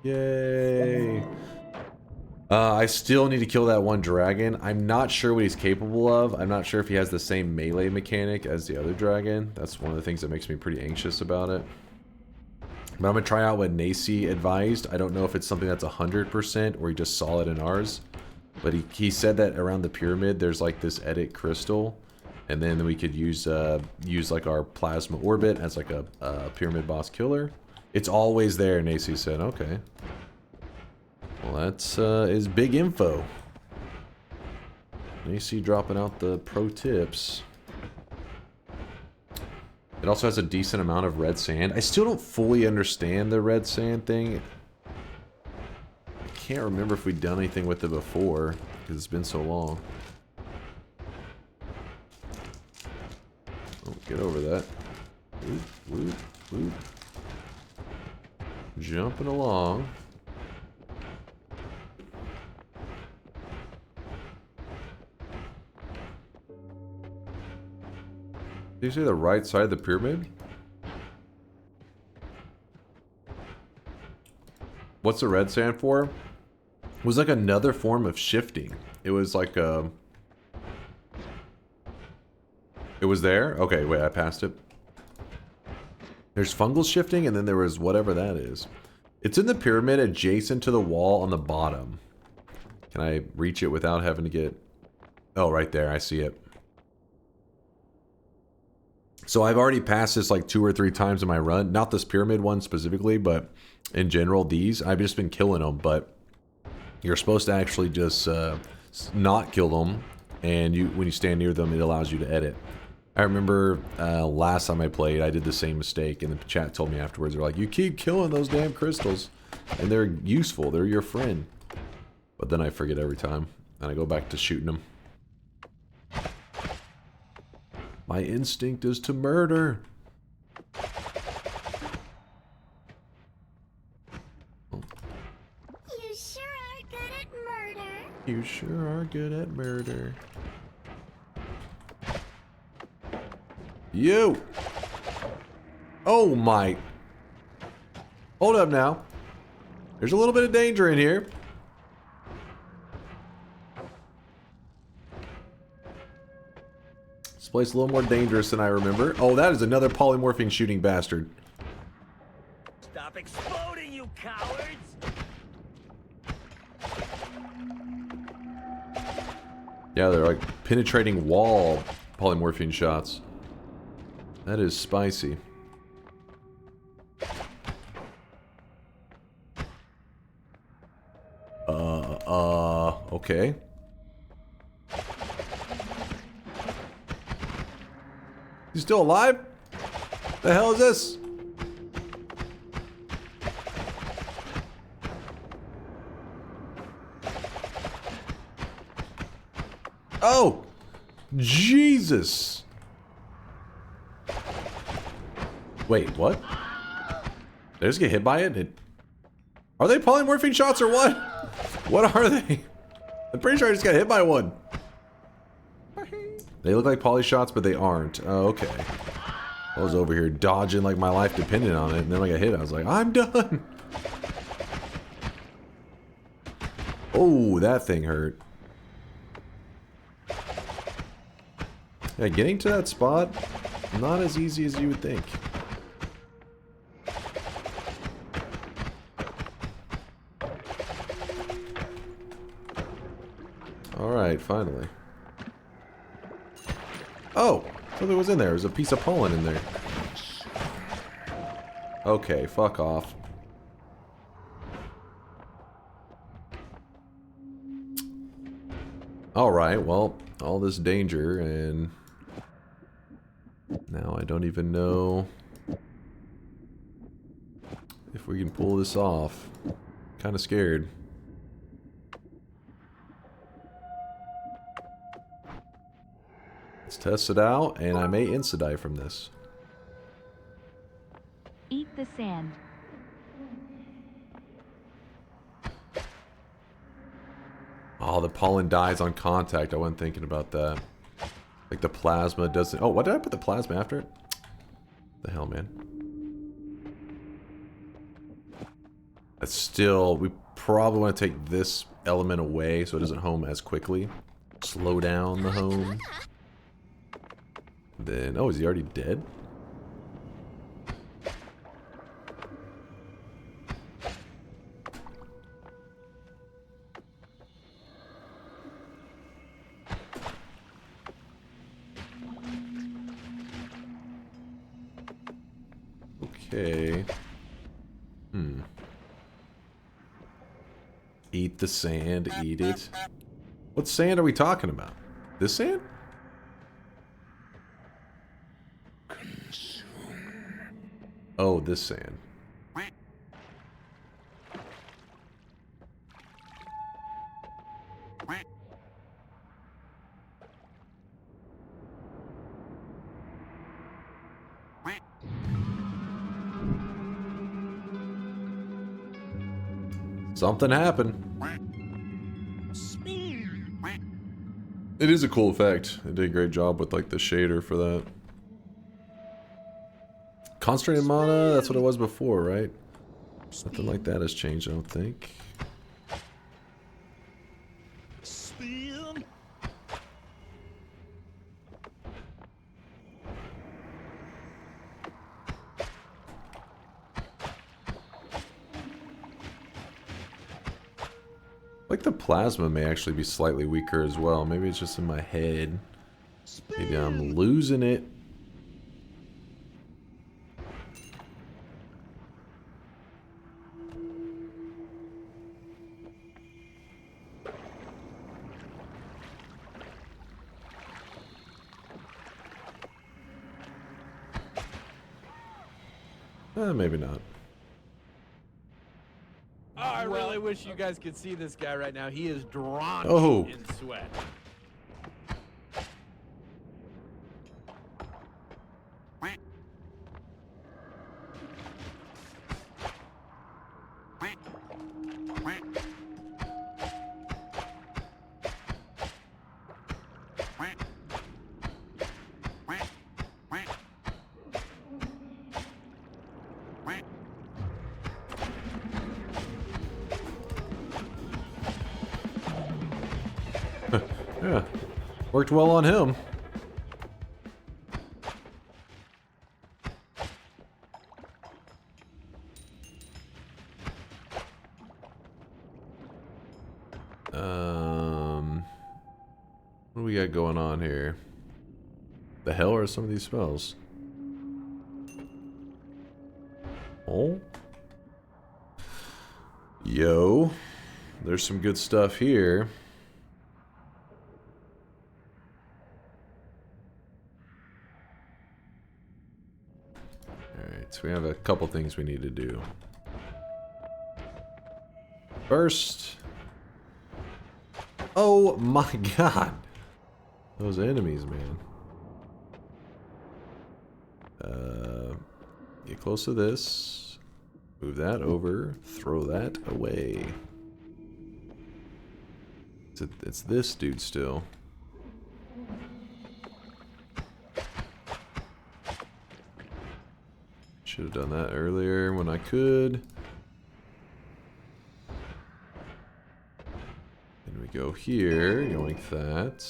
Yay! I still need to kill that one dragon. I'm not sure what he's capable of. I'm not sure if he has the same melee mechanic as the other dragon. That's one of the things that makes me pretty anxious about it. But I'm going to try out what Nacy advised. I don't know if it's something that's 100% or he just saw it in ours. But he said that around the pyramid there's like this edit crystal. And then we could use like our plasma orbit as like a pyramid boss killer. It's always there, Nacy said. Okay. Well, that's is big info. Nacy dropping out the pro tips. It also has a decent amount of red sand. I still don't fully understand the red sand thing. I can't remember if we'd done anything with it before, because it's been so long. Oh, get over that. Whoop, whoop, whoop. Jumping along. Did you say the right side of the pyramid? What's the red sand for? It was like another form of shifting. It was like a... It was there? Okay, wait, I passed it. There's fungal shifting, and then there was whatever that is. It's in the pyramid adjacent to the wall on the bottom. Can I reach it without having to get... Oh, right there, I see it. So I've already passed this like 2 or 3 times in my run. Not this pyramid one specifically, but in general these. I've just been killing them, but you're supposed to actually just not kill them. And when you stand near them, it allows you to edit. I remember last time I played, I did the same mistake. And the chat told me afterwards, they're like, you keep killing those damn crystals. And they're useful. They're your friend. But then I forget every time. And I go back to shooting them. My instinct is to murder. You sure are good at murder. You sure are good at murder. You! Oh my... Hold up now. There's a little bit of danger in here. This place is a little more dangerous than I remember. Oh, that is another polymorphing shooting bastard. Stop exploding, you cowards! Yeah, they're like penetrating wall polymorphing shots. That is spicy. Okay. He's still alive? The hell is this? Oh! Jesus! Wait, what? Did I just get hit by it? Are they polymorphing shots or what? What are they? I'm pretty sure I just got hit by one. They look like poly shots, but they aren't. Oh, okay. I was over here dodging like my life depended on it, and then when I got hit, I was like, I'm done! Oh, that thing hurt. Yeah, getting to that spot, not as easy as you would think. Alright, finally. Oh! Something was in there. There's a piece of pollen in there. Okay, fuck off. Alright, well, all this danger, and now I don't even know if we can pull this off. Kind of scared. Let's test it out, and I may insta-die from this. Eat the sand. Oh, the pollen dies on contact. I wasn't thinking about that. Like the plasma doesn't... Oh, why did I put the plasma after it? The hell, man. That's still... We probably want to take this element away so it doesn't home as quickly. Slow down the home. Then... Oh, is he already dead? Okay. Eat the sand, eat it. What sand are we talking about? This sand? Oh, this sand. Something happened. It is a cool effect. They did a great job with like the shader for that. Concentrated mana, that's what it was before, right? Nothing like that has changed, I don't think. Like the plasma may actually be slightly weaker as well. Maybe it's just in my head. Maybe I'm losing it. Maybe not. Oh, I really wish you guys could see this guy right now. He is drenched in sweat. Yeah, worked well on him. What do we got going on here? The hell are some of these smells? Oh. Yo. There's some good stuff here. So we have a couple things we need to do. First... Oh my god! Those enemies, man. Get close to this. Move that over. Throw that away. It's this dude still. Should have done that earlier when I could. And we go here, yoink that.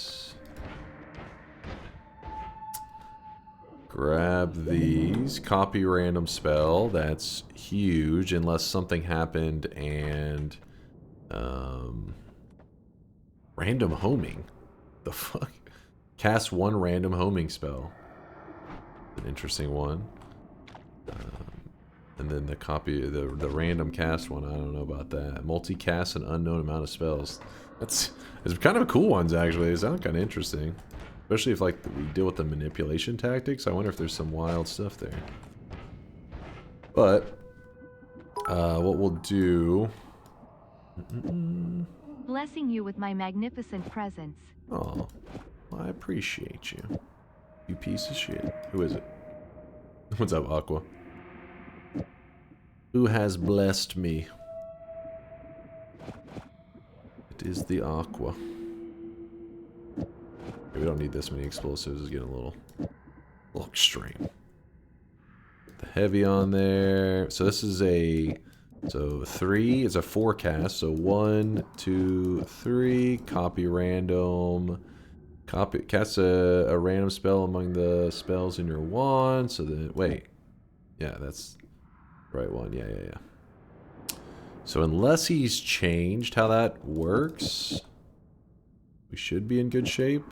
Grab these. Copy random spell. That's huge unless something happened and random homing. The fuck? Cast one random homing spell. An interesting one. And then the copy, the random cast one, I don't know about that. Multicast an unknown amount of spells. It's kind of cool ones actually. They sound kind of interesting. Especially if like we deal with the manipulation tactics. I wonder if there's some wild stuff there. But what we'll do... Blessing you with my magnificent presence. Oh, I appreciate you. You piece of shit. Who is it? What's up, Aqua? Who has blessed me? It is the Aqua. We don't need this many explosives. It's getting a little extreme. The heavy on there. So this is a... So 3 is a 4 cast. So 1, 2, 3. Copy random. Cast a random spell among the spells in your wand. So then... Wait. Yeah, that's the right one. Yeah. So unless he's changed how that works... We should be in good shape.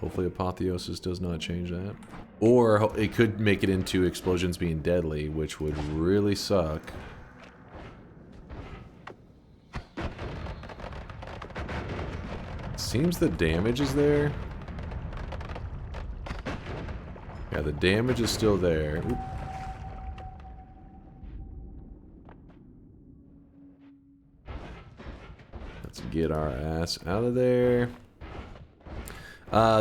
Hopefully Apotheosis does not change that. Or it could make it into explosions being deadly, which would really suck. Seems the damage is there. Yeah, the damage is still there. Oop. Let's get our ass out of there.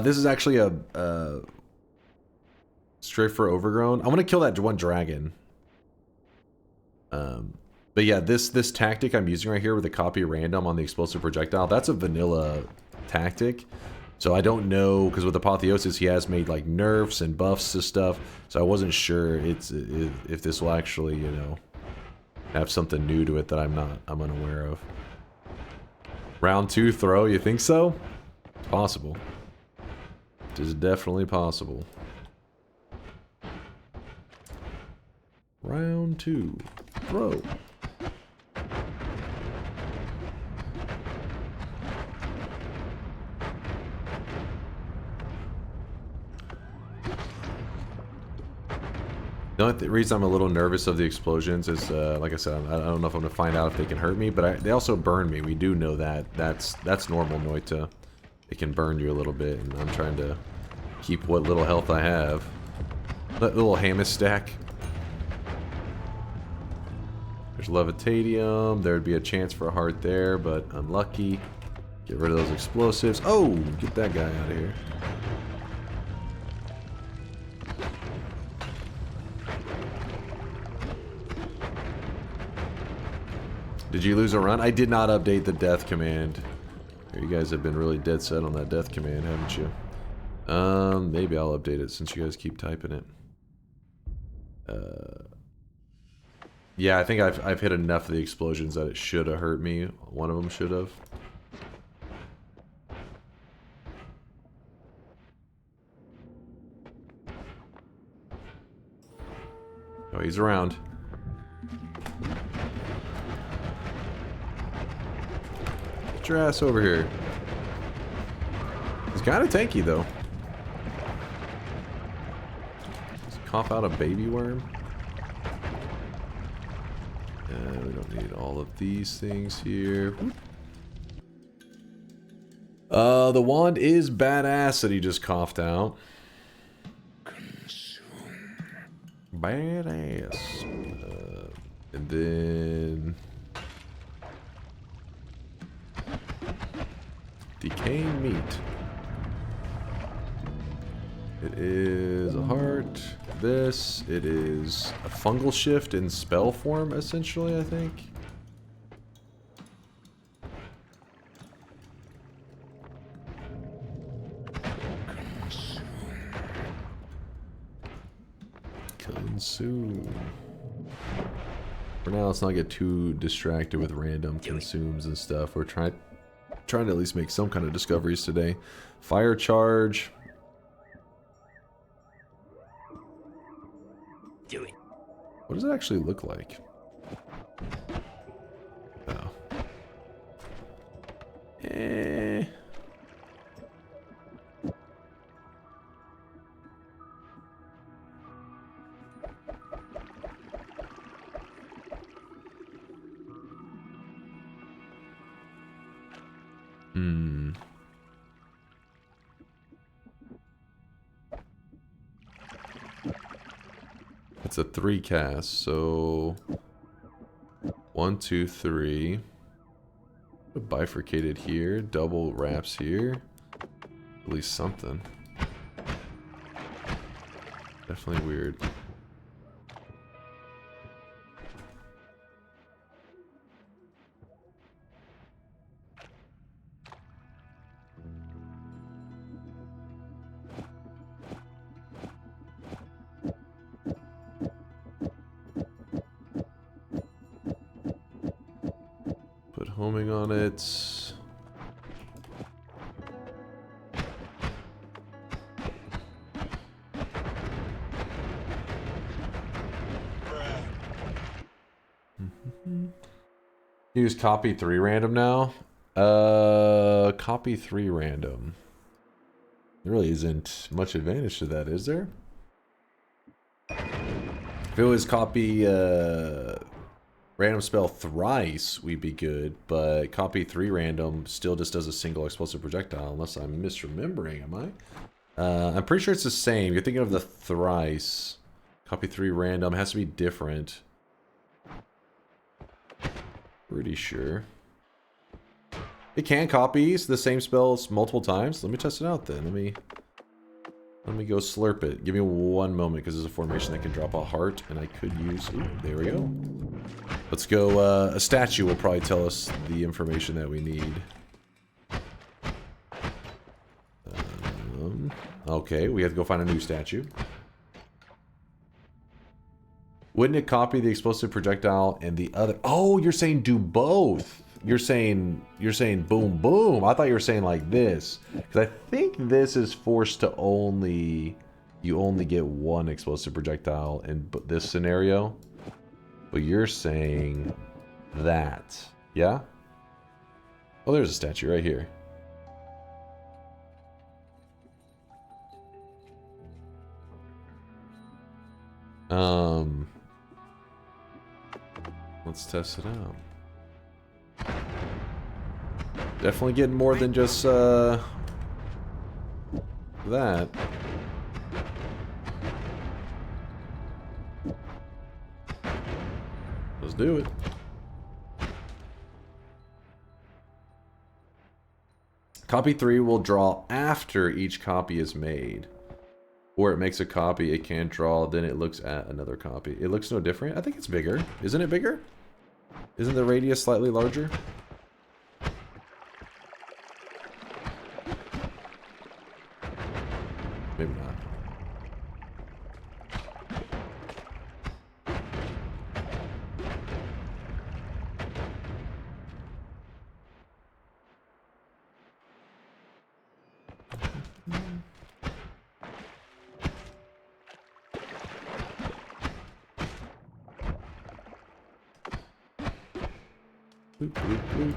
This is actually a straight for overgrown. I want to kill that one dragon. But yeah, this tactic I'm using right here with the copy random on the explosive projectile, that's a vanilla tactic. So I don't know, because with Apotheosis he has made like nerfs and buffs to stuff. So I wasn't sure if this will actually, you know, have something new to it that I'm unaware of. Round 2 throw, you think so? It's possible. It is definitely possible. Round 2 throw. The only reason I'm a little nervous of the explosions is, like I said, I don't know if I'm going to find out if they can hurt me, but they also burn me. We do know that. That's normal, Noita. It can burn you a little bit, and I'm trying to keep what little health I have. That little Hamus stack. There's Levitatium. There'd be a chance for a heart there, but unlucky. Get rid of those explosives. Oh, get that guy out of here. Did you lose a run? I did not update the death command. You guys have been really dead set on that death command, haven't you? Maybe I'll update it since you guys keep typing it. Yeah, I think I've hit enough of the explosions that it should have hurt me. One of them should have. Oh, he's around. Get your ass over here. He's kind of tanky, though. Just cough out a baby worm. We don't need all of these things here. The wand is badass that he just coughed out. Badass. And then decaying meat. It is a heart. This, it is a fungal shift in spell form, essentially, I think. Consume. For now, let's not get too distracted with random consumes and stuff. We're trying to at least make some kind of discoveries today. Fire charge. What does it actually look like? Oh. Eh. Hmm. It's a 3 cast, so 1, 2, 3. Bifurcated here, double wraps here. At least something. Definitely weird. Put homing on it. Use copy 3 random now. Copy 3 random. There really isn't much advantage to that, is there? If it was copy random spell thrice, we'd be good, but copy 3 random still just does a single explosive projectile, unless I'm misremembering, am I? I'm pretty sure it's the same. You're thinking of the thrice. Copy 3 random has to be different. Pretty sure. It can copy the same spells multiple times. Let me test it out then. Let me go slurp it. Give me one moment because there's a formation that can drop a heart and I could use... Ooh, there we go. Let's go. A statue will probably tell us the information that we need. Okay, we have to go find a new statue. Wouldn't it copy the explosive projectile and the other... Oh, you're saying do both. You're saying boom, boom. I thought you were saying like this. Because I think this is forced to only... You only get one explosive projectile in this scenario. But you're saying that. Yeah? Oh, there's a statue right here. Let's test it out. Definitely getting more than just that. Let's do it. Copy 3 will draw after each copy is made. Or it makes a copy, it can't draw, then it looks at another copy. It looks no different. I think it's bigger. Isn't it bigger? Isn't the radius slightly larger? Maybe not. Boop, boop, boop.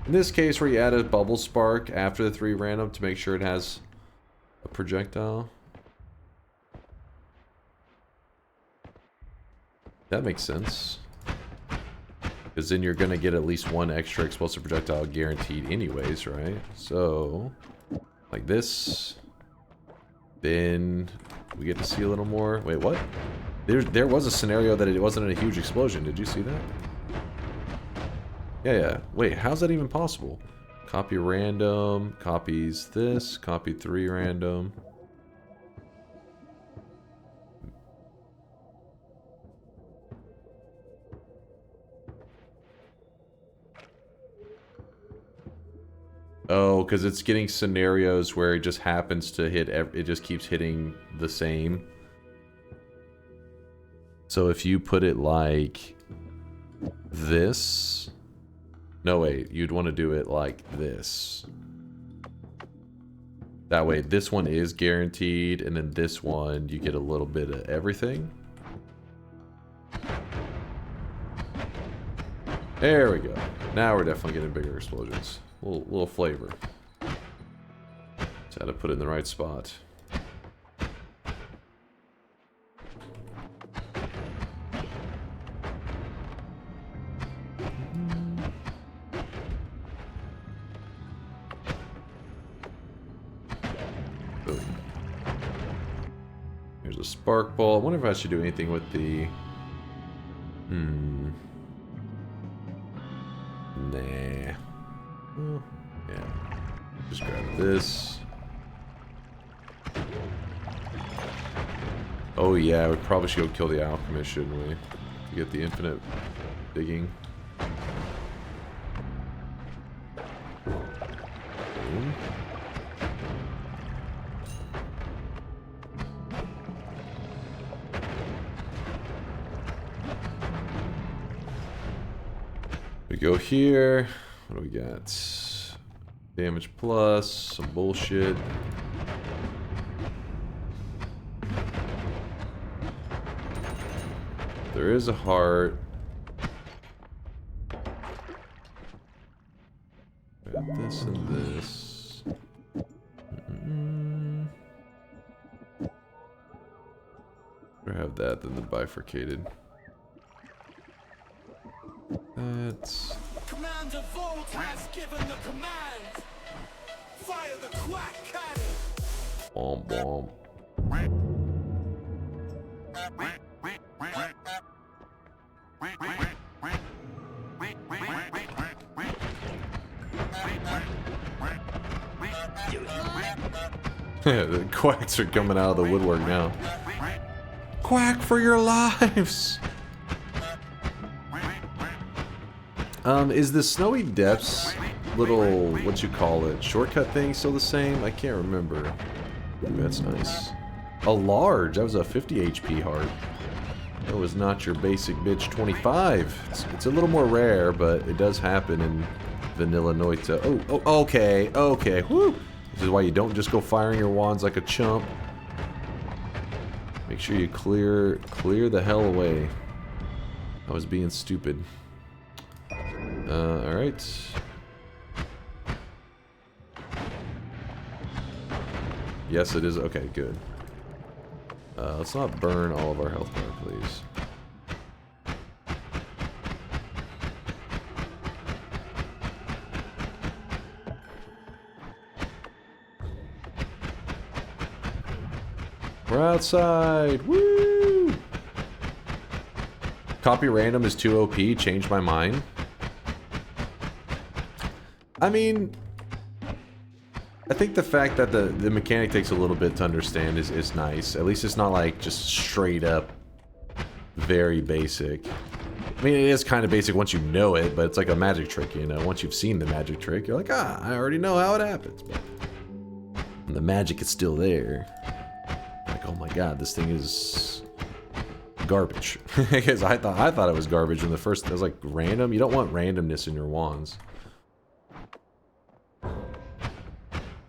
In this case, where you add a bubble spark after the 3 random to make sure it has a projectile. That makes sense. Because then you're going to get at least one extra explosive projectile guaranteed anyways, right? So, like this. Then We get to see a little more. Wait, what? There was a scenario that it wasn't a huge explosion. Did you see that? Yeah. Wait, how's that even possible? Copy random, copies this, copy 3 random. Oh, because it's getting scenarios where it just happens to hit, it just keeps hitting the same. So if you put it like this... No, wait, you'd want to do it like this. That way, this one is guaranteed, and then this one, you get a little bit of everything. There we go. Now we're definitely getting bigger explosions. Little flavor. Just had to put it in the right spot. Boom. Here's a spark ball. I wonder if I should do anything with the... Nah. Well, yeah. Just grab this. Oh yeah, we probably should go kill the alchemist, shouldn't we? To get the infinite digging. Boom. We go here. What do we got? Damage plus, some bullshit. There is a heart. Got this and this. Better have that than the bifurcated. That's... Commander Volt has given the command. Fire the quack cannon. Bomb bomb. The quacks are coming out of the woodwork now. Quack for your lives! Is the Snowy Depths little, what you call it, shortcut thing still the same? I can't remember. Ooh, that's nice. A large, that was a 50 HP heart. That was not your basic bitch 25. It's a little more rare, but it does happen in vanilla Noita. Oh, okay, whoo! This is why you don't just go firing your wands like a chump. Make sure you clear the hell away. I was being stupid. Alright. Yes, it is. Okay, good. Let's not burn all of our health bar, please. We're outside! Woo! Copy random is too OP. Changed my mind. I mean, I think the fact that the mechanic takes a little bit to understand is nice. At least it's not like just straight up very basic. I mean, it is kind of basic once you know it, but it's like a magic trick, you know? Once you've seen the magic trick, you're like, ah, I already know how it happens. But the magic is still there. Like, oh my god, this thing is garbage. Because I thought it was garbage when the first, it was like random. You don't want randomness in your wands.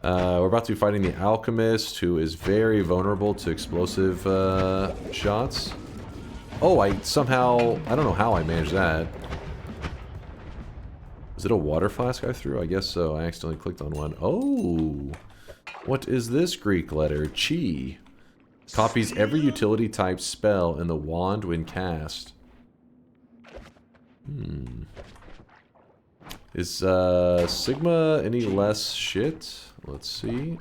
We're about to be fighting the alchemist, who is very vulnerable to explosive shots. Oh, I don't know how I managed that. Is it a water flask I threw? I guess so. I accidentally clicked on one. Oh, what is this Greek letter? Chi. Copies every utility type spell in the wand when cast. Is Sigma any less shit? Let's see.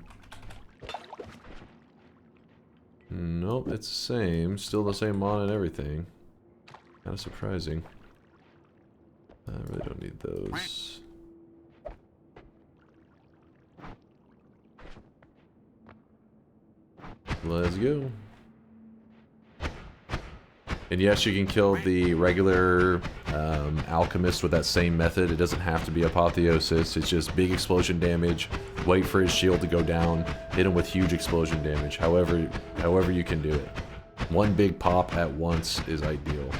Nope, it's the same. Still the same mod and everything. Kind of surprising. I really don't need those. Let's go. And yes, you can kill the regular alchemist with that same method. It doesn't have to be Apotheosis. It's just big explosion damage. Wait for his shield to go down. Hit him with huge explosion damage. However you can do it. One big pop at once is ideal.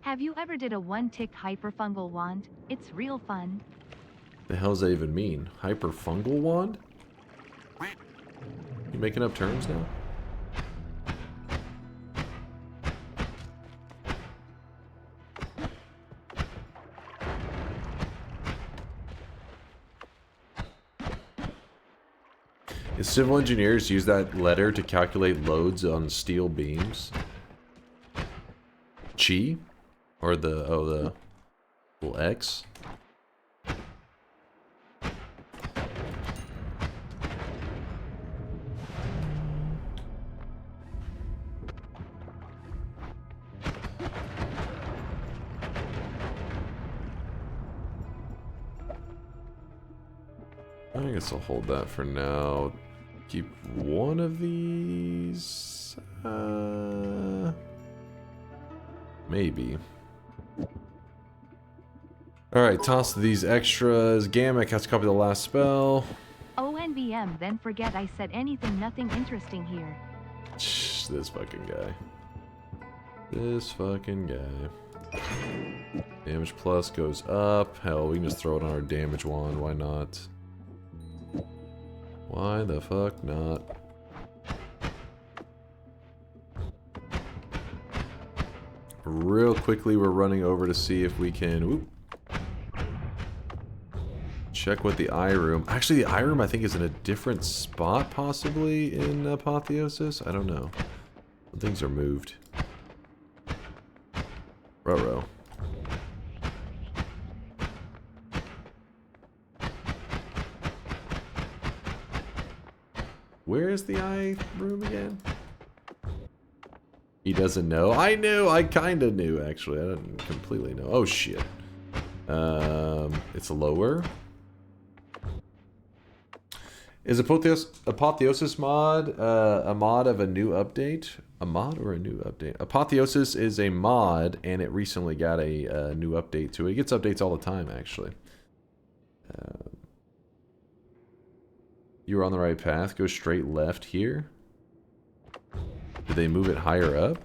Have you ever did a one-tick hyperfungal wand? It's real fun. The hell does that even mean? Hyperfungal wand? You making up terms now? If civil engineers use that letter to calculate loads on steel beams? Chi? Or the little X? I guess I'll hold that for now. Keep one of these. Maybe. Alright, toss these extras. Gamic has to copy the last spell. ONVM, then forget I said anything, nothing interesting here. Shh, this fucking guy. This fucking guy. Damage plus goes up. Hell, we can just throw it on our damage wand. Why not? Why the fuck not? Real quickly, we're running over to see if we can... Whoop, check what the eye room... Actually, the eye room, I think, is in a different spot, possibly, in Apotheosis? I don't know. Things are moved. Ruh-roh. Where is the eye room again? He doesn't know. I knew. I kind of knew, actually. I didn't completely know. Oh, shit. It's lower. Is Apotheosis mod a mod of a new update? A mod or a new update? Apotheosis is a mod, and it recently got a new update to it. It gets updates all the time, actually. You were on the right path. Go straight left here. Did they move it higher up?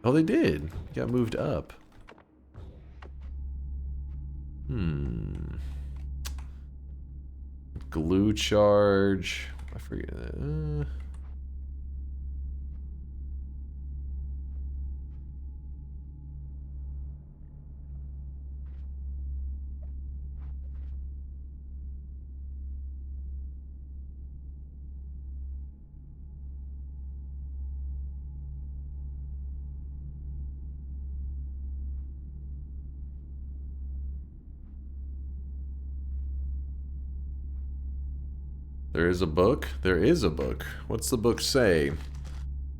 Oh, they did. It got moved up. Glue charge. I forget that. There is a book? There is a book. What's the book say?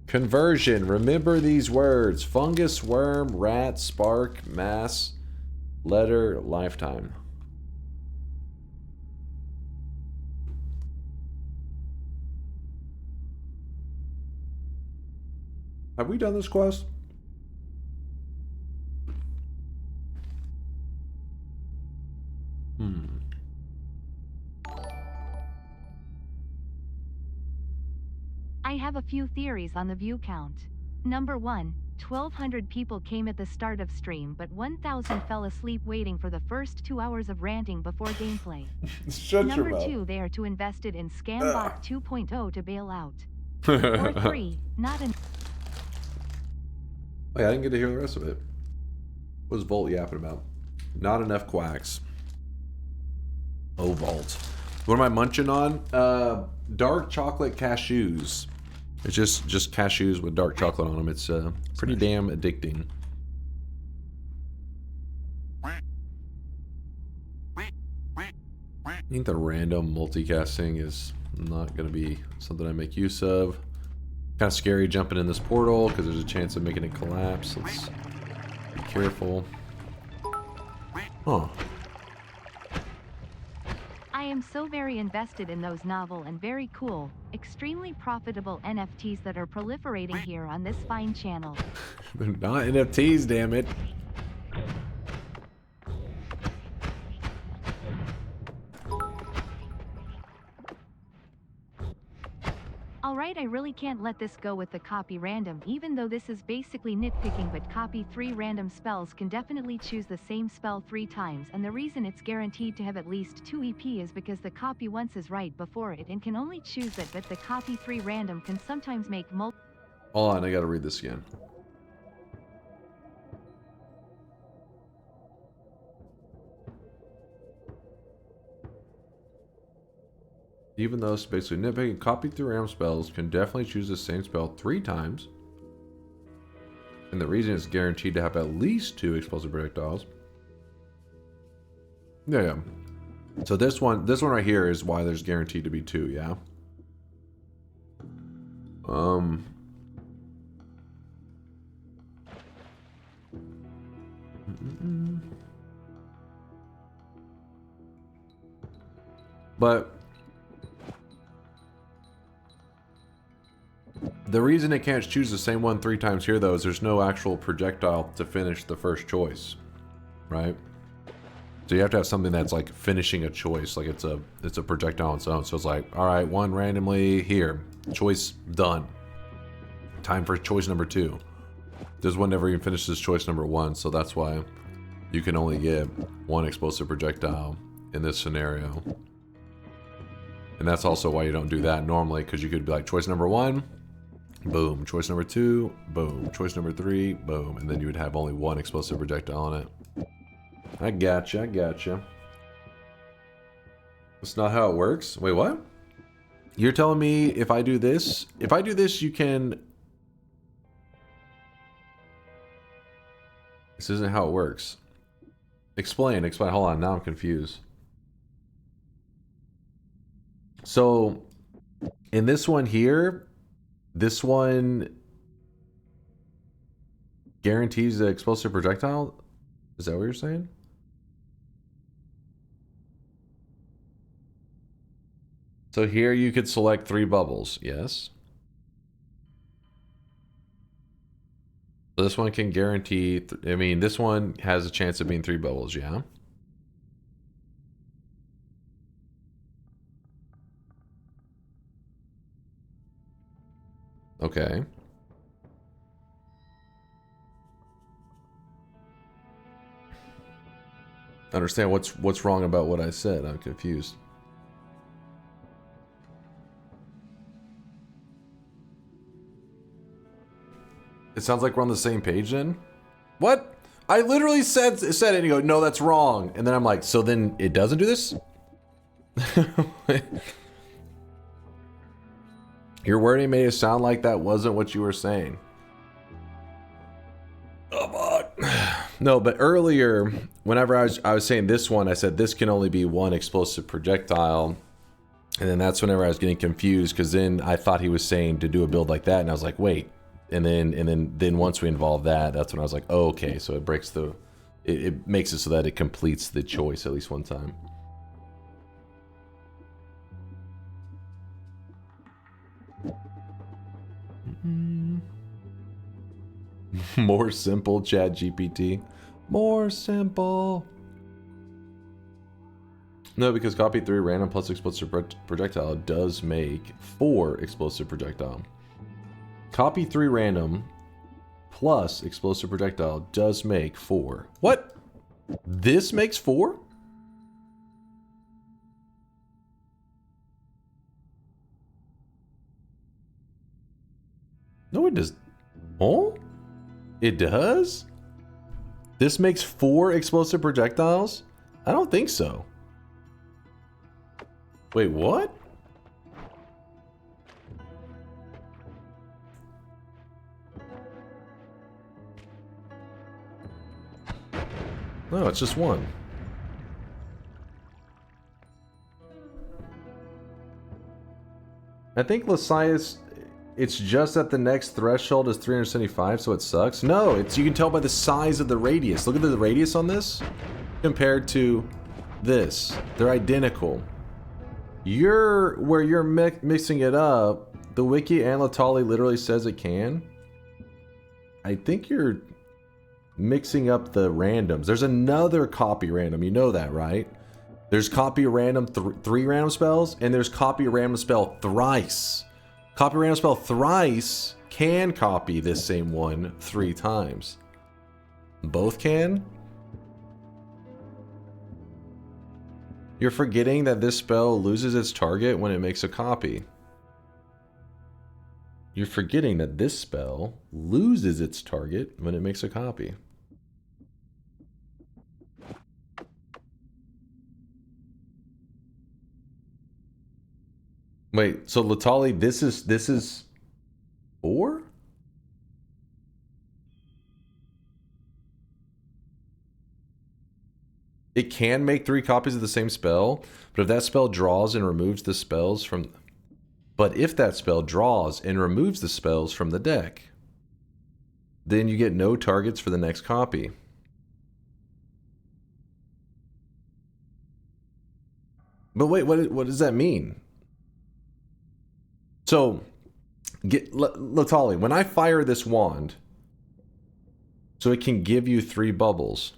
Conversion. Remember these words. Fungus, worm, rat, spark, mass, letter, lifetime. Have we done this quest? I have a few theories on the view count. Number 1, 1,200 people came at the start of stream, but 1,000 fell asleep waiting for the first 2 hours of ranting before gameplay. Shut your Number mouth. 2, they are too invested in Scambot 2.0 to bail out. Or 3, not an... Wait, I didn't get to hear the rest of it. What was Volt yapping about? Not enough quacks. Oh, Volt. What am I munching on? Dark chocolate cashews. It's just cashews with dark chocolate on them. It's pretty damn addicting. I think the random multicasting is not going to be something I make use of. Kind of scary jumping in this portal because there's a chance of making it collapse. Let's be careful. Huh. I am so very invested in those novel and very cool, extremely profitable NFTs that are proliferating here on this fine channel. They're not NFTs, damn it. Alright, I really can't let this go with the copy random, even though this is basically nitpicking, but copy 3 random spells can definitely choose the same spell 3 times, and the reason it's guaranteed to have at least 2 EP is because the copy once is right before it and can only choose it, but the copy 3 random can sometimes make multiple. Hold on, I gotta read this again. Even though it's basically nitpicking, copy 3 random spells can definitely choose the same spell 3 times. And the reason it's guaranteed to have at least 2 explosive projectiles. Yeah. So this one right here is why there's guaranteed to be 2, yeah? But the reason it can't choose the same one 3 times here, though, is there's no actual projectile to finish the first choice, right? So you have to have something that's like finishing a choice, like it's a projectile on its own. So it's like, all right, 1 randomly here, choice done. Time for choice number 2. This one never even finishes choice number 1, so that's why you can only get 1 explosive projectile in this scenario. And that's also why you don't do that normally, because you could be like choice number 1. Boom. Choice number 2. Boom. Choice number 3. Boom. And then you would have only 1 explosive projectile on it. I gotcha. I gotcha. That's not how it works. Wait, what? You're telling me if I do this, you can... This isn't how it works. Explain. Hold on. Now I'm confused. So, in this one here, this one guarantees the explosive projectile? Is that what you're saying? So here you could select 3 bubbles, yes. So this one can guarantee, this one has a chance of being 3 bubbles, yeah. Okay. Understand what's wrong about what I said. I'm confused. It sounds like we're on the same page then. What? I literally said it and you go, no, that's wrong. And then I'm like, so then it doesn't do this? Your wording made it sound like that wasn't what you were saying. Come on. No, but earlier, whenever I was saying this one, I said this can only be 1 explosive projectile. And then that's whenever I was getting confused, because then I thought he was saying to do a build like that, and I was like, wait. And then once we involve that, that's when I was like, oh, okay, so it breaks it makes it so that it completes the choice at least 1 time. More simple, Chat GPT. More simple. No, because copy 3 random plus explosive projectile does make 4 explosive projectile. Copy 3 random plus explosive projectile does make 4. What? This makes 4? No, it does. Oh? It does? This makes 4 explosive projectiles? I don't think so. Wait, what? No, it's just one. I think Lasias, it's just that the next threshold is 375, so it sucks. No, it's, you can tell by the size of the radius. Look at the radius on this compared to this. They're identical. Where you're mixing it up, the wiki and Latali literally says it can. I think you're mixing up the randoms. There's another copy random, you know that, right? There's copy random 3 random spells, and there's copy random spell thrice. Copy random spell thrice can copy this same one 3 times. Both can? You're forgetting that this spell loses its target when it makes a copy. You're forgetting that this spell loses its target when it makes a copy. Wait, so Latali, this is 4? It can make 3 copies of the same spell, but if that spell draws and removes the spells from... But if that spell draws and removes the spells from the deck, then you get no targets for the next copy. But wait, what does that mean? So, Latali, when I fire this wand, so it can give you 3 bubbles,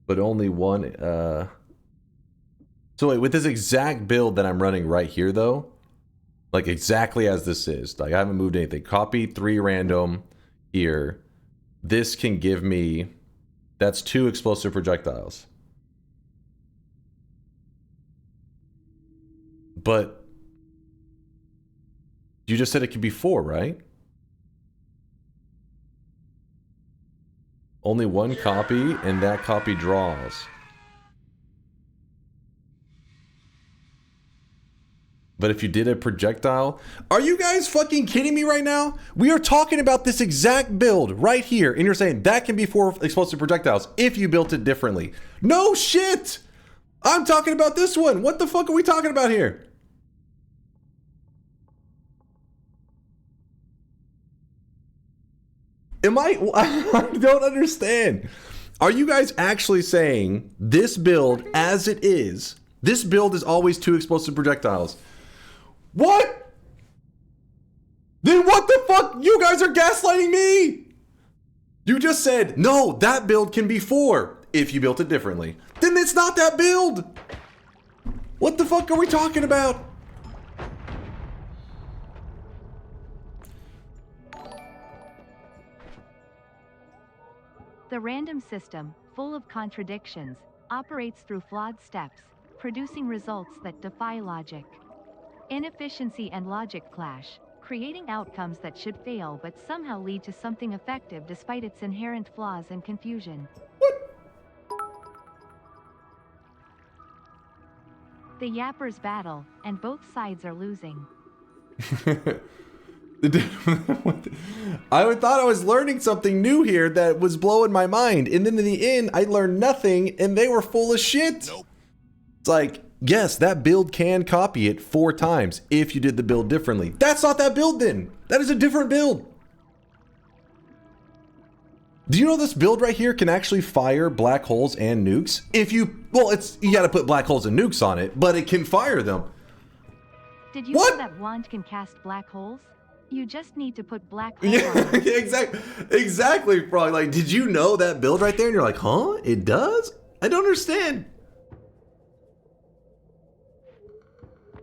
but only one, So wait, with this exact build that I'm running right here though, like exactly as this is, like I haven't moved anything, copy 3 random here, this can give me, that's 2 explosive projectiles. But you just said it could be 4, right? Only 1 copy, and that copy draws. But if you did a projectile... Are you guys fucking kidding me right now? We are talking about this exact build right here, and you're saying that can be 4 explosive projectiles if you built it differently. No shit! I'm talking about this one! What the fuck are we talking about here? I don't understand. Are you guys actually saying this build as it is, this build is always 2 explosive projectiles? What? Then what the fuck? You guys are gaslighting me. You just said, no, that build can be 4 if you built it differently. Then it's not that build. What the fuck are we talking about? The random system, full of contradictions, operates through flawed steps, producing results that defy logic. Inefficiency and logic clash, creating outcomes that should fail but somehow lead to something effective despite its inherent flaws and confusion. The yappers battle, and both sides are losing. I thought I was learning something new here that was blowing my mind, and then in the end I learned nothing and they were full of shit. Nope. It's like, yes, that build can copy it 4 times if you did the build differently. That's not that build then. That is a different build. Do you know this build right here can actually fire black holes and nukes? If you, well, you gotta put black holes and nukes on it, but it can fire them. Did you know that wand can cast black holes? You just need to put black holes on it. Exactly, Frog. Like, did you know that build right there? And you're like, huh? It does? I don't understand.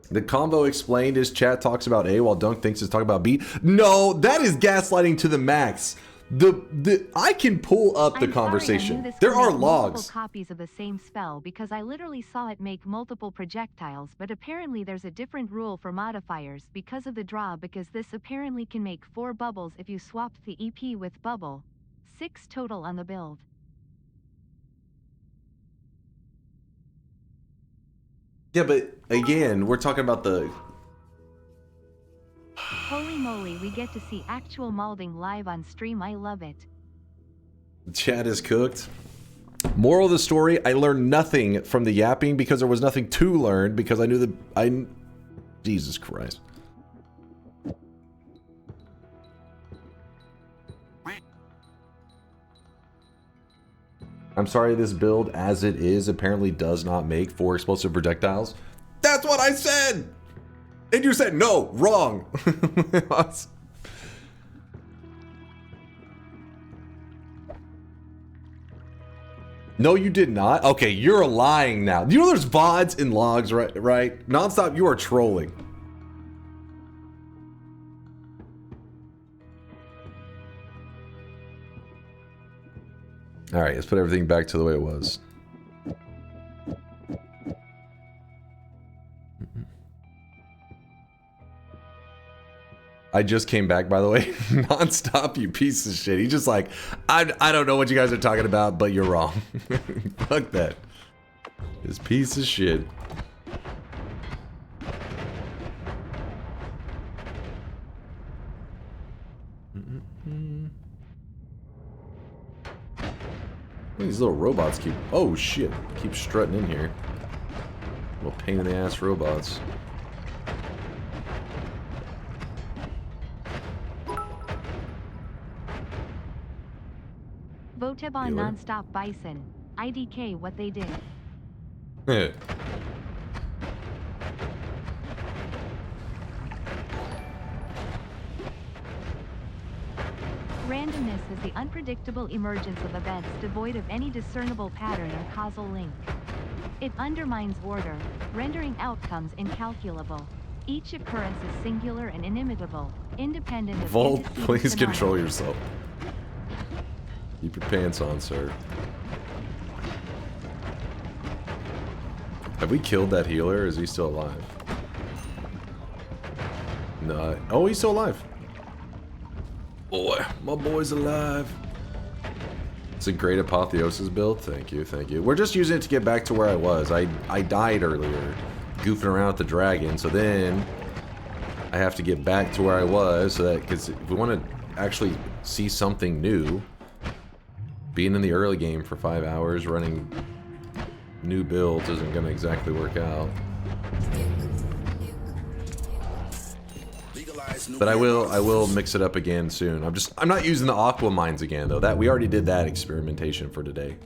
The combo explained is chat talks about A while Dunk thinks it's talking about B. No, that is gaslighting to the max. I can pull up the conversation. There are logs. Multiple copies of the same spell because I literally saw it make multiple projectiles, but apparently there's a different rule for modifiers because of the draw, because this apparently can make 4 bubbles if you swapped the EP with bubble. 6 total on the build. Yeah, but again, we're talking about the... Holy moly, we get to see actual molding live on stream. I love it. Chat is cooked. Moral of the story, I learned nothing from the yapping because there was nothing to learn because I knew that Jesus Christ. I'm sorry, this build as it is apparently does not make 4 explosive projectiles. That's what I said! And you said no, wrong. No, you did not. Okay, you're lying now. You know there's VODs and logs, right? Nonstop, you are trolling. All right, let's put everything back to the way it was. I just came back, by the way. Nonstop, you piece of shit. He's just like, I don't know what you guys are talking about, but you're wrong. Fuck that. This piece of shit. These little robots keep... Oh, shit. Keep strutting in here. Little pain in the ass robots. Voteb on Nonstop Bison. IDK what they did. Yeah. Randomness is the unpredictable emergence of events devoid of any discernible pattern or causal link. It undermines order, rendering outcomes incalculable. Each occurrence is singular and inimitable, independent of Volt, antecedent please phenomena. control yourself. Keep your pants on, sir. Have we killed that healer, or is he still alive? No. Oh, he's still alive. Boy, my boy's alive. It's a great Apotheosis build. Thank you, thank you. We're just using it to get back to where I was. I died earlier, goofing around with the dragon, so then I have to get back to where I was, so that, because if we want to actually see something new, being in the early game for 5 hours running new builds isn't going to exactly work out. But I will mix it up again soon. I'm not using the aqua mines again though. That we already did that experimentation for today.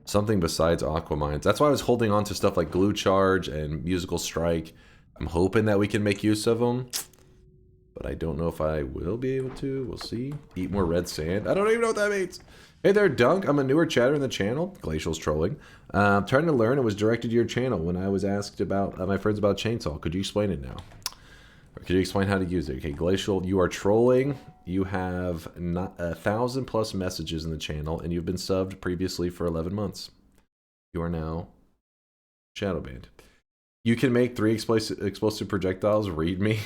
Something besides aqua mines. That's why I was holding on to stuff like glue charge and musical strike. I'm hoping that we can make use of them, but I don't know if I will be able to. We'll see. Eat more red sand. I don't even know what that means. Hey there, Dunk. I'm a newer chatter in the channel. Glacial's trolling. Trying to learn. It was directed to your channel when I was asked about my friends about chainsaw. Could you explain it now? Or could you explain how to use it? Okay, Glacial, you are trolling. You have 1,000+ messages in the channel, and you've been subbed previously for 11 months. You are now shadow banned. You can make 3 explosive projectiles. Read me.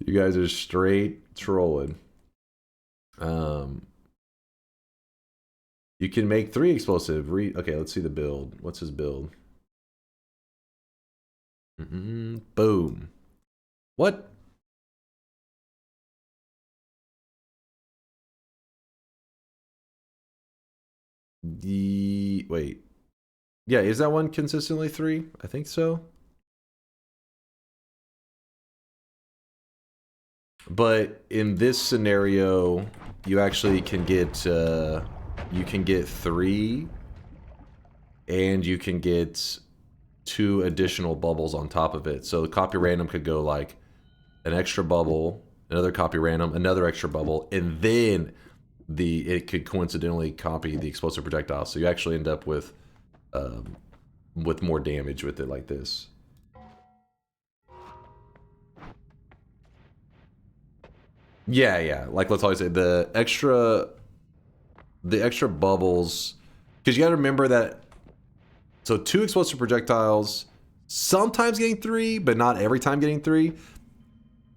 You guys are straight trolling. You can make 3 explosive. Okay, let's see the build. What's his build? Boom. What? Wait. Yeah, is that one consistently 3? I think so. But in this scenario, you actually can get 3, and you can get 2 additional bubbles on top of it. So the copy random could go like an extra bubble, another copy random, another extra bubble, and then it could coincidentally copy the explosive projectile. So you actually end up with more damage with it like this. Yeah. Like let's always say the extra bubbles, because you got to remember that. So 2 explosive projectiles, sometimes getting 3, but not every time getting 3.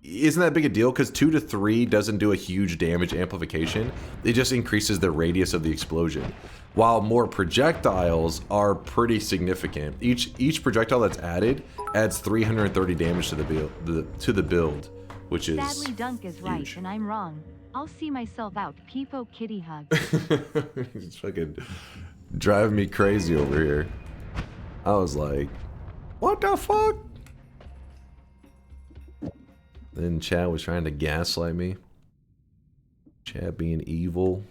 Isn't that big a deal? Because 2 to 3 doesn't do a huge damage amplification. It just increases the radius of the explosion. while more projectiles are pretty significant. Each projectile that's added adds 330 damage to the build, which is Sadly, Dunk is right and I'm wrong. I'll see myself out. Peepo kitty hug. It's fucking driving me crazy over here. I was like, what the fuck? Then Chad was trying to gaslight me. Chad being evil.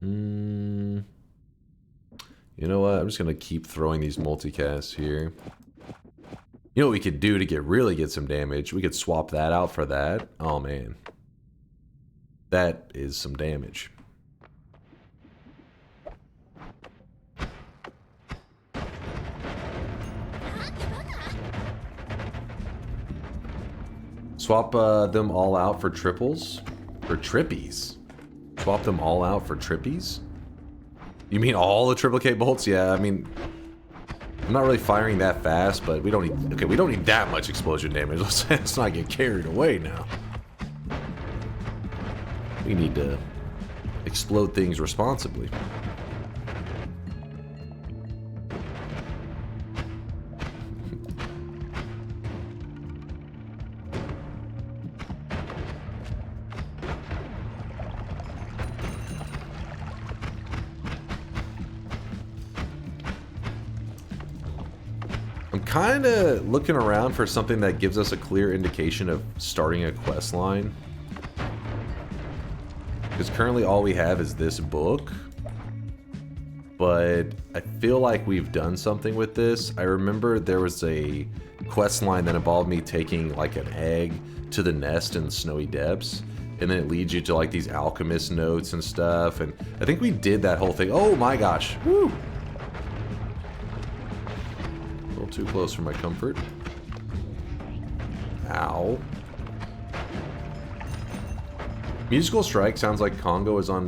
You know what? I'm just gonna keep throwing these multicasts here. You know what we could do to really get some damage? We could swap that out for that. Oh man. That is some damage. Swap them all out for triples? For trippies? Swap them all out for trippies? You mean all the triplicate bolts? Yeah, I mean, I'm not really firing that fast, but we don't need, okay, we don't need that much explosion damage. Let's not get carried away now. We need to explode things responsibly. I'm kind of looking around for something that gives us a clear indication of starting a quest line. Because currently all we have is this book. But I feel like we've done something with this. I remember there was a quest line that involved me taking like an egg to the nest in the snowy depths. And then it leads you to like these alchemist notes and stuff. And I think we did that whole thing. Oh my gosh. Woo! A little too close for my comfort. Ow. Musical Strike sounds like Congo is on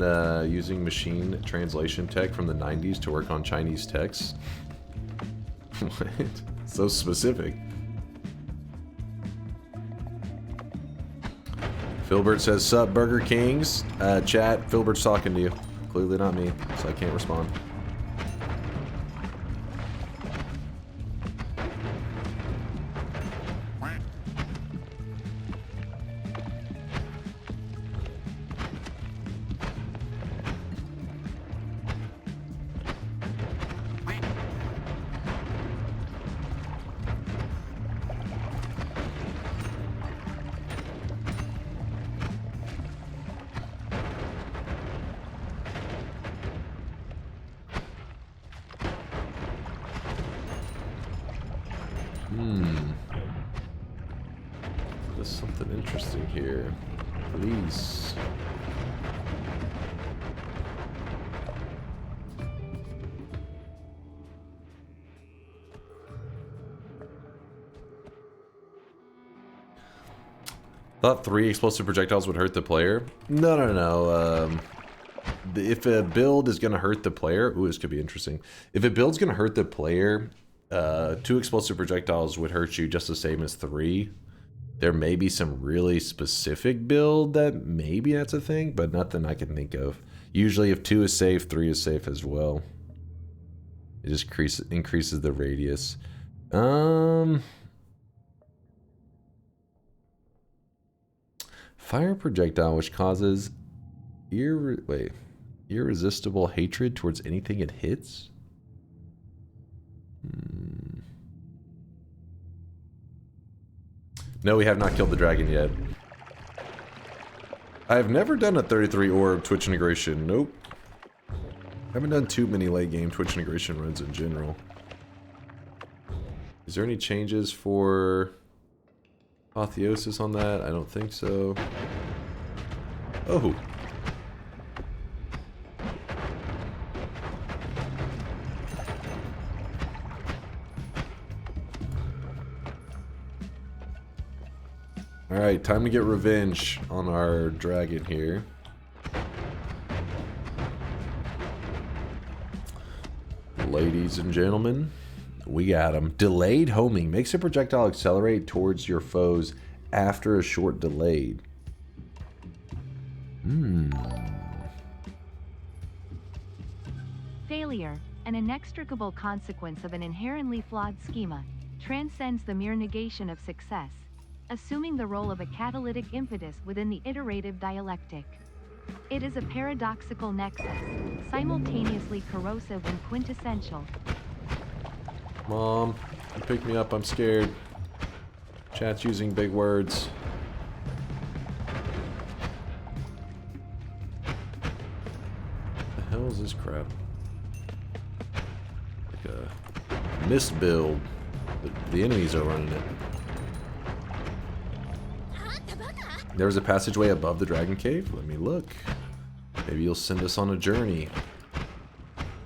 using machine translation tech from the 90s to work on Chinese texts. What? So specific. Filbert says, "Sup, Burger Kings?" Chat, Filbert's talking to you. Clearly not me, so I can't respond. There's something interesting here. Police. Thought 3 explosive projectiles would hurt the player. No. If a build is going to hurt the player... Ooh, this could be interesting. If a build's going to hurt the player, 2 explosive projectiles would hurt you just the same as 3. There may be some really specific build that maybe that's a thing, but nothing I can think of. Usually if 2 is safe, 3 is safe as well. It just increases the radius. Fire projectile, which causes irresistible hatred towards anything it hits? No, we have not killed the dragon yet. I have never done a 33 orb Twitch integration. Nope. Haven't done too many late game Twitch integration runs in general. Is there any changes for Apotheosis on that? I don't think so. Oh. Alright, time to get revenge on our dragon here. Ladies and gentlemen, we got him. Delayed homing makes a projectile accelerate towards your foes after a short delay. Failure, an inextricable consequence of an inherently flawed schema, transcends the mere negation of success, assuming the role of a catalytic impetus within the iterative dialectic. It is a paradoxical nexus, simultaneously corrosive and quintessential. Mom, you pick me up, I'm scared. Chat's using big words. What the hell is this crap? Like a mist build. The enemies are running it. There's a passageway above the dragon cave. Let me look. Maybe you'll send us on a journey.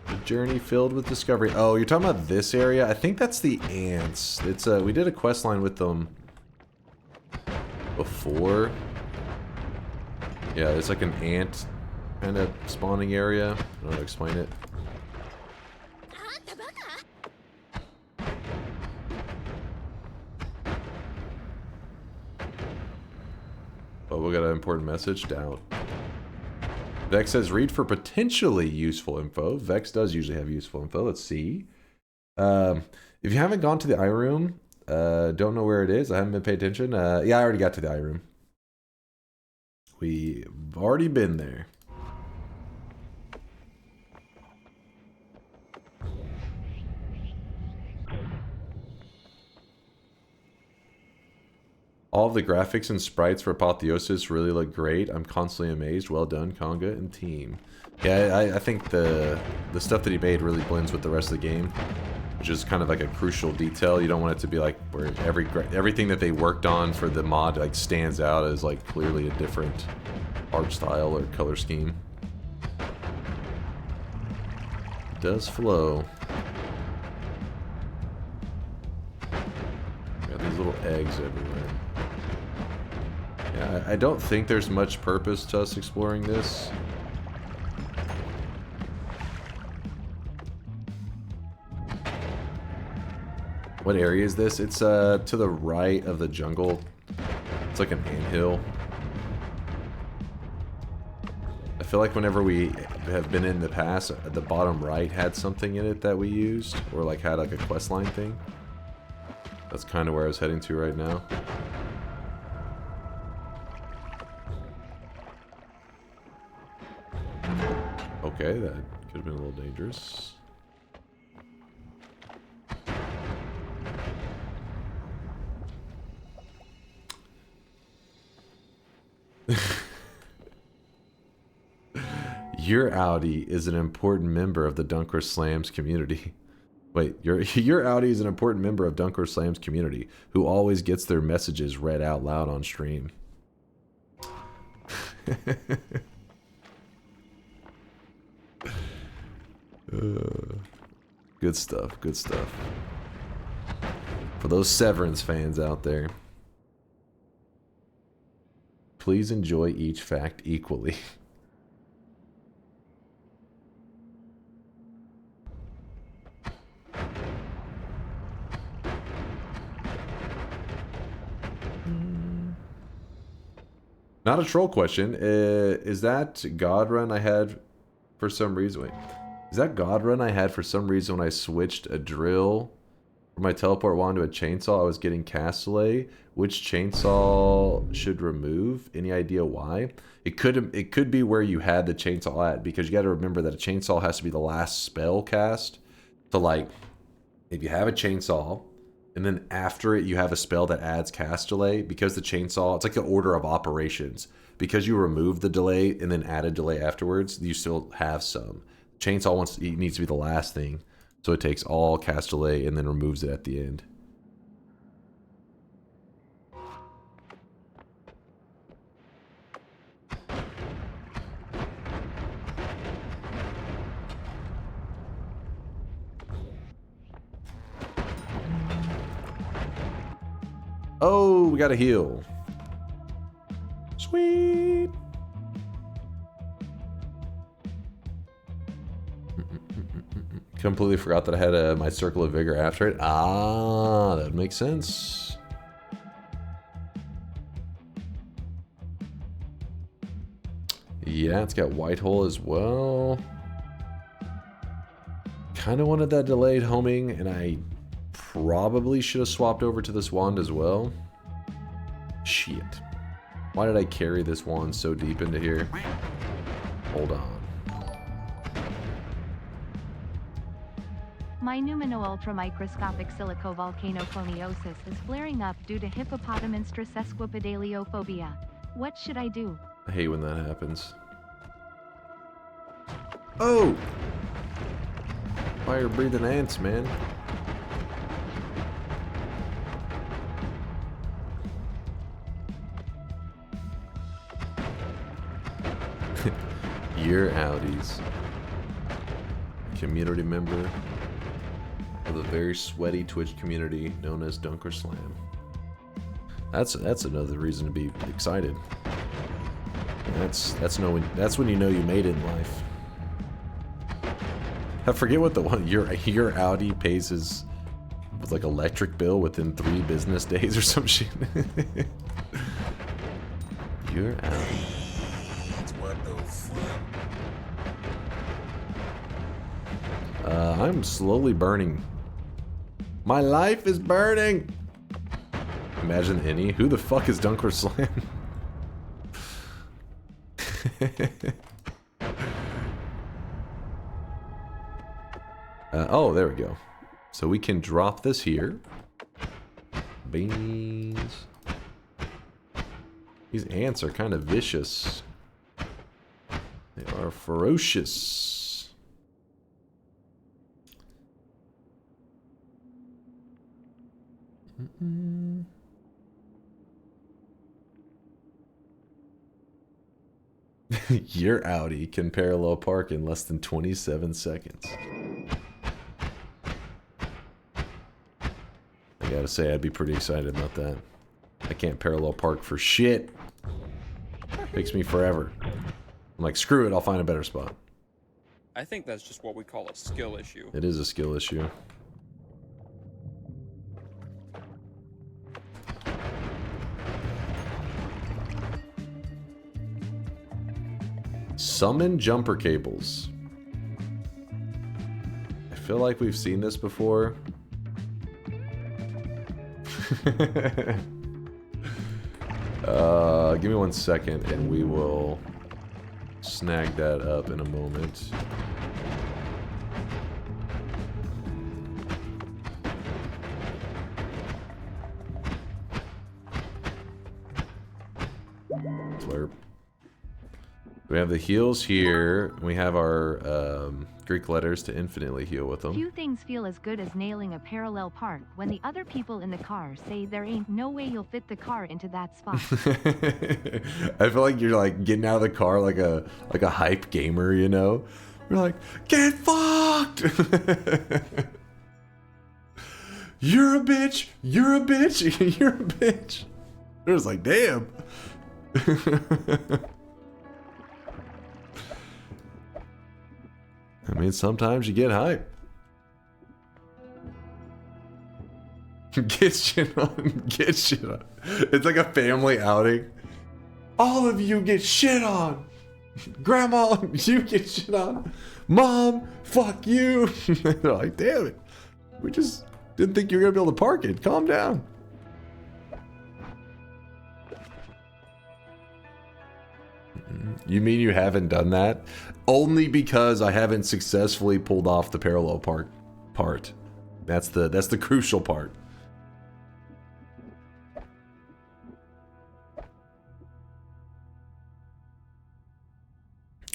A journey filled with discovery. Oh, you're talking about this area? I think that's the ants. It's we did a quest line with them before. Yeah, it's like an ant kind of spawning area. I don't know how to explain it. Oh, we got an important message. Doubt. Vex says read for potentially useful info. Vex does usually have useful info. Let's see. If you haven't gone to the eye room, don't know where it is. I haven't been paying attention. Yeah, I already got to the eye room. We've already been there. All of the graphics and sprites for Apotheosis really look great. I'm constantly amazed. Well done, Conga and team. Yeah, I think the stuff that he made really blends with the rest of the game, which is kind of like a crucial detail. You don't want it to be like where everything that they worked on for the mod like stands out as like clearly a different art style or color scheme. It does flow. Got these little eggs everywhere. Yeah, I don't think there's much purpose to us exploring this. What area is this? It's to the right of the jungle. It's like an anthill. I feel like whenever we have been in the past, the bottom right had something in it that we used, or like had like a questline thing. That's kind of where I was heading to right now. Okay, that could have been a little dangerous. Your Audi is an important member of the DunkOrSlam's community. Wait, your Audi is an important member of DunkOrSlam's community who always gets their messages read out loud on stream. Good stuff, good stuff. For those Severance fans out there, please enjoy each fact equally. Not a troll question. Is that God run I had for some reason? Wait. Is that God run I had for some reason when I switched a drill from my teleport wand to a chainsaw? I was getting cast delay. Which chainsaw should remove? Any idea why? It could be where you had the chainsaw at, because you got to remember that a chainsaw has to be the last spell cast. So like, if you have a chainsaw and then after it you have a spell that adds cast delay, because the chainsaw, it's like the order of operations. Because you remove the delay and then add a delay afterwards, you still have some. Chainsaw it needs to be the last thing, so it takes all cast delay and then removes it at the end. Oh, we got a heal. Sweet. Completely forgot that I had my Circle of Vigor after it. Ah, that makes sense. Yeah, it's got White Hole as well. kind of wanted that delayed homing, and I probably should have swapped over to this wand as well. Shit. Why did I carry this wand so deep into here? Hold on. My pneumono-ultramicroscopic silicovolcanoconiosis is flaring up due to hippopotamonstrous esquipedaliophobia. What should I do? I hate when that happens. Oh! Fire-breathing ants, man. You're outies. Community member of a very sweaty Twitch community known as DunkOrSlam. That's another reason to be excited. That's when you know you made it in life. I forget what the one your Audi pays his with like electric bill within 3 business days or some shit. Your Audi. I'm slowly burning. My life is burning. Imagine any. Who the fuck is DunkOrSlam? Oh, there we go. So we can drop this here. Beans. These ants are kind of vicious. They are ferocious. Your Audi can parallel park in less than 27 seconds. I gotta say, I'd be pretty excited about that. I can't parallel park for shit. Takes me forever. I'm like, screw it, I'll find a better spot. I think that's just what we call a skill issue. It is a skill issue. Summon jumper cables. I feel like we've seen this before. Give me 1 second and we will snag that up in a moment. Slurp. We have the heals here. We have our Greek letters to infinitely heal with them. Few things feel as good as nailing a parallel park when the other people in the car say there ain't no way you'll fit the car into that spot. I feel like you're like getting out of the car like a hype gamer, you know? We're like, get fucked! You're a bitch! You're a bitch! You're a bitch! It was like, damn! I mean, sometimes you get hype. Get shit on. Get shit on. It's like a family outing. All of you get shit on. Grandma, you get shit on. Mom, fuck you. They're like, damn it. We just didn't think you were going to be able to park it. Calm down. You mean you haven't done that? Only because I haven't successfully pulled off the parallel park part. That's the crucial part.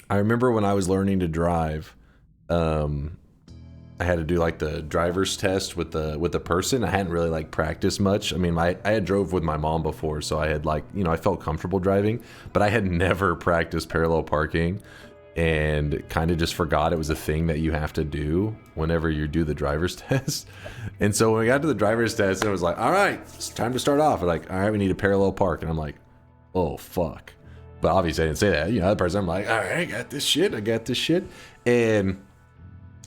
I remember when I was learning to drive, I had to do like the driver's test with the person. I hadn't really like practiced much. I mean, I had drove with my mom before, so I had like, you know, I felt comfortable driving, but I had never practiced parallel parking and kind of just forgot it was a thing that you have to do whenever you do the driver's test. And so when we got to the driver's test, it was like, all right, it's time to start off. We're like, all right, we need to parallel park. And I'm like, oh, fuck. But obviously I didn't say that. You know, the person, I'm like, all right, I got this shit. And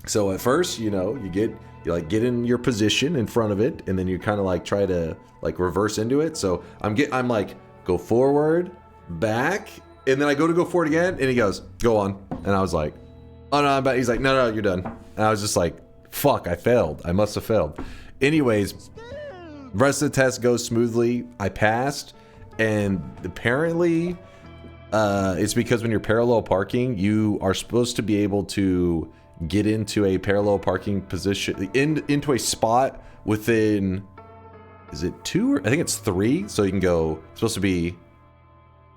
so at first, you know, you like get in your position in front of it, and then you kind of like try to like reverse into it. So I'm like, go forward, back, and then I go forward again, and he goes, go on. And I was like, oh no, I'm back. He's like, no, you're done. And I was just like, Fuck, I failed. I must have failed. Anyways, rest of the test goes smoothly. I passed, and apparently it's because when you're parallel parking, you are supposed to be able to get into a parallel parking position, into a spot within, is it 2 or I think it's 3, so you can go, it's supposed to be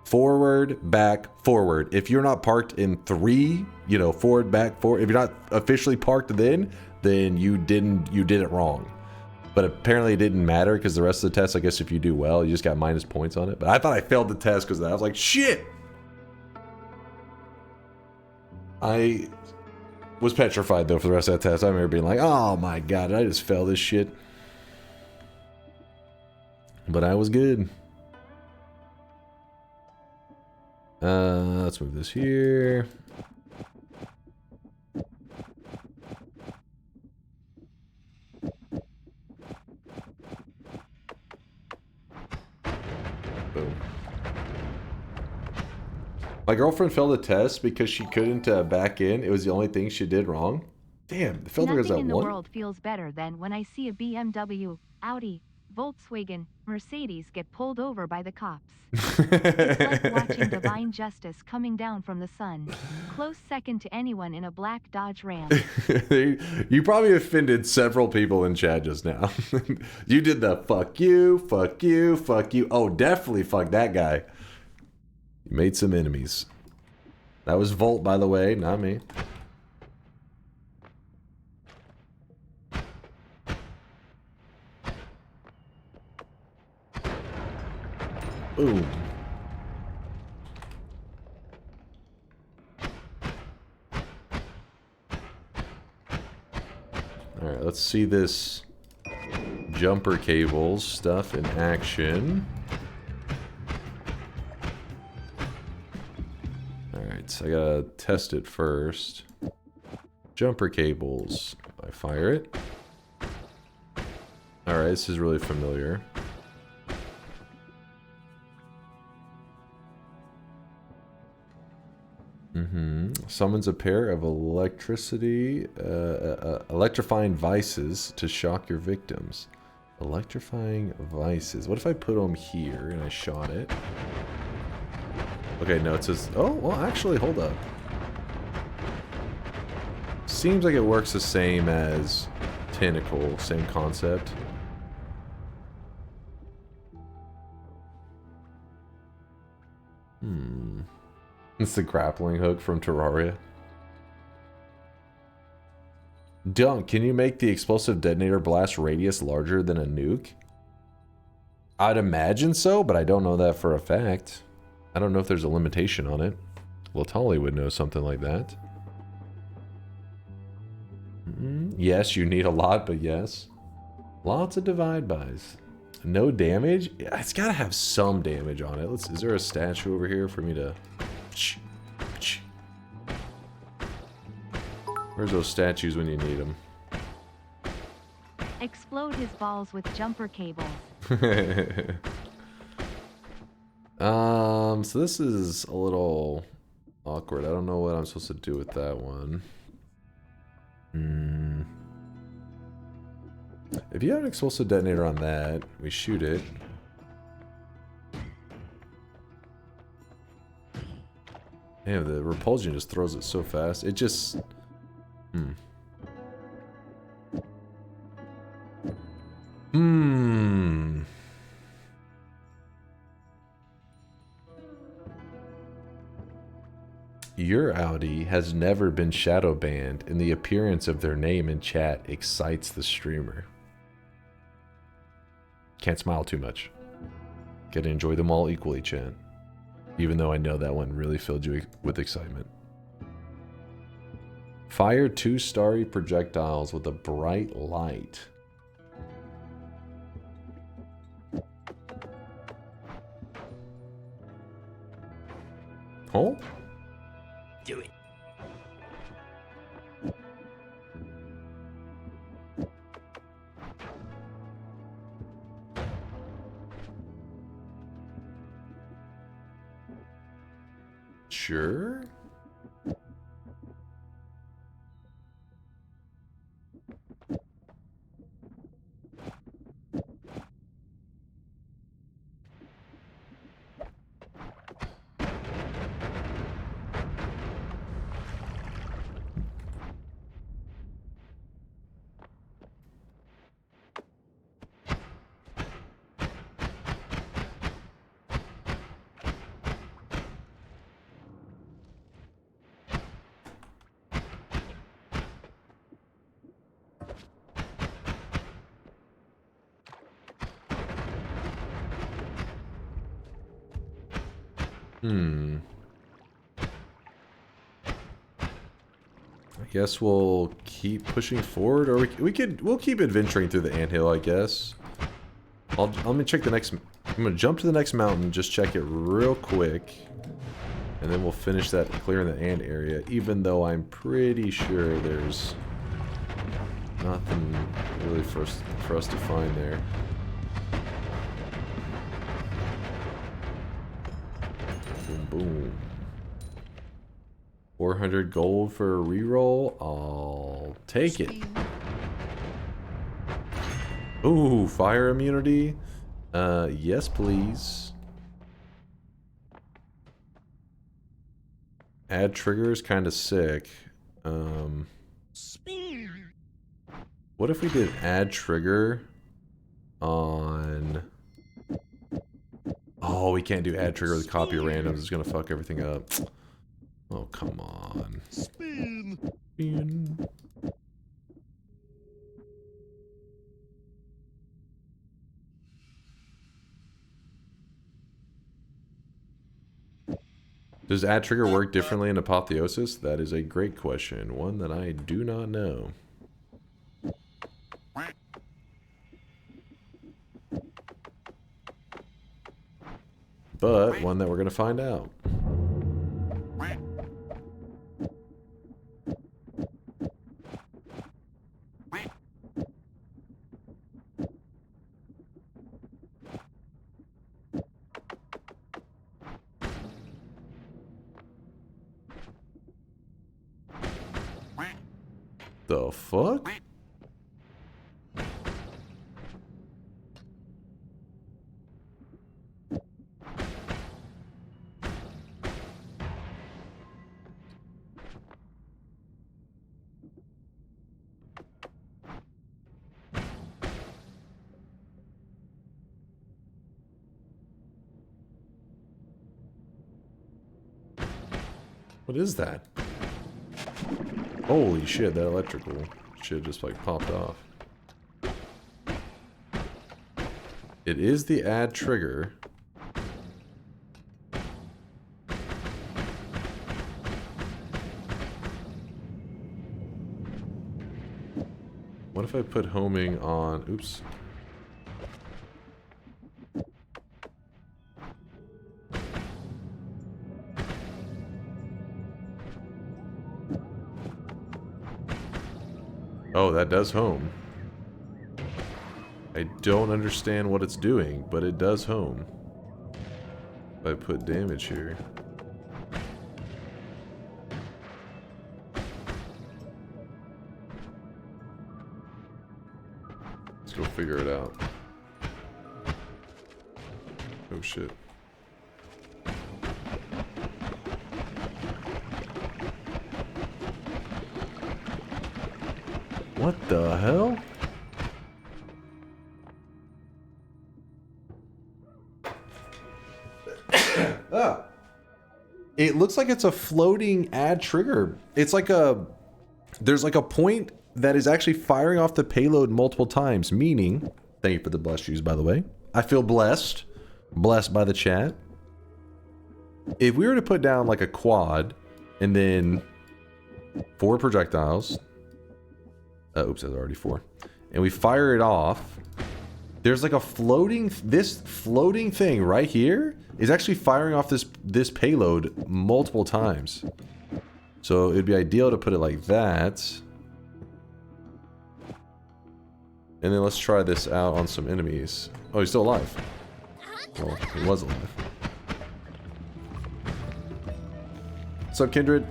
forward, back, forward. If you're not parked in 3, you know, forward, back, forward, if you're not officially parked then you did it wrong. But apparently it didn't matter because the rest of the test, I guess if you do well, you just got minus points on it. But I thought I failed the test because of that. I was like, shit! I was petrified though for the rest of that test. I remember being like, oh my god, I just failed this shit. But I was good. Let's move this here. Boom. My girlfriend failed the test because she couldn't back in. It was the only thing she did wrong. Damn, the filter is at 1. Nothing in the world feels better than when I see a BMW, Audi, Volkswagen, Mercedes get pulled over by the cops. It's like watching divine justice coming down from the sun. Close second to anyone in a black Dodge Ram. You probably offended several people in chat just now. You did the fuck you, fuck you, fuck you. Oh, definitely fuck that guy. You made some enemies. That was Volt, by the way, not me. Boom. Alright, let's see this jumper cables stuff in action. Alright, so I gotta test it first. Jumper cables. I fire it. Alright, this is really familiar. Summons a pair of electrifying vices to shock your victims. Electrifying vices. What if I put them here and I shot it? Okay, no, it says... Oh, well, actually, hold up. Seems like it works the same as Tentacle, same concept. It's the grappling hook from Terraria. Dunk, can you make the explosive detonator blast radius larger than a nuke? I'd imagine so, but I don't know that for a fact. I don't know if there's a limitation on it. Latali would know something like that. Yes, you need a lot, but yes. Lots of divide buys. No damage? Yeah, it's gotta have some damage on it. Is there a statue over here for me to... Where's those statues when you need them? Explode his balls with jumper cables. So this is a little awkward. I don't know what I'm supposed to do with that one. If you have an explosive detonator on that, we shoot it. Damn, the repulsion just throws it so fast. It just... Your Audi has never been shadow banned, and the appearance of their name in chat excites the streamer. Can't smile too much. Gotta enjoy them all equally, chat. Even though I know that one really filled you with excitement. Fire 2 starry projectiles with a bright light. Oh? Do it. Sure. I guess we'll keep pushing forward, or we'll keep adventuring through the anthill, I guess. Let me check the next. I'm gonna jump to the next mountain, just check it real quick, and then we'll finish that clearing the ant area. Even though I'm pretty sure there's nothing really for us to find there. Boom, boom. 400 gold for a reroll. I'll take it. Ooh, fire immunity. Yes, please. Add trigger is kind of sick. What if we did add trigger on... Oh, we can't do add trigger with copy randoms. It's gonna fuck everything up. Oh, come on. Spin. Does add trigger work differently in Apotheosis? That is a great question. One that I do not know. But one that we're going to find out. The fuck? What is that? Holy shit, that electrical shit just like popped off. It is the add trigger. What if I put homing on... Oops. Oh, that does home. I don't understand what it's doing, but it does home. If I put damage here. Let's go figure it out. Oh shit. What the hell? Ah. It looks like it's a floating add trigger. It's like a... There's like a point that is actually firing off the payload multiple times, meaning... Thank you for the blessed shoes, by the way. I feel blessed. Blessed by the chat. If we were to put down like a quad, and then 4 projectiles... oops, that's already 4. And we fire it off. There's like a floating... This floating thing right here is actually firing off this payload multiple times. So it'd be ideal to put it like that. And then let's try this out on some enemies. Oh, he's still alive. Well, he was alive. What's up, Kindred?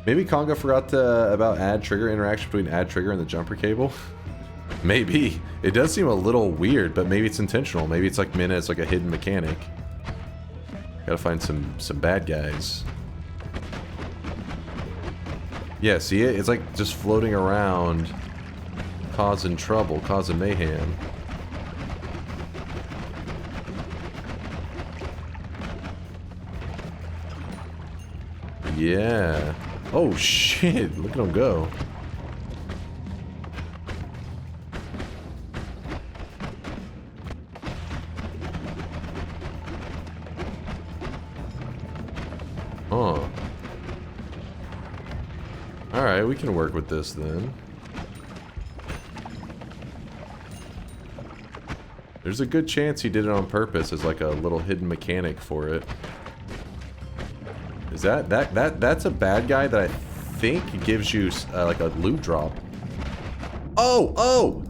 Maybe Conga forgot about add trigger interaction between add trigger and the jumper cable. Maybe. It does seem a little weird, but maybe it's intentional. Maybe it's like it's like a hidden mechanic. Gotta find some bad guys. Yeah, see it? It's like just floating around, causing trouble, causing mayhem. Yeah. Oh shit, look at him go. Alright, we can work with this then. There's a good chance he did it on purpose as like a little hidden mechanic for it. Is that's a bad guy that I think gives you like a loot drop. Oh, oh!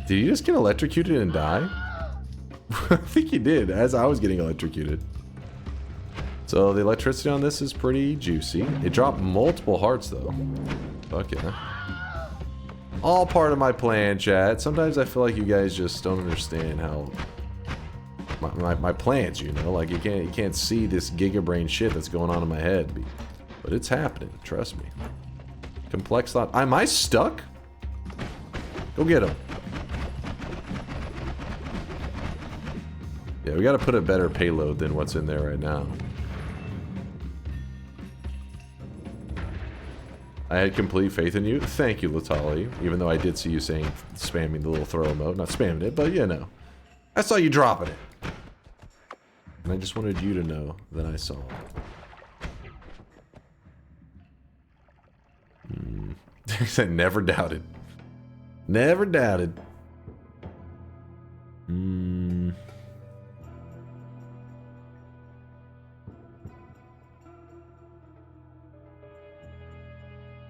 Did he just get electrocuted and die? I think he did, as I was getting electrocuted. So the electricity on this is pretty juicy. It dropped multiple hearts though. Fuck yeah. All part of my plan, chat. Sometimes I feel like you guys just don't understand how my plans, you know? Like you can't see this gigabrain shit that's going on in my head. But it's happening, trust me. Complex thought. Am I stuck? Go get him. Yeah, we gotta put a better payload than what's in there right now. I had complete faith in you. Thank you, Latali. Even though I did see you saying spamming the little throw emote. Not spamming it, but you know. I saw you dropping it. And I just wanted you to know that I saw it. I said never doubted. Never doubted.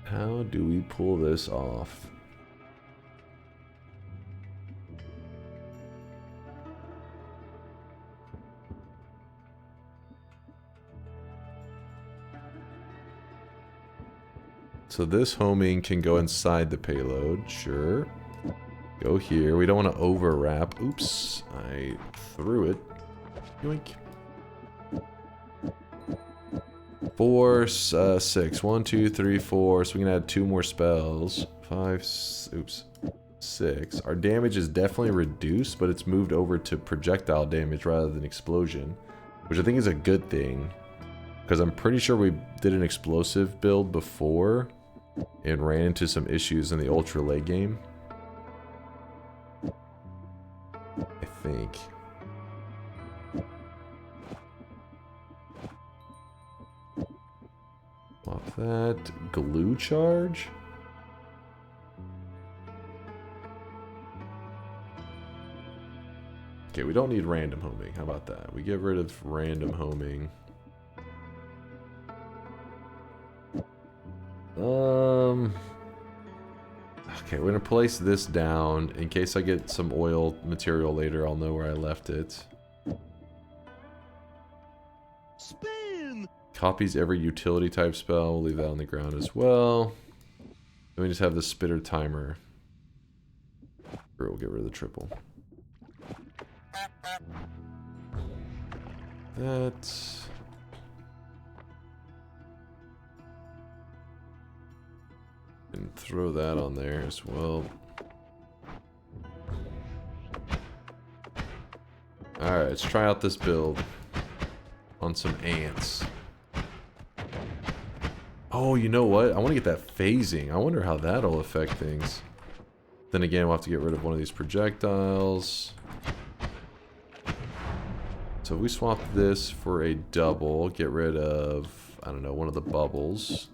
How do we pull this off? So this homing can go inside the payload, sure. Go here. We don't want to overwrap. Oops, I threw it. Yoink. 4, 6. 1, 2, 3, 4. So we can add 2 more spells. 5, oops, 6. Our damage is definitely reduced, but it's moved over to projectile damage rather than explosion, which I think is a good thing. Because I'm pretty sure we did an explosive build before and ran into some issues in the ultra late game. I think. Pop that. Glue charge? Okay, we don't need random homing. How about that? We get rid of random homing. Okay, we're gonna place this down in case I get some oil material later. I'll know where I left it. Spin. Copies every utility type spell. We'll leave that on the ground as well. Then we just have the spitter timer. Or we'll get rid of the triple. That. And throw that on there as well. Alright, let's try out this build on some ants. Oh, you know what? I want to get that phasing. I wonder how that'll affect things. Then again, we'll have to get rid of one of these projectiles. So if we swap this for a double, get rid of, I don't know, one of the bubbles.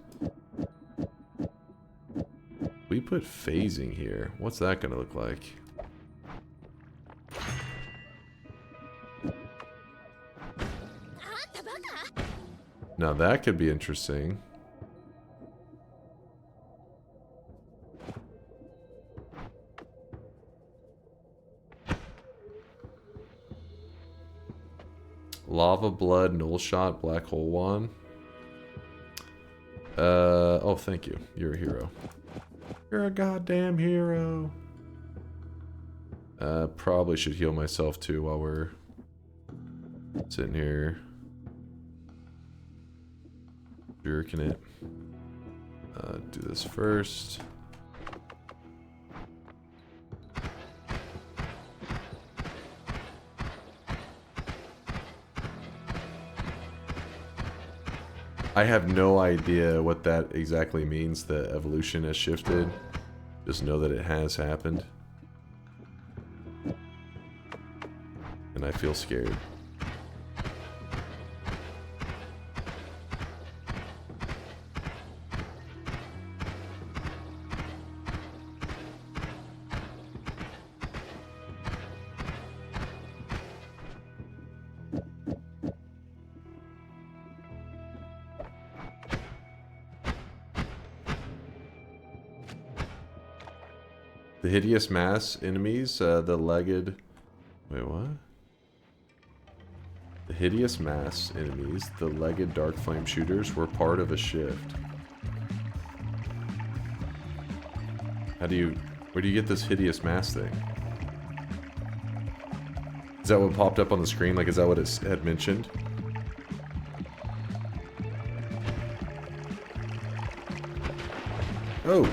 We put phasing here. What's that gonna look like? Now that could be interesting. Lava Blood, Null Shot, Black Hole Wand. Oh, thank you. You're a hero. You're a goddamn hero. Probably should heal myself too while we're sitting here jerking it. Do this first. I have no idea what that exactly means, the evolution has shifted. Just know that it has happened. I feel scared. The hideous mass enemies, the legged... Wait, what? The hideous mass enemies, the legged dark flame shooters, were part of a shift. How do you... Where do you get this hideous mass thing? Is that what popped up on the screen? Like, is that what it had mentioned? Oh!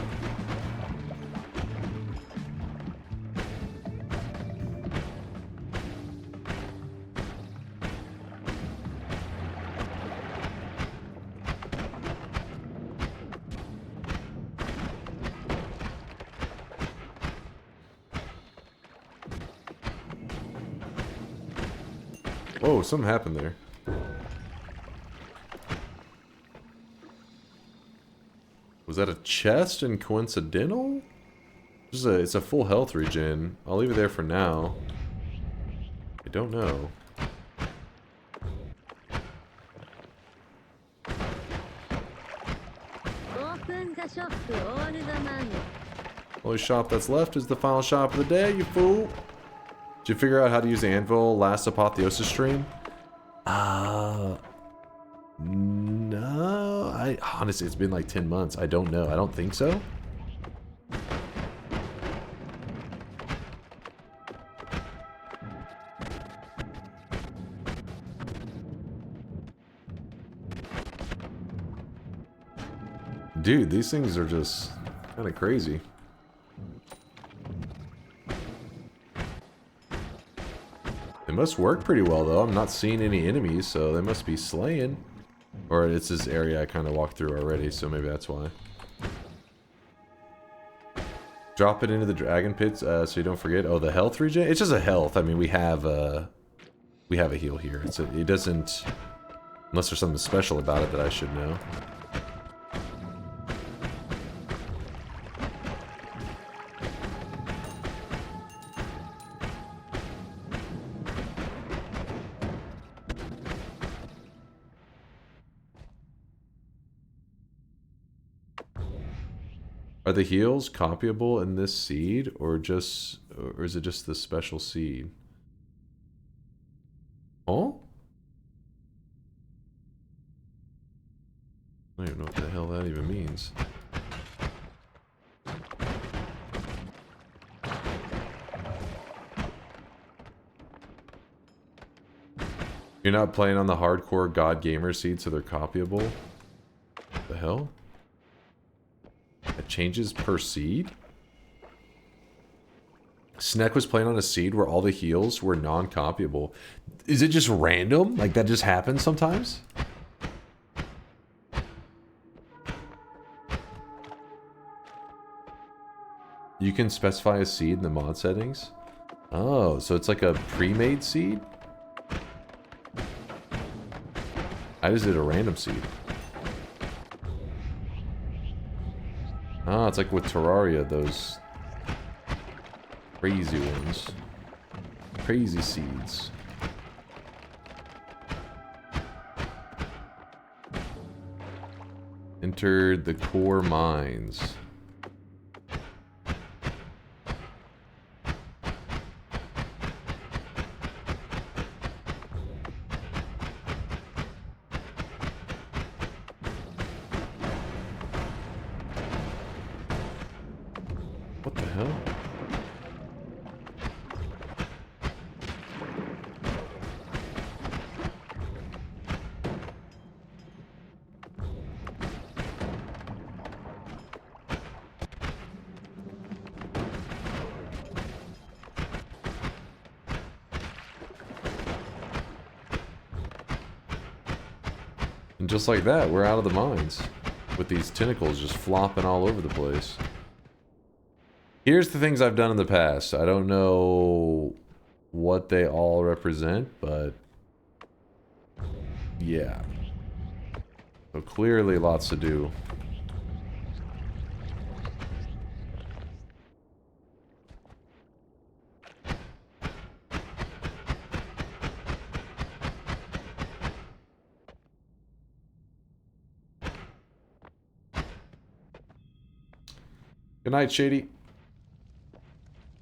Oh, something happened there. Was that a chest and coincidental? It's a full health regen. I'll leave it there for now. I don't know. Only shop that's left is the final shop of the day, you fool. Did you figure out how to use the anvil last Apotheosis stream? No. Honestly, it's been like 10 months. I don't know. I don't think so. Dude, these things are just kind of crazy. They must work pretty well, though. I'm not seeing any enemies, so they must be slaying. Or it's this area I kind of walked through already, so maybe that's why. Drop it into the dragon pits so you don't forget. Oh, the health regen? It's just a health. I mean, we have a heal here. It doesn't... Unless there's something special about it that I should know. Are the heals copyable in this seed, or is it just the special seed? Oh? I don't even know what the hell that even means. You're not playing on the hardcore God Gamer seed, so they're copyable? What the hell? It changes per seed? Sneck was playing on a seed where all the heals were non-copyable. Is it just random? Like that just happens sometimes? You can specify a seed in the mod settings? Oh, so it's like a pre-made seed? I just did a random seed. Ah, it's like with Terraria, those crazy ones. Crazy seeds. Entered the core mines. What the hell? And just like that, we're out of the mines. With these tentacles just flopping all over the place. Here's the things I've done in the past. I don't know what they all represent, but yeah. So clearly lots to do. Good night, Shady.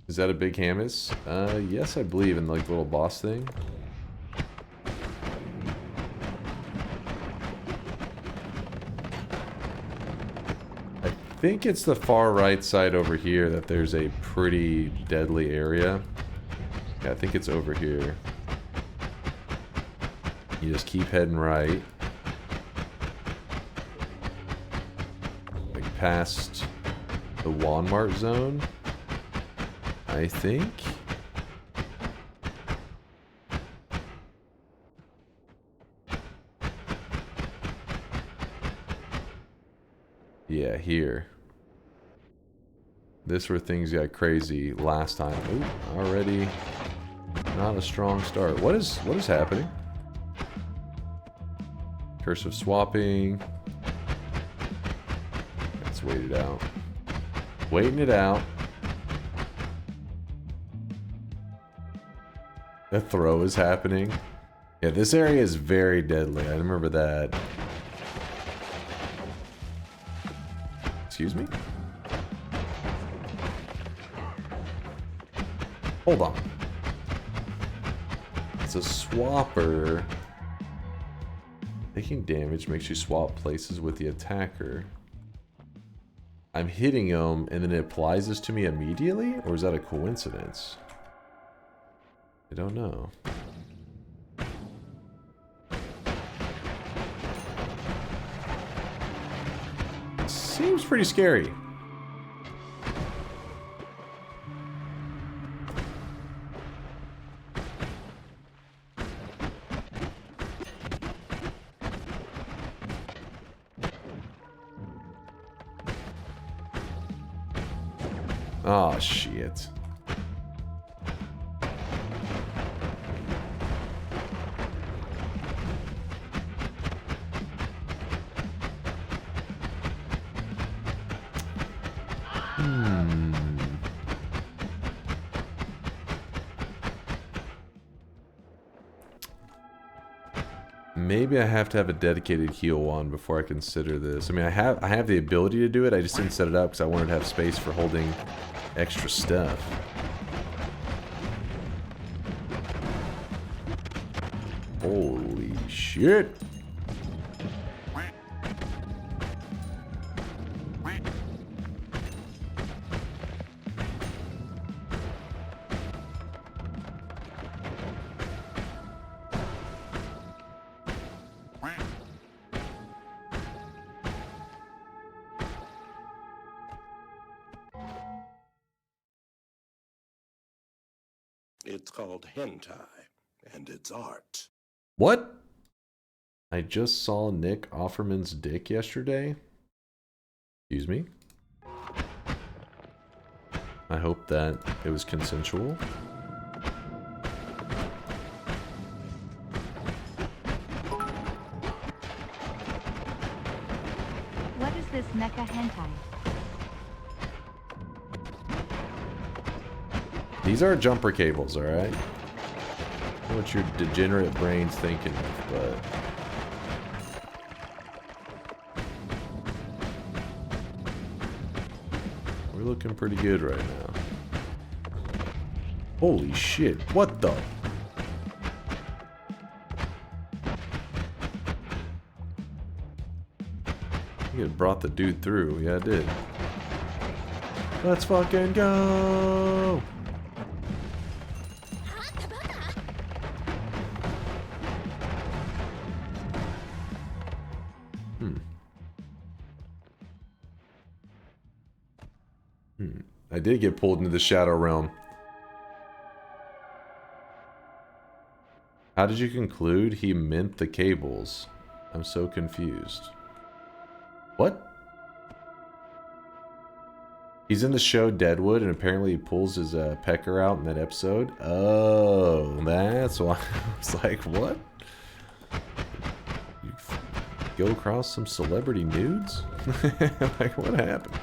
Is that a big Hamas? Yes, I believe in like the little boss thing. I think it's the far right side over here that there's a pretty deadly area. Yeah, I think it's over here. You just keep heading right. Like past the Walmart zone, I think. Yeah, here. This where things got crazy last time. Ooh, already not a strong start. What is happening? Curse of swapping. Let's wait it out. Waiting it out. The throw is happening. Yeah, this area is very deadly. I remember that. Excuse me? Hold on. It's a swapper. Taking damage makes you swap places with the attacker. I'm hitting him and then it applies this to me immediately? Or is that a coincidence? I don't know. Seems pretty scary. Oh, shit. Maybe I have to have a dedicated heal wand before I consider this. I mean, I have the ability to do it. I just didn't set it up because I wanted to have space for holding extra stuff. Holy shit. It's called hentai, and it's art. What? I just saw Nick Offerman's dick yesterday. Excuse me? I hope that it was consensual. What is this mecha hentai? These are jumper cables, alright? I don't know what your degenerate brain's thinking of, but... we're looking pretty good right now. Holy shit, what the? I think it brought the dude through. Yeah, it did. Let's fucking go! I did get pulled into the Shadow Realm. How did you conclude he meant the cables? I'm so confused. What? He's in the show Deadwood, and apparently he pulls his pecker out in that episode. Oh, that's why. I was like, what? You go across some celebrity nudes? Like, what happened?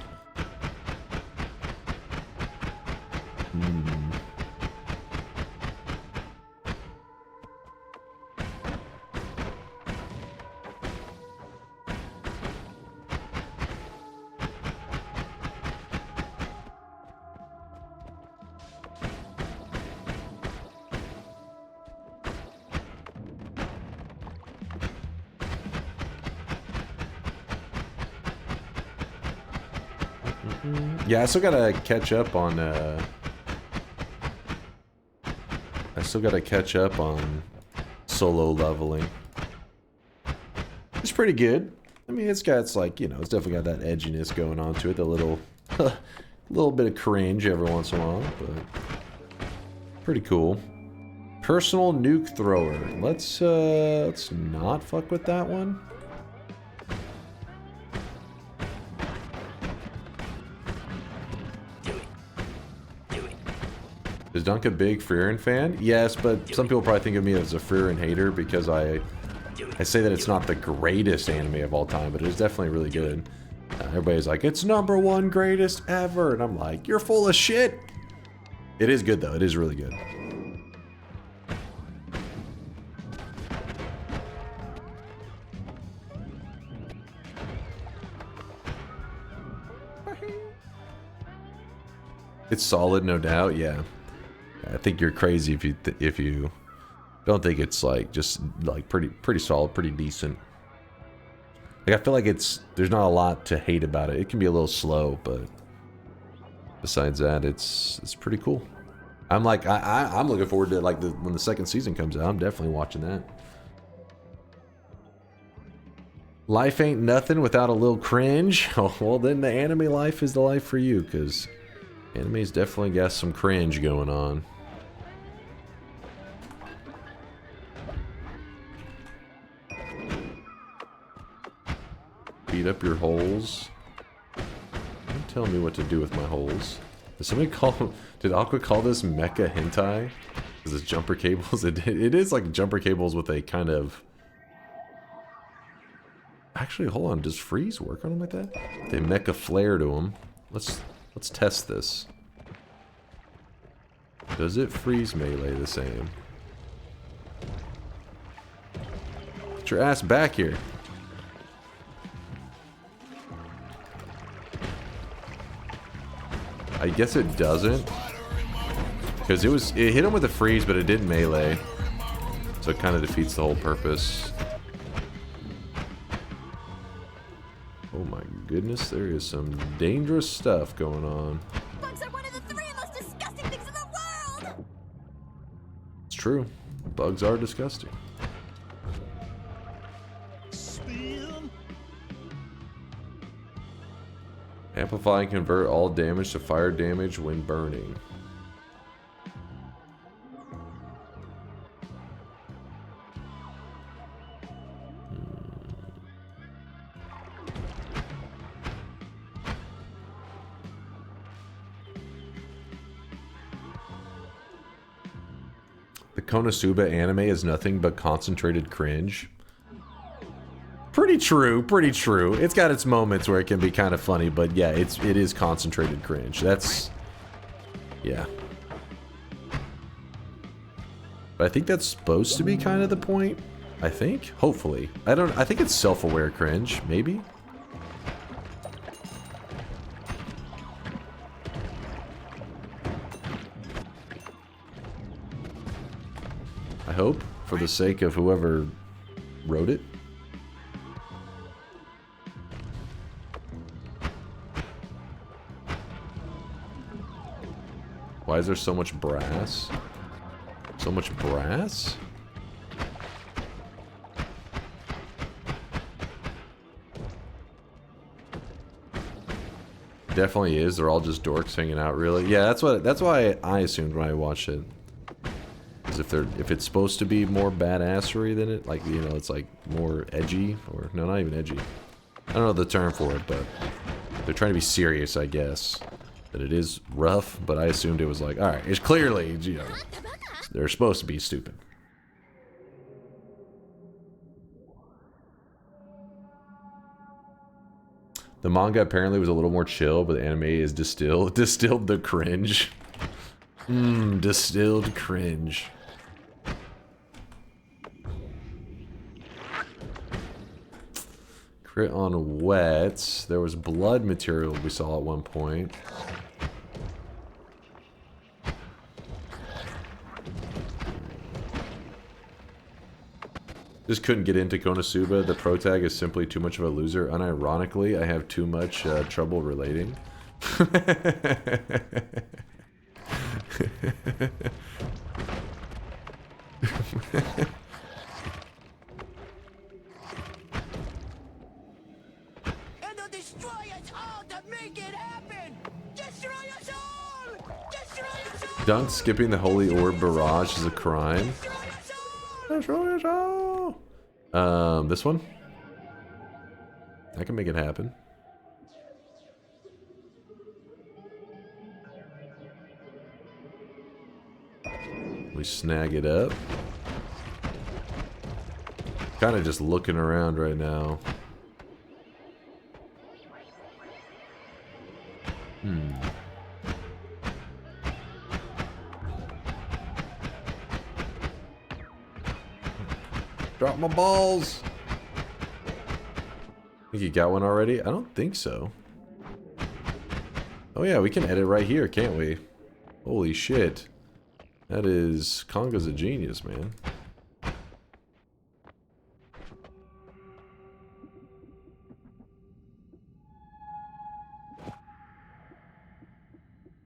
Yeah, I still gotta catch up on solo leveling. It's pretty good. I mean, it's like, you know, it's definitely got that edginess going on to it, the little little bit of cringe every once in a while, but pretty cool. Personal nuke thrower. Let's not fuck with that one. Is Dunk a big Frieren fan? Yes, but some people probably think of me as a Frieren hater because I say that it's not the greatest anime of all time, but it is definitely really good. Everybody's like, it's #1 greatest ever, and I'm like, you're full of shit. It is good though. It is really good. It's solid, no doubt. Yeah. I think you're crazy if you don't think it's like just like pretty solid, pretty decent. Like I feel like there's not a lot to hate about it. It can be a little slow, but besides that, it's pretty cool. I'm like I'm looking forward to like when the second season comes out. I'm definitely watching that. Life ain't nothing without a little cringe. Oh, well, then the anime life is the life for you, because anime's definitely got some cringe going on. Beat up your holes. Don't tell me what to do with my holes. Did somebody call... Did Aqua call this mecha hentai? Is this jumper cables? It is like jumper cables with a kind of... Actually, hold on. Does freeze work on them like that? They mecha flare to them. Let's test this. Does it freeze melee the same? Get your ass back here. I guess it doesn't. Because it hit him with a freeze, but it didn't melee. So it kind of defeats the whole purpose. Oh my goodness, there is some dangerous stuff going on. Bugs are one of the 3 most disgusting things in the world! It's true. Bugs are disgusting. Amplify and convert all damage to fire damage when burning. The Konosuba anime is nothing but concentrated cringe. Pretty true, pretty true. It's got its moments where it can be kind of funny, but yeah, it is concentrated cringe. That's... yeah. But I think that's supposed to be kind of the point. I think? Hopefully. I think it's self-aware cringe, maybe? I hope, for the sake of whoever wrote it. Why is there so much brass? So much brass? Definitely is. They're all just dorks hanging out, really. Yeah, that's why I assumed when I watched it. Because if it's supposed to be more badassery than it, like, you know, it's like more edgy, or no, not even edgy. I don't know the term for it, but they're trying to be serious, I guess. that it is rough, but I assumed it was like, alright, it's clearly, you know, they're supposed to be stupid. The manga apparently was a little more chill, but the anime is distilled the cringe. Distilled cringe. Crit on wets. There was blood material we saw at one point. Just couldn't get into Konosuba. The protag is simply too much of a loser. Unironically, I have too much trouble relating. And they'll destroy us all to make it happen! Destroy us all! Destroy us all! Dunk skipping the Holy Orb Barrage is a crime. Destroy us all! This one? I can make it happen. We snag it up. Kind of just looking around right now. Drop my balls! Think you got one already? I don't think so. Oh yeah, we can edit right here, can't we? Holy shit. That is... Conga's a genius, man.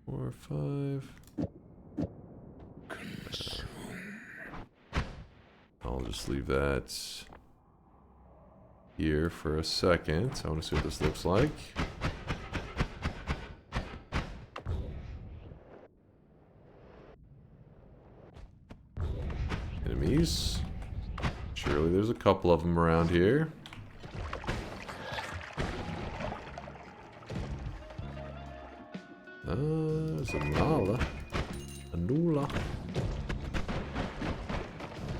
Four, five... I'll just leave that here for a second. I want to see what this looks like. Enemies. Surely there's a couple of them around here. There's a Nala. A Nula.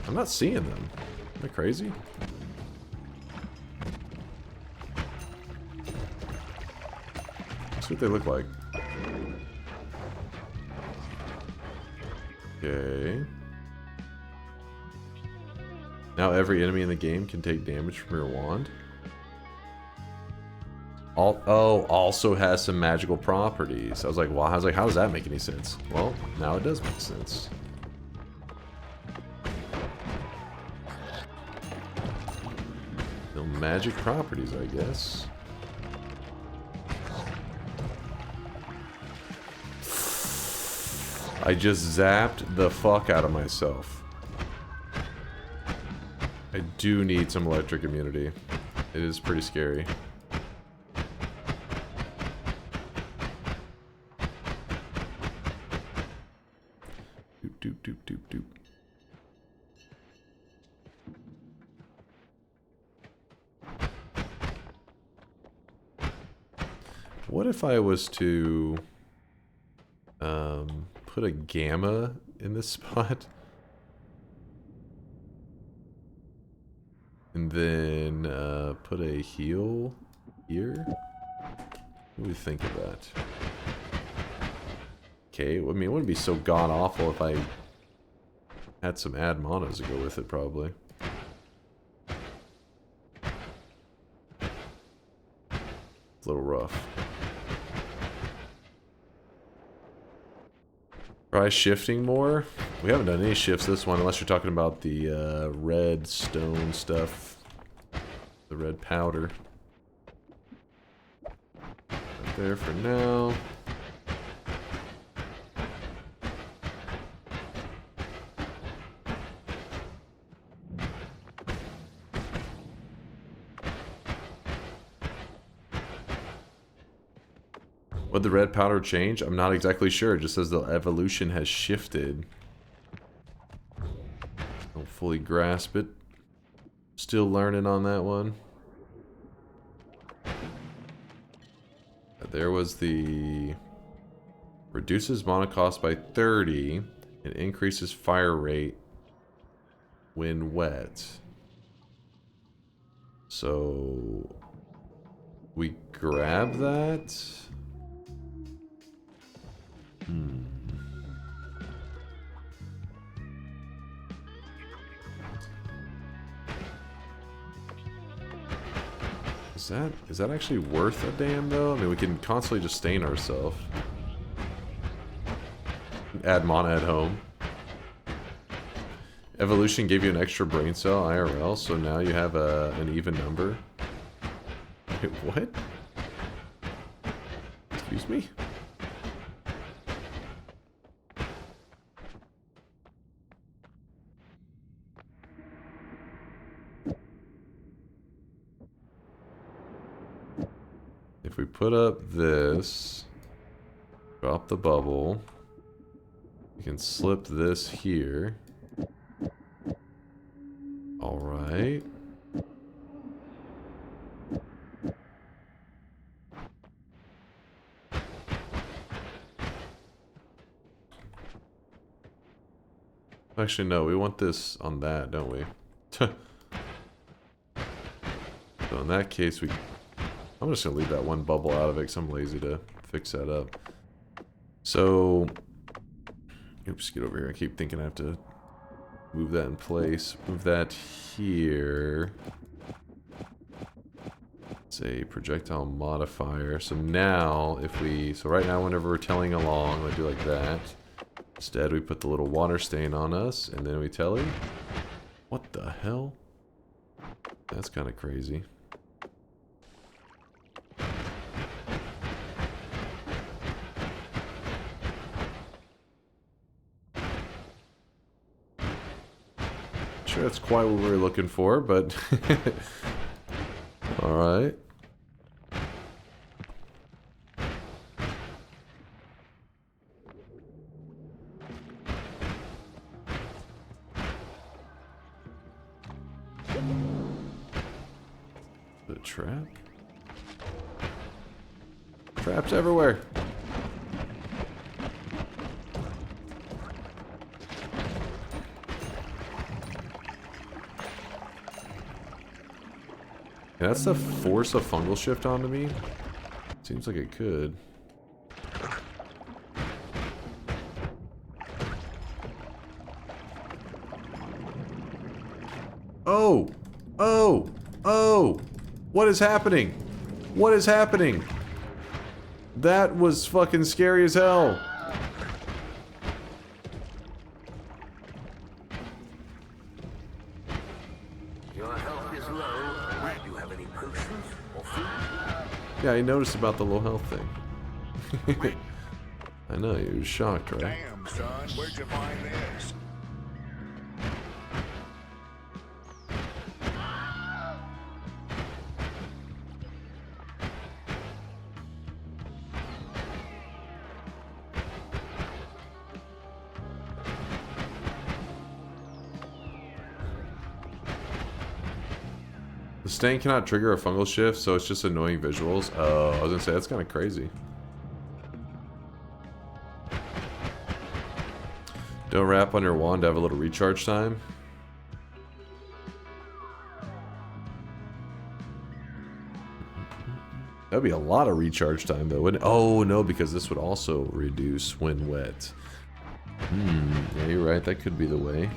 I'm not seeing them. Am I crazy? Let's see what they look like. Okay. Now every enemy in the game can take damage from your wand. Also has some magical properties. I was like, wow, how does that make any sense? Well, now it does make sense. No magic properties, I guess. I just zapped the fuck out of myself. I do need some electric immunity. It is pretty scary. Doop, doop, doop, doop, doop. What if I was to put a gamma in this spot? And then put a heal here? What do we think of that? Okay, I mean, it wouldn't be so god-awful if I had some ad monos to go with it, probably. It's a little rough. Try shifting more. We haven't done any shifts this one, unless you're talking about the red stone stuff. The red powder. Right there for now. Would the red powder change? I'm not exactly sure. It just says the evolution has shifted. Don't fully grasp it. Still learning on that one. There was the Reduces mana cost by 30 and increases fire rate when wet. So we grab that. Is that actually worth a damn though? I mean, we can constantly just stain ourselves. Add mana at home. Evolution gave you an extra brain cell IRL, so now you have an even number. Wait, what? Excuse me? If we put up this, drop the bubble, we can slip this here. All right. Actually, no, we want this on that, don't we? So in that case, I'm just gonna leave that one bubble out of it because I'm lazy to fix that up. So, oops, get over here. I keep thinking I have to move that in place. Move that here. It's a projectile modifier. So now, so right now whenever we're telling along, we do like that. Instead, we put the little water stain on us, and then we telly. What the hell? That's kind of crazy. Sure, that's quite what we were looking for, but all right. The trap? Traps everywhere. Can that stuff force a fungal shift onto me? Seems like it could. Oh! Oh! Oh! What is happening? What is happening? That was fucking scary as hell. Your health is low. Do you have any potions or food? Yeah, I noticed about the low health thing. I know, you were shocked, right? Damn, son, where'd you find this? The stain cannot trigger a fungal shift, so it's just annoying visuals. Oh, I was gonna say, that's kind of crazy. Don't wrap on your wand to have a little recharge time. That'd be a lot of recharge time though, wouldn't it? Oh no, because this would also reduce when wet. Yeah, you're right, that could be the way.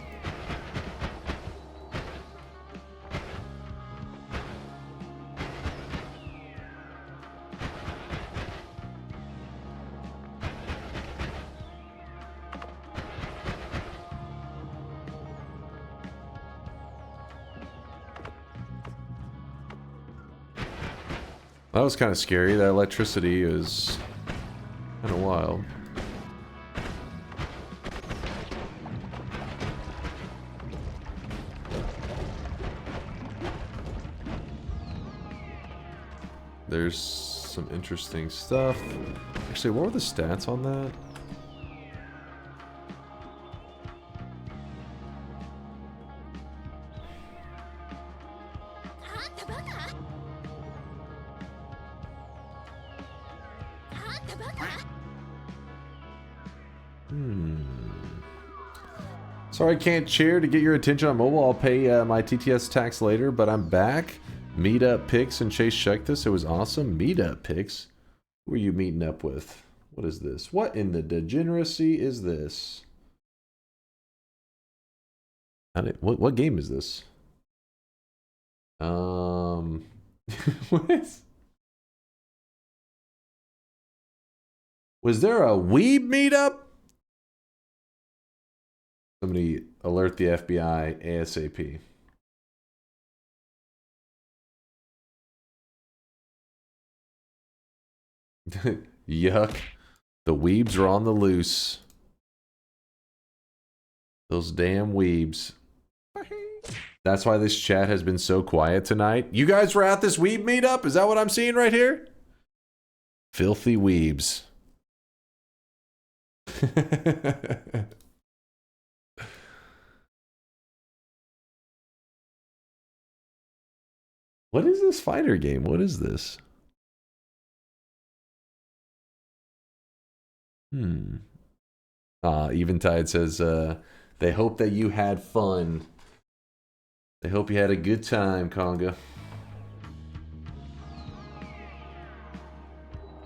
That was kind of scary. That electricity is kind of wild. There's some interesting stuff. Actually, what were the stats on that? Sorry I can't cheer to get your attention on mobile. I'll pay my TTS tax later, but I'm back. Meetup pics and Chase checked this. It was awesome. Meetup pics? Who are you meeting up with? What is this? What in the degeneracy is this? What game is this? What is? Was there a weeb meetup? Somebody alert the FBI ASAP. Yuck. The weebs are on the loose. Those damn weebs. That's why this chat has been so quiet tonight. You guys were at this weeb meetup? Is that what I'm seeing right here? Filthy weebs. What is this fighter game? What is this? Eventide says, they hope that you had fun. They hope you had a good time, Conga.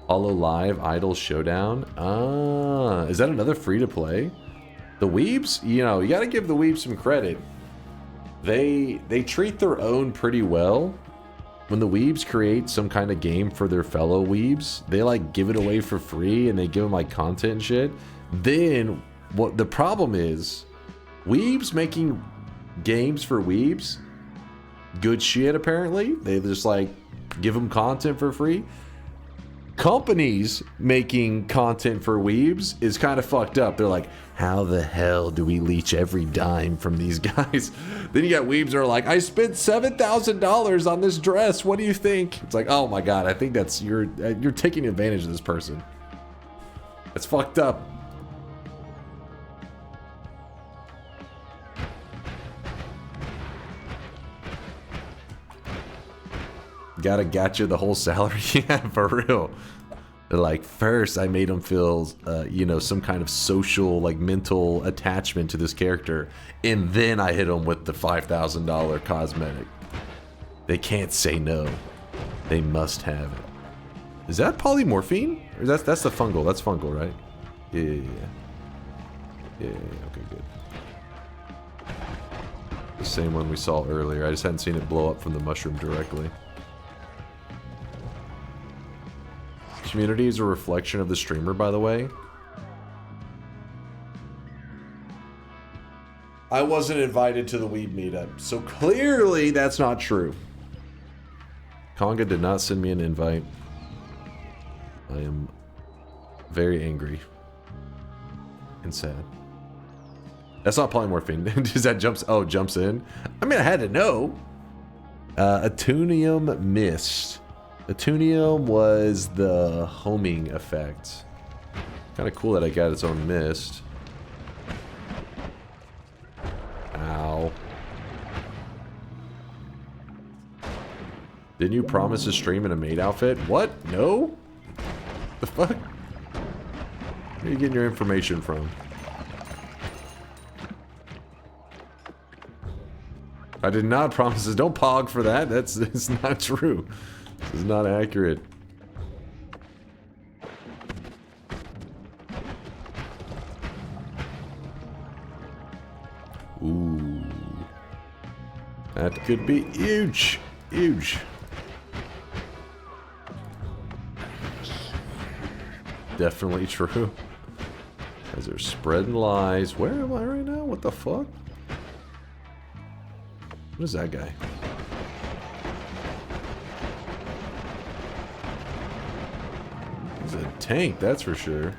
Hollow Live Idol Showdown. Is that another free-to-play? The weebs, you know, you gotta give the weebs some credit. They treat their own pretty well. When the weebs create some kind of game for their fellow weebs, they like give it away for free and they give them like content and shit. Then what the problem is, weebs making games for weebs, good shit apparently. They just like give them content for free. Companies making content for weebs is kind of fucked up. They're like, how the hell do we leech every dime from these guys? Then you got weebs that are like, I spent $7,000 on this dress. What do you think? It's like, oh my god, I think that's you're taking advantage of this person. That's fucked up. Gotta gotcha the whole salary. Yeah, for real. They're like, first I made them feel, you know, some kind of social, like mental attachment to this character, and then I hit them with the $5,000 cosmetic. They can't say no. They must have it. Is that polymorphine? Or that's the fungal. That's fungal, right? Yeah. Okay, good. The same one we saw earlier. I just hadn't seen it blow up from the mushroom directly. Community is a reflection of the streamer, by the way. I wasn't invited to the weeb meetup, so clearly that's not true. Conga did not send me an invite. I am very angry and sad. That's not polymorphine. Does that jumps in? I mean, I had to know. Atunium Mist. Atunium was the homing effect. Kind of cool that I got its own mist. Ow. Didn't you promise to stream in a maid outfit? What? No? The fuck? Where are you getting your information from? I did not promise this. Don't pog for that. It's not true. This is not accurate. Ooh. That could be huge. Huge. Definitely true. Guys are spreading lies. Where am I right now? What the fuck? What is that guy? He's a tank, that's for sure.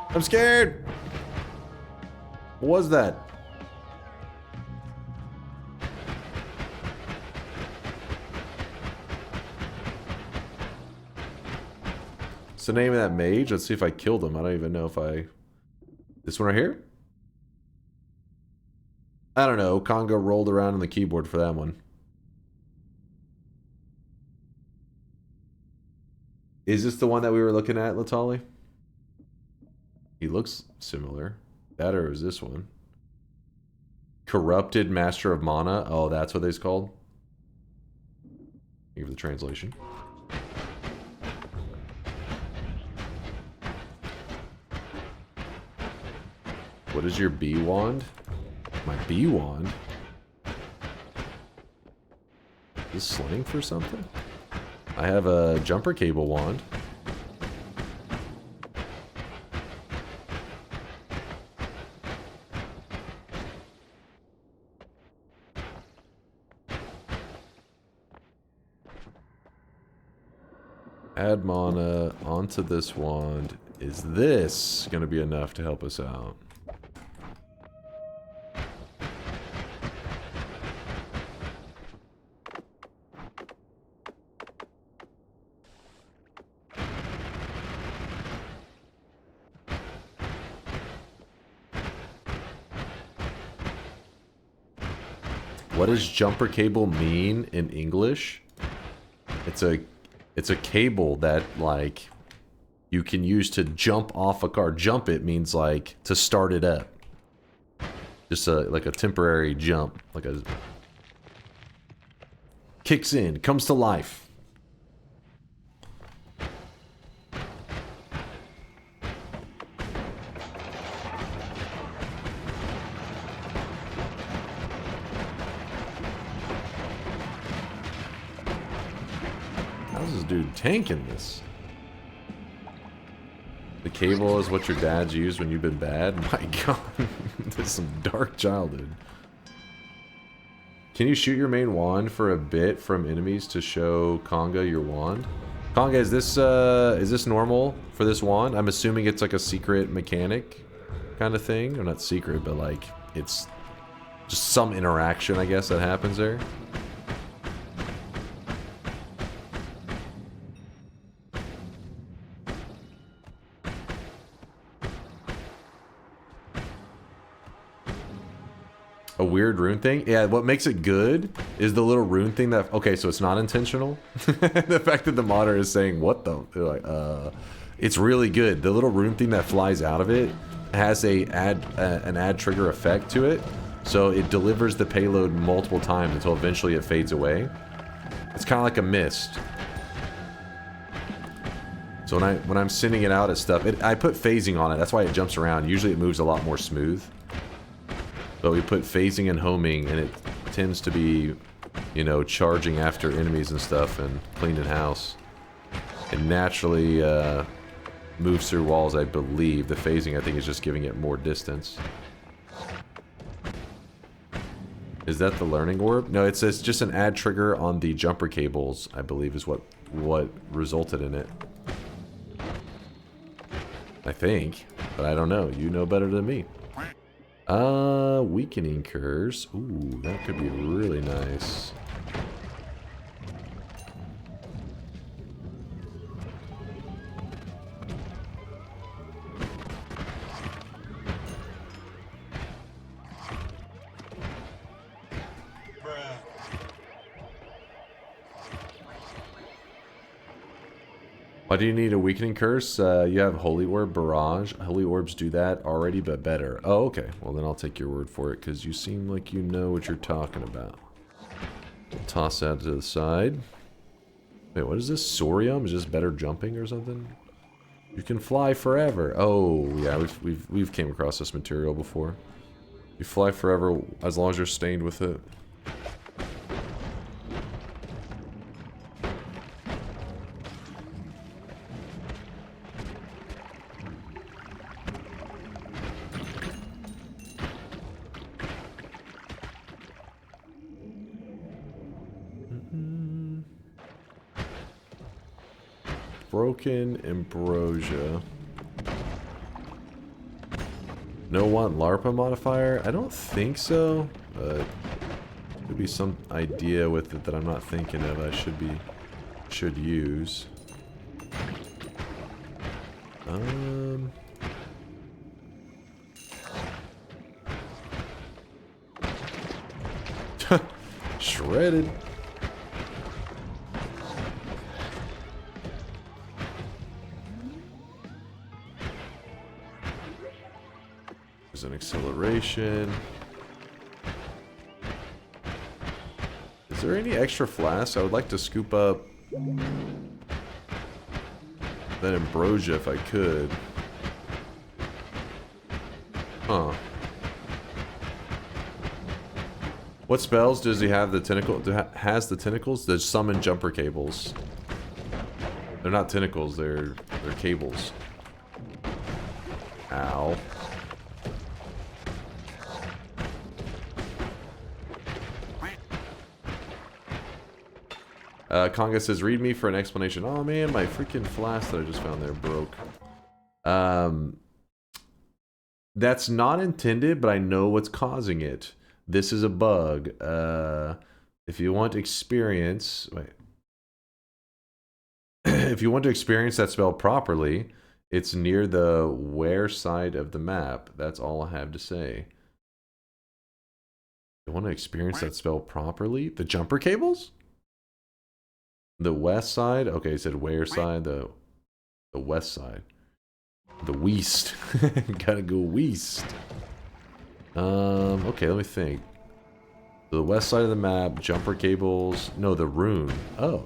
I'm scared! What was that? What's the name of that mage? Let's see if I killed him. I don't even know if I... This one right here? I don't know. Conga rolled around on the keyboard for that one. Is this the one that we were looking at, Latali? He looks similar. That or is this one? Corrupted Master of Mana. Oh, that's what they's called. Give the translation. What is your B wand? My B wand? Is this slang for something? I have a jumper cable wand. Add mana onto this wand. Is this going to be enough to help us out? What does jumper cable mean in English? It's a cable that, like, you can use to jump off a car. Jump it means, like, to start it up. Just like a temporary jump. Like a... Kicks in, comes to life. Dude, tanking this. The cable is what your dad's used when you've been bad. My god, this is some dark childhood. Can you shoot your main wand for a bit from enemies to show Conga your wand? Conga, is this normal for this wand? I'm assuming it's like a secret mechanic kind of thing. Or not secret, but like it's just some interaction, I guess, that happens there. A weird rune thing? Yeah, what makes it good is the little rune thing that... Okay, so it's not intentional. The fact that the modder is saying, what the... They're like, it's really good. The little rune thing that flies out of it has an add trigger effect to it. So it delivers the payload multiple times until eventually it fades away. It's kind of like a mist. So when I'm sending it out at stuff, I put phasing on it. That's why it jumps around. Usually it moves a lot more smooth. But we put phasing and homing, and it tends to be, you know, charging after enemies and stuff and cleaning house. It naturally moves through walls, I believe. The phasing, I think, is just giving it more distance. Is that the learning orb? No, it's just an add trigger on the jumper cables, I believe, is what resulted in it. I think, but I don't know. You know better than me. Weakening curse. Ooh, that could be really nice. Why do you need a weakening curse? You have Holy Orb Barrage. Holy Orbs do that already, but better. Oh, okay. Well, then I'll take your word for it, because you seem like you know what you're talking about. We'll toss that to the side. Wait, what is this? Sorium? Is this better jumping or something? You can fly forever. Oh, yeah, we've came across this material before. You fly forever as long as you're stained with it. Broken Ambrosia. No want LARPA modifier? I don't think so. Could be some idea with it that I'm not thinking of. I should use. ammunition. Is there any extra flasks? I would like to scoop up that ambrosia if I could. Huh. What spells does he have the tentacle? Has the tentacles? Does summon jumper cables? They're not tentacles, they're cables. Ow. Conga says, read me for an explanation. Oh man, my freaking flask that I just found there broke. That's not intended, but I know what's causing it. This is a bug. If you want experience... Wait. If you want to experience that spell properly, it's near the where side of the map. That's all I have to say. You want to experience that spell properly? The jumper cables? The west side? Okay, it said where side? The west side. The west. Gotta go west. Okay, let me think. The west side of the map, jumper cables. No, the rune. Oh.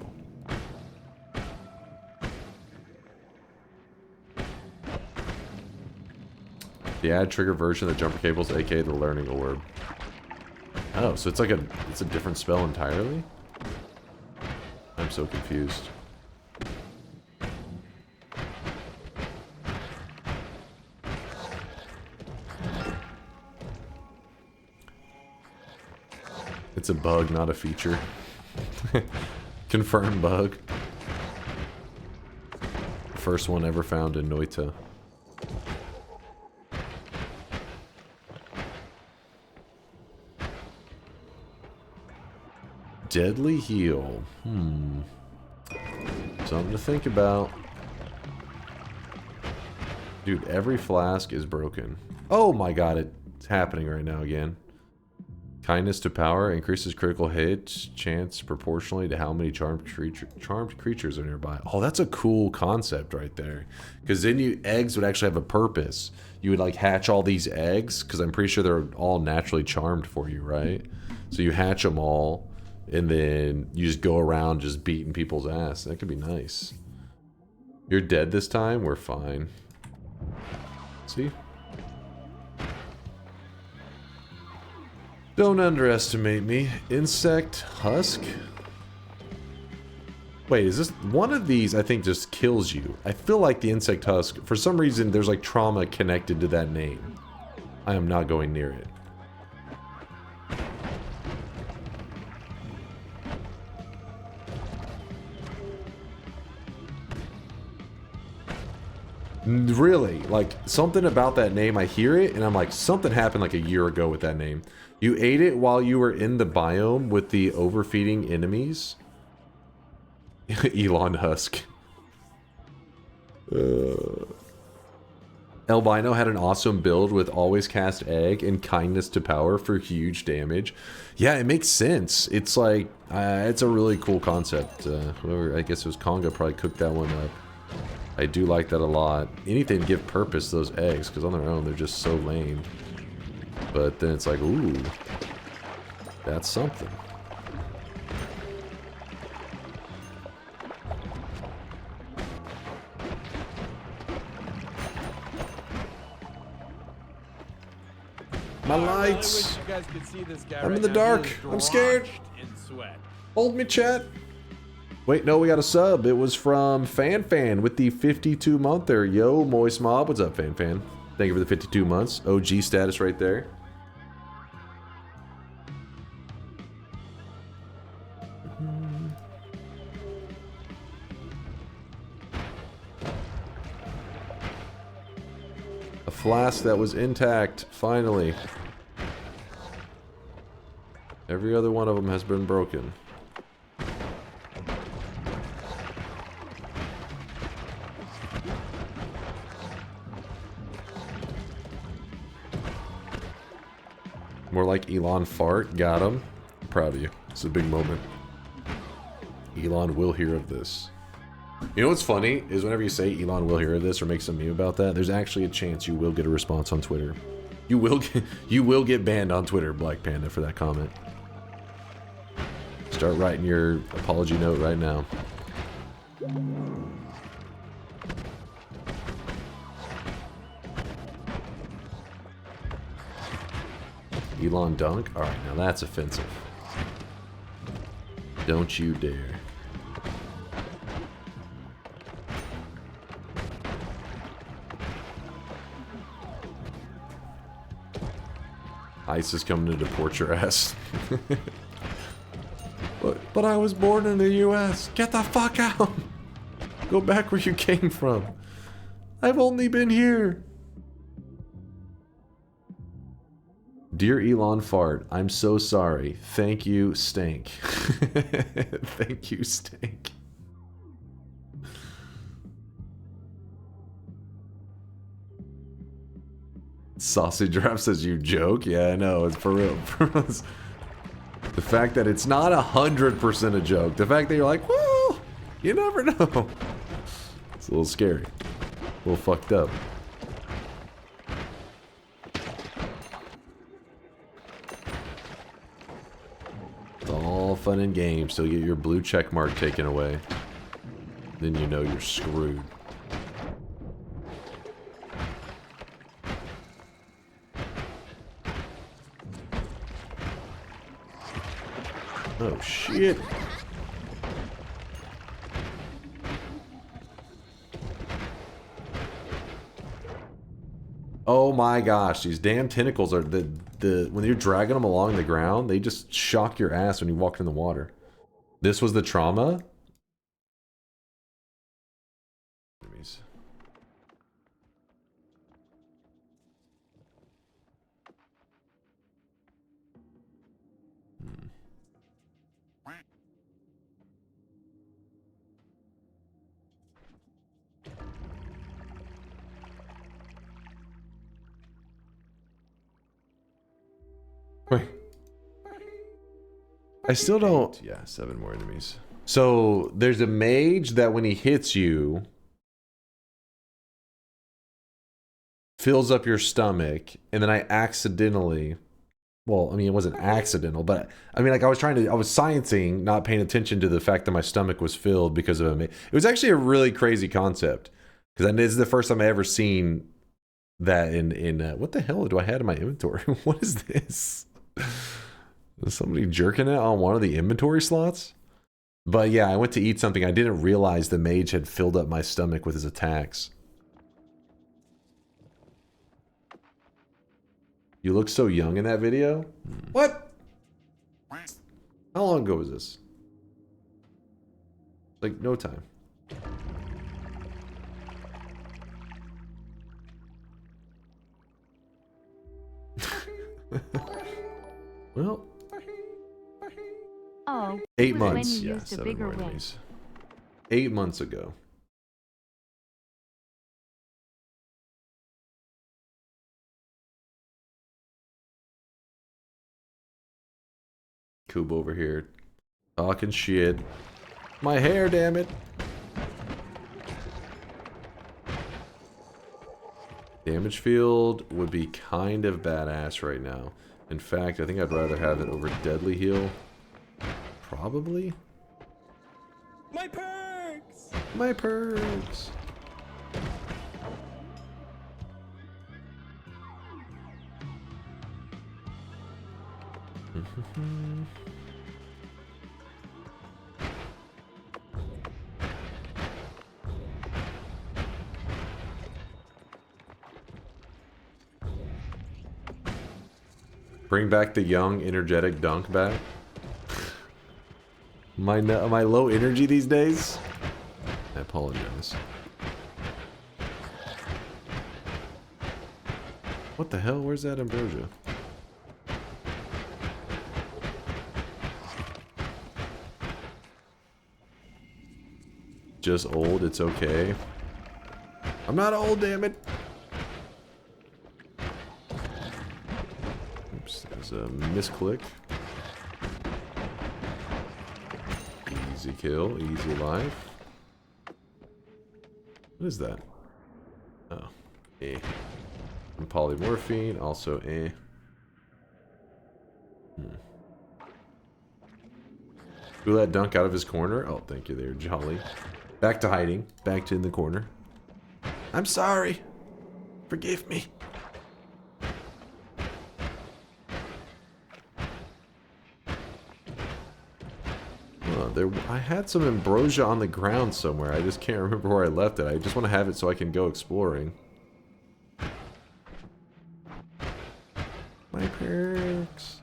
The add trigger version of the jumper cables, aka the learning orb. Oh, so it's like it's a different spell entirely? I'm so confused. It's a bug, not a feature. Confirmed bug. First one ever found in Noita. Deadly heal. Something to think about. Dude, every flask is broken. Oh my god, it's happening right now again. Kindness to power increases critical hit chance proportionally to how many charmed creatures are nearby. Oh, that's a cool concept right there. Because then eggs would actually have a purpose. You would like hatch all these eggs, because I'm pretty sure they're all naturally charmed for you, right? So you hatch them all. And then you just go around just beating people's ass. That could be nice. You're dead this time? We're fine. See? Don't underestimate me. Insect husk? Wait, is this... One of these, I think, just kills you. I feel like the insect husk, for some reason, there's like trauma connected to that name. I am not going near it. Really, like, something about that name, I hear it, and I'm like, something happened like a year ago with that name. You ate it while you were in the biome with the overfeeding enemies? Elon Husk. Albino had an awesome build with always cast egg and kindness to power for huge damage. Yeah, it makes sense. It's like, it's a really cool concept. Whoever, I guess it was Conga, probably cooked that one up. I do like that a lot. Anything to give purpose to those eggs, because on their own they're just so lame. But then it's like, ooh, that's something. My lights! I really wish you guys could see this guy I'm right in the now. dark. He is I'm scared. drenched in sweat. Hold me, chat. Wait, no, we got a sub. It was from FanFan with the 52-monther. Yo, Moist Mob. What's up, FanFan? Thank you for the 52 months. OG status right there. A flask that was intact, finally. Every other one of them has been broken. More like Elon fart. Got him. I'm proud of you. It's a big moment. Elon will hear of this. You know what's funny is whenever you say Elon will hear of this or make some meme about that, there's actually a chance you will get a response on Twitter. You will get banned on Twitter, Black Panda, for that comment. Start writing your apology note right now. Elon Dunk? Alright, now that's offensive. Don't you dare. ICE is coming to deport your ass. But I was born in the US. Get the fuck out. Go back where you came from. I've only been here. Dear Elon Fart, I'm so sorry. Thank you, Stank. Thank you, Stank. Sausage Wrap says you joke. Yeah, I know. It's for real. The fact that it's not 100% a joke. The fact that you're like, well, you never know. It's a little scary. A little fucked up. It's all fun and games till you get your blue check mark taken away. Then you know you're screwed. Oh shit. Oh my gosh, these damn tentacles are when you're dragging them along the ground, they just shock your ass when you walk in the water. This was the trauma? Enemies. Wait. I still don't... Yeah, 7 more enemies. So, there's a mage that when he hits you... fills up your stomach, and then I accidentally... Well, I mean, it wasn't accidental, but... I mean, like, I was sciencing, not paying attention to the fact that my stomach was filled because of a mage. It was actually a really crazy concept. Because this is the first time I ever seen that in what the hell do I have in my inventory? What is this? Is somebody jerking it on one of the inventory slots? But yeah, I went to eat something. I didn't realize the mage had filled up my stomach with his attacks. You look so young in that video? What? How long ago was this? Like, no time. Well, oh, 8 months. When you Yeah, used a 7 bigger more wig. enemies. 8 months ago. Coob over here talking shit. My hair, damn it. Damage field would be kind of badass right now. In fact, I think I'd rather have it over Deadly Heal. Probably. My perks! My perks! Bring back the young, energetic Dunk back. Am I low energy these days? I apologize. What the hell? Where's that ambrosia? Just old, it's okay. I'm not old, damn it. Oops, there's a misclick. Easy kill, easy life. What is that? Oh, eh. And polymorphine, also Who let Dunk out of his corner? Oh, thank you there, Jolly. Back to hiding. Back to in the corner. I'm sorry. Forgive me. I had some ambrosia on the ground somewhere. I just can't remember where I left it. I just want to have it so I can go exploring. My perks.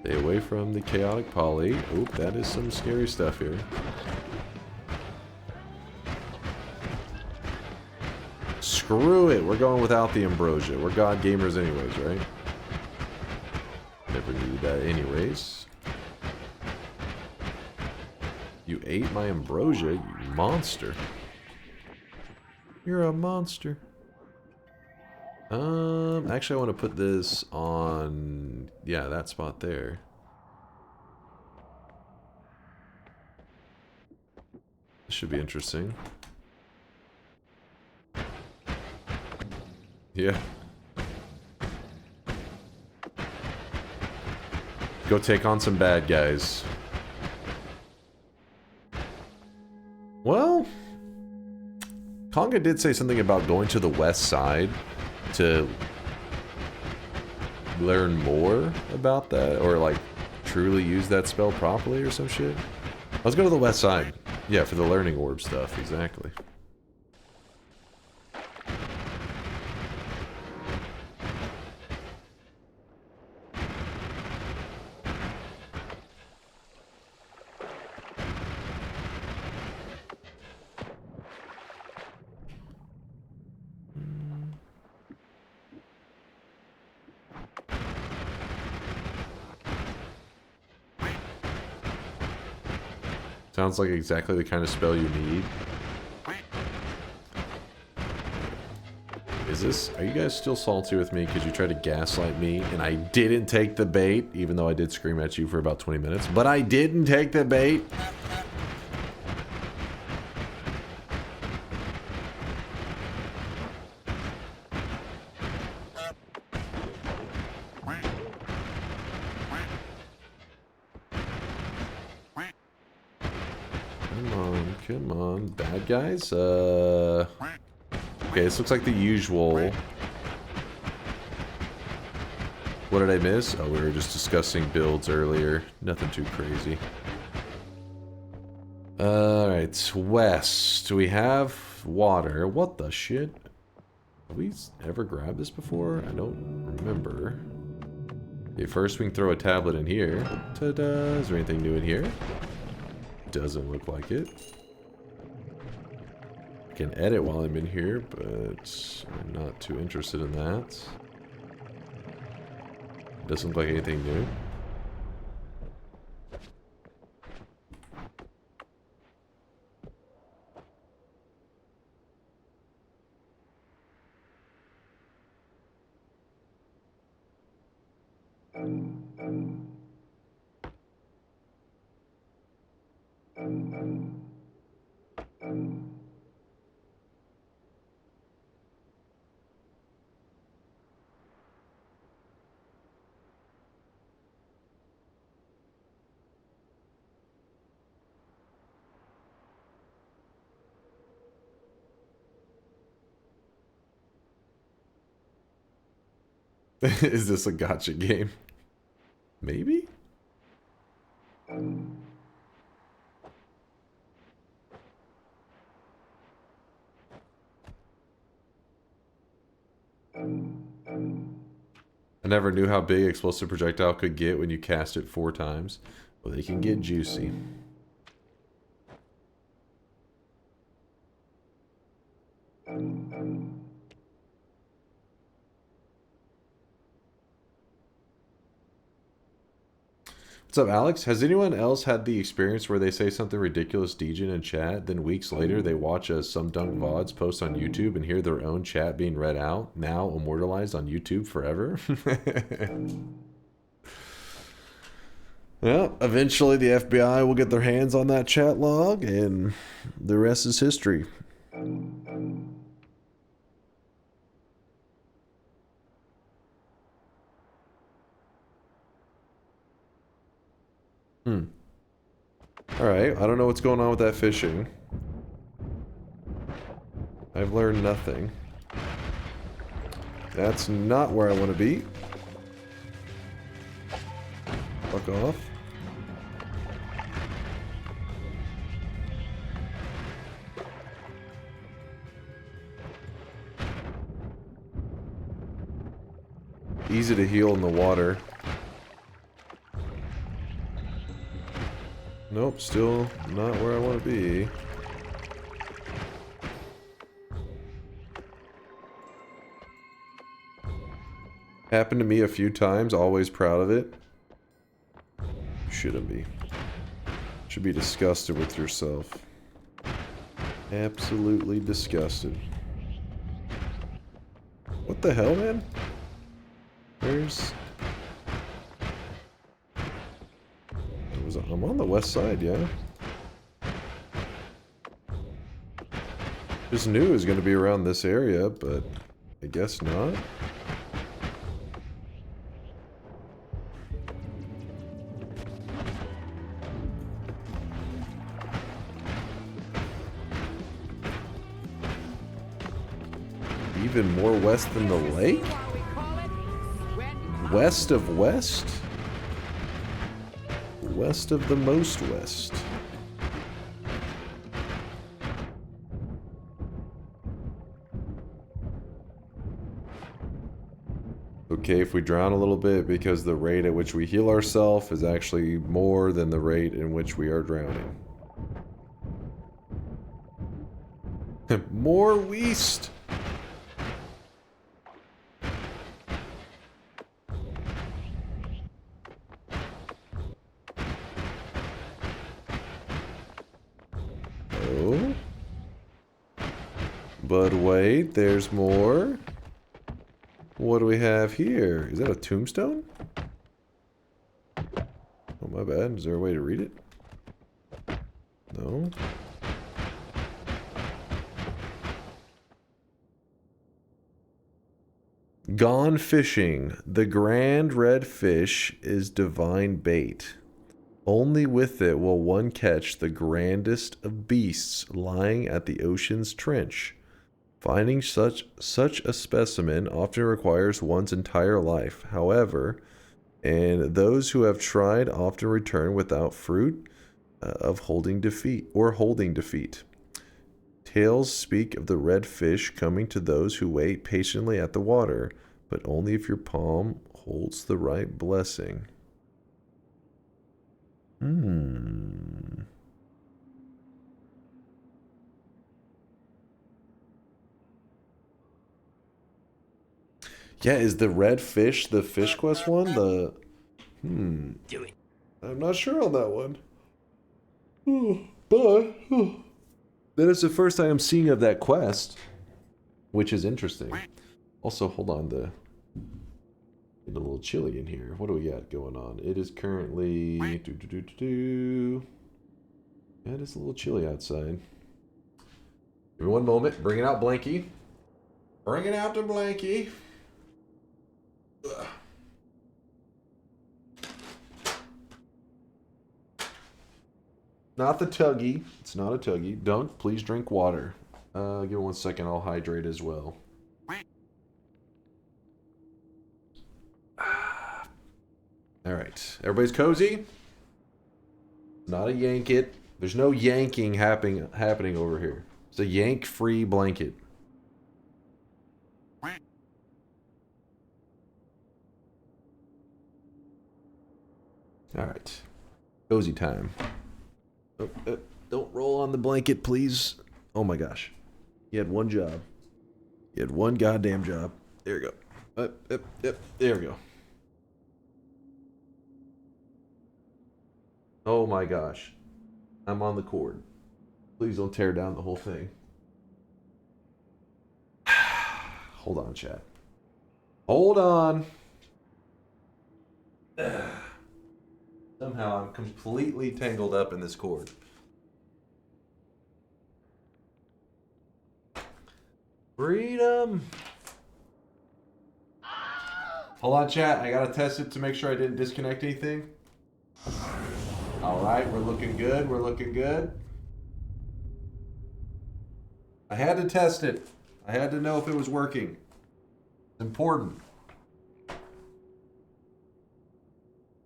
Stay away from the chaotic poly. Oop, that is some scary stuff here. Screw it. We're going without the ambrosia. We're god gamers anyways, right? Never needed that anyways. You ate my ambrosia, you monster. You're a monster. Actually I want to put this on, yeah, that spot there. This should be interesting. Yeah. Go take on some bad guys. Well, Conga did say something about going to the west side to learn more about that, or like truly use that spell properly or some shit. Let's go to the west side. Yeah, for the learning orb stuff, exactly. Sounds like exactly the kind of spell you need. Is this... Are you guys still salty with me because you tried to gaslight me and I didn't take the bait, even though I did scream at you for about 20 minutes? But I didn't take the bait! Come on, bad guys. Okay, this looks like the usual. What did I miss? Oh, we were just discussing builds earlier. Nothing too crazy. Alright, west. We have water. What the shit? Have we ever grabbed this before? I don't remember. Okay, first we can throw a tablet in here. Ta-da! Is there anything new in here? Doesn't look like it. I can edit while I'm in here, but I'm not too interested in that. Doesn't look like anything new. Is this a gotcha game? Maybe? I never knew how big explosive projectile could get when you cast it 4 times. Well, they can get juicy. What's up, Alex? Has anyone else had the experience where they say something ridiculous Degen in chat, then weeks later they watch a SomeDunkVods post on YouTube and hear their own chat being read out, now immortalized on YouTube forever? Well, eventually the FBI will get their hands on that chat log, and the rest is history. Alright, I don't know what's going on with that fishing. I've learned nothing. That's not where I want to be. Fuck off. Easy to heal in the water. Nope, still not where I want to be. Happened to me a few times, always proud of it. Shouldn't be. Should be disgusted with yourself. Absolutely disgusted. What the hell, man? Where's... I'm on the west side, yeah. Just knew it was going to be around this area, but I guess not. Even more west than the lake? West of west? West of the most west. Okay, if we drown a little bit because the rate at which we heal ourselves is actually more than the rate in which we are drowning. More west. Oh. But wait, there's more. What do we have here? Is that a tombstone? Oh, my bad. Is there a way to read it? No. Gone fishing. The grand red fish is divine bait. Only with it will one catch the grandest of beasts lying at the ocean's trench. Finding such a specimen often requires one's entire life, however, and those who have tried often return without fruit of holding defeat. Tales speak of the red fish coming to those who wait patiently at the water, but only if your palm holds the right blessing. Yeah, is the red fish the fish quest one? Do it. I'm not sure on that one. But that is the first I am seeing of that quest, which is interesting. Also, hold on, getting a little chilly in here. What do we got going on? It is currently Yeah, it is a little chilly outside. Give me one moment. Bringing out Blanky. Bringing out the Blanky. Ugh. Not the tuggy. It's not a tuggy. Dunk, please drink water. Give me 1 second. I'll hydrate as well. Alright. Everybody's cozy? Not a yank it. There's no yanking happening over here. It's a yank-free blanket. Alright. Cozy time. Don't roll on the blanket, please. Oh my gosh. You had one job. You had one goddamn job. There you go. There we go. Oh my gosh. I'm on the cord. Please don't tear down the whole thing. Hold on, chat. Hold on. Somehow I'm completely tangled up in this cord. Freedom! Hold on, chat. I gotta test it to make sure I didn't disconnect anything. All right, we're looking good. We're looking good. I had to test it. I had to know if it was working. It's important.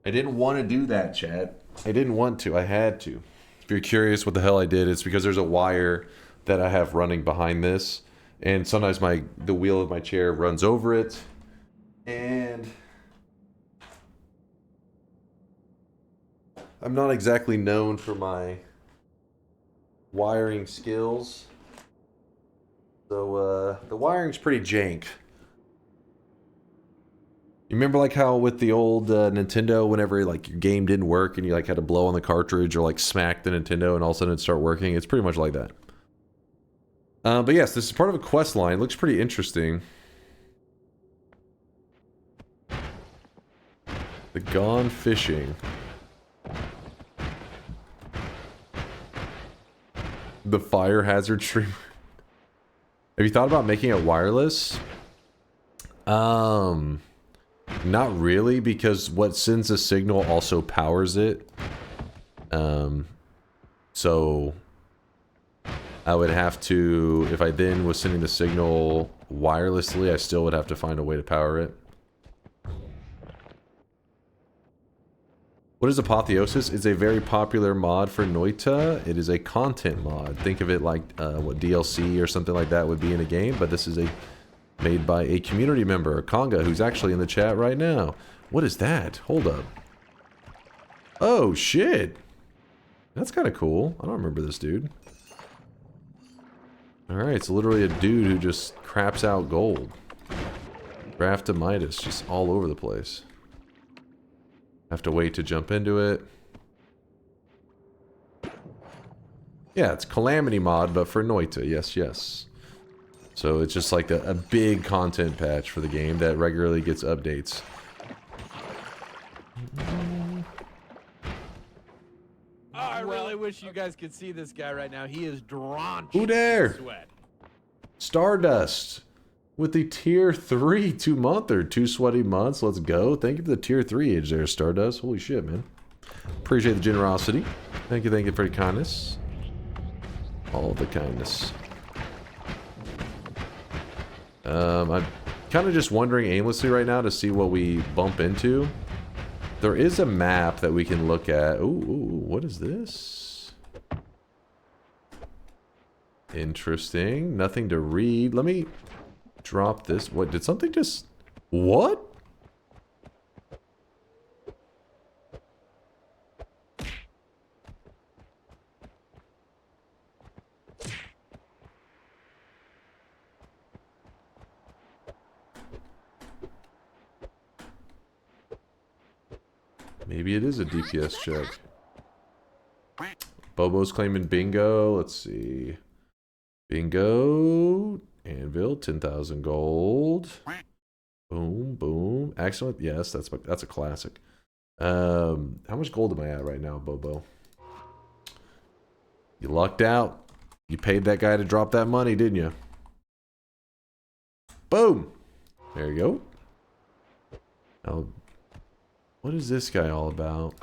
I didn't want to do that, chat. I didn't want to. I had to. If you're curious what the hell I did, it's because there's a wire that I have running behind this. And sometimes the wheel of my chair runs over it. And I'm not exactly known for my wiring skills. So the wiring's pretty jank. You remember like how with the old Nintendo, whenever like your game didn't work and you like had to blow on the cartridge or like smack the Nintendo and all of a sudden it'd start working? It's pretty much like that. But yes, this is part of a quest line. It looks pretty interesting. The Gone Fishing. The fire hazard streamer. Have you thought about making it wireless? Not really, because what sends a signal also powers it. So I would have to, if I then was sending the signal wirelessly, I still would have to find a way to power it. What is Apotheosis? It's a very popular mod for Noita. It is a content mod. Think of it like what DLC or something like that would be in a game, but this is made by a community member, Conga, who's actually in the chat right now. What is that? Hold up. Oh, shit. That's kind of cool. I don't remember this dude. Alright, it's literally a dude who just craps out gold. Graftamitis, just all over the place. Have to wait to jump into it. Yeah, it's Calamity mod, but for Noita. Yes, yes. So it's just like a big content patch for the game that regularly gets updates. Oh, I really wish you guys could see this guy right now. He is drenched Who there? in sweat. Stardust with the tier 3 2-month or 2 sweaty months. Let's go. Thank you for the tier 3 age there, Stardust. Holy shit, man. Appreciate the generosity. Thank you for your kindness. All of the kindness. I'm kind of just wandering aimlessly right now to see what we bump into. There is a map that we can look at. Ooh, what is this? Interesting. Nothing to read. Let me drop this. What, did something just... What? Maybe it is a DPS check. Bobo's claiming bingo. Let's see. Bingo. Anvil, 10,000 gold. Boom, boom. Excellent. Yes, that's a classic. How much gold am I at right now, Bobo? You lucked out. You paid that guy to drop that money, didn't you? Boom. There you go. Now, what is this guy all about?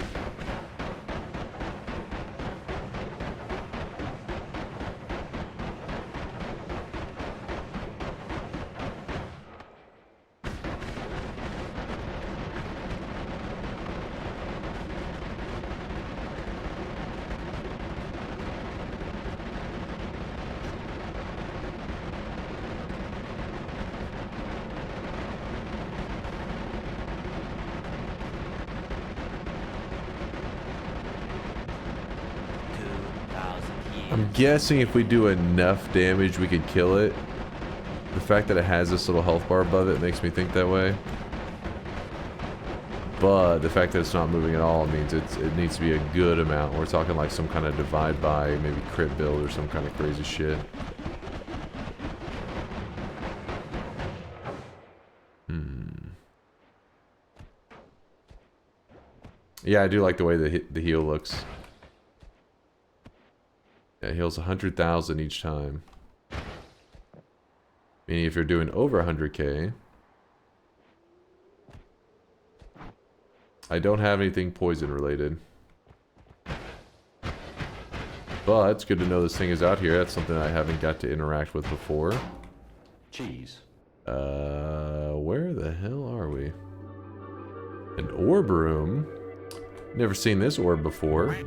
I'm guessing if we do enough damage, we could kill it. The fact that it has this little health bar above it makes me think that way. But the fact that it's not moving at all means it needs to be a good amount. We're talking like some kind of divide by, maybe crit build or some kind of crazy shit. Yeah, I do like the way the heal looks. Yeah, it heals 100,000 each time. Meaning if you're doing over 100k. I don't have anything poison related. But it's good to know this thing is out here. That's something I haven't got to interact with before. Cheese. Where the hell are we? An orb room? Never seen this orb before.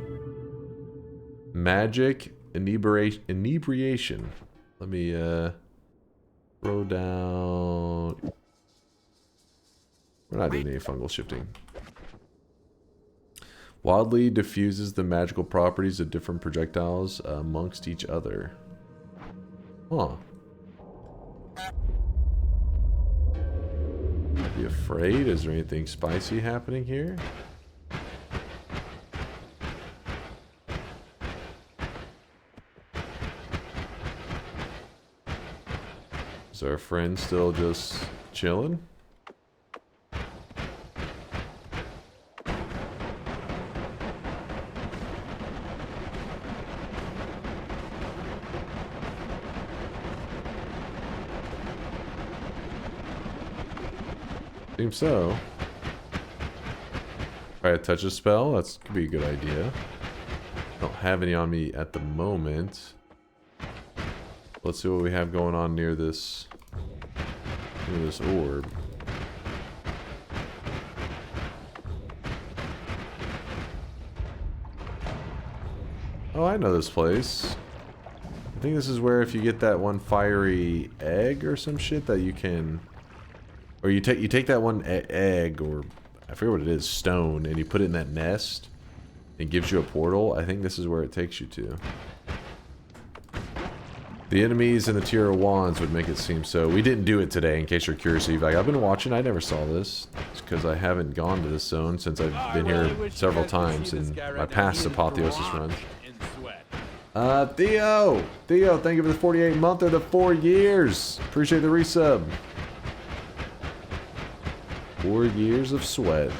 Magic inebriation. Let me, throw down... We're not doing any fungal shifting. Wildly diffuses the magical properties of different projectiles amongst each other. Huh. Be afraid? Is there anything spicy happening here? Is our friend still just chilling? Seems so. Try to touch a spell? That's could be a good idea. Don't have any on me at the moment. Let's see what we have going on near this orb. Oh, I know this place. I think this is where if you get that one fiery egg or some shit that you can... Or you take that one egg, or I forget what it is, stone, and you put it in that nest. It gives you a portal. I think this is where it takes you to. The enemies in the tier of wands would make it seem so. We didn't do it today, in case you're curious. Like, I've been watching. I never saw this. It's because I haven't gone to this zone since I've been here several times in my past Apotheosis run. Theo, thank you for the 48 month or the 4 years. Appreciate the resub. 4 years of sweat.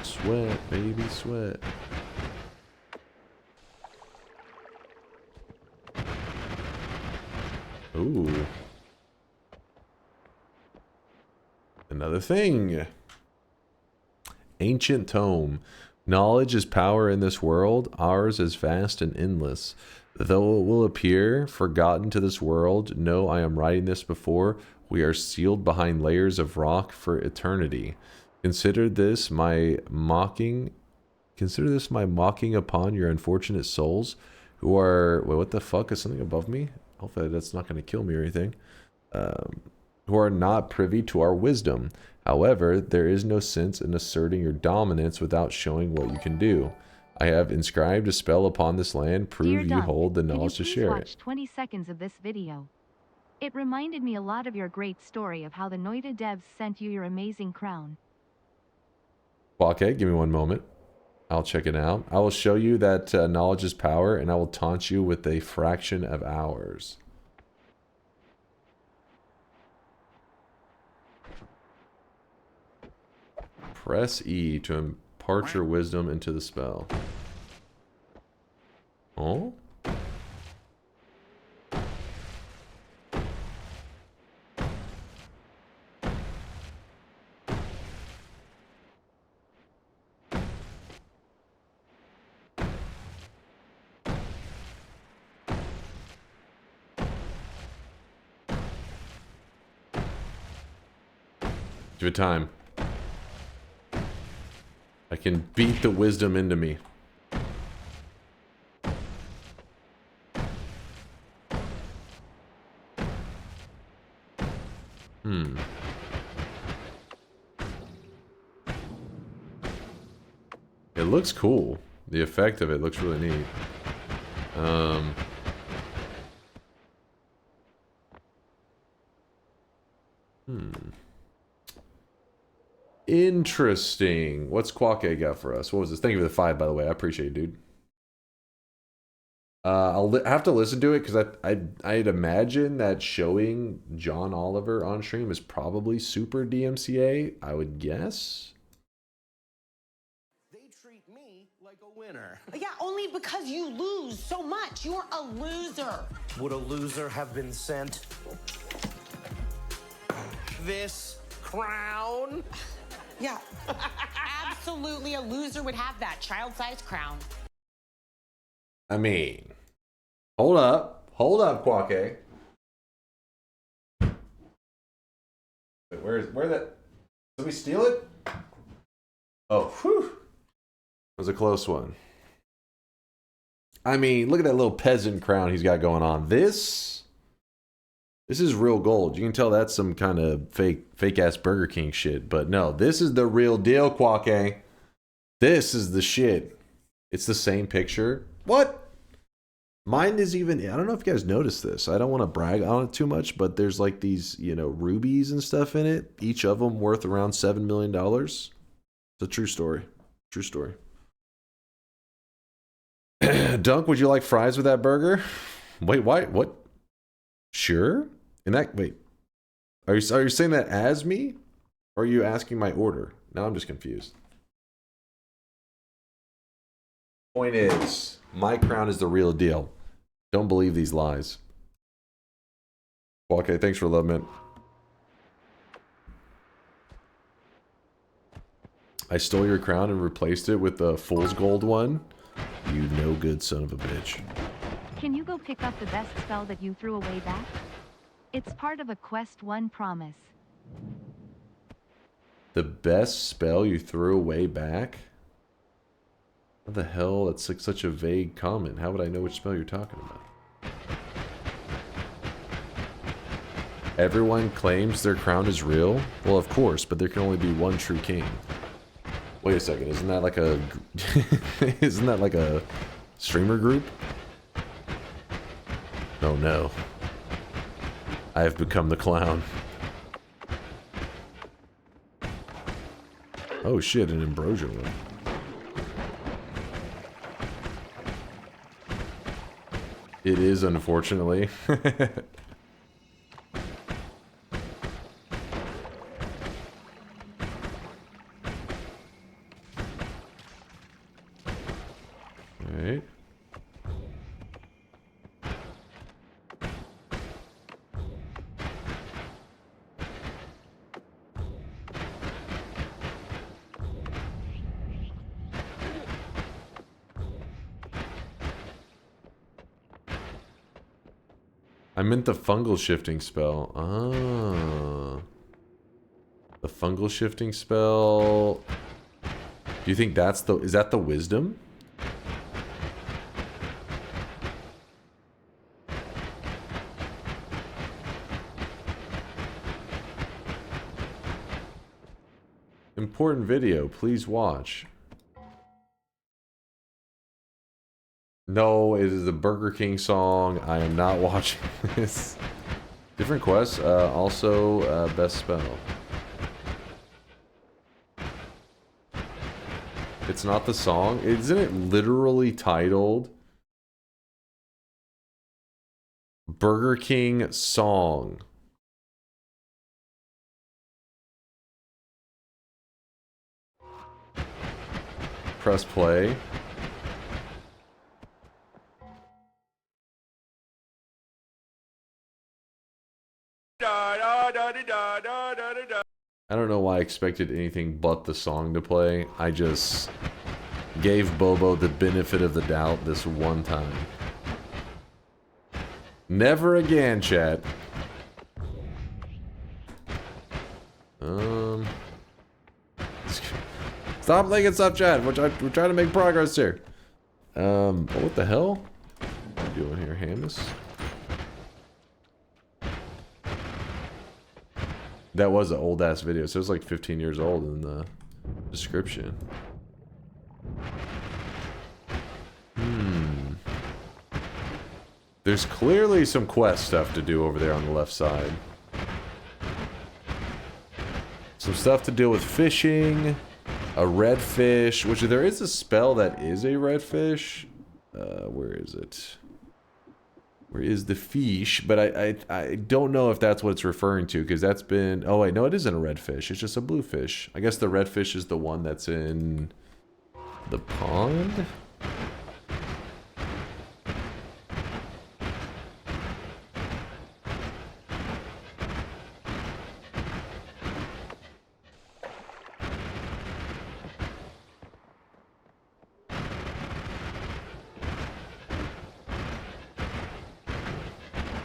Sweat, baby, sweat. Ooh. Another thing. Ancient tome. Knowledge is power in this world. Ours is vast and endless. Though it will appear forgotten to this world, know I am writing this before. We are sealed behind layers of rock for eternity. Consider this my mocking upon your unfortunate souls who are... Wait, what the fuck? Is something above me? Hopefully that's not going to kill me or anything. Who are not privy to our wisdom. However, there is no sense in asserting your dominance without showing what you can do. I have inscribed a spell upon this land. Prove you hold the knowledge to share it. Watch 20 seconds of this video. It reminded me a lot of your great story of how the Noita devs sent you your amazing crown. Okay, give me one moment. I'll check it out. I will show you that knowledge is power, and I will taunt you with a fraction of hours. Press E to impart your wisdom into the spell. Oh? Give it time. I can beat the wisdom into me. It looks cool. The effect of it looks really neat. Interesting. What's Quake got for us? What was this? Thank you for the 5, by the way. I appreciate it, dude. I'll have to listen to it because I'd imagine that showing John Oliver on stream is probably super DMCA, I would guess. They treat me like a winner. Yeah, only because you lose so much. You're a loser. Would a loser have been sent this crown? Yeah, Absolutely, a loser would have that child-sized crown. I mean, hold up, Quake. Wait, where that? Did we steal it? Oh, whew. That was a close one. I mean, look at that little peasant crown he's got going on. This is real gold. You can tell that's some kind of fake ass Burger King shit. But no, this is the real deal, Quake. This is the shit. It's the same picture. What? Mine is even, I don't know if you guys noticed this. I don't want to brag on it too much, but there's like these, you know, rubies and stuff in it. Each of them worth around $7 million. It's a true story. True story. Dunk, would you like fries with that burger? Wait, why? What? Sure? Wait. Are you saying that as me? Or are you asking my order? Now I'm just confused. Point is, my crown is the real deal. Don't believe these lies. Well, okay, thanks for love, man. I stole your crown and replaced it with the fool's gold one. You no good son of a bitch. Can you go pick up the best spell that you threw away back? It's part of a Quest 1 promise. The best spell you threw away back? What the hell? That's like such a vague comment. How would I know which spell you're talking about? Everyone claims their crown is real? Well, of course, but there can only be one true king. Wait a second, isn't that like a... isn't that like a streamer group? Oh no. I have become the clown. Oh shit, an ambrosia one. It is, unfortunately. Alright. I meant the fungal shifting spell. Ah. The fungal shifting spell. Do you think that's the... Is that the wisdom? Important video. Please watch. No, it is the Burger King song. I am not watching this. Different quest. Also, best spell. It's not the song. Isn't it literally titled Burger King song? Press play. I don't know why I expected anything but the song to play. I just gave Bobo the benefit of the doubt this one time. Never again, chat. Stop linking stuff, chat. We're trying to make progress here. What the hell? What are you doing here, Hamus? That was an old ass video, so it was like 15 years old in the description. There's clearly some quest stuff to do over there on the left side. Some stuff to deal with fishing, a red fish, which there is a spell that is a red fish. Where is it? Where is the fish? But I don't know if that's what it's referring to, because that's been... Oh wait, no, it isn't a red fish. It's just a blue fish. I guess the red fish is the one that's in the pond?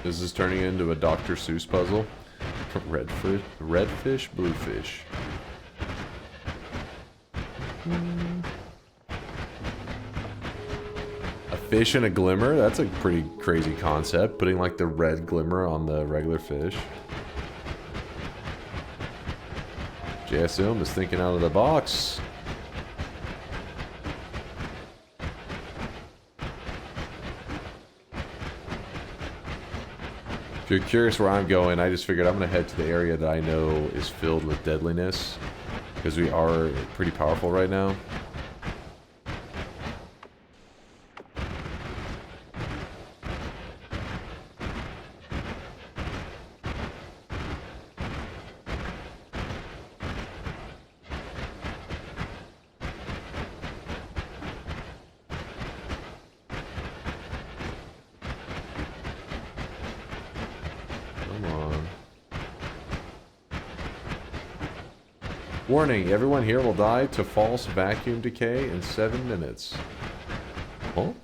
This is turning into a Dr. Seuss puzzle. Redfish, bluefish. A fish and a glimmer? That's a pretty crazy concept. Putting like the red glimmer on the regular fish. JSM is thinking out of the box. If you're curious where I'm going, I just figured I'm going to head to the area that I know is filled with deadliness. Because we are pretty powerful right now. Warning, everyone here will die to false vacuum decay in 7 minutes. Oh?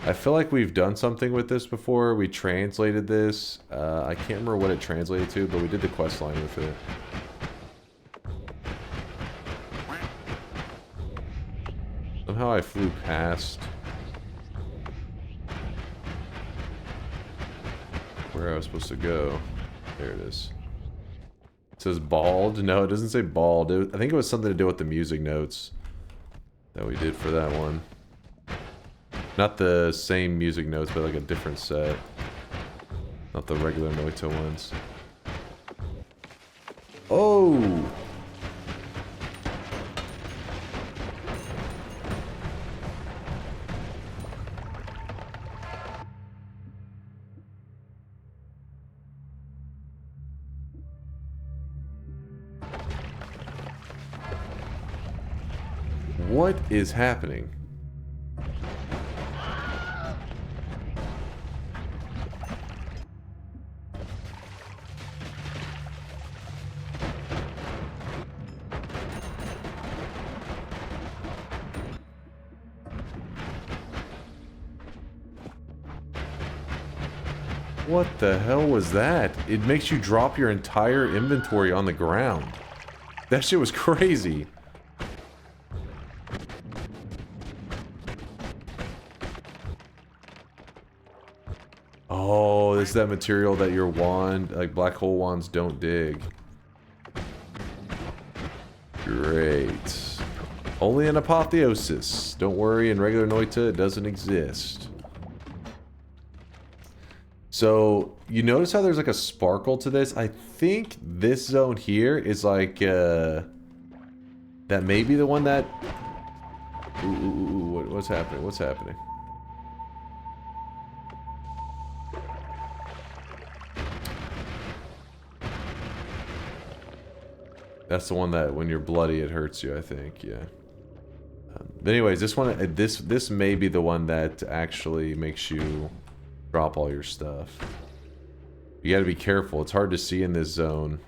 I feel like we've done something with this before. We translated this. I can't remember what it translated to, but we did the quest line with it. Somehow I flew past where I was supposed to go. There it is. It says bald. No, it doesn't say bald. I think it was something to do with the music notes that we did for that one. Not the same music notes, but like a different set. Not the regular Noita ones. Oh! What is happening? What the hell was that? It makes you drop your entire inventory on the ground. That shit was crazy. Oh, this is that material that your wand, like black hole wands, don't dig. Great. Only an Apotheosis. Don't worry, in regular Noita it doesn't exist. So, you notice how there's like a sparkle to this? I think this zone here is like, that may be the one that... Ooh, what's happening? What's happening? That's the one that when you're bloody it hurts you, I think, yeah. But anyways, this one, this may be the one that actually makes you drop all your stuff. You gotta be careful, it's hard to see in this zone.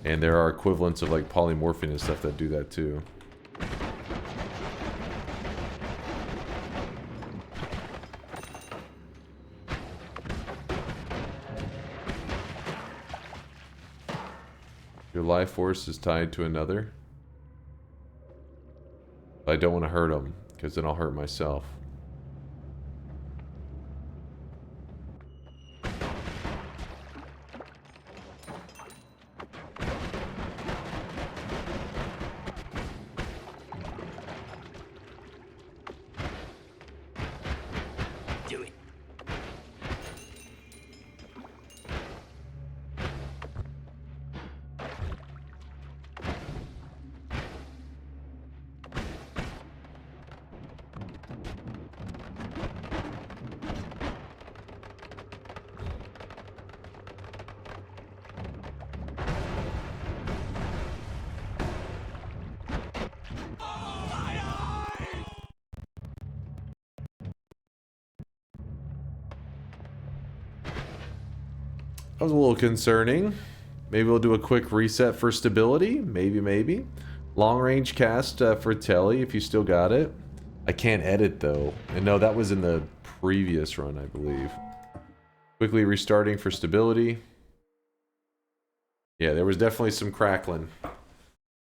And there are equivalents of like polymorphine and stuff that do that too. Your life force is tied to another. But I don't want to hurt him, because then I'll hurt myself. That was a little concerning. Maybe we'll do a quick reset for stability. Maybe. Long range cast for Telly if you still got it. I can't edit though. And no, that was in the previous run, I believe. Quickly restarting for stability. Yeah, there was definitely some crackling.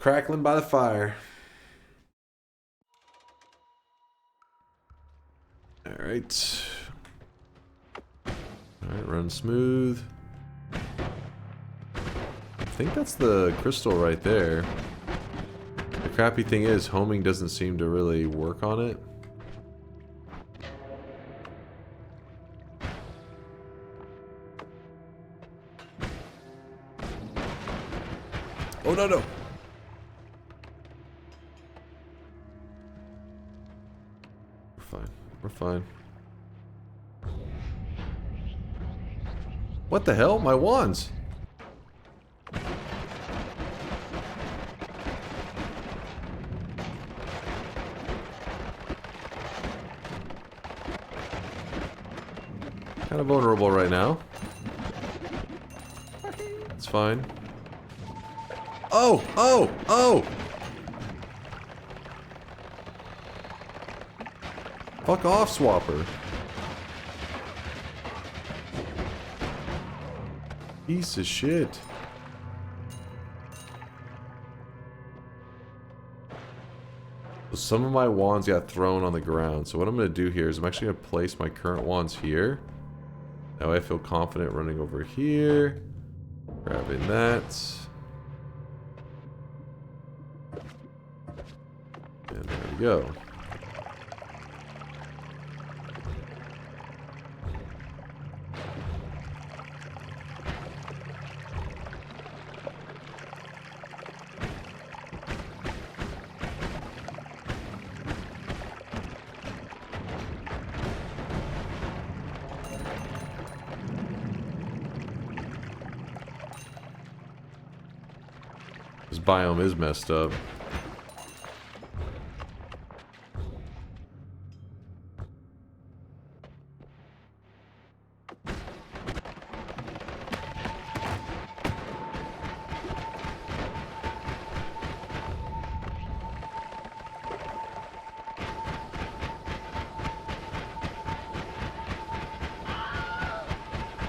Crackling by the fire. Alright. Alright, run smooth. I think that's the crystal right there. The crappy thing is, homing doesn't seem to really work on it. Oh, no, no. We're fine. We're fine. What the hell? My wands. Kind of vulnerable right now. It's fine. Oh! Oh! Oh! Fuck off, Swapper. Piece of shit. So some of my wands got thrown on the ground. So what I'm going to do here is I'm actually going to place my current wands here. That way I feel confident running over here. Grabbing that. And there we go. This biome is messed up.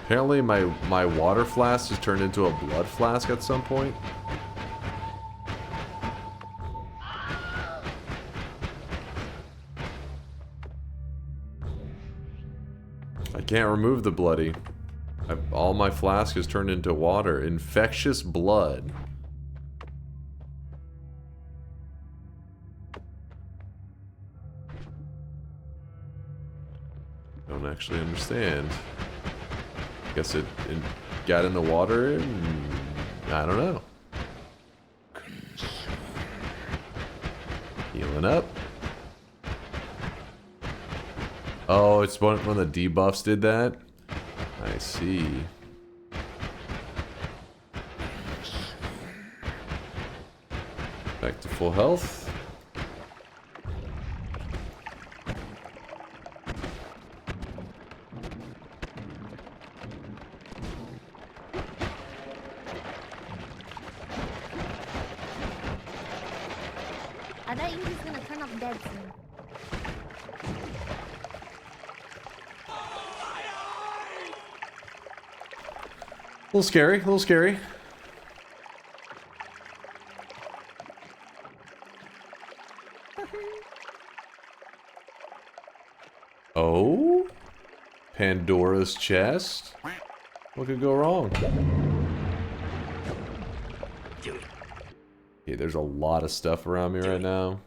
Apparently my water flask has turned into a blood flask at some point. I can't remove the bloody. All my flask has turned into water. Infectious blood. Don't actually understand. Guess it got in the water and I don't know. Healing up. Oh, it's one of the debuffs did that? I see. Back to full health. I bet you he's gonna turn off dead soon. A little scary, a little scary. Oh? Pandora's chest? What could go wrong? Okay, there's a lot of stuff around me right now.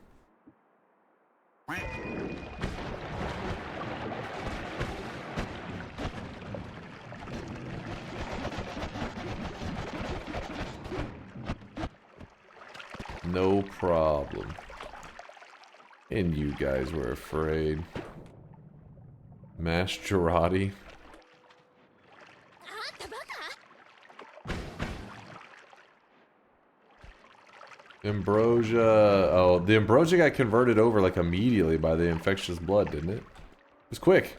No problem. And you guys were afraid. Mashed Girardi. Ambrosia. Oh, the Ambrosia got converted over like immediately by the infectious blood, didn't it? It was quick.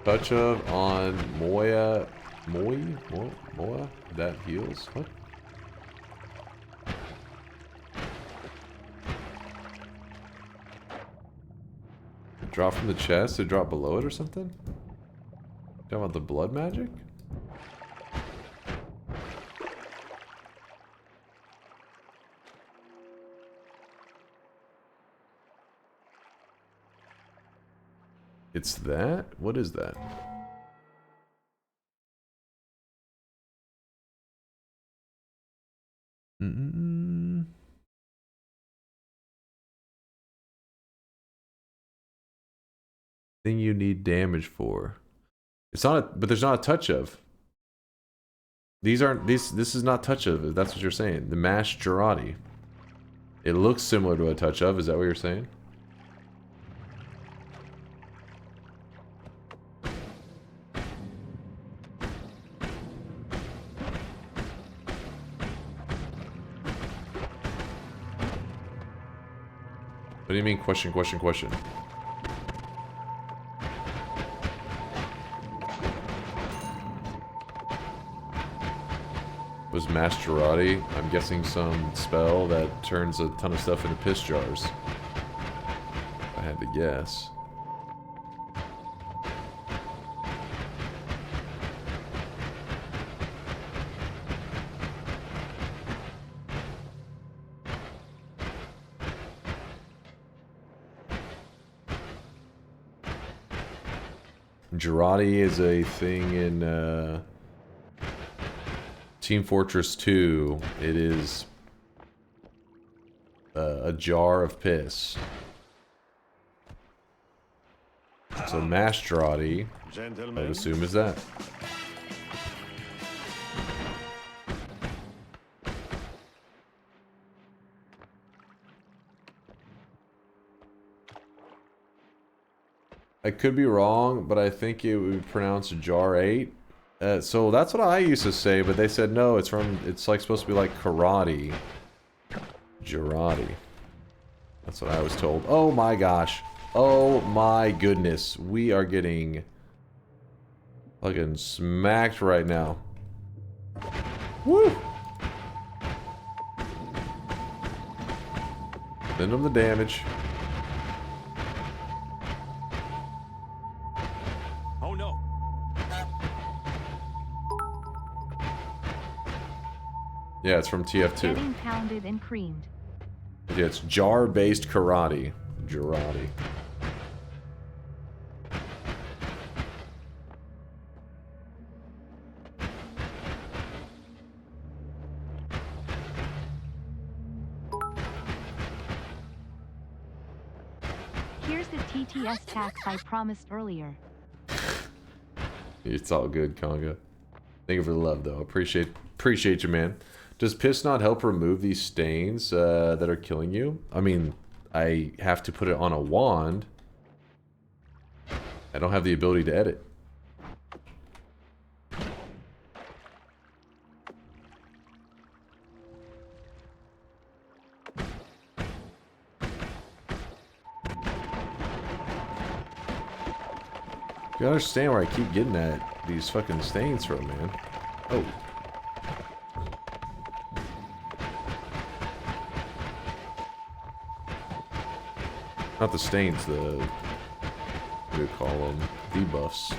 Touch of on Moya. Moya? That heals? What? Drop from the chest to drop below it or something? Talking about the blood magic? It's that? What is that? Thing you need damage for. It's not a, but there's not a touch of. These aren't this is not touch of, if that's what you're saying. The mashed Girardi. It looks similar to a touch of, is that what you're saying? What do you mean question? Was Masterati? I'm guessing some spell that turns a ton of stuff into piss jars. I had to guess. Girardi is a thing in Team Fortress 2. It is a jar of piss. So Mastrati, I would assume, is that. I could be wrong, but I think it would be pronounced Jar 8. So that's what I used to say, but they said no, it's like supposed to be like karate. Girardi. That's what I was told. Oh my gosh. Oh my goodness. We are getting fucking smacked right now. Woo! Send them the damage. Oh no. Yeah, it's from TF2. Getting pounded and creamed. Yeah, it's jar-based karate. Girardi. Here's the TTS tax I promised earlier. It's all good, Conga. Thank you for the love, though. Appreciate you, man. Does piss not help remove these stains that are killing you? I mean, I have to put it on a wand. I don't have the ability to edit. You understand where I keep getting these fucking stains from, man. Oh. Not the stains, what do you call them? Debuffs.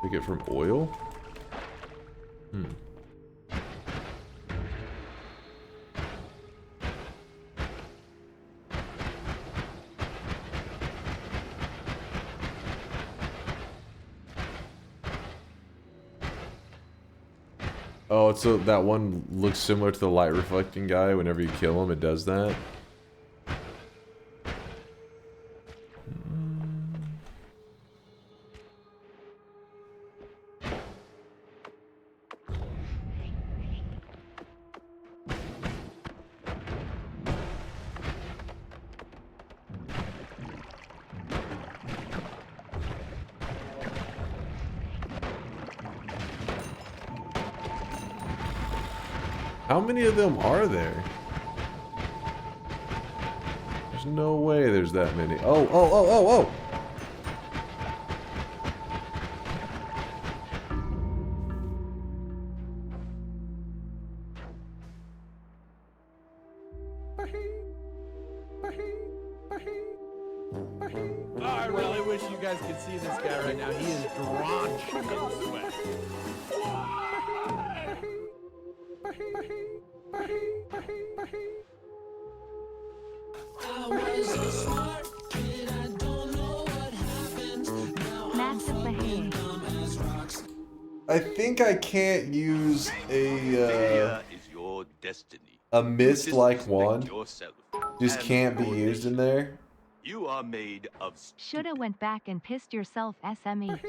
Take it from oil? Hmm. Oh, so that one looks similar to the light reflecting guy. Whenever you kill him, it does that. How many of them are there? There's no way there's that many. Oh, oh, oh, oh, oh! Oh, I really wish you guys could see this guy right now. He is drenched in sweat. Massive behave. I think I can't use Failure is your destiny. a mist like wand. Yourself. Just And can't be your used in nation. there. You are made of Shoulda went back and pissed yourself SMH.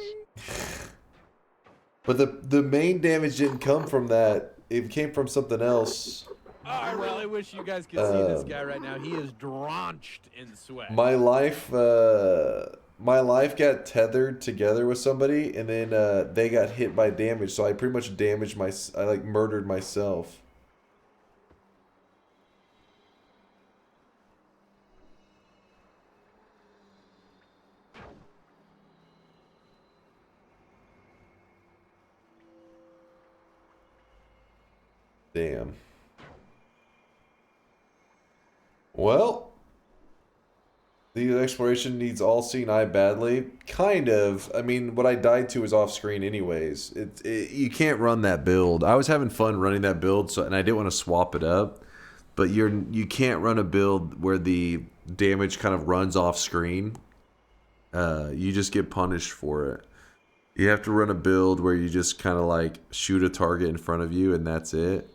But the main damage didn't come from that. It came from something else. Oh, I really wish you guys could see this guy right now. He is drenched in sweat. My life got tethered together with somebody, and then they got hit by damage. So I pretty much damaged I like murdered myself. Damn. Well, the exploration needs all-seeing eye badly. Kind of. I mean, what I died to is off-screen anyways. You can't run that build. I was having fun running that build, and I didn't want to swap it up. But you can't run a build where the damage kind of runs off-screen. You just get punished for it. You have to run a build where you just kind of like shoot a target in front of you and that's it.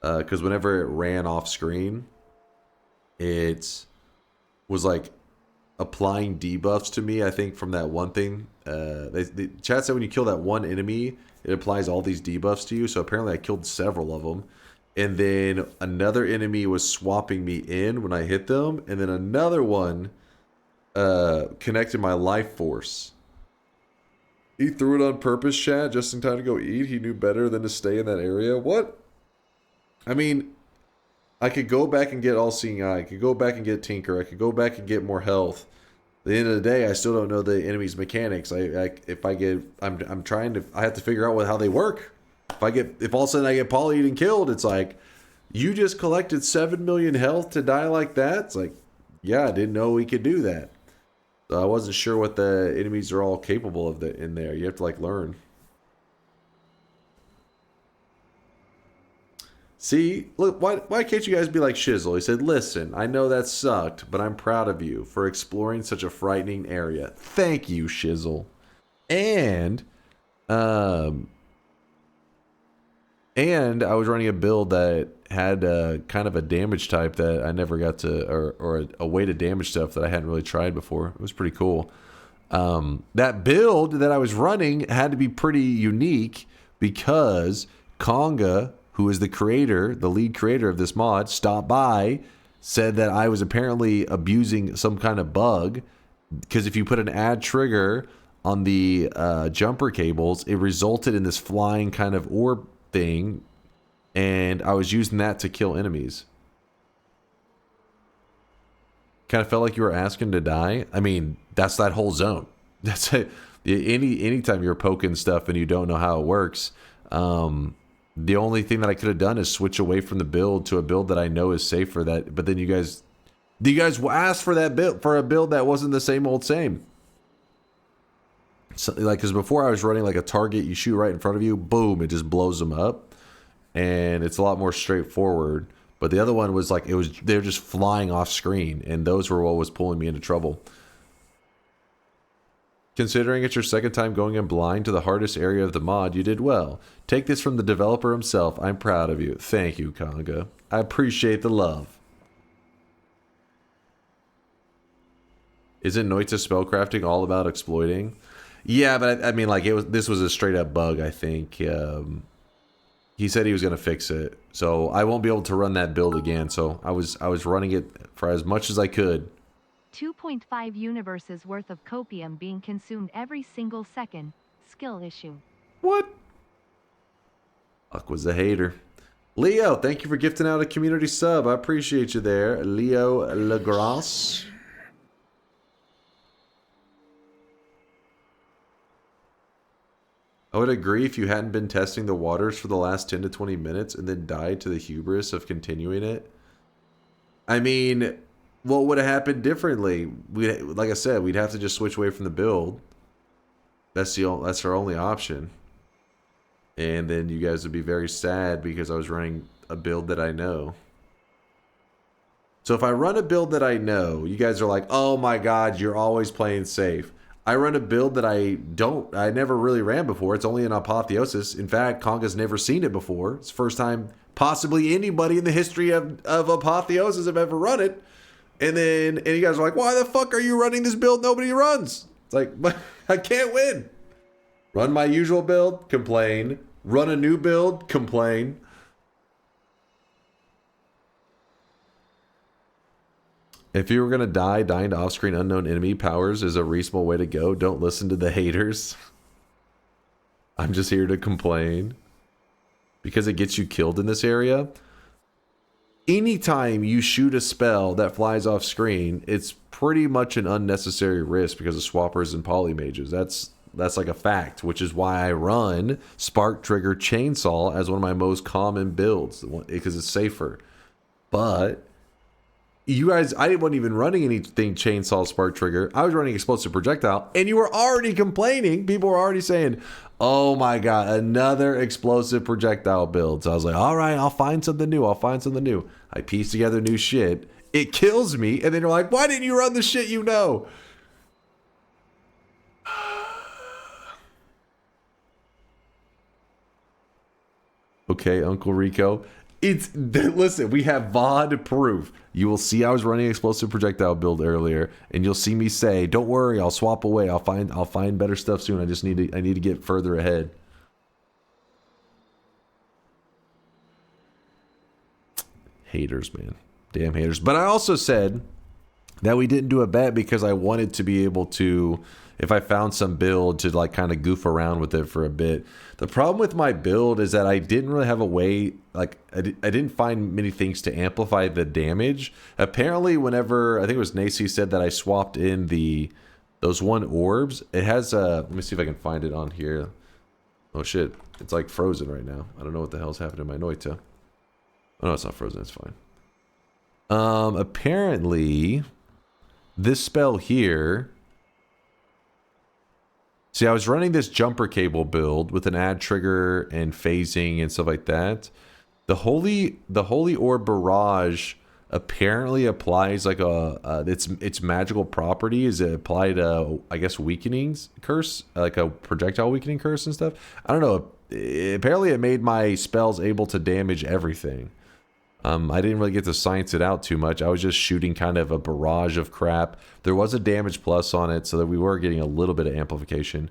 Because whenever it ran off screen, it was like applying debuffs to me, I think, from that one thing. The chat said when you kill that one enemy, it applies all these debuffs to you. So apparently I killed several of them. And then another enemy was swapping me in when I hit them. And then another one connected my life force. He threw it on purpose, chat, just in time to go eat. He knew better than to stay in that area. What? I mean, I could go back and get All-Seeing Eye. I could go back and get Tinker. I could go back and get more health. At the end of the day, I still don't know the enemy's mechanics. I have to figure out how they work. If all of a sudden I get polyed and killed, it's like, you just collected 7 million health to die like that? It's like, yeah, I didn't know we could do that. So I wasn't sure what the enemies are all capable of in there. You have to like learn. See, look, why can't you guys be like Shizzle? He said, listen, I know that sucked, but I'm proud of you for exploring such a frightening area. Thank you, Shizzle. And I was running a build that had kind of a damage type that I never got to, or a way to damage stuff that I hadn't really tried before. It was pretty cool. That build that I was running had to be pretty unique because Konga, who is the lead creator of this mod, stopped by, said that I was apparently abusing some kind of bug, because if you put an add trigger on the jumper cables, it resulted in this flying kind of orb thing, and I was using that to kill enemies. Kind of felt like you were asking to die. I mean, that's that whole zone. That's it. Anytime you're poking stuff and you don't know how it works, the only thing that I could have done is switch away from the build to a build that I know is safe for that. But then you guys asked for that build, for a build that wasn't the same old same. So, like, because before I was running like a target, you shoot right in front of you, boom, it just blows them up, and it's a lot more straightforward. But the other one was like they're just flying off screen, and those were what was pulling me into trouble. Considering it's your second time going in blind to the hardest area of the mod, you did well. Take this from the developer himself. I'm proud of you. Thank you, Konga. I appreciate the love. Isn't Noita spellcrafting all about exploiting? Yeah, but I mean, like, this was a straight up bug, I think. He said he was going to fix it. So I won't be able to run that build again. So I was running it for as much as I could. 2.5 universes worth of copium being consumed every single second. Skill issue. What? Fuck was a hater. Leo, thank you for gifting out a community sub. I appreciate you there, Leo Legrasse. I would agree if you hadn't been testing the waters for the last 10 to 20 minutes and then died to the hubris of continuing it. I mean, what would have happened differently? Like I said, we'd have to just switch away from the build. That's our only option. And then you guys would be very sad because I was running a build that I know. So if I run a build that I know, you guys are like, oh my god, you're always playing safe. I run a build that I never really ran before. It's only an Apotheosis. In fact, Konga's never seen it before. It's the first time possibly anybody in the history of Apotheosis have ever run it. And you guys are like, why the fuck are you running this build nobody runs? It's like, but I can't win. Run my usual build, complain. Run a new build, complain. If you were going to die, dying to off-screen unknown enemy powers is a reasonable way to go. Don't listen to the haters. I'm just here to complain. Because it gets you killed in this area. Anytime you shoot a spell that flies off screen, it's pretty much an unnecessary risk because of swappers and polymages. That's like a fact, which is why I run Spark Trigger Chainsaw as one of my most common builds, because it's safer. But you guys, I wasn't even running anything Chainsaw Spark Trigger. I was running Explosive Projectile, and you were already complaining. People were already saying, oh my god, another Explosive Projectile build. So I was like, all right, I'll find something new. I piece together new shit. It kills me, and then you're like, why didn't you run the shit you know? Okay, Uncle Rico. Listen, we have VOD proof. You will see I was running Explosive Projectile build earlier, and you'll see me say, don't worry, I'll swap away. I'll find better stuff soon. I need to get further ahead. Haters, man. Damn haters. But I also said that we didn't do a bet because I wanted to be able to, if I found some build, to like kind of goof around with it for a bit. The problem with my build is that I didn't really have a way, like I didn't find many things to amplify the damage. Apparently, whenever, I think it was Nacy said that I swapped in those one orbs, it has a, let me see if I can find it on here. Oh shit, it's like frozen right now. I don't know what the hell's happening to my Noita. Oh no, it's not frozen, it's fine. Apparently, this spell here, see, I was running this jumper cable build with an ad trigger and phasing and stuff like that. The Holy Orb Barrage apparently applies like its magical property is it applied I guess weakenings curse, like a projectile weakening curse and stuff. I don't know. Apparently it made my spells able to damage everything. I didn't really get to science it out too much. I was just shooting kind of a barrage of crap. There was a damage plus on it, so that we were getting a little bit of amplification.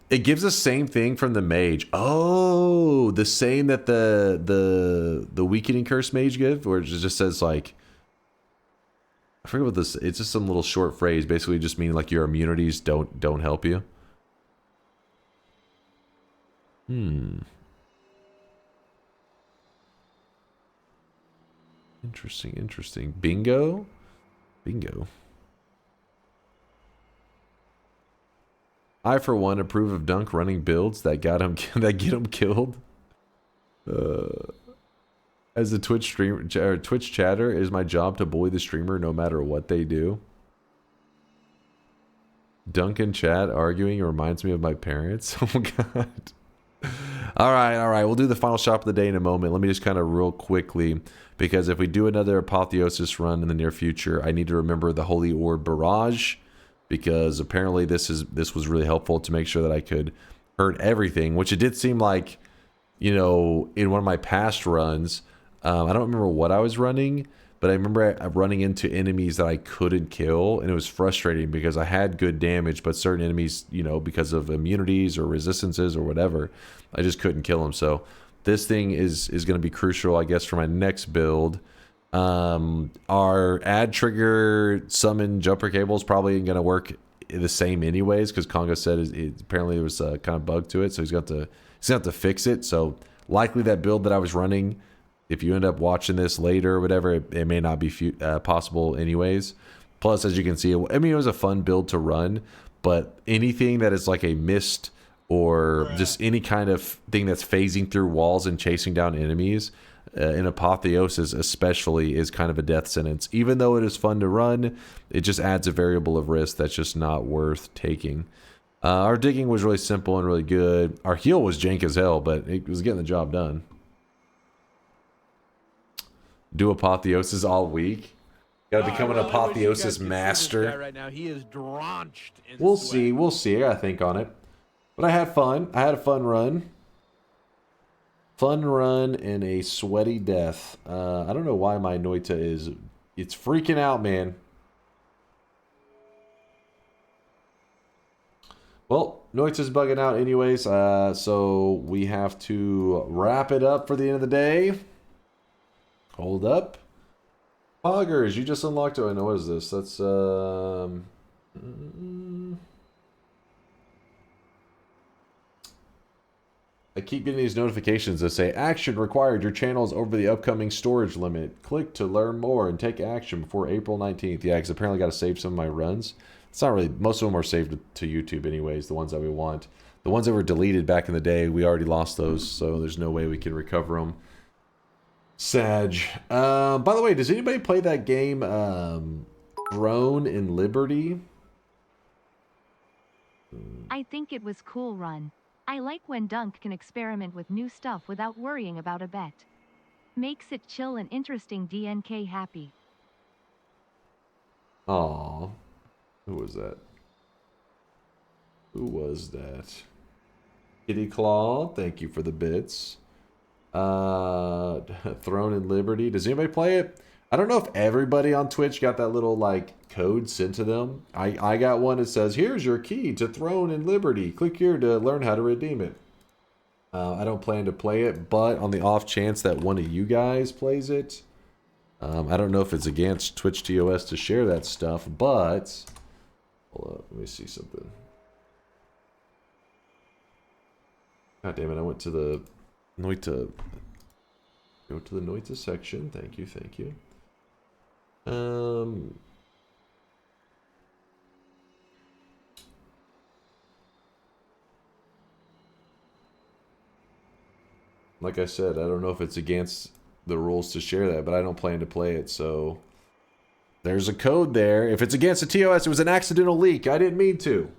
It gives the same thing from the mage. Oh, the same that the weakening curse mage gives, where it just says like, I forget what this. It's just some little short phrase, basically just meaning like your immunities don't help you. Interesting. Bingo. I, for one, approve of Dunk running builds that get him killed. As a Twitch streamer or Twitch chatter, it is my job to bully the streamer no matter what they do. Dunk and chat arguing reminds me of my parents. Oh god. All right. We'll do the final shop of the day in a moment. Let me just kind of real quickly, because if we do another Apotheosis run in the near future, I need to remember the Holy Orb Barrage, because apparently this was really helpful to make sure that I could hurt everything, which it did seem like, you know, in one of my past runs. I don't remember what I was running, but I remember running into enemies that I couldn't kill, and it was frustrating because I had good damage, but certain enemies, you know, because of immunities or resistances or whatever, I just couldn't kill them. So this thing is going to be crucial, I guess, for my next build. Our ad trigger summon jumper cable is probably going to work the same anyways, because Konga said apparently there was a kind of bug to it, so he's got to fix it. So likely that build that I was running, if you end up watching this later or whatever, it may not be possible anyways. Plus, as you can see, I mean, it was a fun build to run, but anything that is like a mist or just any kind of thing that's phasing through walls and chasing down enemies, in Apotheosis especially, is kind of a death sentence. Even though it is fun to run, it just adds a variable of risk that's just not worth taking. Our digging was really simple and really good. Our heal was jank as hell, but it was getting the job done. Do Apotheosis all week. Gotta become an Apotheosis master. Right now, he is drenched in We'll sweat. see. We'll see. I gotta think on it. But I had fun. I had a fun run. Fun run and a sweaty death. I don't know why my Noita is... It's freaking out, man. Well, Noita's bugging out anyways, so we have to wrap it up for the end of the day. Hold up. Poggers, you just unlocked... Oh, I know. What is this? That's... I keep getting these notifications that say, action required, your channel is over the upcoming storage limit. Click to learn more and take action before April 19th. Yeah, because apparently I got to save some of my runs. It's not really, most of them are saved to YouTube anyways, the ones that we want. The ones that were deleted back in the day, we already lost those, so there's no way we can recover them. Sag. By the way, does anybody play that game, Throne in Liberty? I think it was cool run. I like when Dunk can experiment with new stuff without worrying about a bet. Makes it chill and interesting. DNK happy. Aww. Who was that? Who was that? Kitty Claw, thank you for the bits. Throne in Liberty. Does anybody play it? I don't know if everybody on Twitch got that little like code sent to them. I got one that says, here's your key to Throne in Liberty. Click here to learn how to redeem it. I don't plan to play it, but on the off chance that one of you guys plays it, I don't know if it's against Twitch TOS to share that stuff, but hold up, let me see something. God damn it, I went to the Noita. Go to the Noita section. Thank you, thank you. Like I said, I don't know if it's against the rules to share that, but I don't plan to play it, so there's a code there. If it's against the TOS, it was an accidental leak. I didn't mean to.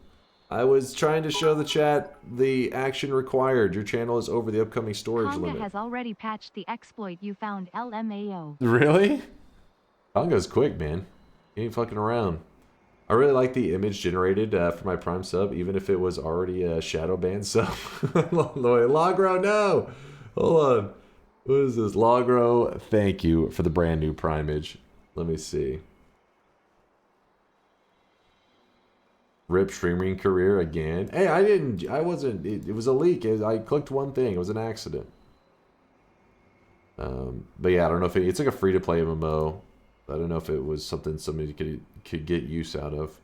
I was trying to show the chat the action required. Your channel is over the upcoming storage Conga limit. has already patched the exploit you found. LMAO. Really? Conga's quick, man. He ain't fucking around. I really like the image generated for my Prime sub, even if it was already a shadow ban sub. Logro, no! Hold on. What is this? Logro, thank you for the brand new Prime image. Let me see. Rip streaming career again. Hey, I wasn't, it was a leak. I clicked one thing. It was an accident. But yeah, I don't know if it's like a free-to-play MMO. I don't know if it was something somebody could get use out of.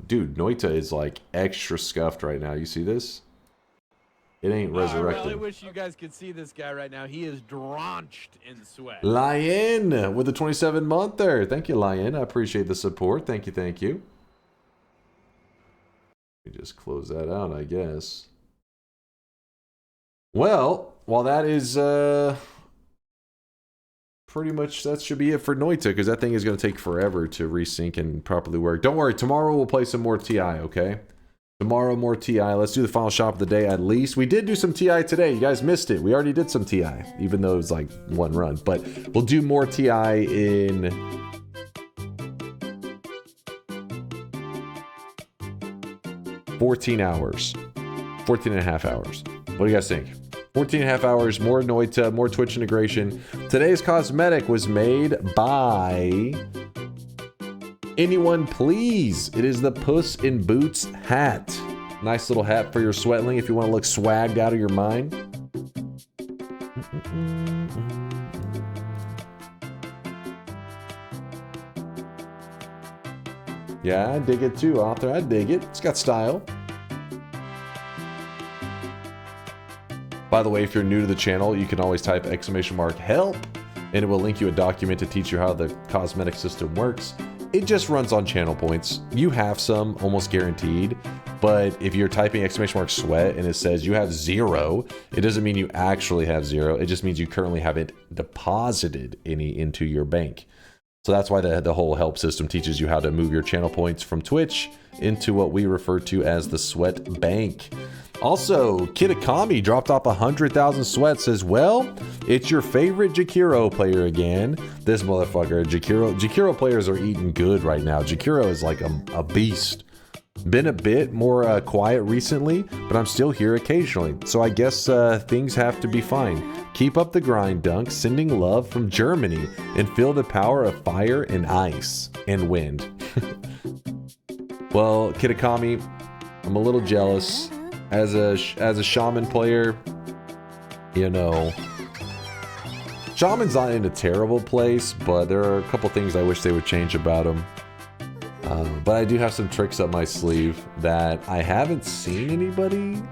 Dude, Noita is like extra scuffed right now. You see this? It ain't resurrected. I really wish you guys could see this guy right now. He is drenched in sweat. Lion with the 27-monther. Thank you, Lion. I appreciate the support. Thank you, thank you. Let me just close that out, I guess. Well, while that is pretty much, that should be it for Noita, because that thing is going to take forever to resync and properly work. Don't worry, tomorrow we'll play some more TI, okay? Tomorrow, more TI. Let's do the final shop of the day at least. We did do some TI today. You guys missed it. We already did some TI, even though it was like one run. But we'll do more TI in... 14 hours. 14 and a half hours. What do you guys think? 14 and a half hours, more Noita, more Twitch integration. Today's cosmetic was made by... Anyone please. It is the Puss in Boots hat. Nice little hat for your sweatling if you want to look swagged out of your mind. Yeah, I dig it too, author. I dig it. It's got style. By By the way, if you're new to the channel, you can always type !help, and it will link you a document to teach you how the cosmetic system works. It just runs on channel points. You have some, almost guaranteed, but if you're typing !sweat and it says you have 0, it doesn't mean you actually have 0. It just means you currently haven't deposited any into your bank. So that's why the whole help system teaches you how to move your channel points from Twitch into what we refer to as the sweat bank. Also, Kitakami dropped off 100,000 sweats as well. It's your favorite Jakiro player again. This motherfucker, Jakiro players are eating good right now. Jakiro is like a beast. Been a bit more quiet recently, but I'm still here occasionally. So I guess things have to be fine. Keep up the grind, Dunk. Sending love from Germany, and feel the power of fire and ice and wind. Well, Kitakami, I'm a little jealous. As a shaman player, you know, shaman's not in a terrible place, but there are a couple things I wish they would change about him. But I do have some tricks up my sleeve that I haven't seen anybody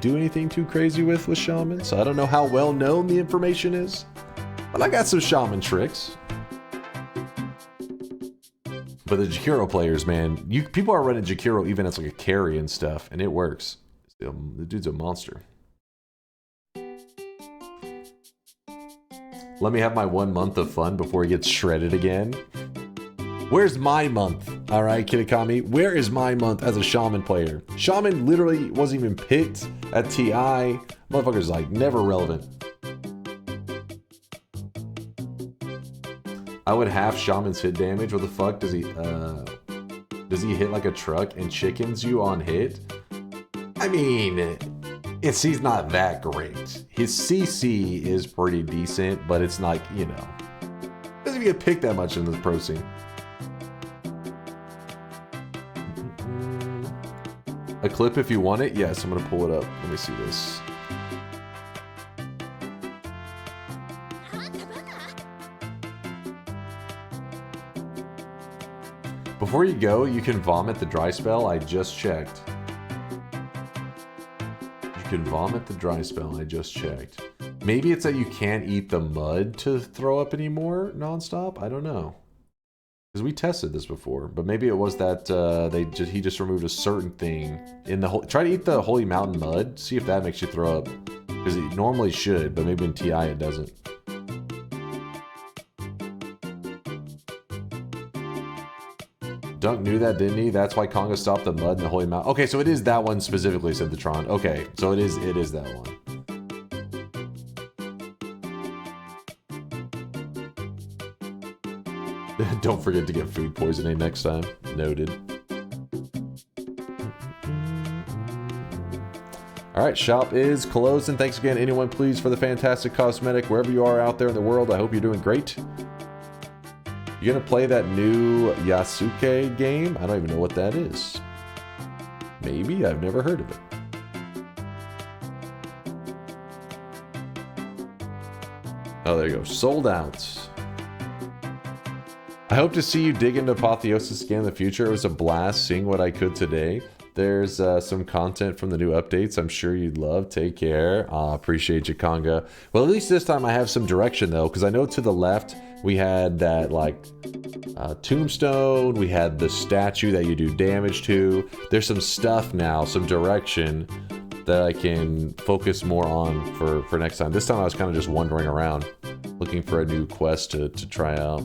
do anything too crazy with shaman, so I don't know how well known the information is, but I got some shaman tricks. But the Jakiro players, man, people are running Jakiro even as like a carry and stuff, and it works. The dude's a monster. Let me have my 1 month of fun before he gets shredded again. Where's my month? All right, Kitakami, where is my month as a shaman player? Shaman literally wasn't even picked at TI. Motherfucker's like never relevant. I would half shaman's hit damage. What the fuck does he hit like a truck and chickens you on hit? I mean, he's not that great. His CC is pretty decent, but it's like, you know, doesn't even get picked that much in the pro scene. A clip if you want it? Yes, I'm gonna pull it up. Let me see this. Before you go, you can vomit the dry spell. I just checked. You can vomit the dry spell. I just checked. Maybe it's that you can't eat the mud to throw up anymore nonstop. I don't know. Because we tested this before, but maybe it was that he just removed a certain thing in the try to eat the Holy Mountain mud. See if that makes you throw up. Because it normally should, but maybe in TI it doesn't. Dunk knew that, didn't he? That's why Conga stopped the mud in the Holy Mountain. Okay, so it is that one specifically, said the Tron. Okay, so it is that one. Don't forget to get food poisoning next time. Noted. Alright, shop is closed, and thanks again, anyone, please, for the fantastic cosmetic. Wherever you are out there in the world, I hope you're doing great. You gonna play that new Yasuke game? I don't even know what that is. Maybe? I've never heard of it. Oh, there you go. Sold out. I hope to see you dig into Apotheosis again in the future. It was a blast seeing what I could today. There's some content from the new updates I'm sure you'd love. Take care. Appreciate you, Conga. Well, at least this time I have some direction, though, because I know to the left we had that, like, tombstone. We had the statue that you do damage to. There's some stuff now, some direction that I can focus more on for next time. This time I was kind of just wandering around, looking for a new quest to try out.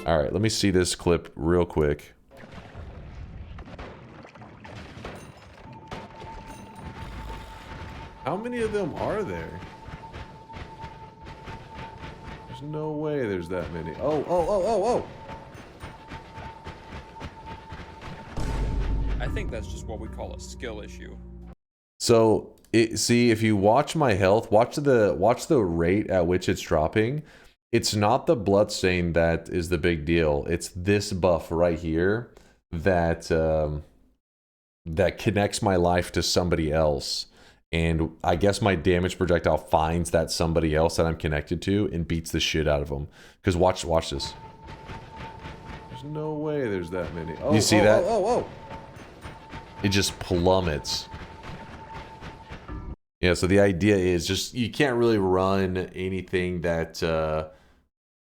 Alright, let me see this clip real quick. How many of them are there? There's no way there's that many. Oh! I think that's just what we call a skill issue. So, see, if you watch my health, watch the rate at which it's dropping. It's not the bloodstain that is the big deal. It's this buff right here that that connects my life to somebody else. And I guess my damage projectile finds that somebody else that I'm connected to and beats the shit out of them. Because watch this. There's no way there's that many. Oh, you see that? it just plummets. Yeah, so the idea is just you can't really run anything that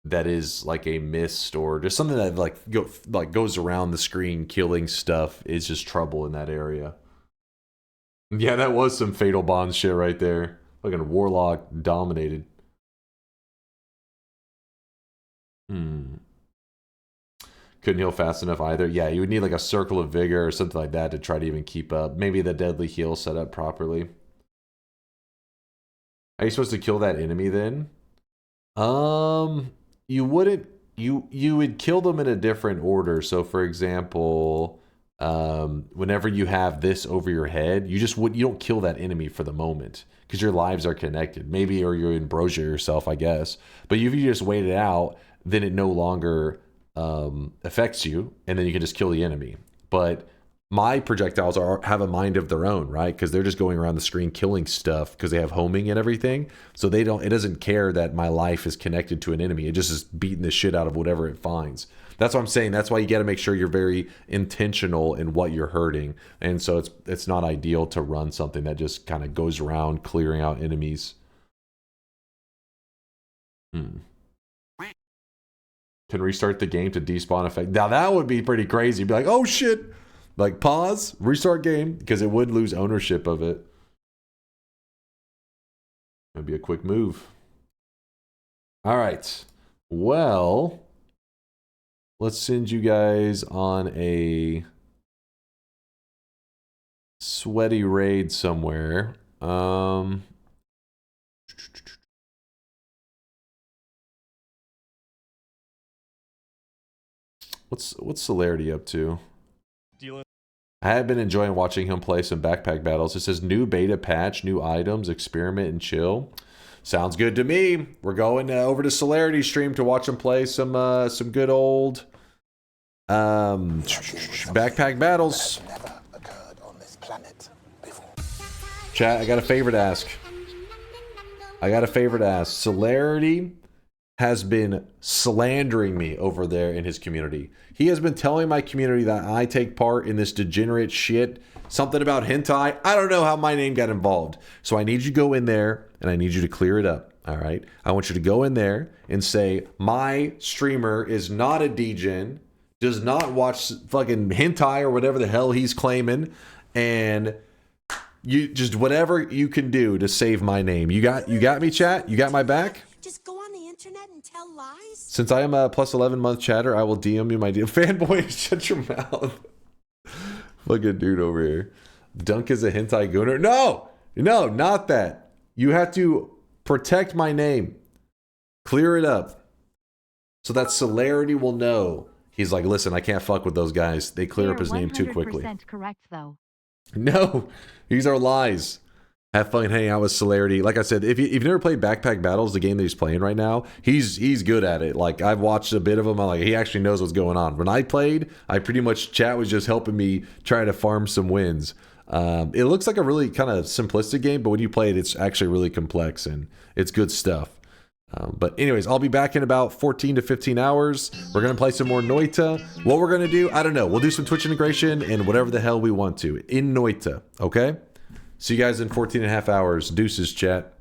that is like a mist or just something that like goes around the screen killing stuff. Is just trouble in that area. Yeah, that was some Fatal Bond shit right there. Fucking Warlock dominated. Couldn't heal fast enough either. Yeah, you would need like a Circle of Vigor or something like that to try to even keep up. Maybe the Deadly Heal set up properly. Are you supposed to kill that enemy then? You wouldn't. You would kill them in a different order. So for example, whenever you have this over your head, you don't kill that enemy for the moment because your lives are connected. Maybe, or you ambrosia yourself, I guess. But if you just wait it out, then it no longer affects you, and then you can just kill the enemy. But my projectiles have a mind of their own, right? Because they're just going around the screen killing stuff because they have homing and everything. So it doesn't care that my life is connected to an enemy. It just is beating the shit out of whatever it finds. That's what I'm saying. That's why you got to make sure you're very intentional in what you're hurting. And so it's not ideal to run something that just kind of goes around clearing out enemies. Can restart the game to despawn effect. Now that would be pretty crazy. Be like, oh shit. Like pause, restart game, because it would lose ownership of it. That'd be a quick move. All right. Well, let's send you guys on a sweaty raid somewhere. What's Celerity up to? I have been enjoying watching him play some backpack battles. It says new beta patch, new items, experiment and chill. Sounds good to me. We're going over to Celerity stream to watch him play some good old backpack battles. Chat, I got a favor to ask. Celerity has been slandering me over there in his community. He has been telling my community that I take part in this degenerate shit. Something about hentai. I don't know how my name got involved. So I need you to go in there and I need you to clear it up. All right. I want you to go in there and say, my streamer is not a degen, does not watch fucking hentai or whatever the hell he's claiming. And you just whatever you can do to save my name. You got me, chat? You got my back? Just go on the internet and tell lies? Since I am a plus 11 month chatter, I will DM you my deal. Fanboy, shut your mouth. Fucking dude over here. Dunk is a hentai gooner. No, not that. You have to protect my name. Clear it up. So that Celerity will know. He's like, listen, I can't fuck with those guys. They clear up his name too quickly. 100% correct, though. No, these are lies. Have fun hanging out with Celerity. Like I said, if you've never played Backpack Battles, the game that he's playing right now, he's good at it. Like I've watched a bit of him. I'm like, he actually knows what's going on. When I played, I pretty much chat was just helping me try to farm some wins. It looks like a really kind of simplistic game, but when you play it, it's actually really complex and it's good stuff. But anyways, I'll be back in about 14 to 15 hours. We're going to play some more Noita. What we're going to do, I don't know. We'll do some Twitch integration and whatever the hell we want to in Noita. Okay? See you guys in 14 and a half hours. Deuces, chat.